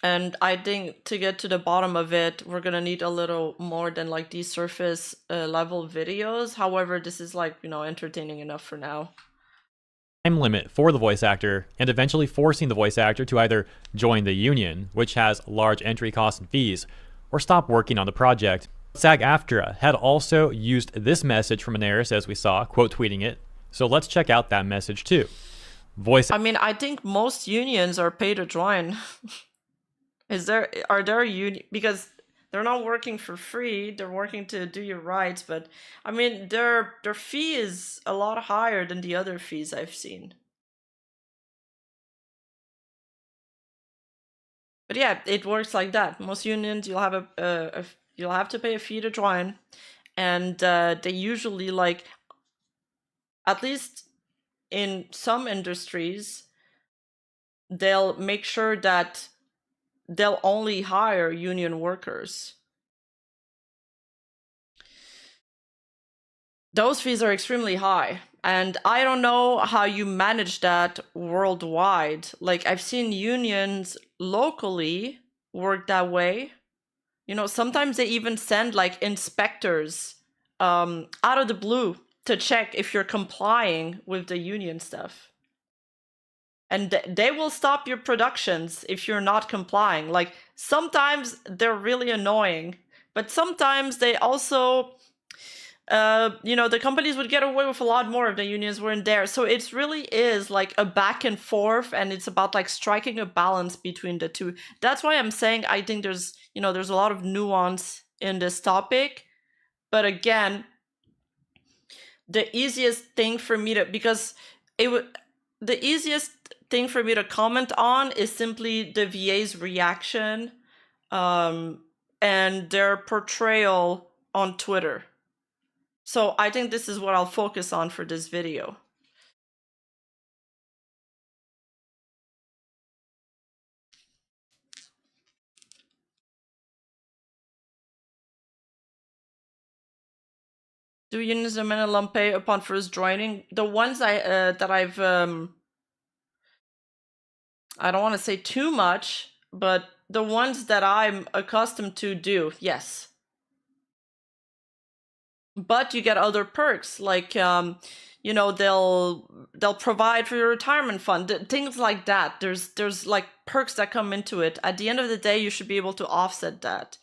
And I think to get to the bottom of it, we're gonna need a little more than like these surface level videos. However, this is like, you know, entertaining enough for now. Time limit for the voice actor and eventually forcing the voice actor to either join the union, which has large entry costs and fees, or stop working on the project. SAG-AFTRA had also used this message from Anaris as we saw, quote tweeting it. So let's check out that message too. I mean, I think most unions are pay to join. Are there union, because they're not working for free, they're working to do your rights, but I mean their fee is a lot higher than the other fees I've seen. But yeah, it works like that. Most unions, you'll have to pay a fee to join, and they usually, like, at least in some industries, they'll make sure that they'll only hire union workers. Those fees are extremely high, and I don't know how you manage that worldwide. Like, I've seen unions locally work that way. You know, sometimes they even send like inspectors out of the blue to check if you're complying with the union stuff. And they will stop your productions if you're not complying. Like, sometimes they're really annoying, but sometimes they also, you know, the companies would get away with a lot more if the unions weren't there. So it really is like a back and forth, and it's about like striking a balance between the two. That's why I'm saying I think there's a lot of nuance in this topic. But again, the easiest thing for me to, the easiest thing for me to comment on is simply the VA's reaction and their portrayal on Twitter. So I think this is what I'll focus on for this video. Do unions a minimum pay upon first joining? The ones that I've I don't want to say too much, but the ones that I'm accustomed to do, yes. But you get other perks, like you know, they'll provide for your retirement fund, things like that. There's like perks that come into it. At the end of the day, you should be able to offset that.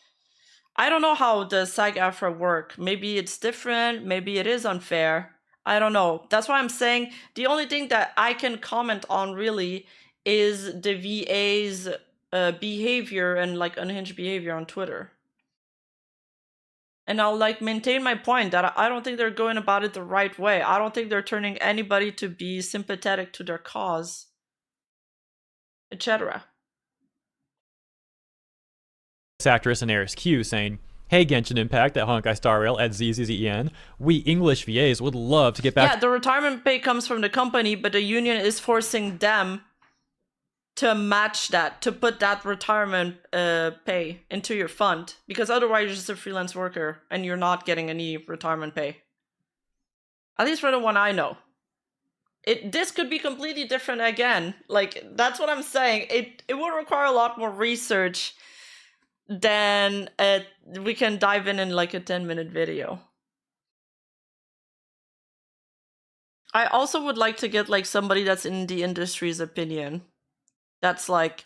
I don't know how the SAG-AFTRA work. Maybe it's different, maybe it is unfair. I don't know. That's why I'm saying the only thing that I can comment on really is the VA's behavior and like unhinged behavior on Twitter. And I'll like maintain my point that I don't think they're going about it the right way. I don't think they're turning anybody to be sympathetic to their cause, etc. Actress and Eris Q saying, "Hey Genshin Impact at Honkai Star Rail at ZZZEN, we English VAs would love to get back." Yeah, the retirement pay comes from the company, but the union is forcing them to match that, to put that retirement pay into your fund, because otherwise you're just a freelance worker and you're not getting any retirement pay. At least for the one I know. This could be completely different again. Like, that's what I'm saying. It would require a lot more research than we can dive in like a 10-minute video. I also would like to get like somebody that's in the industry's opinion. That's like,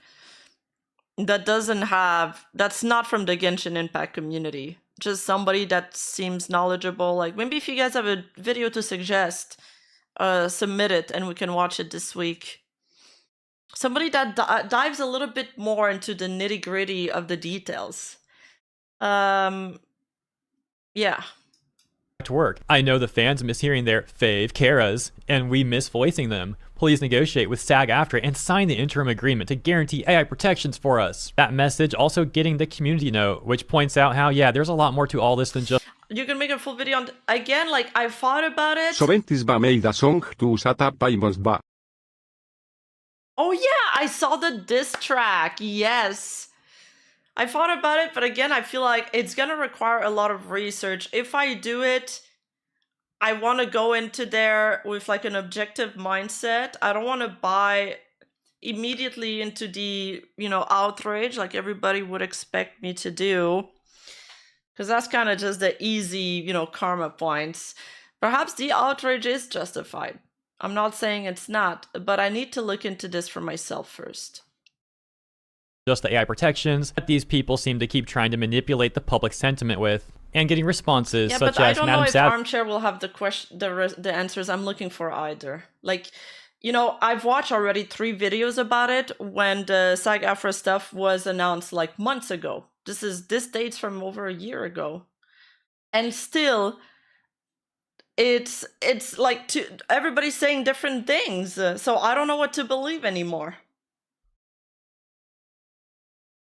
that's not from the Genshin Impact community. Just somebody that seems knowledgeable. Like, maybe if you guys have a video to suggest, submit it and we can watch it this week. Somebody that dives a little bit more into the nitty-gritty of the details. Yeah. To work. I know the fans miss hearing their fave Karas, and we miss voicing them. Please negotiate with SAG-AFTRA and sign the interim agreement to guarantee AI protections for us. That message also getting the community note, which points out how, yeah, there's a lot more to all this than just... You can make a full video on... Again, like, I thought about it. Soventisba made a song to Sata Paimonsba. Oh yeah, I saw the diss track, yes. I thought about it, but again, I feel like it's gonna require a lot of research. If I do it, I want to go into there with like an objective mindset. I don't want to buy immediately into the, you know, outrage like everybody would expect me to do. Because that's kind of just the easy, you know, karma points. Perhaps the outrage is justified. I'm not saying it's not, but I need to look into this for myself first. Just the AI protections that these people seem to keep trying to manipulate the public sentiment with, and getting responses such as I don't know if Sad Armchair will have the answers I'm looking for either. Like, you know, I've watched already 3 videos about it when the SAG-AFTRA stuff was announced like months ago. This dates from over a year ago, and still, it's like everybody's saying different things. So I don't know what to believe anymore.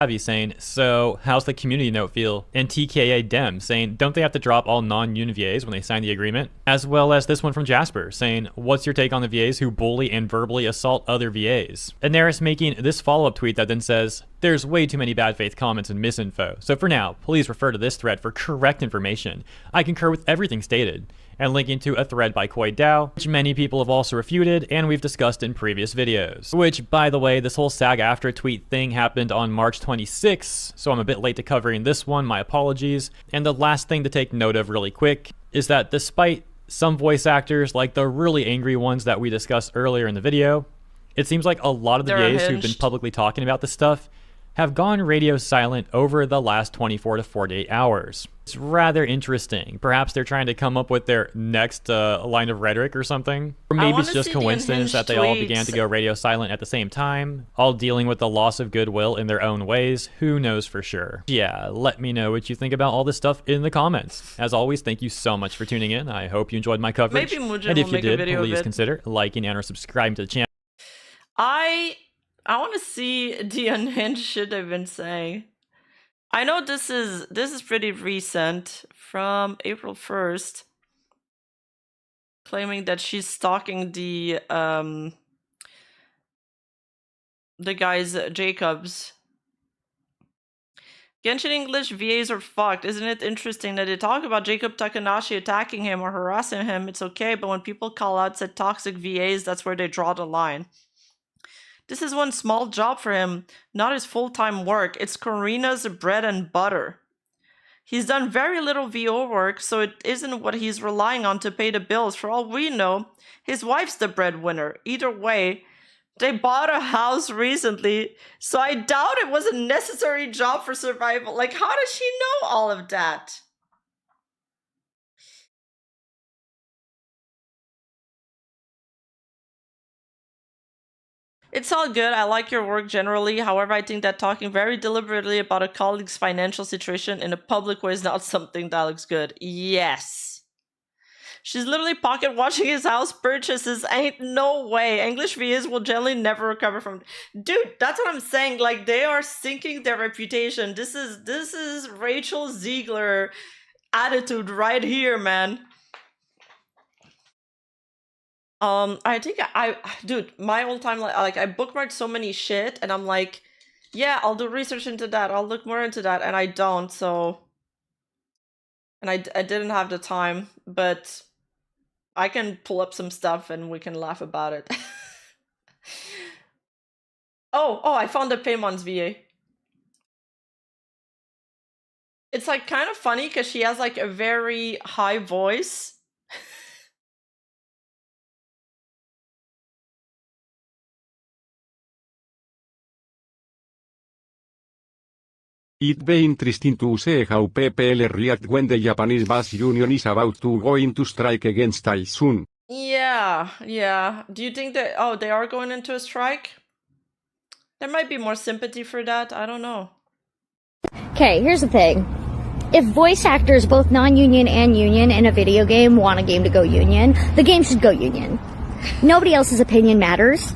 Abby saying, so how's the community note feel? And TKA Dem saying, don't they have to drop all non-union VAs when they sign the agreement? As well as this one from Jasper saying, what's your take on the VAs who bully and verbally assault other VAs? And Neris making this follow-up tweet that then says, there's way too many bad faith comments and misinfo. So for now, please refer to this thread for correct information. I concur with everything stated. And linking to a thread by Koi Dao, which many people have also refuted and we've discussed in previous videos. Which, by the way, this whole SAG-AFTRA tweet thing happened on March 26, so I'm a bit late to covering this one, my apologies. And the last thing to take note of really quick is that despite some voice actors, like the really angry ones that we discussed earlier in the video, it seems like a lot of the VAs who've been publicly talking about this stuff have gone radio silent over the last 24 to 48 hours. It's rather interesting. Perhaps they're trying to come up with their next line of rhetoric or something. Or maybe it's just coincidence that they all began to go radio silent at the same time, all dealing with the loss of goodwill in their own ways. Who knows for sure? Yeah, let me know what you think about all this stuff in the comments. As always, thank you so much for tuning in. I hope you enjoyed my coverage. Maybe Mujin and if will you make a did, video please of it. consider liking and or subscribing to the channel. I want to see the unhinged shit they've been saying. I know this is pretty recent, from April 1st, claiming that she's stalking the guy's Jacobs. Genshin English VAs are fucked. Isn't it interesting that they talk about Jacob Takanashi attacking him or harassing him? It's okay, but when people call out said toxic VAs, that's where they draw the line. This is one small job for him, not his full-time work. It's Karina's bread and butter. He's done very little VO work, so it isn't what he's relying on to pay the bills. For all we know, his wife's the breadwinner. Either way, they bought a house recently, so I doubt it was a necessary job for survival. Like, how does she know all of that? It's all good. I like your work generally. However, I think that talking very deliberately about a colleague's financial situation in a public way is not something that looks good. Yes. She's literally pocket watching his house purchases. Ain't no way. English VAs will generally never recover from. Dude, that's what I'm saying. Like, they are sinking their reputation. This is Rachel Ziegler attitude right here, man. I think dude, my whole time, like I bookmarked so many shit, and I'm like, yeah, I'll do research into that, I'll look more into that, and I don't, so, and I didn't have the time, but I can pull up some stuff and we can laugh about it. oh, I found the Paymon's VA. It's like kind of funny because she has like a very high voice. It'd be interesting to see how people react when the Japanese bus union is about to go into strike against Typhoon. Yeah. Do you think that, they are going into a strike? There might be more sympathy for that. I don't know. Okay, here's the thing. If voice actors, both non-union and union, in a video game want a game to go union, the game should go union. Nobody else's opinion matters.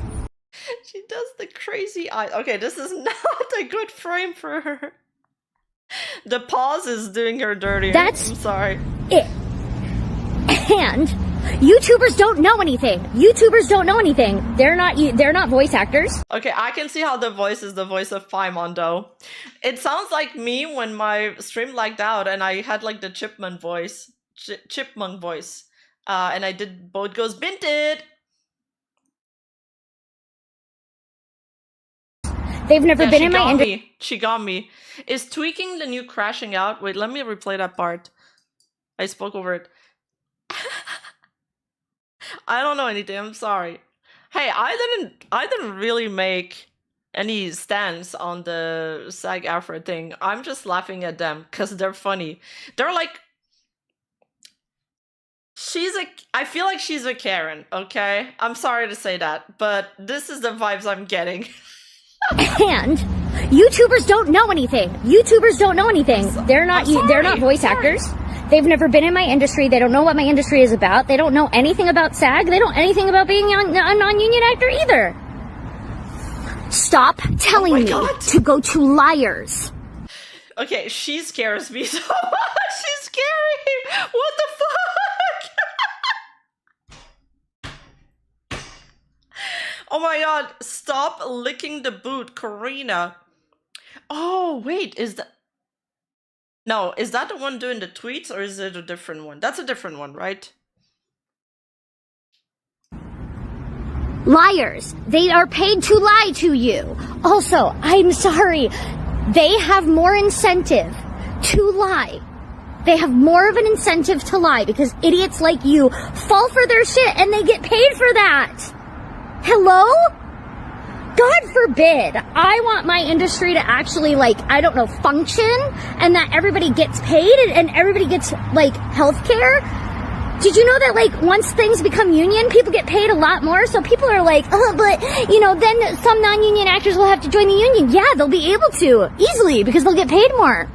She does the crazy eye. Okay, this is not a good frame for her. The pause is doing her dirty. I'm sorry. It. And YouTubers don't know anything. They're not voice actors. Okay, I can see how the voice is the voice of Paimon though. It sounds like me when my stream lagged out and I had like the chipmunk voice. And I did Boat Goes Binted. They've never been in my industry. She got me. Is tweaking the new crashing out? Wait, let me replay that part. I spoke over it. I don't know anything. I'm sorry. Hey, I didn't really make any stance on the SAG-AFTRA thing. I'm just laughing at them because they're funny. They're like, I feel like she's a Karen. Okay, I'm sorry to say that, but this is the vibes I'm getting. And YouTubers don't know anything. They're not voice actors. They've never been in my industry. They don't know what my industry is about. They don't know anything about SAG. They don't know anything about being a non-union actor either. Stop telling me to go to liars. Okay, she scares me so much. She's scary. What the fuck? Oh my god, stop licking the boot, Karina. Oh, wait, is that... No, is that the one doing the tweets or is it a different one? That's a different one, right? Liars. They are paid to lie to you. Also, I'm sorry. They have more incentive to lie. They have more of an incentive to lie because idiots like you fall for their shit and they get paid for that. Hello? God forbid. I want my industry to actually, like, I don't know, function and that everybody gets paid and everybody gets, like, healthcare. Did you know that, like, once things become union, people get paid a lot more? So people are like, oh, but, you know, then some non-union actors will have to join the union. Yeah, they'll be able to, easily, because they'll get paid more.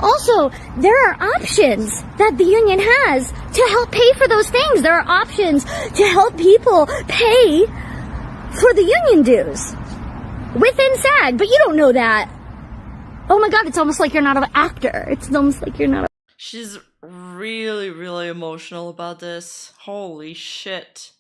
Also, there are options that the union has to help pay for those things. There are options to help people pay for the union dues within SAG, but you don't know that. Oh my god, it's almost like you're not an actor. It's almost like you're not a... She's really, really emotional about this. Holy shit.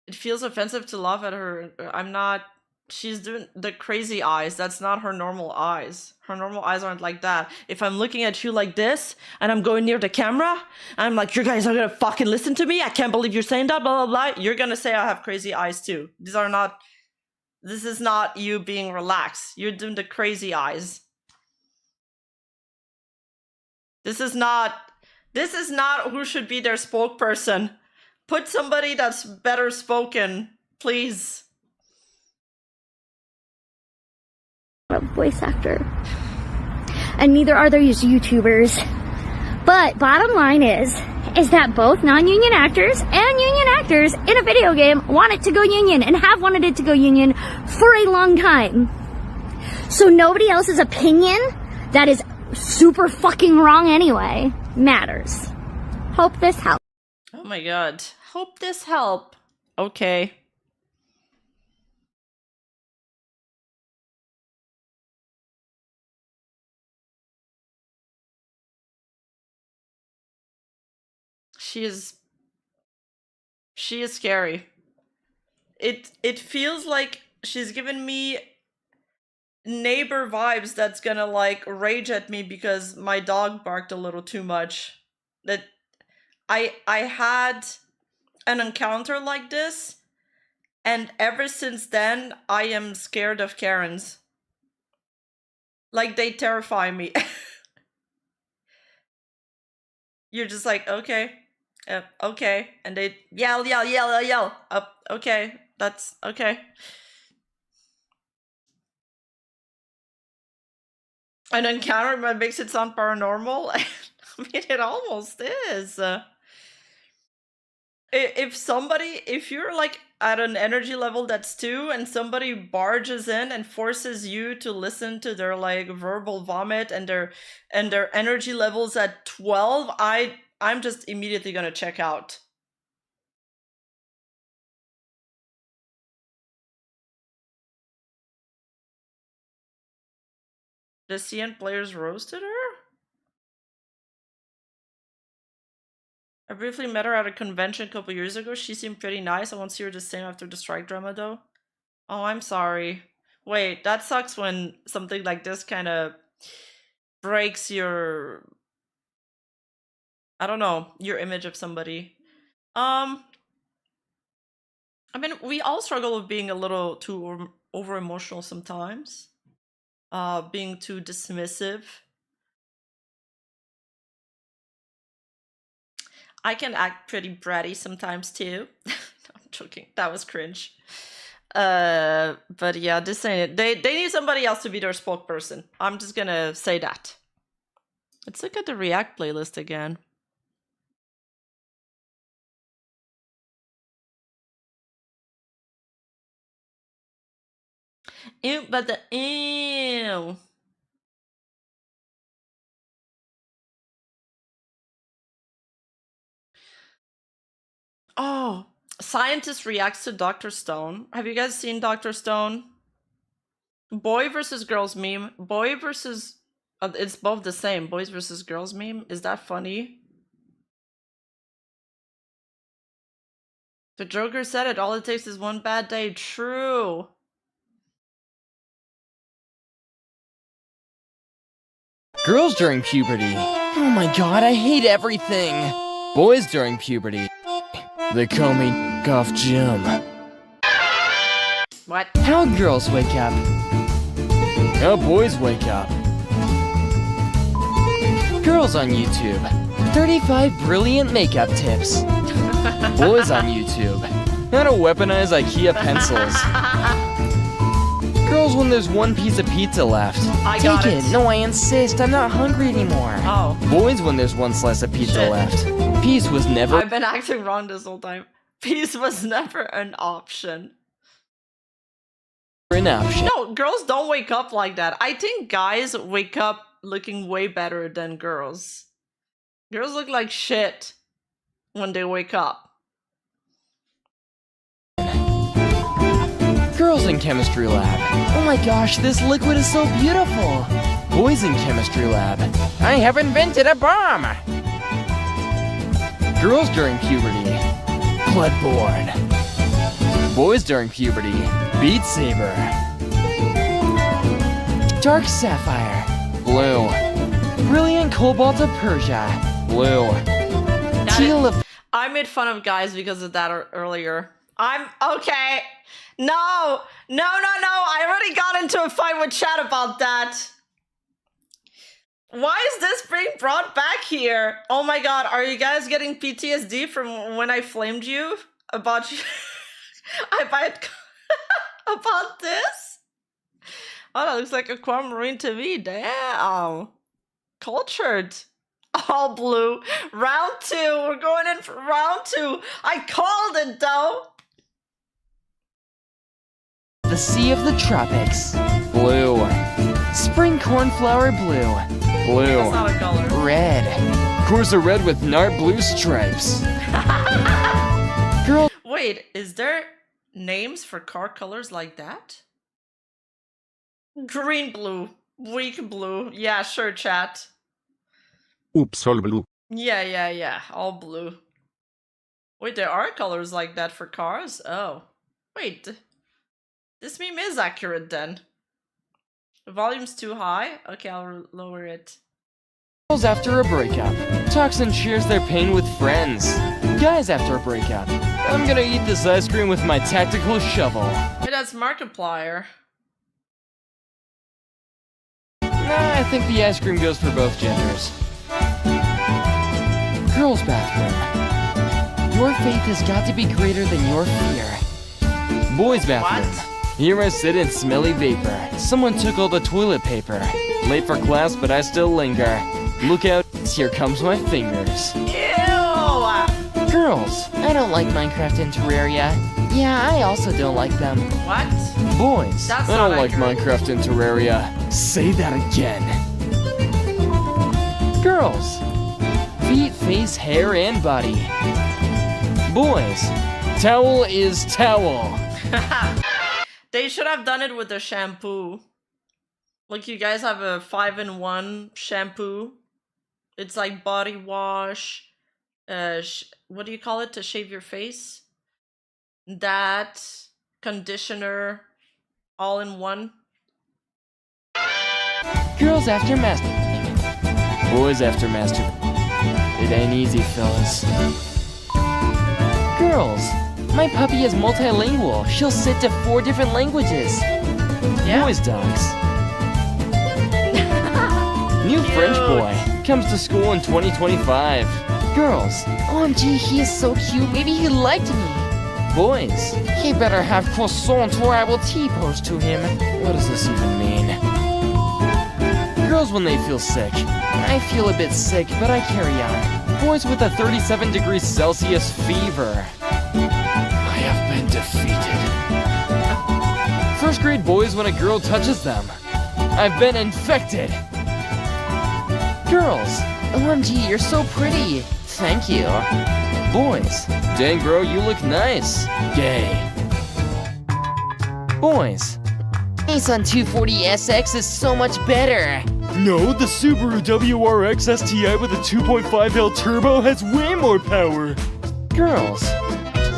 It feels offensive to laugh at her. I'm not... She's doing the crazy eyes. That's not her normal eyes. Her normal eyes aren't like that. If I'm looking at you like this, and I'm going near the camera, I'm like, you guys are gonna fucking listen to me? I can't believe you're saying that, blah, blah, blah. You're gonna say I have crazy eyes too. These are not... This is not you being relaxed. You're doing the crazy eyes. This is not who should be their spokesperson. Put somebody that's better spoken, please. A voice actor. And neither are these YouTubers. But bottom line is that both non-union actors and union actors in a video game want it to go union and have wanted it to go union for a long time. So nobody else's opinion that is super fucking wrong anyway matters. Hope this helps. Oh my god. Hope this help. Okay. She is scary. It feels like she's given me neighbor vibes that's gonna like rage at me because my dog barked a little too much. That I had an encounter like this, and ever since then I am scared of Karens. Like, they terrify me. You're just like, okay, okay, and they yell, okay, that's okay. An encounter that makes it sound paranormal. I mean, it almost is. If you're like at an energy level that's 2 and somebody barges in and forces you to listen to their like verbal vomit and their energy levels at 12, I'm just immediately gonna check out. The CN players roasted her? I briefly met her at a convention a couple years ago. She seemed pretty nice. I won't see her the same after the strike drama though. Oh, I'm sorry. Wait, that sucks when something like this kind of breaks your... I don't know, your image of somebody. I mean, we all struggle with being a little too over emotional sometimes. Being too dismissive. I can act pretty bratty sometimes too. No, I'm joking. That was cringe. But yeah, this ain't it. They need somebody else to be their spokesperson. I'm just gonna say that. Let's look at the React playlist again. Ew, but the ew. Oh, Scientist reacts to Dr. Stone. Have you guys seen Dr. Stone? Boy versus girls meme. Boy versus... it's both the same. Boys versus girls meme. Is that funny? The Joker said it. All it takes is one bad day. True. Girls during puberty. Oh my god, I hate everything. Boys during puberty. They call me Golf Jim. What? How girls wake up. How boys wake up. Girls on YouTube. 35 brilliant makeup tips. Boys on YouTube. How to weaponize IKEA pencils. Girls when there's one piece of pizza left. I got Take it. No, I insist. I'm not hungry anymore. Oh. Boys when there's one slice of pizza left. Peace was never... I've been acting wrong this whole time. Peace was never an option. an option. No, girls don't wake up like that. I think guys wake up looking way better than girls. Girls look like shit when they wake up. Girls in chemistry lab. Oh my gosh, this liquid is so beautiful. Boys in chemistry lab. I have invented a bomb. Girls during puberty. Bloodborne. Boys during puberty. Beat Saber. Dark Sapphire. Blue. Brilliant Cobalt of Persia. Blue. Teal of... I made fun of guys because of that earlier. I'm okay. No, I already got into a fight with chat about that. Why is this being brought back here? Oh my god, are you guys getting PTSD from when I flamed you about about this? Oh, that looks like aquamarine to me. Damn. Cultured. All blue. Round 2. We're going in for round 2. I called it though. The Sea of the Tropics. Blue. Spring Cornflower Blue. Blue. That's not a color. Red. Corsa Red with Nart Blue stripes. Girl. Wait, is there names for car colors like that? Green blue. Weak blue. Yeah, sure, chat. Oops, all blue. Yeah. All blue. Wait, there are colors like that for cars? Oh. Wait. This meme is accurate then. The volume's too high? Okay, I'll lower it. Girls after a breakup. Talks and shares their pain with friends. Guys after a breakup. I'm gonna eat this ice cream with my tactical shovel. Wait, that's Markiplier. Nah, I think the ice cream goes for both genders. Girls' bathroom. Your faith has got to be greater than your fear. Boys' bathroom. What? Here I sit in smelly vapor. Someone took all the toilet paper. Late for class, but I still linger. Look out, here comes my fingers. Ew! Girls, I don't like Minecraft and Terraria. Yeah, I also don't like them. What? Boys, That's I don't not like accurate. Minecraft and Terraria. Say that again. Girls, feet, face, hair, and body. Boys, towel is towel. They should have done it with the shampoo. Like, you guys have a 5-in-1 shampoo. It's like body wash, what do you call it to shave your face? That, conditioner, all in one. Girls after masturbating. Boys after masturbating. It ain't easy, fellas. Girls, my puppy is multilingual. She'll sit to 4 different languages. Yeah. Boys dogs. New Cute. French boy comes to school in 2025. Girls, OMG, he is so cute. Maybe he liked me. Boys, he better have croissant or I will T-pose to him. What does this even mean? Girls when they feel sick. I feel a bit sick, but I carry on. Boys with a 37 degrees Celsius fever. I have been defeated. First grade boys when a girl touches them. I've been infected. Girls, OMG, you're so pretty. thank you. Boys, dang bro, you look nice. Gay. Boys, Nissan 240SX is so much better. No, the Subaru WRX STI with a 2.5L turbo has way more power. Girls,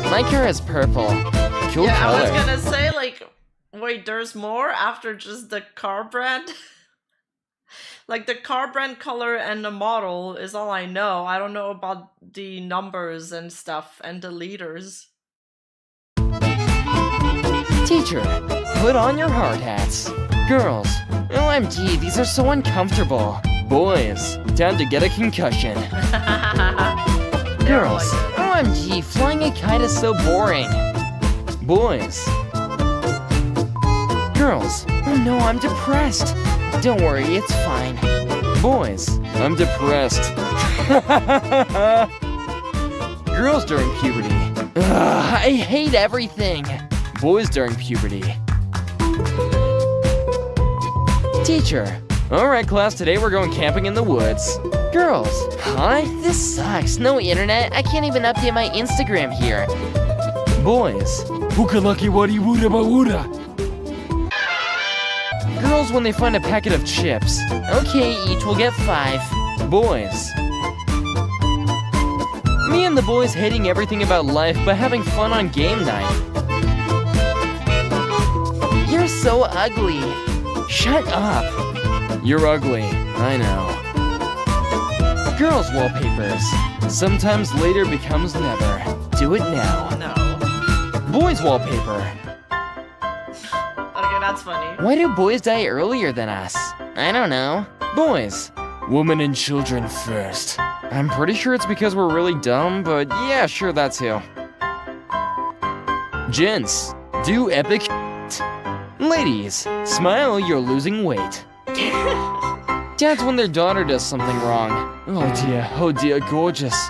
my car is purple. Cool yeah, color. I was gonna say, like, wait, there's more after just the car brand? Like, the car brand color and the model is all I know. I don't know about the numbers and stuff and the liters. Teacher, put on your hard hats. Girls, OMG, these are so uncomfortable. Boys, time to get a concussion. Girls, OMG, flying a kite is so boring. Boys. Girls, oh no, I'm depressed. Don't worry, it's fine. Boys, I'm depressed. Girls during puberty. Ugh, I hate everything. Boys during puberty. Teacher. Alright class, today we're going camping in the woods. Girls. Huh? This sucks. No internet. I can't even update my Instagram here. Boys. Hukalaki wadi wuda ba wuda. Girls when they find a packet of chips. Okay, each will get 5. Boys. Me and the boys hating everything about life but having fun on game night. You're so ugly. Shut up. You're ugly, I know. Girls wallpapers. Sometimes later becomes never. Do it now. No. Boys wallpaper. Okay, that's funny. Why do boys die earlier than us? I don't know. Boys. Women and children first. I'm pretty sure it's because we're really dumb, but yeah, sure, that too. Gents, do epic shit. Ladies, smile, you're losing weight. Dads when their daughter does something wrong. Oh dear, gorgeous.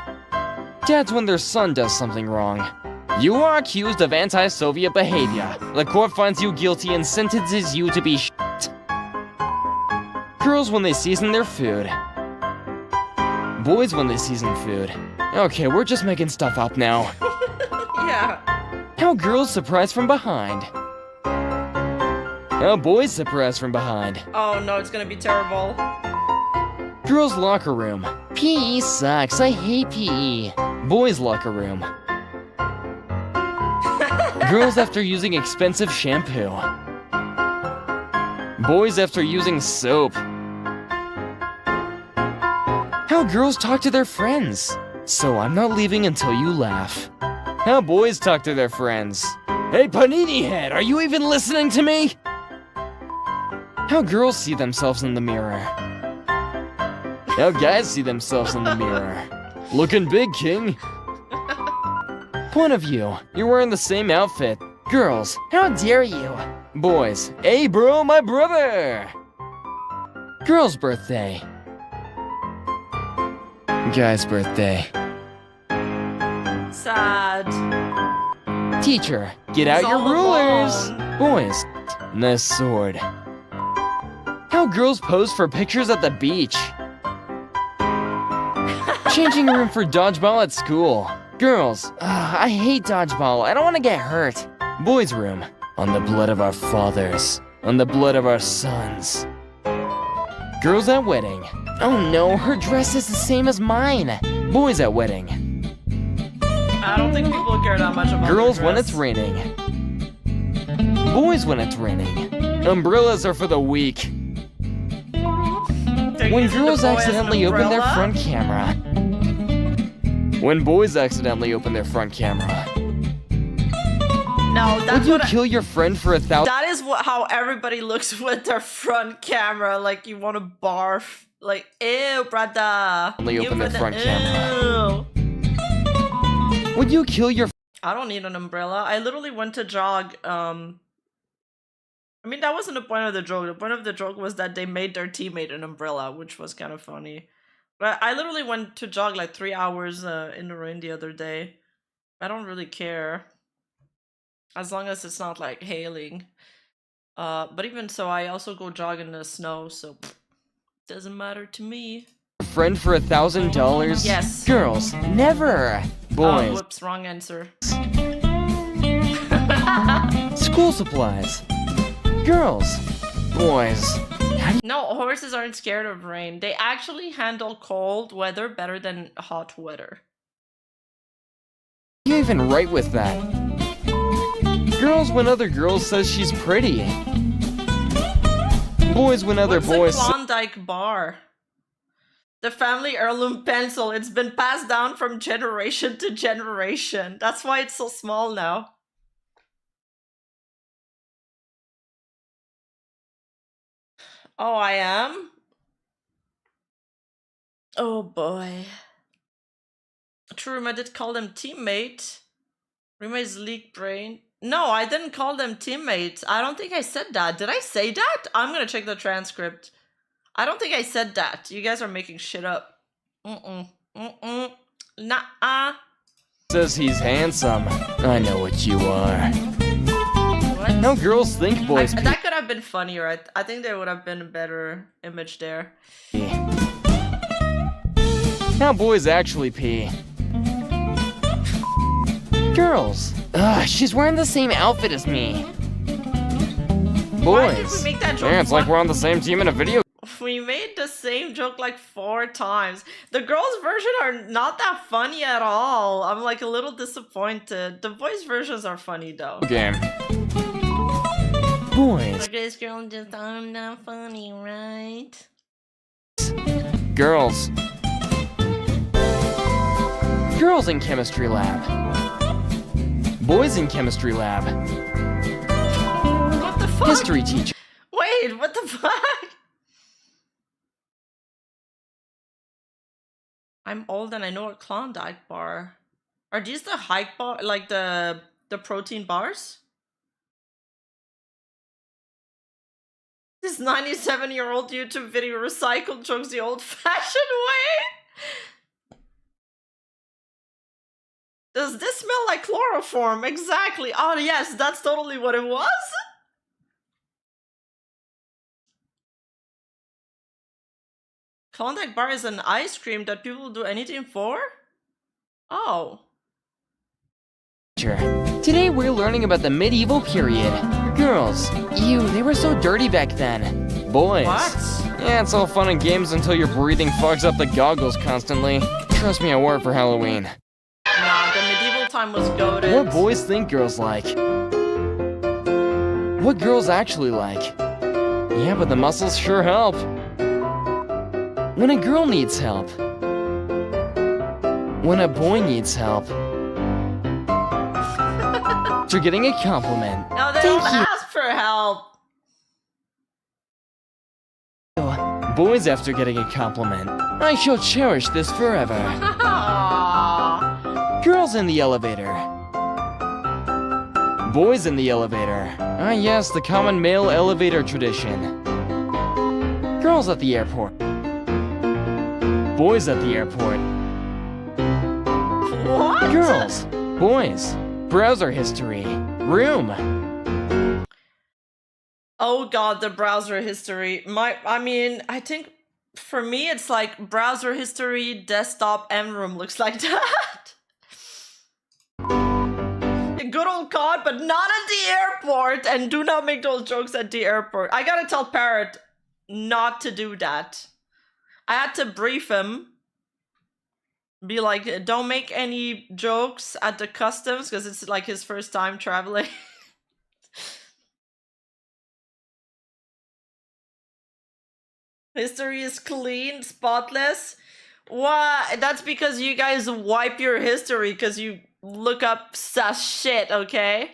Dads when their son does something wrong. You are accused of anti-Soviet behavior. The court finds you guilty and sentences you to be shit. Girls when they season their food. Boys when they season food. Okay, we're just making stuff up now. Yeah. How girls surprise from behind. How boys surprise from behind. Oh no, it's gonna be terrible. Girls' locker room. PE sucks, I hate PE. Boys' locker room. Girls after using expensive shampoo. Boys after using soap. How girls talk to their friends. So I'm not leaving until you laugh. How boys talk to their friends. Hey Panini Head, are you even listening to me? How girls see themselves in the mirror. How guys see themselves in the mirror. Looking big, King. Point of view, you're wearing the same outfit. Girls, how dare you? Boys, hey bro, my brother. Girl's birthday. Guy's birthday. Sad. Teacher, get out He's your all rulers. alone. Boys, nice sword. How girls pose for pictures at the beach. Changing room for dodgeball at school. Girls, I hate dodgeball. I don't want to get hurt. Boys' room. On the blood of our fathers. On the blood of our sons. Girls at wedding. Oh no, her dress is the same as mine. Boys at wedding. I don't think people care that much about Girls their when dress. it's raining. Boys when it's raining. Umbrellas are for the weak. When girls accidentally open their front camera. When boys accidentally open their front camera. No, that's Would you what kill your friend for 1,000? that is how everybody looks with their front camera. Like you want to barf. Like, ew, brother. Only Ew, open their brother, front camera. ew. Would you kill your I don't need an umbrella. I literally went to jog. I mean, that wasn't the point of the joke. The point of the joke was that they made their teammate an umbrella, which was kind of funny. But I literally went to jog like 3 hours in the rain the other day. I don't really care. As long as it's not like hailing. But even so, I also go jog in the snow, so doesn't matter to me. friend for $1,000? Yes. Girls, never. Boys, whoops, wrong answer. school supplies. Girls, boys. No, horses aren't scared of rain. They actually handle cold weather better than hot weather. You even write with that. Girls when other girls says she's pretty. Boys when other boys. The Klondike bar. The family heirloom pencil. It's been passed down from generation to generation. That's why it's so small now. Oh, I am? Oh boy. True, I did call them teammate. Rima is leak brain. No, I didn't call them teammates. I don't think I said that. Did I say that? I'm gonna check the transcript. I don't think I said that. You guys are making shit up. Nah. Says he's handsome. I know what you are. What? No girls think boys. That could have been funnier. I think there would have been a better image there. Now boys actually pee. Girls. Ugh, she's wearing the same outfit as me. Boys. Why did we make that joke? Yeah, it's like we're on the same team in a video. We made the same joke like 4 times. The girls' version are not that funny at all. I'm like a little disappointed. The boys' versions are funny though. Game. Boys. But this girl just I'm not funny, right? Girls. Girls in chemistry lab. Boys in chemistry lab. What the fuck? History teacher. Wait, what the fuck? I'm old and I know a Klondike bar. Are these the hike bar, like the protein bars? This 97-year-old YouTube video recycled jokes the old-fashioned way? Does this smell like chloroform? Exactly. Oh yes, that's totally what it was. Klondike bar is an ice cream that people will do anything for? Oh. Today we're learning about the medieval period. Girls, ew, they were so dirty back then. Boys. What? Yeah, it's all fun and games until your breathing fogs up the goggles constantly. Trust me, I wore it for Halloween. Nah, the medieval time was goated. What boys think girls like? What girls actually like? Yeah, but the muscles sure help. When a girl needs help. When a boy needs help. After getting a compliment. No, they don't ask for help. Boys after getting a compliment. I shall cherish this forever. Girls in the elevator. Boys in the elevator. Ah yes, the common male elevator tradition. Girls at the airport. Boys at the airport. What? Girls. Boys. Browser history. Room. Oh god, the browser history. I think for me it's like browser history, desktop, and room looks like that. Good old COD, but not at the airport. And do not make those jokes at the airport. I gotta tell Parrot not to do that. I had to brief him. Be like, don't make any jokes at the customs because it's like his first time traveling. History is clean, spotless. What? That's because you guys wipe your history because you look up sus shit, okay?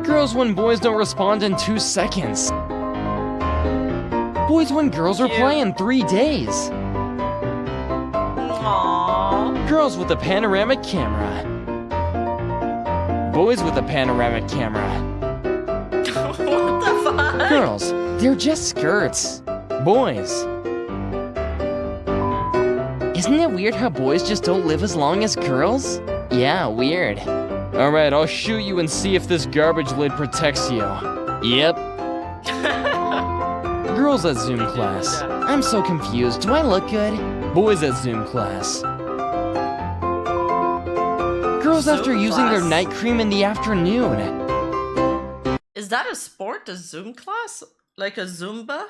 Girls when boys don't respond in 2 seconds. Boys when girls reply in 3 days. Aww. Girls with a panoramic camera. Boys with a panoramic camera. What the fuck? Girls, they're just skirts. Boys. Isn't it weird how boys just don't live as long as girls? Yeah, weird. Alright, I'll shoot you and see if this garbage lid protects you. Yep. Girls at Zoom class. I'm so confused. Do I look good? Boys at Zoom class. Girls Zoom after using their class? night cream in the afternoon. Is that a sport? A Zoom class? Like a Zumba?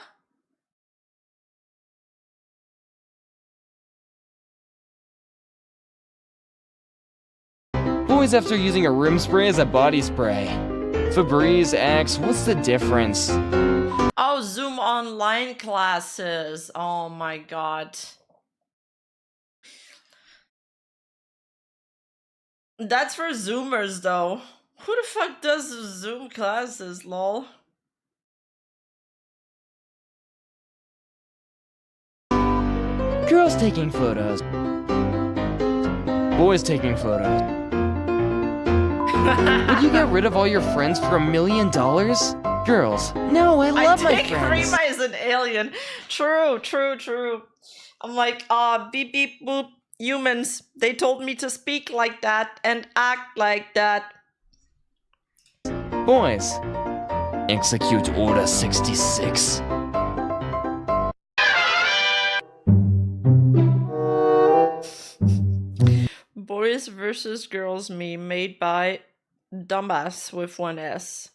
Boys after using a room spray as a body spray. Febreze, Axe, what's the difference? Oh, Zoom online classes. Oh my god. That's for Zoomers though. Who the fuck does Zoom classes, lol? Girls taking photos. Boys taking photos. Would you get rid of all your friends for $1 million? Girls, no, I love my take friends. Rima as an alien. True. I'm like, beep beep boop. Humans, they told me to speak like that and act like that. Boys, execute Order 66. Boys versus girls meme made by Dumbass with one S.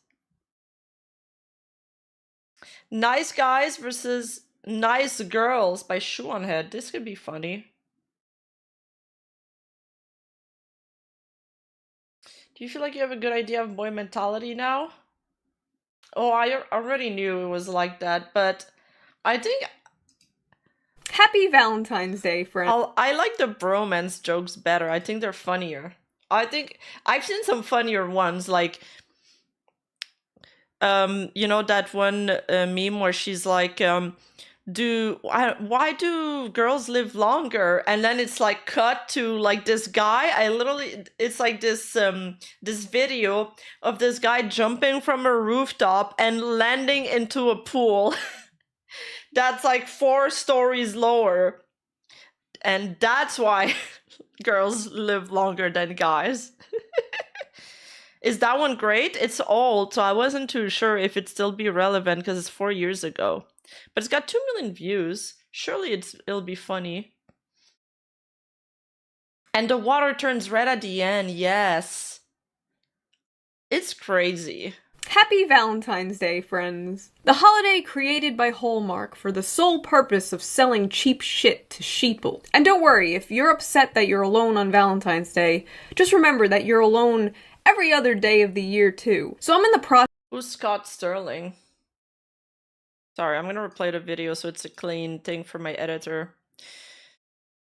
Nice guys versus nice girls by Shoe on Head. This could be funny. Do you feel like you have a good idea of boy mentality now? Oh, I already knew it was like that, but I think... Happy Valentine's Day, friend. I like the bromance jokes better. I think they're funnier. I think I've seen some funnier ones, like... you know that one meme where she's like, why do girls live longer? And then it's like cut to like this guy. It's like this this video of this guy jumping from a rooftop and landing into a pool that's like 4 stories lower, and that's why girls live longer than guys. Is that one great? It's old, so I wasn't too sure if it'd still be relevant because it's 4 years ago. But it's got 2 million views. Surely it'll be funny. And the water turns red at the end, yes. It's crazy. Happy Valentine's Day, friends. The holiday created by Hallmark for the sole purpose of selling cheap shit to sheeple. And don't worry, if you're upset that you're alone on Valentine's Day, just remember that you're alone every other day of the year too. So I'm in the process. Who's Scott Sterling? Sorry, I'm gonna replay the video so it's a clean thing for my editor.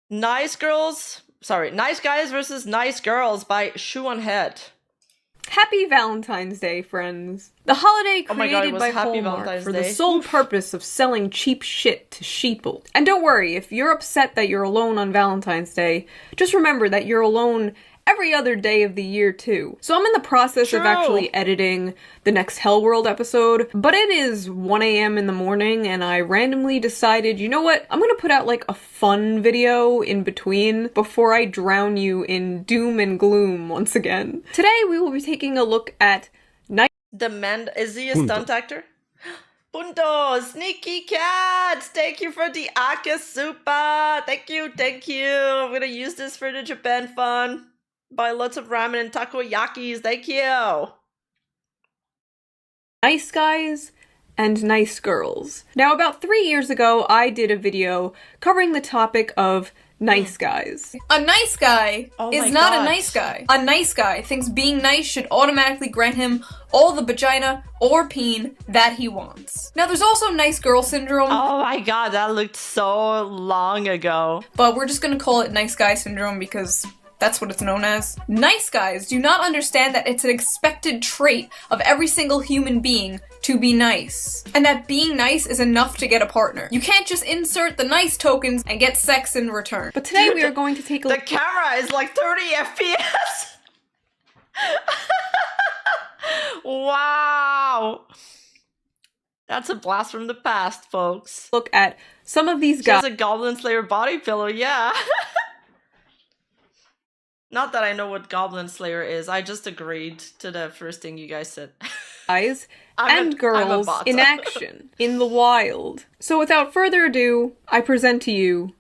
Nice guys versus nice girls by Shoe on Head. Happy Valentine's Day, friends. The holiday created by Hallmark for the sole purpose of selling cheap shit to sheeple. And don't worry, if you're upset that you're alone on Valentine's Day, just remember that you're alone every other day of the year too. So I'm in the process of actually editing the next Hell World episode, but it is 1 a.m. in the morning and I randomly decided, you know what, I'm gonna put out like a fun video in between before I drown you in doom and gloom once again. Today we will be taking a look at Is he a stunt actor? Punto, sneaky cats! Thank you for the Akasupa! Thank you! I'm gonna use this for the Japan fun. Buy lots of ramen and takoyakis, thank you! Nice guys and nice girls. Now, about 3 years ago, I did a video covering the topic of nice guys. A nice guy is not a nice guy. A nice guy thinks being nice should automatically grant him all the vagina or peen that he wants. Now, there's also nice girl syndrome. Oh my god, that looked so long ago. But we're just gonna call it nice guy syndrome because that's what it's known as. Nice guys do not understand that it's an expected trait of every single human being to be nice. And that being nice is enough to get a partner. You can't just insert the nice tokens and get sex in return. But today we are going to take a look. The camera is like 30 FPS! Wow! That's a blast from the past, folks. Look at some of these guys. She has a Goblin Slayer body pillow, yeah. Not that I know what Goblin Slayer is, I just agreed to the first thing you guys said. guys and girls in action, in the wild. So without further ado, I present to you...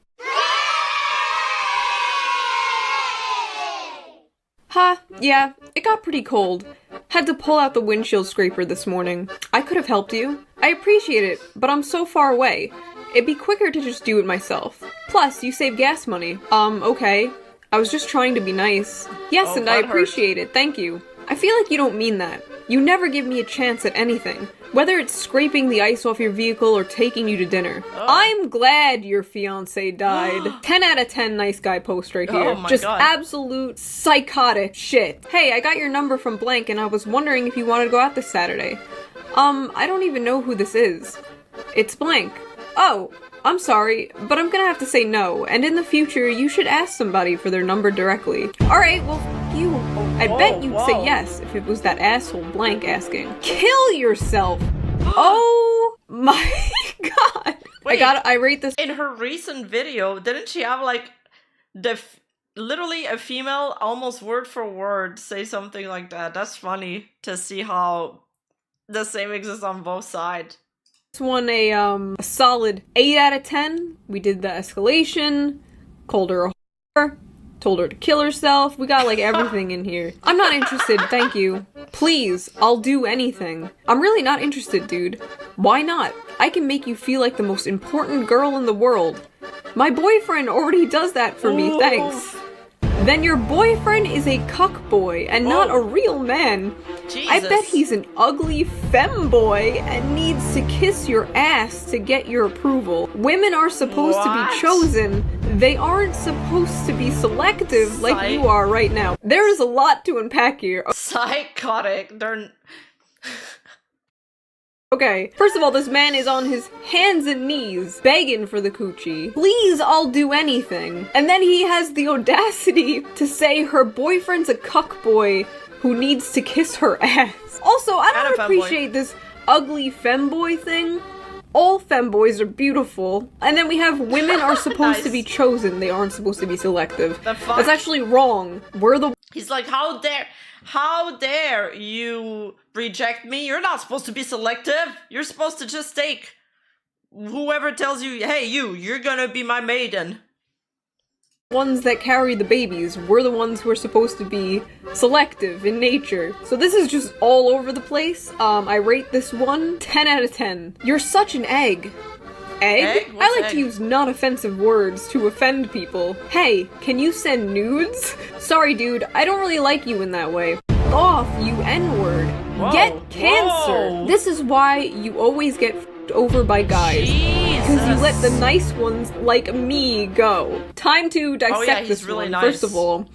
Ha, yeah, it got pretty cold. Had to pull out the windshield scraper this morning. I could have helped you. I appreciate it, but I'm so far away. It'd be quicker to just do it myself. Plus, you save gas money. Okay. I was just trying to be nice. Yes, and I appreciate it, thank you. I feel like you don't mean that. You never give me a chance at anything. Whether it's scraping the ice off your vehicle or taking you to dinner. I'm glad your fiance died. 10 out of 10 nice guy post right here. Just absolute psychotic shit. Hey, I got your number from blank and I was wondering if you wanted to go out this Saturday. I don't even know who this is. It's blank. Oh, I'm sorry, but I'm gonna have to say no, and in the future, you should ask somebody for their number directly. Alright, well, f you. I bet you'd say yes if it was that asshole blank asking. Kill yourself! Oh my god! Wait, I rate this- In her recent video, didn't she have, like, literally a female, almost word for word, say something like that? That's funny to see how the same exists on both sides. This one a solid 8 out of 10. We did the escalation, called her a whore, told her to kill herself. We got like everything in here. I'm not interested, thank you. Please, I'll do anything. I'm really not interested, dude. Why not? I can make you feel like the most important girl in the world. My boyfriend already does that for me, thanks. Then your boyfriend is a cuckboy and not a real man. Jesus. I bet he's an ugly femboy and needs to kiss your ass to get your approval. Women are supposed to be chosen. They aren't supposed to be selective like you are right now. There is a lot to unpack here. Psychotic. They're... Okay, first of all, this man is on his hands and knees, begging for the coochie. Please, I'll do anything. And then he has the audacity to say her boyfriend's a cuckboy who needs to kiss her ass. Also, I don't appreciate this ugly femboy thing. All femboys are beautiful. And then we have women are supposed to be chosen. They aren't supposed to be selective. That's actually wrong. We're the... He's like, how dare you reject me? You're not supposed to be selective. You're supposed to just take whoever tells you, hey, you're gonna be my maiden. Ones that carry the babies. We're the ones who are supposed to be selective in nature. So this is just all over the place. I rate this one 10 out of 10. You're such an egg. Egg? I like to use non-offensive words to offend people. Hey, can you send nudes? Sorry, dude, I don't really like you in that way. Off, you N-word. Get cancer. Whoa. This is why you always get f***ed over by guys. Because you let the nice ones like me go. Time to dissect this really one. Nice. First of all,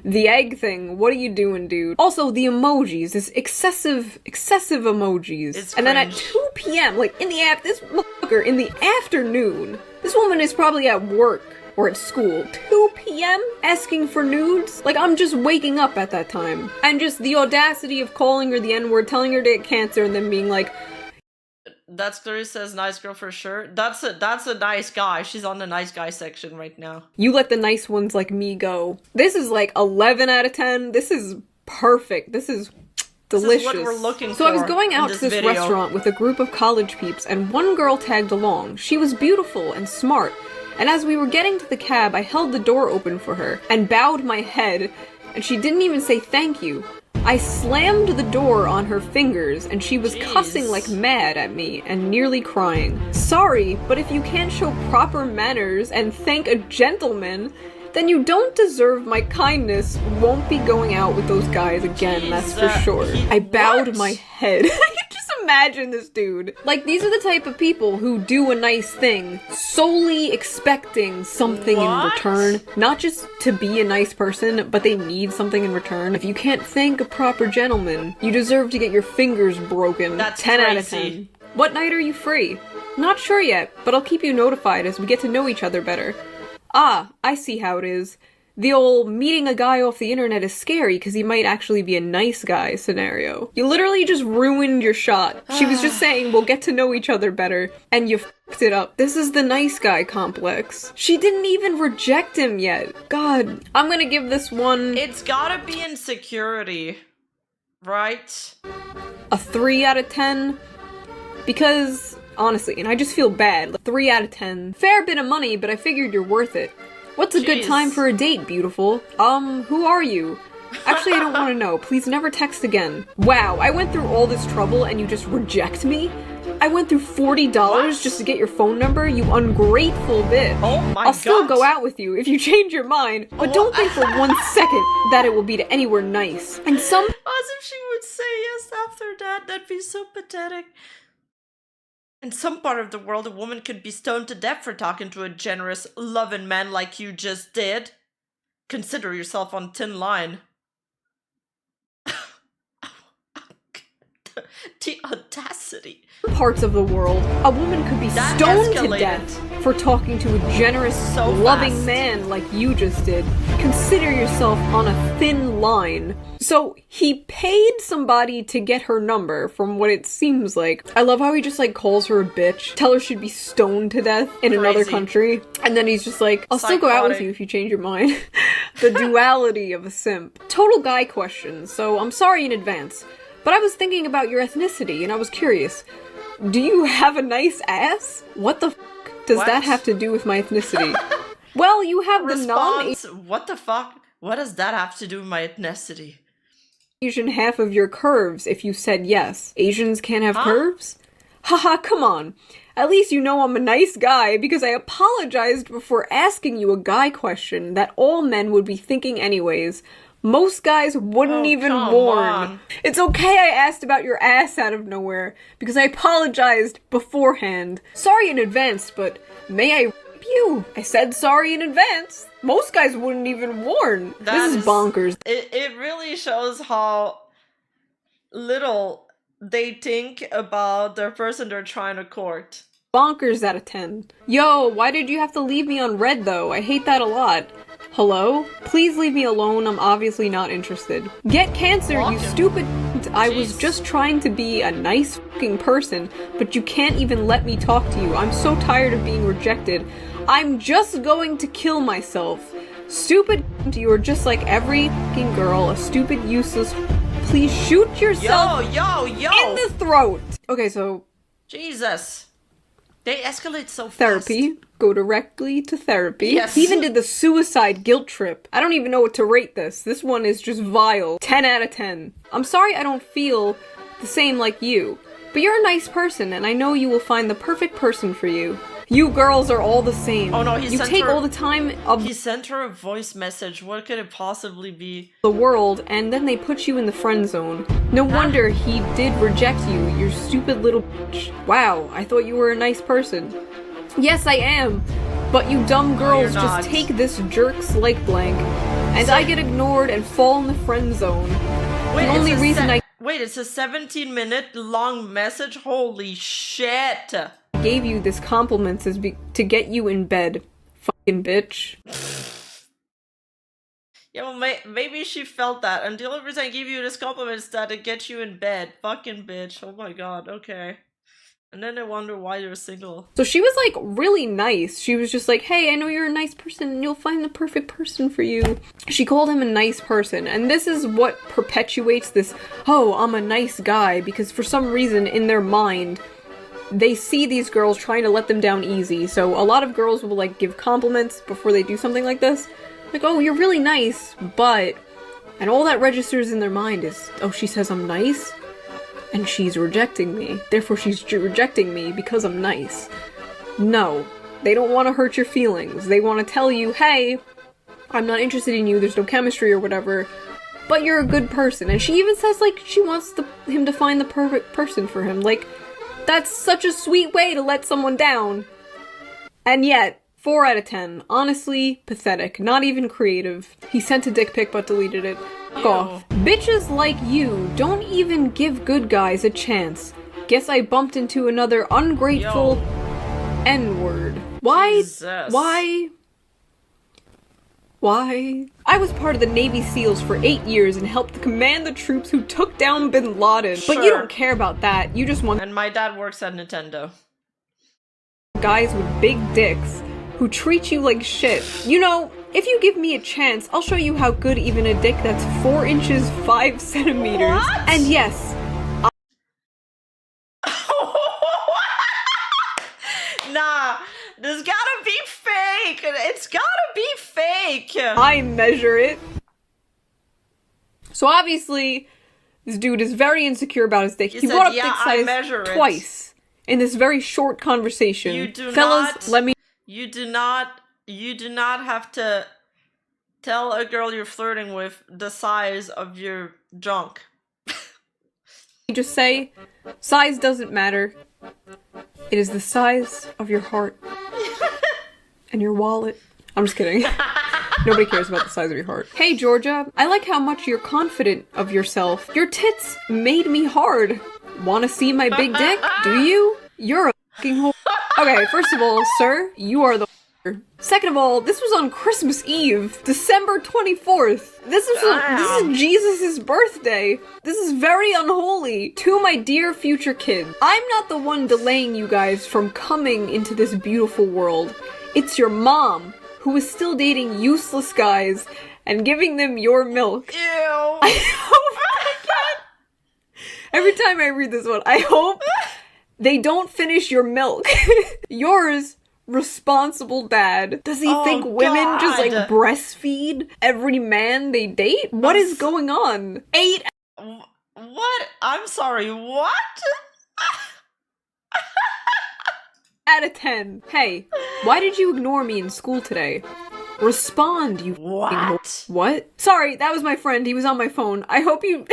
the egg thing, what are you doing, dude? Also, the emojis, this excessive emojis. It's and then at 2 p.m., like in the this motherfucker, in the afternoon, this woman is probably at work or at school. 2 p.m. asking for nudes? Like, I'm just waking up at that time. And just the audacity of calling her the N-word, telling her to get cancer, and then being like, That's Clarice says nice girl for sure. That's a nice guy. She's on the nice guy section right now. You let the nice ones like me go. This is like 11 out of 10. This is perfect. This is delicious. This is what we're looking for. So I was going out to this restaurant with a group of college peeps, and one girl tagged along. She was beautiful and smart. And as we were getting to the cab, I held the door open for her and bowed my head, and she didn't even say thank you. I slammed the door on her fingers, and she was cussing like mad at me and nearly crying. Sorry, but if you can't show proper manners and thank a gentleman, then you don't deserve my kindness. Won't be going out with those guys again, that's for sure. I bowed my head. I can just imagine this dude. Like, these are the type of people who do a nice thing solely expecting something in return. Not just to be a nice person, but they need something in return. If you can't thank a proper gentleman, you deserve to get your fingers broken. That's 10 crazy. out of 10. What night are you free? Not sure yet, but I'll keep you notified as we get to know each other better. Ah, I see how it is. The old meeting a guy off the internet is scary because he might actually be a nice guy scenario. You literally just ruined your shot. She was just saying we'll get to know each other better, and you f***ed it up. This is the nice guy complex. She didn't even reject him yet. God, I'm gonna give this one... It's gotta be insecurity, right? a 3 out of 10. Because, honestly, and I just feel bad, like 3 out of 10. Fair bit of money, but I figured you're worth it. What's a good time for a date, beautiful? Who are you? Actually, I don't want to know. Please never text again. Wow, I went through all this trouble and you just reject me? I went through $40 just to get your phone number, you ungrateful bitch. Oh my God. I'll still go out with you if you change your mind, but don't think for 1 second that it will be to anywhere nice. And some- As if she would say yes after that, that'd be so pathetic. In some part of the world, a woman could be stoned to death for talking to a generous, loving man like you just did. Consider yourself on thin line. The audacity. Parts of the world, a woman could be stoned to death for talking to a generous, loving man like you just did. Consider yourself on a thin line. So he paid somebody to get her number, from what it seems like. I love how he just like calls her a bitch, tell her she'd be stoned to death in another country, and then he's just like, I'll still go out with you if you change your mind. The duality of a simp. Total guy question, so I'm sorry in advance. But I was thinking about your ethnicity, and I was curious. Do you have a nice ass? What the f*** does that have to do with my ethnicity? Well, you have the What the fuck? What does that have to do with my ethnicity? Asian half of your curves if you said yes. Asians can't have curves? Haha, come on. At least you know I'm a nice guy because I apologized before asking you a guy question that all men would be thinking anyways. Most guys wouldn't even warn. It's okay I asked about your ass out of nowhere, because I apologized beforehand. Sorry in advance, but may I rape you? I said sorry in advance. Most guys wouldn't even warn. This is bonkers. It really shows how little they think about the person they're trying to court. Bonkers out of 10. Yo, why did you have to leave me on red though? I hate that a lot. Hello? Please leave me alone, I'm obviously not interested. Get cancer, you stupid. I was just trying to be a nice fucking person, but you can't even let me talk to you. I'm so tired of being rejected. I'm just going to kill myself. Stupid, you are just like every fucking girl, a stupid, useless. Please shoot yourself in the throat. Okay, so. Jesus. They escalate so fast. Therapy. Go directly to therapy. Yes. He even did the suicide guilt trip. I don't even know what to rate this. This one is just vile. 10 out of 10. I'm sorry I don't feel the same like you, but you're a nice person and I know you will find the perfect person for you. You girls are all the same. Oh no, you take all the time of he sent her a voice message. What could it possibly be? The world, and then they put you in the friend zone. No wonder he did reject you stupid little bitch. Wow, I thought you were a nice person. Yes, I am. But you dumb girls just take this jerk's like blank, and I get ignored and fall in the friend zone. The only reason Wait, it's a 17-minute long message? Holy shit! Gave you this compliments is to get you in bed. Fucking bitch. Yeah, well, maybe she felt that, and the only reason I gave you this compliment is that to get you in bed. Fucking bitch. Oh my god, okay. And then I wonder why you're single. So she was like really nice. She was just like, hey, I know you're a nice person and you'll find the perfect person for you. She called him a nice person. And this is what perpetuates this, oh, I'm a nice guy. Because for some reason in their mind, they see these girls trying to let them down easy. So a lot of girls will like give compliments before they do something like this. Like, oh, you're really nice, but... And all that registers in their mind is, oh, she says I'm nice? And she's rejecting me. Therefore, she's rejecting me because I'm nice. No. They don't want to hurt your feelings. They want to tell you, hey, I'm not interested in you, there's no chemistry or whatever, but you're a good person. And she even says, like, she wants him to find the perfect person for him. Like, that's such a sweet way to let someone down. And yet, 4 out of 10. Honestly, pathetic. Not even creative. He sent a dick pic but deleted it. Fuck off. Bitches like you don't even give good guys a chance. Guess I bumped into another ungrateful N-word. Why? Jesus. Why? I was part of the Navy SEALs for 8 years and helped command the troops who took down Bin Laden. Sure. But you don't care about that. You just want— And my dad works at Nintendo. Guys with big dicks who treat you like shit. You know, if you give me a chance, I'll show you how good even a dick that's 4 inches 5 centimeters. What? And yes, I measure it. So obviously, this dude is very insecure about his dick. He brought up dick size twice in this very short conversation. You do Fellas, not, let me... You do not have to tell a girl you're flirting with the size of your junk. Just say, size doesn't matter. It is the size of your heart. And your wallet. I'm just kidding. Nobody cares about the size of your heart. Hey, Georgia, I like how much you're confident of yourself. Your tits made me hard. Wanna see my big dick? Do you? You're a fucking whore. Okay, first of all, sir, you are the whore. Second of all, this was on Christmas Eve, December 24th. This is Jesus' birthday. This is very unholy. To my dear future kids, I'm not the one delaying you guys from coming into this beautiful world. It's your mom, who is still dating useless guys and giving them your milk. Ew. I hope I can't. Every time I read this one, I hope they don't finish your milk. Yours, responsible dad. Does he think women just like breastfeed every man they date? What is going on? 8. What? I'm sorry, what? Out of 10. Hey, why did you ignore me in school today? Respond, you what? What? Sorry, that was my friend. He was on my phone. I hope you...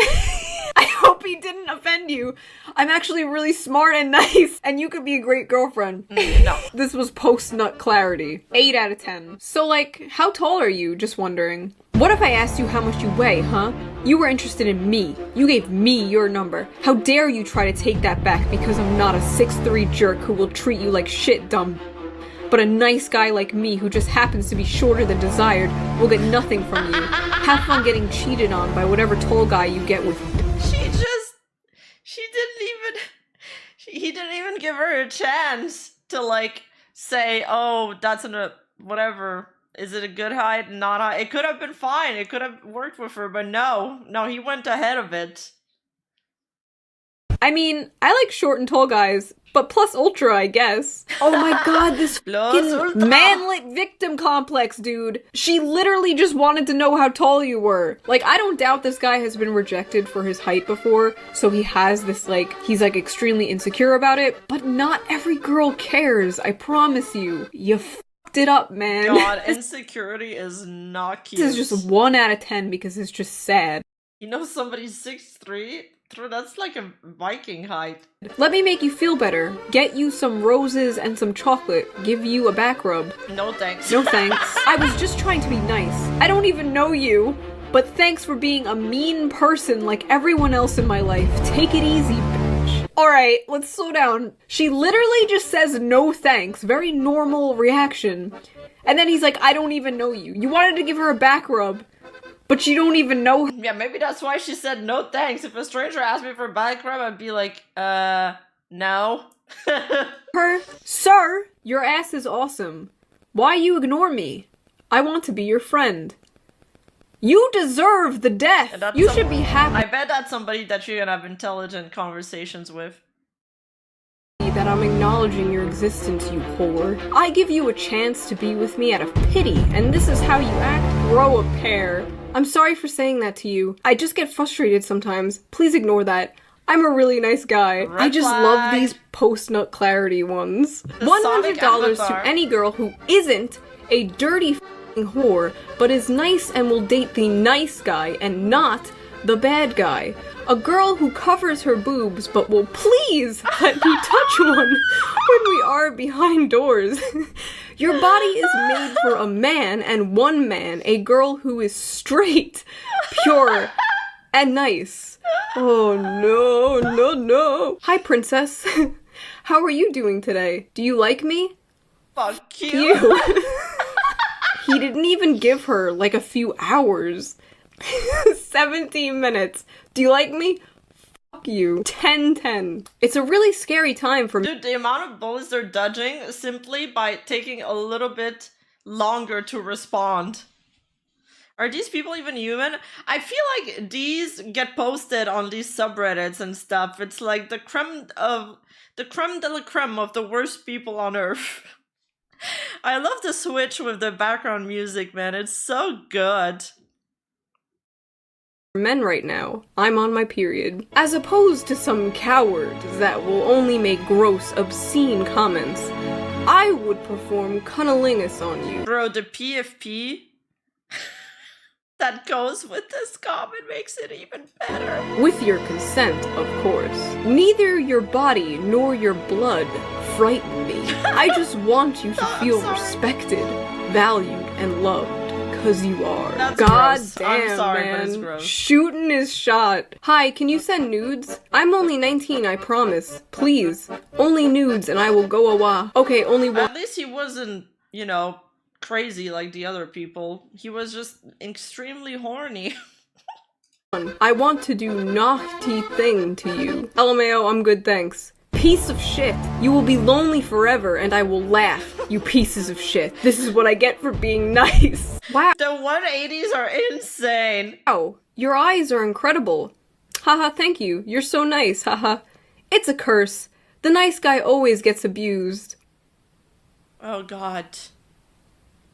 I hope he didn't offend you. I'm actually really smart and nice, and you could be a great girlfriend. No. This was post-nut clarity. 8 out of 10. So, like, how tall are you? Just wondering. What if I asked you how much you weigh, huh? You were interested in me. You gave me your number. How dare you try to take that back because I'm not a 6'3" jerk who will treat you like shit, dumb. But a nice guy like me who just happens to be shorter than desired will get nothing from you. Have fun getting cheated on by whatever tall guy you get with. He didn't even give her a chance to like say, oh, that's whatever. Is it a good height? Not height? It could have been fine. It could have worked with her, but no, he went ahead of it. I mean, I like short and tall guys, but plus ultra, I guess. Oh my god, this fucking manlet victim complex, dude. She literally just wanted to know how tall you were. Like, I don't doubt this guy has been rejected for his height before, so he has this, like, he's, like, extremely insecure about it, but not every girl cares, I promise you. You fucked it up, man. God, insecurity is not cute. This is just 1 out of 10 because it's just sad. You know somebody's 6'3"? That's like a Viking height. Let me make you feel better. Get you some roses and some chocolate. Give you a back rub. No thanks. No thanks. I was just trying to be nice. I don't even know you, but thanks for being a mean person like everyone else in my life. Take it easy, bitch. Alright, let's slow down. She literally just says no thanks. Very normal reaction. And then he's like, I don't even know you. You wanted to give her a back rub. But you don't even know her. Yeah, maybe that's why she said no thanks. If a stranger asked me for a back rub, I'd be like, no. Sir, your ass is awesome. Why you ignore me? I want to be your friend. You deserve the death. You should be happy. I bet that's somebody that you can have intelligent conversations with. That I'm acknowledging your existence, you whore. I give you a chance to be with me out of pity, and this is how you act? Grow a pair. I'm sorry for saying that to you. I just get frustrated sometimes. Please ignore that. I'm a really nice guy. I just love these post-nut clarity ones. $100 to any girl who isn't a dirty f***ing whore, but is nice and will date the nice guy and not the bad guy. A girl who covers her boobs but will please let me touch one when we are behind doors. Your body is made for a man and one man, a girl who is straight, pure, and nice. Oh no. Hi, princess. How are you doing today? Do you like me? Fuck you. He didn't even give her like a few hours. 17 minutes. Do you like me? Fuck you. 10-10. It's a really scary time for me. Dude, the amount of bullets they're dodging simply by taking a little bit longer to respond. Are these people even human? I feel like these get posted on these subreddits and stuff. It's like the creme de la creme of the worst people on earth. I love the switch with the background music, man. It's so good. Men right now. I'm on my period. As opposed to some cowards that will only make gross, obscene comments, I would perform cunnilingus on you. Bro, the PFP that goes with this comment makes it even better. With your consent, of course. Neither your body nor your blood frighten me. I just want you to feel respected, valued, and loved. Cause you are. That's God gross. damn, I'm sorry, man. but it's gross. Shooting is shot. Hi, can you send nudes? I'm only 19, I promise. Please. Only nudes and I will go awa. Okay, only one. At least he wasn't, you know, crazy like the other people. He was just extremely horny. I want to do naughty thing to you. LMAO, I'm good, thanks. Piece of shit. You will be lonely forever and I will laugh, you pieces of shit. This is what I get for being nice. Wow. The 180s are insane. Wow, your eyes are incredible. Haha, thank you. You're so nice, haha. It's a curse. The nice guy always gets abused. Oh god.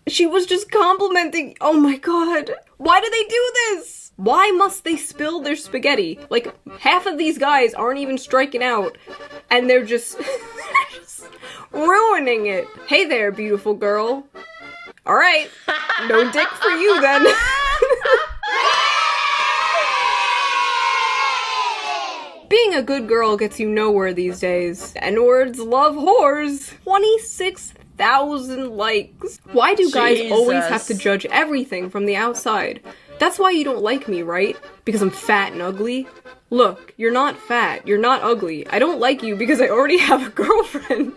She was just complimenting. Oh my god. Why do they do this? Why must they spill their spaghetti? Like, half of these guys aren't even striking out, and they're just ruining it. Hey there, beautiful girl. Alright, no dick for you then. Being a good girl gets you nowhere these days. N-words love whores. 26,000 likes. Why do guys always have to judge everything from the outside? That's why you don't like me, right? Because I'm fat and ugly? Look, you're not fat, you're not ugly. I don't like you because I already have a girlfriend.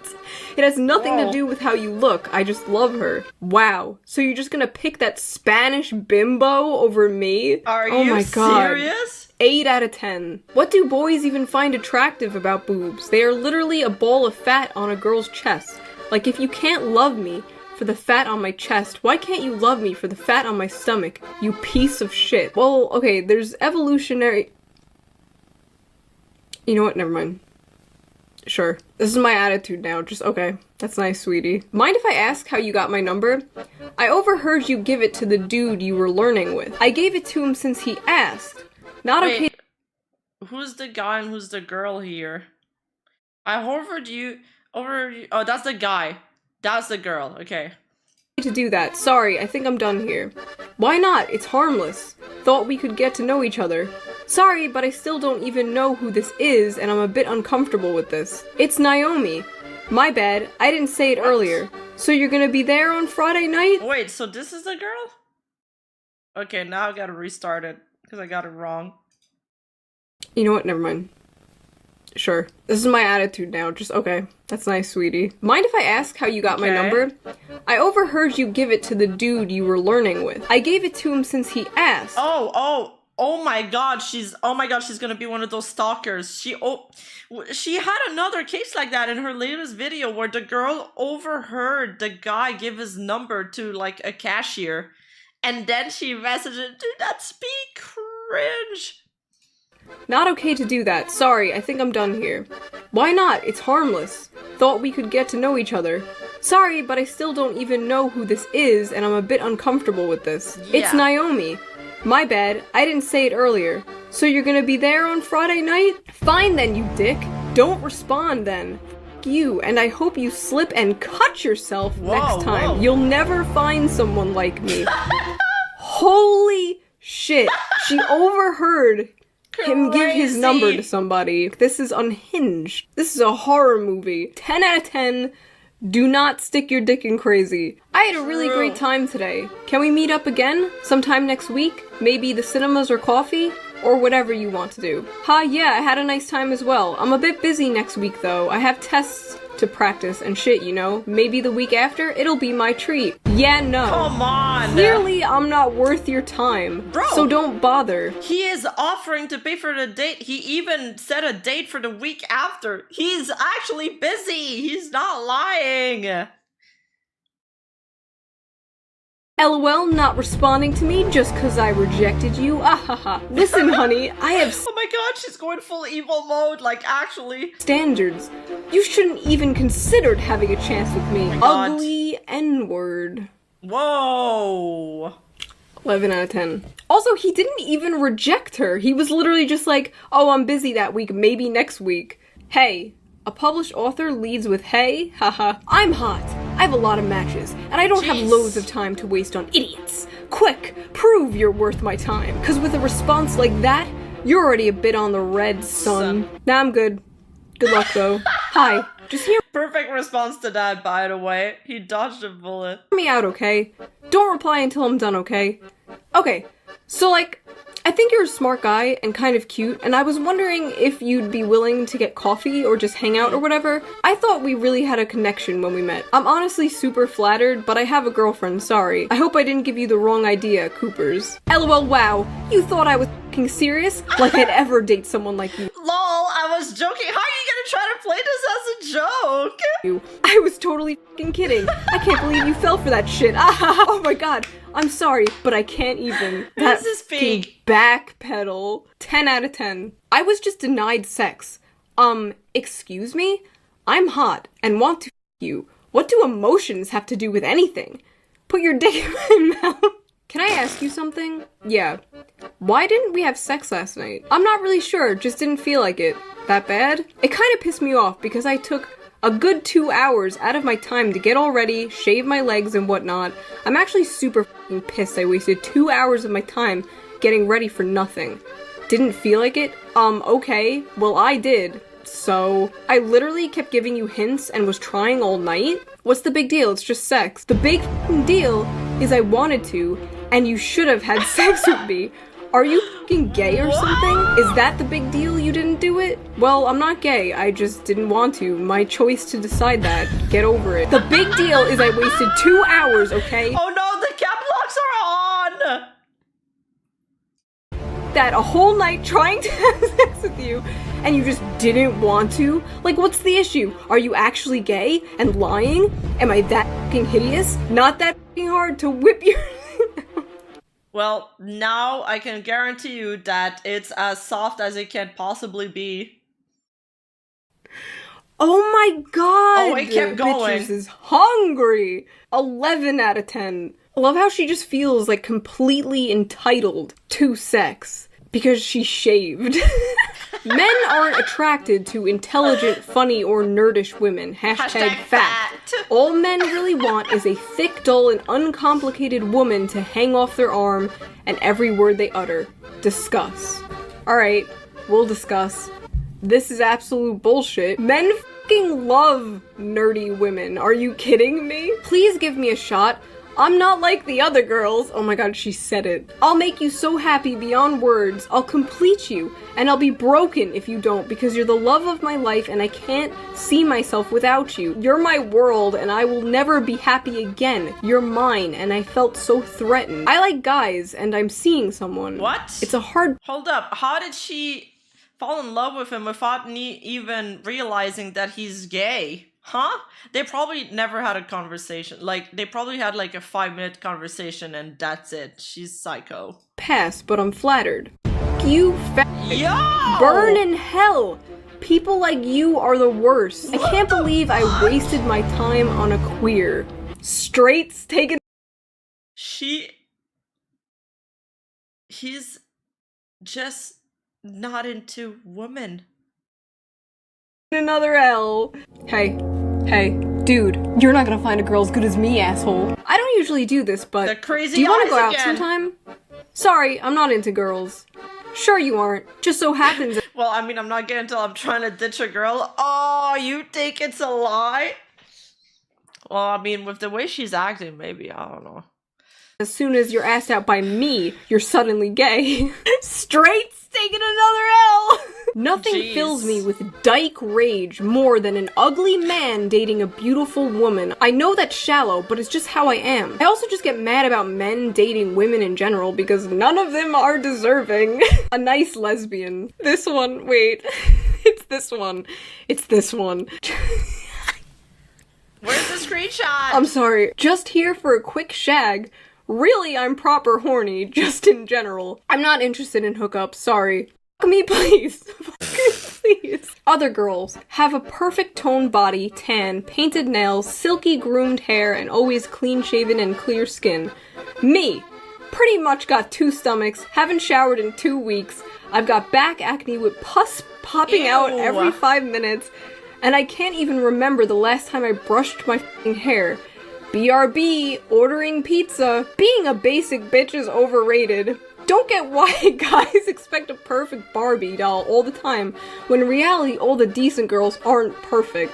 It has nothing to do with how you look, I just love her. Wow, so you're just gonna pick that Spanish bimbo over me? Are you serious? 8 out of 10. What do boys even find attractive about boobs? They are literally a ball of fat on a girl's chest. Like, if you can't love me for the fat on my chest, why can't you love me for the fat on my stomach, you piece of shit? Well, okay, there's evolutionary... You know what, never mind. Sure. This is my attitude now, just okay. That's nice, sweetie. Mind if I ask how you got my number? I overheard you give it to the dude you were learning with. I gave it to him since he asked. Not okay. Wait, who's the guy and who's the girl here? I overheard you... Oh, that's the guy. That's the girl, okay. To do that. Sorry, I think I'm done here. Why not? It's harmless. Thought we could get to know each other. Sorry, but I still don't even know who this is, and I'm a bit uncomfortable with this. It's Naomi. My bad, I didn't say it earlier. So you're gonna be there on Friday night? Wait, so this is the girl? Okay, now I gotta restart it, because I got it wrong. You know what, never mind. Sure. This is my attitude now, just okay. That's nice, sweetie. Mind if I ask how you got my number? I overheard you give it to the dude you were learning with. I gave it to him since he asked. Oh my god, she's gonna be one of those stalkers. She had another case like that in her latest video where the girl overheard the guy give his number to like a cashier, and then she messaged it, dude, that's me, cringe. Not okay to do that. Sorry, I think I'm done here. Why not? It's harmless. Thought we could get to know each other. Sorry, but I still don't even know who this is, and I'm a bit uncomfortable with this. Yeah. It's Naomi. My bad, I didn't say it earlier. So you're gonna be there on Friday night? Fine then, you dick. Don't respond then. F you, and I hope you slip and cut yourself next time. You'll never find someone like me. Holy shit. She overheard him give his number to somebody. This is unhinged. This is a horror movie. 10 out of 10. Do not stick your dick in crazy. I had a really great time today. Can we meet up again? Sometime next week? Maybe the cinemas or coffee? Or whatever you want to do. Yeah, I had a nice time as well. I'm a bit busy next week though. I have tests to practice and shit, you know? Maybe the week after, it'll be my treat. Yeah, no. Come on! Clearly, I'm not worth your time. Bro! So don't bother. He is offering to pay for the date. He even set a date for the week after. He's actually busy. He's not lying. LOL, not responding to me just cause I rejected you. Ahaha. Listen, honey, I have oh my god, she's going full evil mode, like actually. Standards. You shouldn't even considered having a chance with me. Ugly N-word. Whoa. 11 out of 10. Also, he didn't even reject her. He was literally just like, oh, I'm busy that week, maybe next week. Hey. A published author leads with hey, haha. I'm hot. I have a lot of matches, and I don't have loads of time to waste on idiots. Quick, prove you're worth my time. Cause with a response like that, you're already a bit on the red, son. Nah, I'm good. Good luck though. Hi. Just hear Perfect response to that, by the way. He dodged a bullet. me out, okay? Don't reply until I'm done, okay? Okay, so like, I think you're a smart guy and kind of cute, and I was wondering if you'd be willing to get coffee or just hang out or whatever. I thought we really had a connection when we met. I'm honestly super flattered, but I have a girlfriend, sorry. I hope I didn't give you the wrong idea, Coopers. LOL, wow, you thought I was f***ing serious? Like I'd ever date someone like you. Lol, I was joking. How are you gonna try to play this as a joke? I was totally f***ing kidding. I can't believe you fell for that shit. Oh my god. I'm sorry, but I can't even. This is fake. Backpedal. 10 out of 10. I was just denied sex. Excuse me? I'm hot and want to f*** you. What do emotions have to do with anything? Put your dick in my mouth. Can I ask you something? Yeah. Why didn't we have sex last night? I'm not really sure, just didn't feel like it. That bad? It kind of pissed me off because I took a good 2 hours out of my time to get all ready, shave my legs and whatnot. I'm actually super f***ing pissed I wasted 2 hours of my time getting ready for nothing. Didn't feel like it? Okay. Well, I did. So, I literally kept giving you hints and was trying all night? What's the big deal? It's just sex. The big f***ing deal is I wanted to, and you should have had sex with me. Are you f***ing gay or something? Is that the big deal you didn't do it? Well, I'm not gay, I just didn't want to. My choice to decide that. Get over it. The big deal is I wasted 2 hours, okay? Oh no, the cap locks are on! That a whole night trying to have sex with you, and you just didn't want to? Like, what's the issue? Are you actually gay and lying? Am I that f***ing hideous? Not that f***ing hard to whip your... Well, now I can guarantee you that it's as soft as it can possibly be. Oh my god! Oh, it kept going. Bitches is hungry! 11 out of 10. I love how she just feels like completely entitled to sex because she shaved. Men aren't attracted to intelligent, funny, or nerdish women. Hashtag fact. All men really want is a thick, dull, and uncomplicated woman to hang off their arm and every word they utter. Discuss. Alright, we'll discuss. This is absolute bullshit. Men f***ing love nerdy women. Are you kidding me? Please give me a shot. I'm not like the other girls. Oh my god, she said it. I'll make you so happy beyond words. I'll complete you, and I'll be broken if you don't, because you're the love of my life and I can't see myself without you. You're my world and I will never be happy again. You're mine, and I felt so threatened. I like guys and I'm seeing someone. What? It's a hard— Hold up, how did she fall in love with him without even realizing that he's gay? Huh? They probably never had a conversation. Like, they probably had like a 5-minute conversation and that's it. She's psycho. Pass, but I'm flattered. You Yo! Burn in hell! People like you are the worst. I can't believe I wasted my time on a queer. Straights taken— He's just not into women. Another L. Hey, dude, you're not gonna find a girl as good as me, asshole. I don't usually do this, but the crazy do you want to go eyes out again. sometime? Sorry, I'm not into girls. Sure you aren't. Just so happens— Well, I mean, I'm not gay until I'm trying to ditch a girl. Oh, you think it's a lie? Well, I mean, with the way she's acting, maybe, I don't know. As soon as you're asked out by me, you're suddenly gay. Straights taking another L! Nothing fills me with dyke rage more than an ugly man dating a beautiful woman. I know that's shallow, but it's just how I am. I also just get mad about men dating women in general because none of them are deserving. A nice lesbian. This one, wait. It's this one. It's this one. Where's the screenshot? I'm sorry. Just here for a quick shag. Really, I'm proper horny, just in general. I'm not interested in hookups, sorry. Fuck me, please. Fuck me, please. Other girls have a perfect toned body, tan, painted nails, silky groomed hair, and always clean-shaven and clear skin. Me, pretty much got 2 stomachs, haven't showered in 2 weeks, I've got back acne with pus popping out every 5 minutes, and I can't even remember the last time I brushed my f***ing hair. BRB, ordering pizza. Being a basic bitch is overrated. Don't get why guys expect a perfect Barbie doll all the time, when in reality all the decent girls aren't perfect.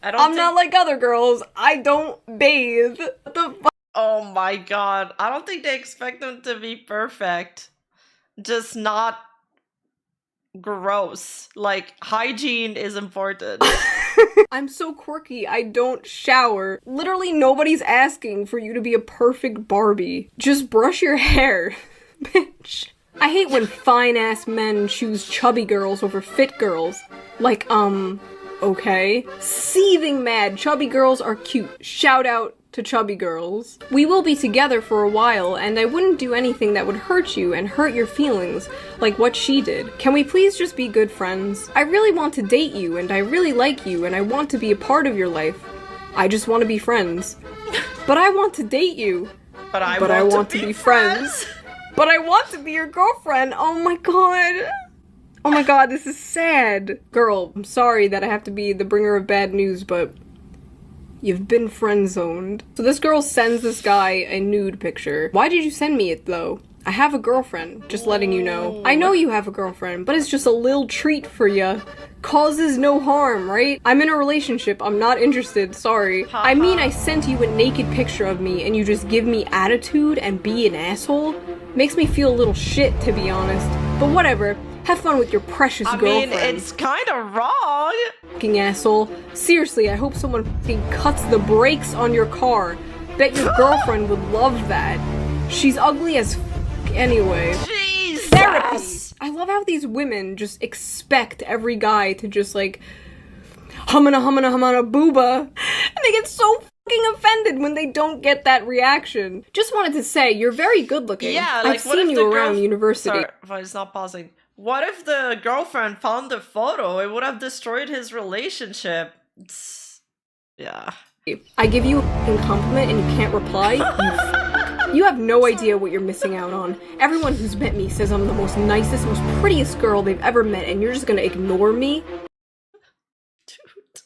I'm not like other girls. I don't bathe. What the fuck? Oh my god. I don't think they expect them to be perfect. Just not gross. Like, hygiene is important. I'm so quirky, I don't shower. Literally nobody's asking for you to be a perfect Barbie. Just brush your hair, bitch. I hate when fine-ass men choose chubby girls over fit girls. Like, okay. Seething mad, chubby girls are cute. Shout out to chubby girls. We will be together for a while, and I wouldn't do anything that would hurt you and hurt your feelings, like what she did. Can we please just be good friends? I really want to date you, and I really like you, and I want to be a part of your life. I just want to be friends. But I want to date you. But I want to be friends. But I want to be your girlfriend. Oh my god. Oh my god, this is sad. Girl, I'm sorry that I have to be the bringer of bad news, but you've been friend-zoned. So this girl sends this guy a nude picture. Why did you send me it, though? I have a girlfriend, just letting you know. I know you have a girlfriend, but it's just a little treat for ya. Causes no harm, right? I'm in a relationship, I'm not interested, sorry. I mean, I sent you a naked picture of me, and you just give me attitude and be an asshole? Makes me feel a little shit, to be honest. But whatever. Have fun with your precious girlfriend. I mean, it's kind of wrong. Fucking asshole. Seriously, I hope someone fucking cuts the brakes on your car. Bet your girlfriend would love that. She's ugly as f anyway. Jesus. Therapy. I love how these women just expect every guy to just like humana booba. And they get so fucking offended when they don't get that reaction. Just wanted to say, you're very good looking. Yeah, like, I've seen you around university. Sorry, it's not pausing. What if the girlfriend found the photo? It would have destroyed his relationship. Yeah. I give you a compliment and you can't reply? You have no idea what you're missing out on. Everyone who's met me says I'm the most nicest, most prettiest girl they've ever met, and you're just gonna ignore me? Dude,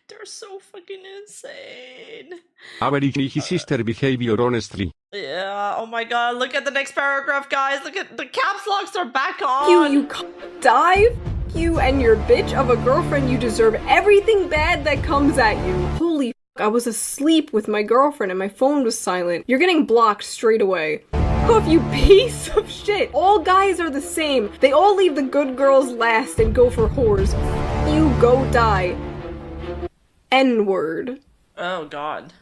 they're so fucking insane. Averaging his sister behavior honestly. Yeah, oh my god, look at the next paragraph, guys. Look at the caps locks are back on. You dive? You and your bitch of a girlfriend, you deserve everything bad that comes at you. Holy f***, I was asleep with my girlfriend and my phone was silent. You're getting blocked straight away. Oh, you piece of shit. All guys are the same. They all leave the good girls last and go for whores. You go die. N-word. Oh god.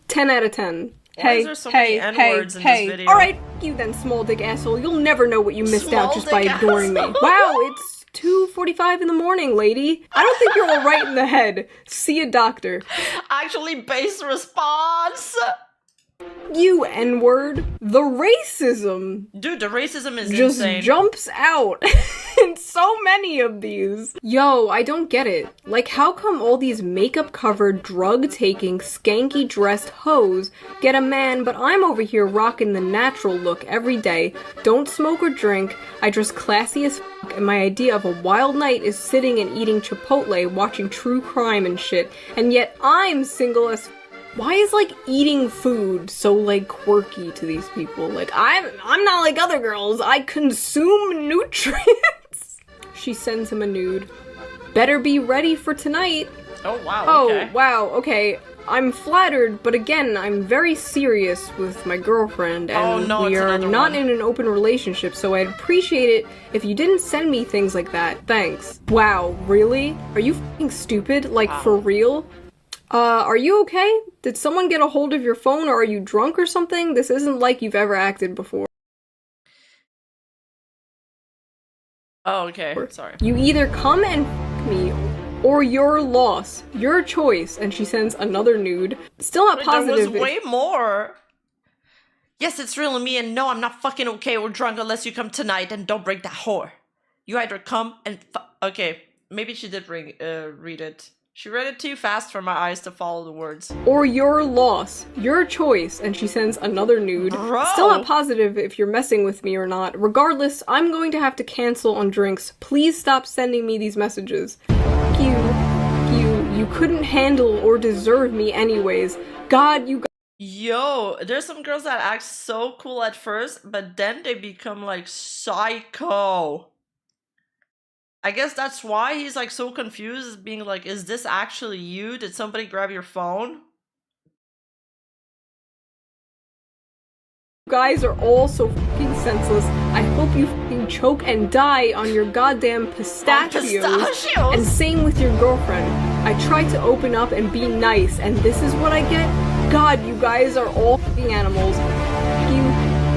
10 out of 10. Why is there so many N-words in this video? Alright, f*** you then, small dick asshole. You'll never know what you missed out just by ignoring me. Wow, it's 2:45 in the morning, lady. I don't think you're alright in the head. See a doctor. Actually, base response. You N-word. The racism. Dude, the racism is just insane. Jumps out in so many of these. Yo, I don't get it. Like, how come all these makeup-covered, drug-taking, skanky-dressed hoes get a man, but I'm over here rocking the natural look every day, don't smoke or drink, I dress classy as f***, and my idea of a wild night is sitting and eating Chipotle, watching true crime and shit, and yet I'm single as f***. Why is, like, eating food so, like, quirky to these people? Like, I'm not like other girls. I consume nutrients. She sends him a nude. Better be ready for tonight. Oh, wow, okay. Oh, wow, okay. I'm flattered, but again, I'm very serious with my girlfriend, and we are not in an open relationship, so I'd appreciate it if you didn't send me things like that. Thanks. Wow, really? Are you f***ing stupid? Like, for real? Are you okay? Did someone get a hold of your phone, or are you drunk or something? This isn't like you've ever acted before. Oh, okay. Sorry. You either come and f*** me, or your loss. Your choice. And she sends another nude. Still not positive. There was way more. Yes, it's really me, and no, I'm not fucking okay or drunk unless you come tonight, and don't break that whore. You either come and okay, maybe she did read it. She read it too fast for my eyes to follow the words. Or your loss, your choice, and she sends another nude. Bro. Still not positive if you're messing with me or not. Regardless, I'm going to have to cancel on drinks. Please stop sending me these messages. You couldn't handle or deserve me anyways. God, you. Yo, there's some girls that act so cool at first, but then they become like psycho. I guess that's why he's like so confused, being like, is this actually you? Did somebody grab your phone? You guys are all so fucking senseless. I hope you fucking choke and die on your goddamn pistachios. And same with your girlfriend. I tried to open up and be nice, and this is what I get? God, you guys are all fucking animals.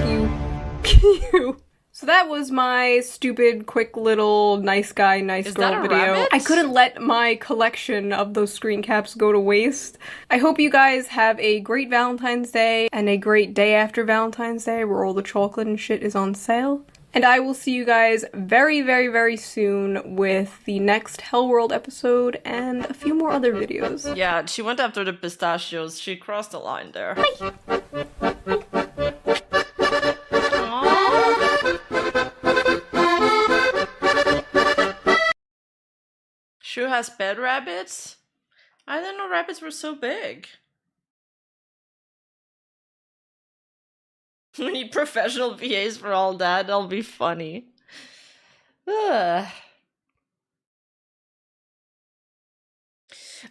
You. So that was my stupid, quick little nice guy, nice girl video. Rabbit? I couldn't let my collection of those screen caps go to waste. I hope you guys have a great Valentine's Day and a great day after Valentine's Day where all the chocolate and shit is on sale. And I will see you guys very, very, very soon with the next Hell World episode and a few more other videos. Yeah, she went after the pistachios. She crossed the line there. Shu has bed rabbits? I didn't know rabbits were so big. We need professional VAs for all that. That'll be funny. Ugh.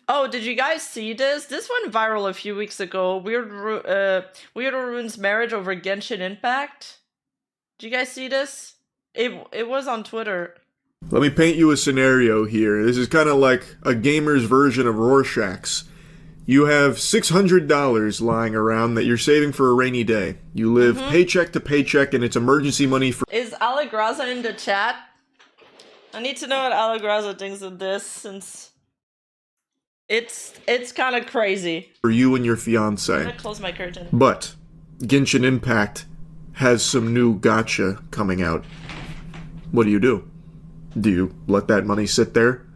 Oh, did you guys see this? This went viral a few weeks ago. Weirdo ruins marriage over Genshin Impact. Did you guys see this? It was on Twitter. Let me paint you a scenario here. This is kind of like a gamer's version of Rorschach's. You have $600 lying around that you're saving for a rainy day. You live paycheck to paycheck and it's emergency money for— Is Allegraza in the chat? I need to know what Allegraza thinks of this, since it's kind of crazy. For you and your I'm fiance. gonna close my curtain. But Genshin Impact has some new gacha coming out. What do? Do you let that money sit there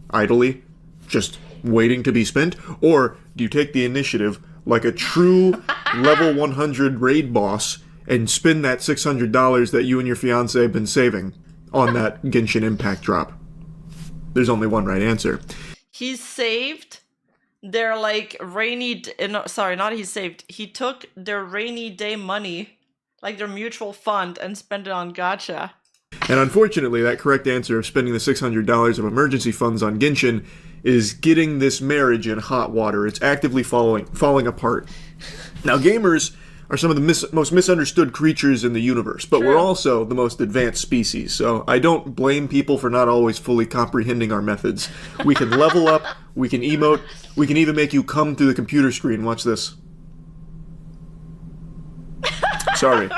idly, just waiting to be spent? Or do you take the initiative like a true level 100 raid boss and spend that $600 that you and your fiance have been saving on that Genshin Impact drop? There's only one right answer. He saved their like rainy sorry, not he saved. He took their rainy day money, like their mutual fund, and spent it on gacha. And unfortunately, that correct answer of spending the $600 of emergency funds on Genshin is getting this marriage in hot water. It's actively falling apart. Now, gamers are some of the most misunderstood creatures in the universe, but we're also the most advanced species, so I don't blame people for not always fully comprehending our methods. We can level up, we can emote, we can even make you come through the computer screen. Watch this. Sorry,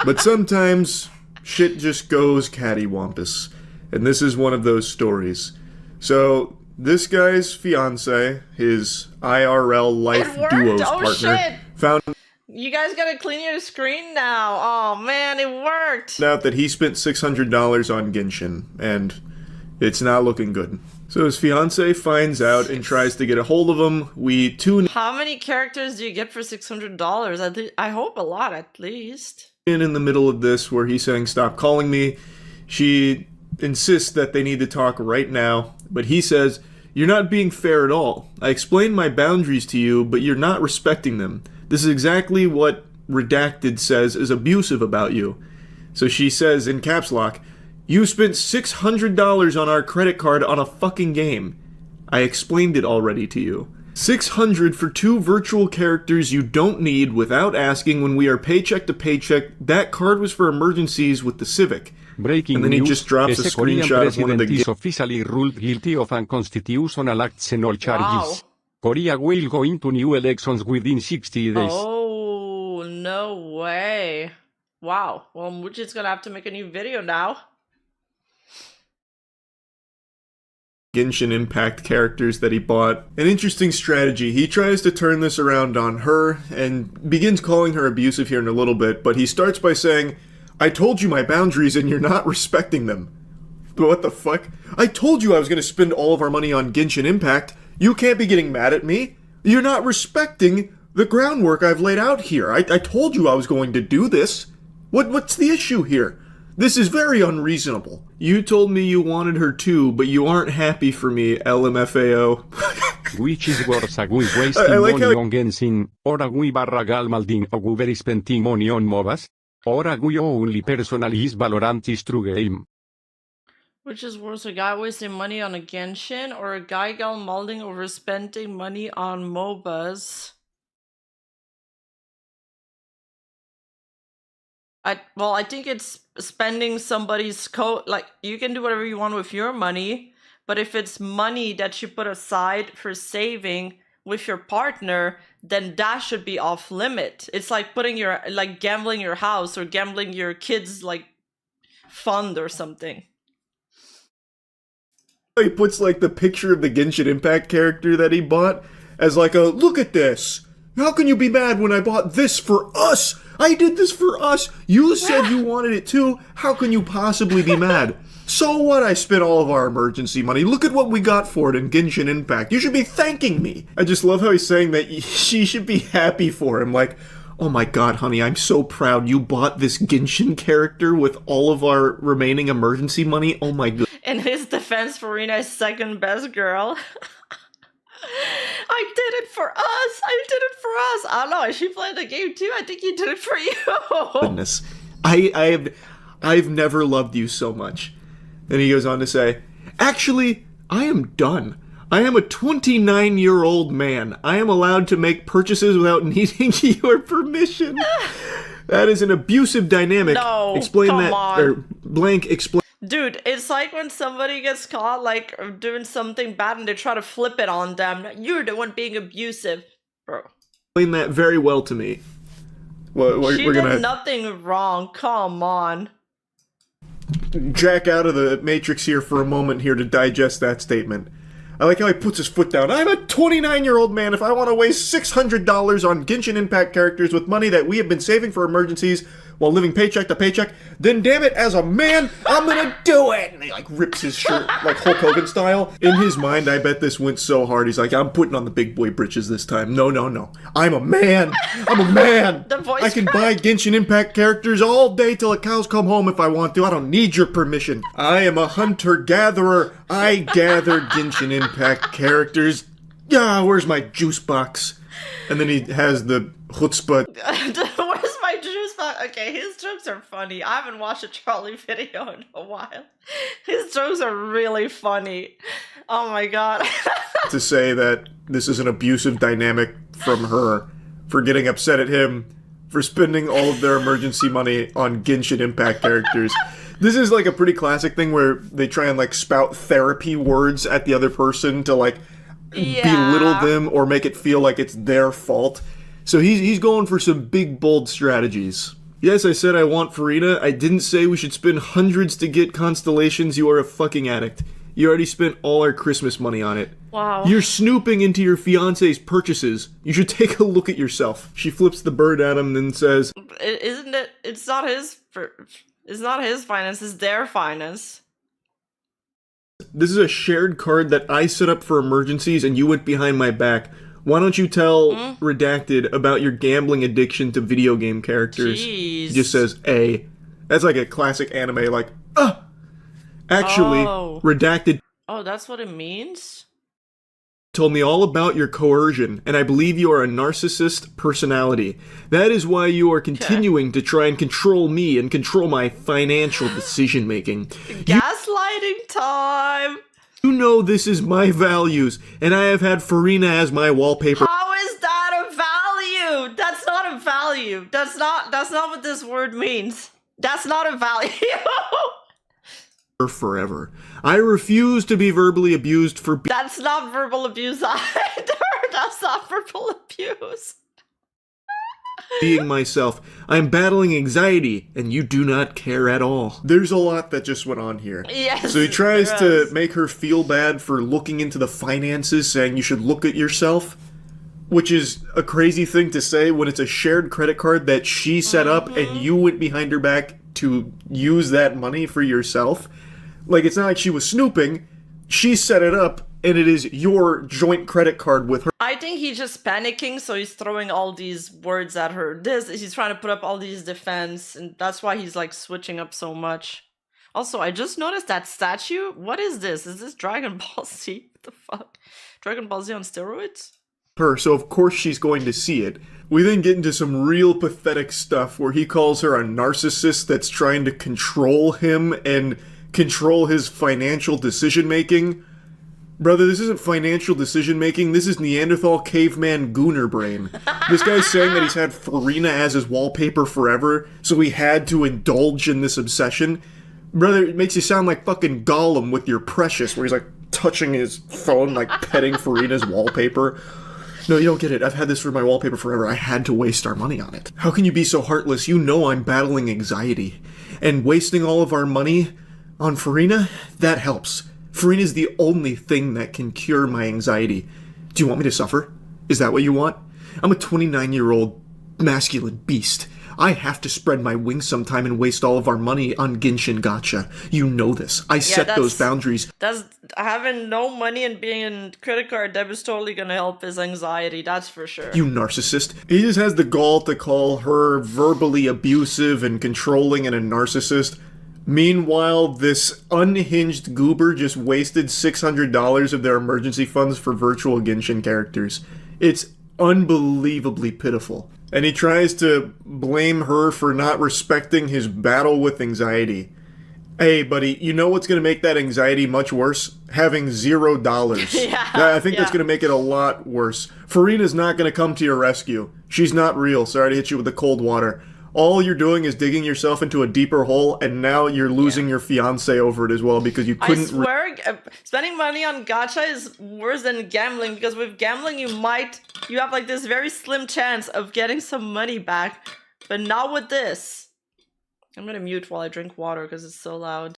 but sometimes shit just goes cattywampus, and this is one of those stories. So, this guy's fiance, his IRL life duos partner, found You guys gotta clean your screen now. Oh man, it worked. out that he spent $600 on Genshin, and it's not looking good. So his fiance finds out and tries to get a hold of him. We tune How many characters do you get for $600? I hope a lot, at least. in the middle of this where he's saying, "Stop calling me." She insists that they need to talk right now, but he says, "You're not being fair at all. I explained my boundaries to you, but you're not respecting them. This is exactly what Redacted says is abusive about you." So she says in caps lock, "You spent $600 on our credit card on a fucking game. I explained it already to you. $600 for 2 virtual characters you don't need without asking when we are paycheck to paycheck. That card was for emergencies with the Civic." Breaking and then he news, just drops a Korean screenshot of one of the president is officially ruled guilty of unconstitutional acts and all charges. Korea will go into new elections within 60 days. Oh, no way. Wow. Well, Muji's gonna have to make a new video now. Genshin Impact characters that he bought. An interesting strategy. He tries to turn this around on her and begins calling her abusive here in a little bit, but he starts by saying, I told you my boundaries and you're not respecting them. What the fuck? I told you I was going to spend all of our money on Genshin Impact. You can't be getting mad at me. You're not respecting the groundwork I've laid out here. I told you I was going to do this. What's the issue here? This is very unreasonable. You told me you wanted her too, but you aren't happy for me, LMFAO. Which is worse, we wasting money on Genshin, or we barragal maldin, or we very spending money on MOBAs, or we only personally is Valorant is true game. Which is worse, a guy wasting money on a Genshin, or a guy malding over spending money on MOBAs? I think it's spending somebody's code. Like, you can do whatever you want with your money, but if it's money that you put aside for saving with your partner, then that should be off limit. It's like putting your, like, gambling your house or gambling your kids, like, fund or something. He puts, like, the picture of the Genshin Impact character that he bought as, like, a, look at this. How can you be mad when I bought this for us? I did this for us. You said you wanted it too. How can you possibly be mad? So what? I spent all of our emergency money. Look at what we got for it in Genshin Impact. You should be thanking me. I just love how he's saying that she should be happy for him. Like, oh my god, honey, I'm so proud you bought this Genshin character with all of our remaining emergency money. Oh my god. In his defense, Farina is second best girl. I did it for us. I did it for us. I don't know. She played the game too. I think he did it for you. Goodness, I've never loved you so much. Then he goes on to say, actually, I am done. I am a 29-year-old man. I am allowed to make purchases without needing your permission. That is an abusive dynamic. No, explain come that. on. Or blank. Explain. Dude, it's like when somebody gets caught, like, doing something bad and they try to flip it on them. You're the one being abusive. Bro. Explain that very well to me. She did nothing wrong. Come on. Jack out of the Matrix here for a moment here to digest that statement. I like how he puts his foot down. I'm a 29-year-old man. If I want to waste $600 on Genshin Impact characters with money that we have been saving for emergencies while living paycheck to paycheck, then damn it, as a man, I'm gonna do it! And he, like, rips his shirt, like Hulk Hogan style. In his mind, I bet this went so hard. He's like, I'm putting on the big boy britches this time. No. I'm a man. I'm a man. I can buy Genshin Impact characters all day till the cows come home if I want to. I don't need your permission. I am a hunter-gatherer. I gather Genshin Impact characters. Yeah, where's my juice box? And then he has the chutzpah. Where's my juice box? Okay, his jokes are funny. I haven't watched a Charlie video in a while. His jokes are really funny. Oh my god. To say that this is an abusive dynamic from her for getting upset at him for spending all of their emergency money on Genshin Impact characters. This is like a pretty classic thing where they try and like spout therapy words at the other person to like belittle them or make it feel like it's their fault. So he's going for some big, bold strategies. Yes, I said I want Farina. I didn't say we should spend hundreds to get constellations. You are a fucking addict. You already spent all our Christmas money on it. Wow. You're snooping into your fiancé's purchases. You should take a look at yourself. She flips the bird at him and says, Isn't it? It's not his finance. It's their finance. This is a shared card that I set up for emergencies and you went behind my back. Why don't you tell Redacted about your gambling addiction to video game characters? Jeez. He just says A. That's like a classic anime, like, Actually, Redacted... Oh, that's what it means? ...told me all about your coercion, and I believe you are a narcissist personality. That is why you are continuing to try and control me and control my financial decision-making. Gaslighting time! You know this is my values, and I have had Farina as my wallpaper. How is that a value? That's not a value. That's not what this word means. That's not a value. Forever. I refuse to be verbally abused for... That's not verbal abuse either. That's not verbal abuse. being myself. I'm battling anxiety, and you do not care at all. There's a lot that just went on here. Yes. So he tries to make her feel bad for looking into the finances, saying you should look at yourself, which is a crazy thing to say when it's a shared credit card that she set up and you went behind her back to use that money for yourself. Like, it's not like she was snooping. She set it up, and it is your joint credit card with her. I think he's just panicking, so he's throwing all these words at her. He's trying to put up all these defense, and that's why he's like switching up so much. Also, I just noticed that statue. What is this? Is this Dragon Ball Z? What the fuck? Dragon Ball Z on steroids? Her, so of course she's going to see it. We then get into some real pathetic stuff where he calls her a narcissist that's trying to control him and control his financial decision-making. Brother, this isn't financial decision-making, this is Neanderthal caveman gooner brain. This guy's saying that he's had Farina as his wallpaper forever, so he had to indulge in this obsession. Brother, it makes you sound like fucking Gollum with your Precious, where he's like touching his phone, like petting Farina's wallpaper. No, you don't get it. I've had this for my wallpaper forever. I had to waste our money on it. How can you be so heartless? You know I'm battling anxiety. And wasting all of our money on Farina? That helps. Farina's the only thing that can cure my anxiety. Do you want me to suffer? Is that what you want? I'm a 29-year-old masculine beast. I have to spread my wings sometime and waste all of our money on Genshin Gacha. You know this. I set those boundaries. That's having no money and being in credit card debt is totally gonna help his anxiety, that's for sure. You narcissist. He just has the gall to call her verbally abusive and controlling and a narcissist. Meanwhile, this unhinged goober just wasted $600 of their emergency funds for virtual Genshin characters. It's unbelievably pitiful. And he tries to blame her for not respecting his battle with anxiety. Hey, buddy, you know what's going to make that anxiety much worse? Having $0. I think that's going to make it a lot worse. Farina's not going to come to your rescue. She's not real. Sorry to hit you with the cold water. All you're doing is digging yourself into a deeper hole, and now you're losing your fiancé over it as well because you couldn't... I swear, spending money on gacha is worse than gambling, because with gambling you have like this very slim chance of getting some money back, but not with this. I'm gonna mute while I drink water because it's so loud.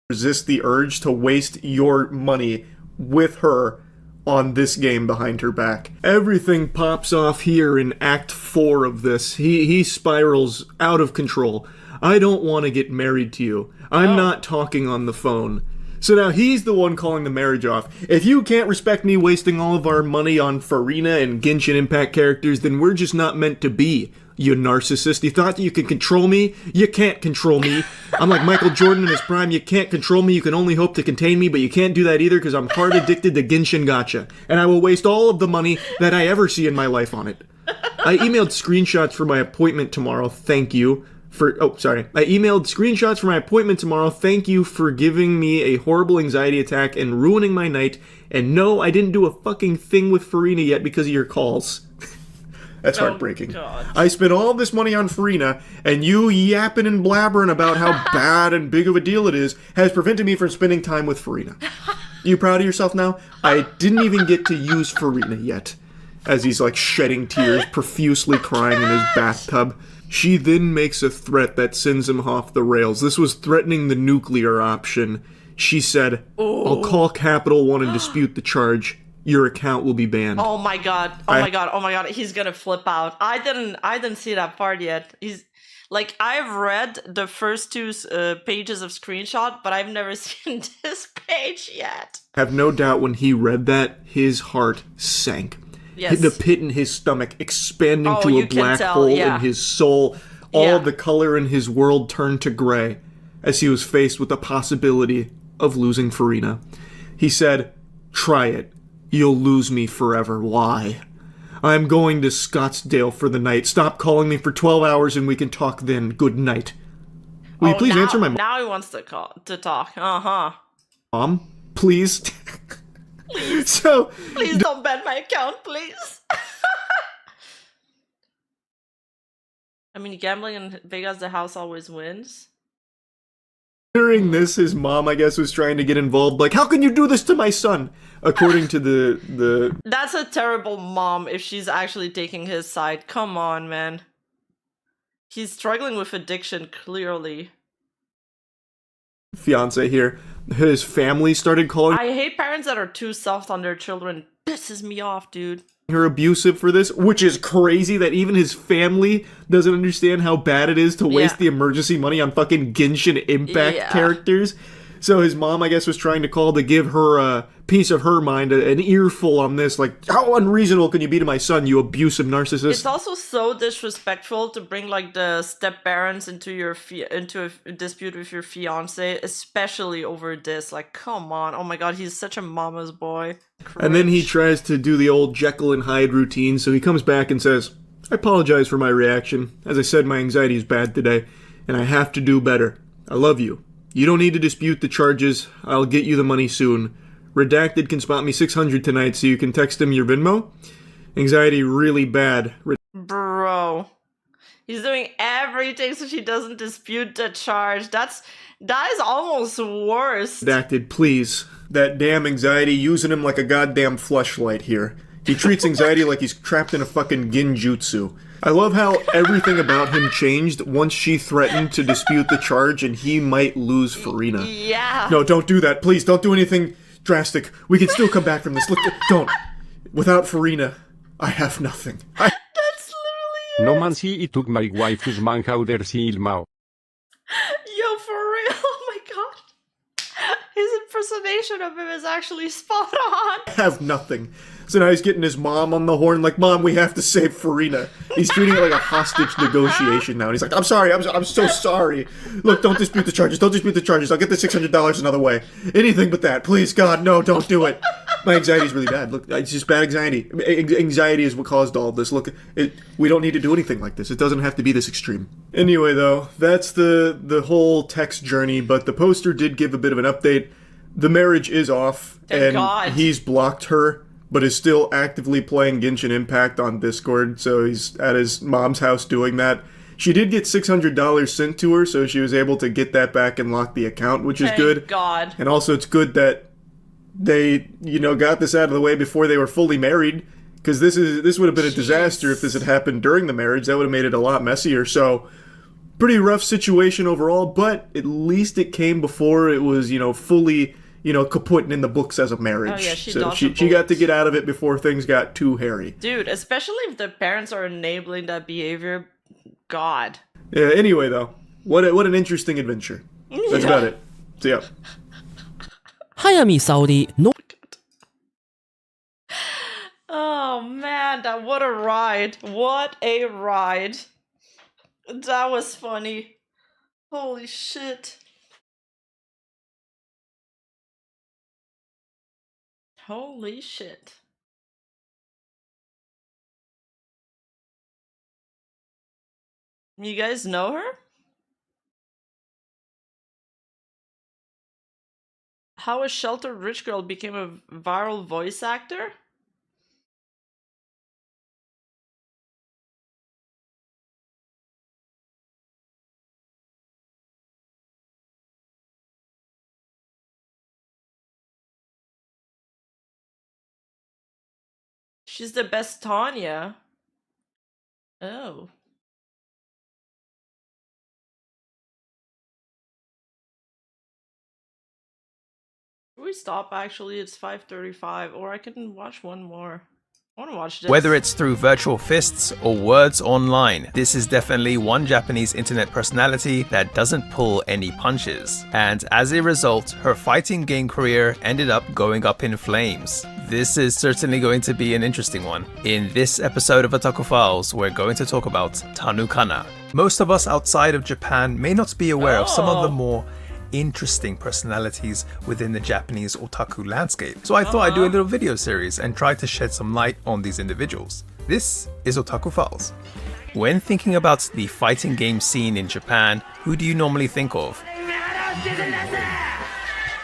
Resist the urge to waste your money with her on this game behind her back. Everything pops off here in Act 4 of this. He spirals out of control. I don't want to get married to you. I'm not talking on the phone. So now he's the one calling the marriage off. If you can't respect me wasting all of our money on Farina and Genshin Impact characters, then we're just not meant to be. You narcissist. You thought that you could control me? You can't control me. I'm like Michael Jordan in his prime. You can't control me. You can only hope to contain me, but you can't do that either because I'm hard addicted to Genshin Gacha. And I will waste all of the money that I ever see in my life on it. I emailed screenshots for my appointment tomorrow. Thank you. I emailed screenshots for my appointment tomorrow. Thank you for giving me a horrible anxiety attack and ruining my night. And no, I didn't do a fucking thing with Farina yet because of your calls. That's heartbreaking. God. I spent all this money on Farina, and you yapping and blabbering about how bad and big of a deal it is has prevented me from spending time with Farina. You proud of yourself now? I didn't even get to use Farina yet. As he's like shedding tears, profusely crying in his bathtub. She then makes a threat that sends him off the rails. This was threatening the nuclear option. She said, I'll call Capital One and dispute the charge. Your account will be banned. Oh my god. Oh my god. He's gonna flip out. I didn't see that part yet. He's like, I've read the first two pages of screenshot, but I've never seen this page yet. I have no doubt when he read that, his heart sank. Yes. The pit in his stomach expanding to a black hole in his soul. All the color in his world turned to gray as he was faced with the possibility of losing Farina. He said, try it. You'll lose me forever. Why? I'm going to Scottsdale for the night. Stop calling me for 12 hours and we can talk then. Good night. Will you please answer my mom? Now he wants to talk. Uh-huh. Mom, please. Please. Please don't ban my account, please. I mean, gambling in Vegas, the house always wins. During this, his mom, I guess, was trying to get involved. Like, how can you do this to my son? According to the... That's a terrible mom if she's actually taking his side. Come on, man. He's struggling with addiction, clearly. Fiance here. His family started calling. I hate parents that are too soft on their children. Pisses me off, dude. Her abusive for this, which is crazy that even his family doesn't understand how bad it is to waste the emergency money on fucking Genshin Impact characters. So his mom, I guess, was trying to call to give her a piece of her mind, an earful on this. Like, how unreasonable can you be to my son, you abusive narcissist? It's also so disrespectful to bring like the step parents into a dispute with your fiance, especially over this. Like, come on! Oh my god, he's such a mama's boy. Cringe. And then he tries to do the old Jekyll and Hyde routine. So he comes back and says, "I apologize for my reaction. As I said, my anxiety is bad today, and I have to do better. I love you. You don't need to dispute the charges. I'll get you the money soon. Redacted can spot me 600 tonight, so you can text him your Venmo. Anxiety really bad." Bro. He's doing everything so she doesn't dispute the charge. That is almost worse. Redacted, please. That damn anxiety using him like a goddamn fleshlight here. He treats anxiety like he's trapped in a fucking genjutsu. I love how everything about him changed once she threatened to dispute the charge and he might lose Farina. Yeah. No, don't do that. Please, don't do anything drastic. We can still come back from this. Look, don't. Without Farina, I have nothing. That's literally No man see it took my wife's man how there see Ilmao. Yo, for real? Oh my god. His impersonation of him is actually spot on. I have nothing. So now he's getting his mom on the horn, like, "Mom, we have to save Farina." He's treating it like a hostage negotiation now. And he's like, "I'm sorry, I'm so sorry. Look, don't dispute the charges. Don't dispute the charges. I'll get the $600 another way. Anything but that. Please, God, no, don't do it. My anxiety is really bad. Look, it's just bad anxiety. Anxiety is what caused all of this. Look, we don't need to do anything like this. It doesn't have to be this extreme." Anyway, though, that's the whole text journey, but the poster did give a bit of an update. The marriage is off, and he's blocked her, but is still actively playing Genshin Impact on Discord, so he's at his mom's house doing that. She did get $600 sent to her, so she was able to get that back and lock the account, which is good. Thank God. And also it's good that they, got this out of the way before they were fully married, because this would have been a disaster if this had happened during the marriage. That would have made it a lot messier, so pretty rough situation overall, but at least it came before it was, fully kaput in the books as a marriage. Oh, yeah, so she got to get out of it before things got too hairy. Dude, especially if the parents are enabling that behavior. God. Yeah, anyway, though, what an interesting adventure. That's about it. So, yeah. Hayami Saudi, no. Oh, man, what a ride. What a ride. That was funny. Holy shit. Holy shit. You guys know her? How a sheltered rich girl became a viral voice actor? She's the best Tanya. Oh. Can we stop actually? It's 5:35, or I can watch one more. I want to watch this. Whether it's through virtual fists or words online, this is definitely one Japanese internet personality that doesn't pull any punches. And as a result, her fighting game career ended up going up in flames. This is certainly going to be an interesting one. In this episode of Otaku Files, we're going to talk about Tanukana. Most of us outside of Japan may not be aware of some of the more interesting personalities within the Japanese otaku landscape. So I thought I'd do a little video series and try to shed some light on these individuals. This is Otaku Files. When thinking about the fighting game scene in Japan, who do you normally think of?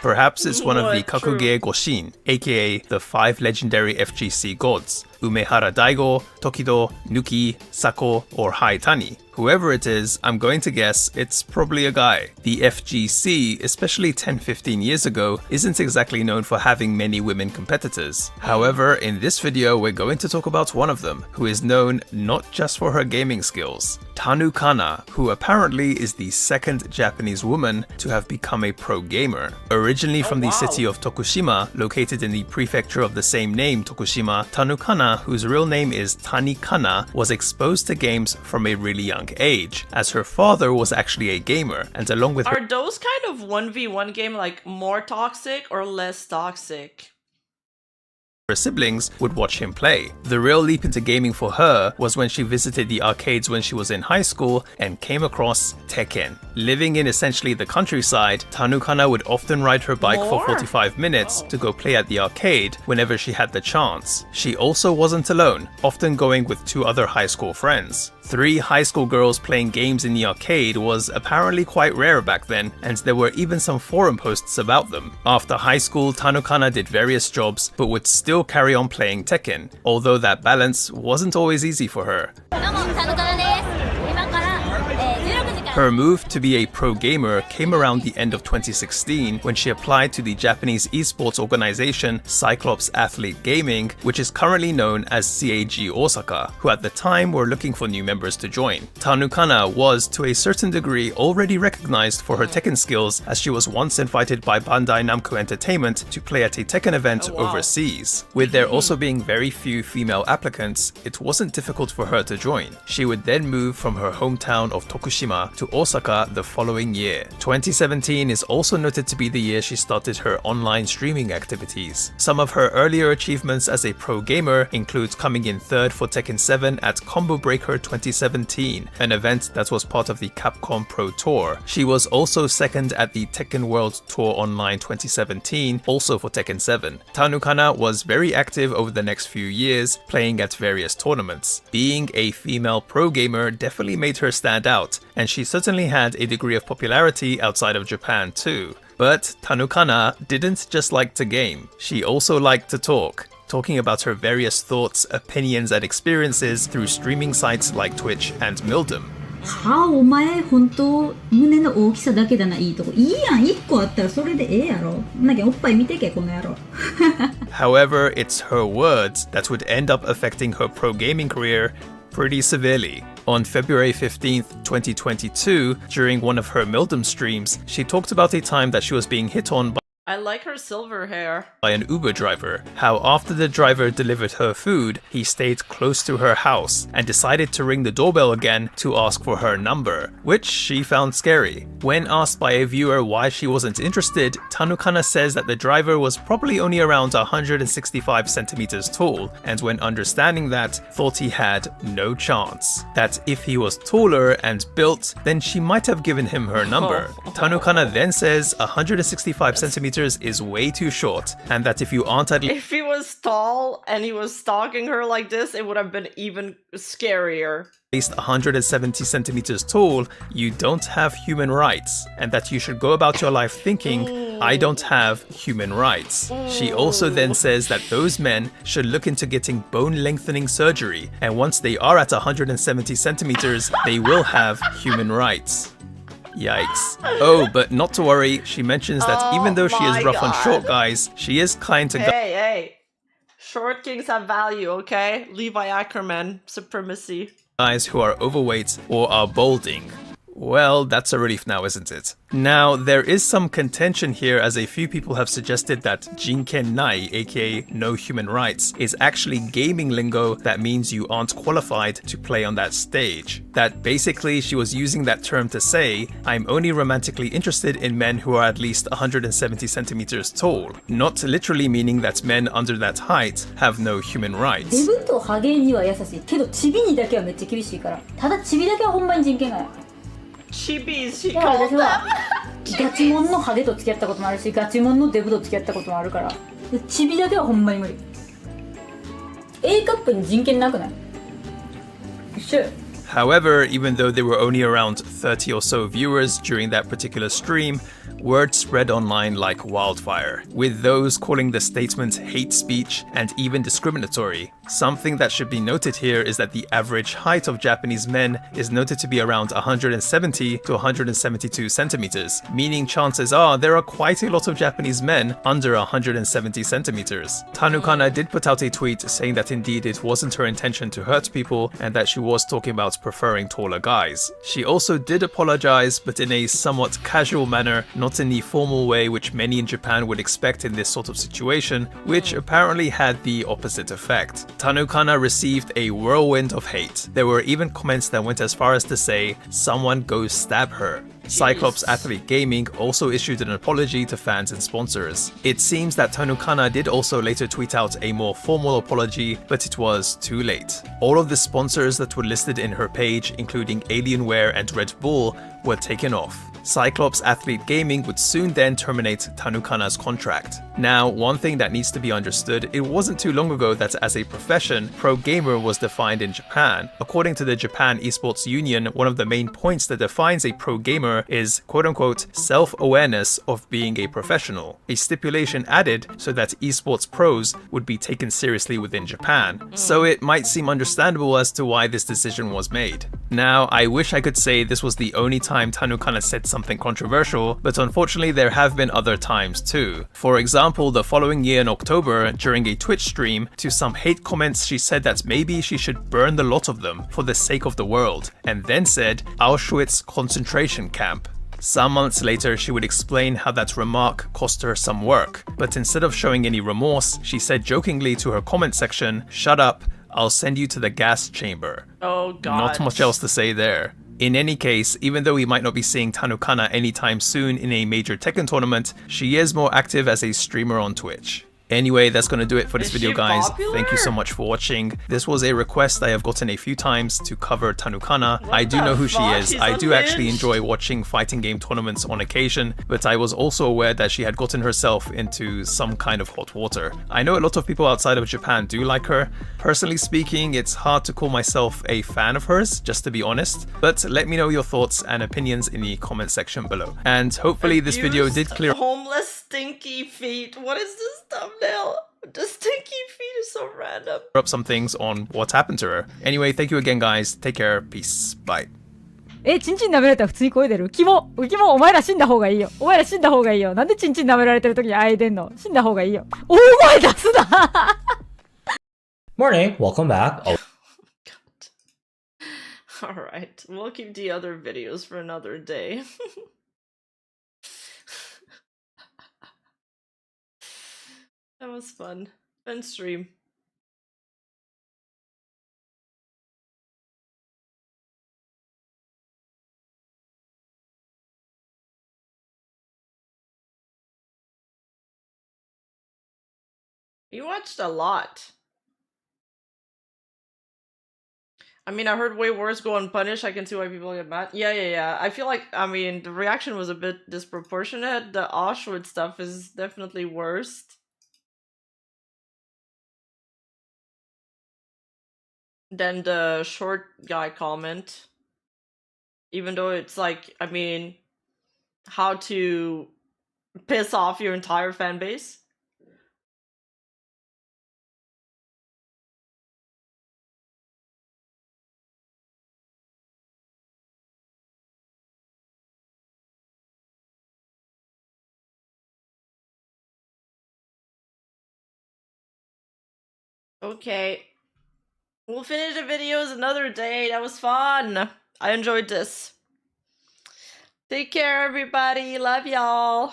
Perhaps it's one of the Kakuge Goshin, aka the 5 legendary FGC gods. Umehara Daigo, Tokido, Nuki, Sako, or Haitani. Whoever it is, I'm going to guess it's probably a guy. The FGC, especially 10-15 years ago, isn't exactly known for having many women competitors. However, in this video we're going to talk about one of them, who is known not just for her gaming skills. Tanukana, who apparently is the second Japanese woman to have become a pro gamer. Originally from the city of Tokushima, located in the prefecture of the same name, Tokushima, Tanukana, whose real name is Tanikana, was exposed to games from a really young age, as her father was actually a gamer, and along with her— Are those kind of 1v1 game like more toxic or less toxic? her siblings would watch him play. The real leap into gaming for her was when she visited the arcades when she was in high school and came across Tekken. Living in essentially the countryside, Tanukana would often ride her bike for 45 minutes to go play at the arcade whenever she had the chance. She also wasn't alone, often going with 2 other high school friends. 3 high school girls playing games in the arcade was apparently quite rare back then, and there were even some forum posts about them. After high school, Tanukana did various jobs, but would still carry on playing Tekken, although that balance wasn't always easy for her. Her move to be a pro gamer came around the end of 2016 when she applied to the Japanese esports organization Cyclops Athlete Gaming, which is currently known as CAG Osaka, who at the time were looking for new members to join. Tanukana was, to a certain degree, already recognized for her Tekken skills, as she was once invited by Bandai Namco Entertainment to play at a Tekken event overseas. With there also being very few female applicants, it wasn't difficult for her to join. She would then move from her hometown of Tokushima to Osaka the following year. 2017 is also noted to be the year she started her online streaming activities. Some of her earlier achievements as a pro gamer include coming in 3rd for Tekken 7 at Combo Breaker 2017, an event that was part of the Capcom Pro Tour. She was also 2nd at the Tekken World Tour Online 2017, also for Tekken 7. Tanukana was very active over the next few years, playing at various tournaments. Being a female pro gamer definitely made her stand out, and she certainly had a degree of popularity outside of Japan too. But Tanukana didn't just like to game, she also liked to talk, talking about her various thoughts, opinions and experiences through streaming sites like Twitch and Mildom. お前本当胸の大きさだけだないいとこいいやん1個あったらそれでええやろなんかおっぱい見てけこの野郎 However, it's her words that would end up affecting her pro gaming career pretty severely. On February 15th, 2022, during one of her Mildom streams, she talked about a time that she was being hit on I like her silver hair. by an Uber driver, how after the driver delivered her food, he stayed close to her house and decided to ring the doorbell again to ask for her number, which she found scary. When asked by a viewer why she wasn't interested, Tanukana says that the driver was probably only around 165 centimeters tall, and when understanding that, thought he had no chance. That if he was taller and built, then she might have given him her number. Tanukana then says 165 centimeters is way too short, and that if you aren't at If he was tall and he was stalking her like this, it would have been even scarier. least 170 centimeters tall, you don't have human rights, and that you should go about your life thinking, I don't have human rights. She also then says that those men should look into getting bone lengthening surgery, and once they are at 170 centimeters, they will have human rights. Yikes. Oh, but not to worry, she mentions that even though she is rough on short guys, she is kind to Hey, short kings have value, okay? Levi Ackerman, supremacy. guys who are overweight or are balding. Well, that's a relief now, isn't it? Now, there is some contention here, as a few people have suggested that Jinken Nai, aka no human rights, is actually gaming lingo that means you aren't qualified to play on that stage. That basically she was using that term to say, I'm only romantically interested in men who are at least 170 centimeters tall, not literally meaning that men under that height have no human rights. デブとハゲには優しいけどチビにだけはめっちゃ厳しいからただチビだけはほんまに人権がない Chibis, she だから called 私は them. ガチモンのハゲと付き合ったこともあるしガチモンのデブと付き合ったこともあるからチビだけはほんまに無理 A カップに人権なくない？一緒よ However, even though there were only around 30 or so viewers during that particular stream, word spread online like wildfire, with those calling the statement hate speech and even discriminatory. Something that should be noted here is that the average height of Japanese men is noted to be around 170 to 172 centimeters, meaning chances are there are quite a lot of Japanese men under 170 centimeters. Tanukana did put out a tweet saying that indeed it wasn't her intention to hurt people and that she was talking about preferring taller guys. She also did apologize, but in a somewhat casual manner, not in the formal way which many in Japan would expect in this sort of situation, which apparently had the opposite effect. Tanukana received a whirlwind of hate. There were even comments that went as far as to say, "Someone go stab her." Cyclops Athlete Gaming also issued an apology to fans and sponsors. It seems that Tanukana did also later tweet out a more formal apology, but it was too late. All of the sponsors that were listed in her page, including Alienware and Red Bull, were taken off. Cyclops Athlete Gaming would soon then terminate Tanukana's contract. Now, one thing that needs to be understood, it wasn't too long ago that as a profession, pro gamer was defined in Japan. According to the Japan Esports Union, one of the main points that defines a pro gamer is quote-unquote self-awareness of being a professional, a stipulation added so that esports pros would be taken seriously within Japan. So it might seem understandable as to why this decision was made. Now, I wish I could say this was the only time Tanukana said something controversial, but unfortunately there have been other times too. For example, the following year in October, during a Twitch stream, to some hate comments she said that maybe she should burn the lot of them for the sake of the world, and then said Auschwitz concentration camp. Some months later, she would explain how that remark cost her some work, but instead of showing any remorse, she said jokingly to her comment section, "Shut up, I'll send you to the gas chamber." Oh god. Not much else to say there. In any case, even though we might not be seeing Tanukana anytime soon in a major Tekken tournament, she is more active as a streamer on Twitch. Anyway, that's gonna do it for this video, guys. Thank you so much for watching. This was a request I have gotten a few times to cover Tanukana. I do know who she is. I do actually enjoy watching fighting game tournaments on occasion, but I was also aware that she had gotten herself into some kind of hot water. I know a lot of people outside of Japan do like her. Personally speaking, it's hard to call myself a fan of hers, just to be honest, but let me know your thoughts and opinions in the comment section below. And hopefully this video did clear homeless stinky feet. What is this thumbnail? The stinky feet is so random. Up some things on what happened to her. Anyway, thank you again, guys. Take care. Peace. Bye. チンチン舐められたら普通に声出る。キモお前ら死んだ方がいいよ。お前ら死んだ方がいいよ。なんでチンチン舐められてる時にあえてんの。死んだ方がいいよ。大声出すな。 Morning, welcome back. Oh. Alright, we'll keep the other videos for another day. That was fun. Fun stream. You watched a lot. I mean, I heard way worse go unpunished. I can see why people get mad. Yeah. I feel like, I mean, the reaction was a bit disproportionate. The Auschwitz stuff is definitely worst than the short guy comment. Even though it's like, I mean, how to piss off your entire fan base. Okay. We'll finish the videos another day. That was fun. I enjoyed this. Take care, everybody. Love y'all.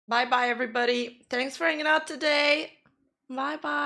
Bye-bye, everybody. Thanks for hanging out today. Bye-bye.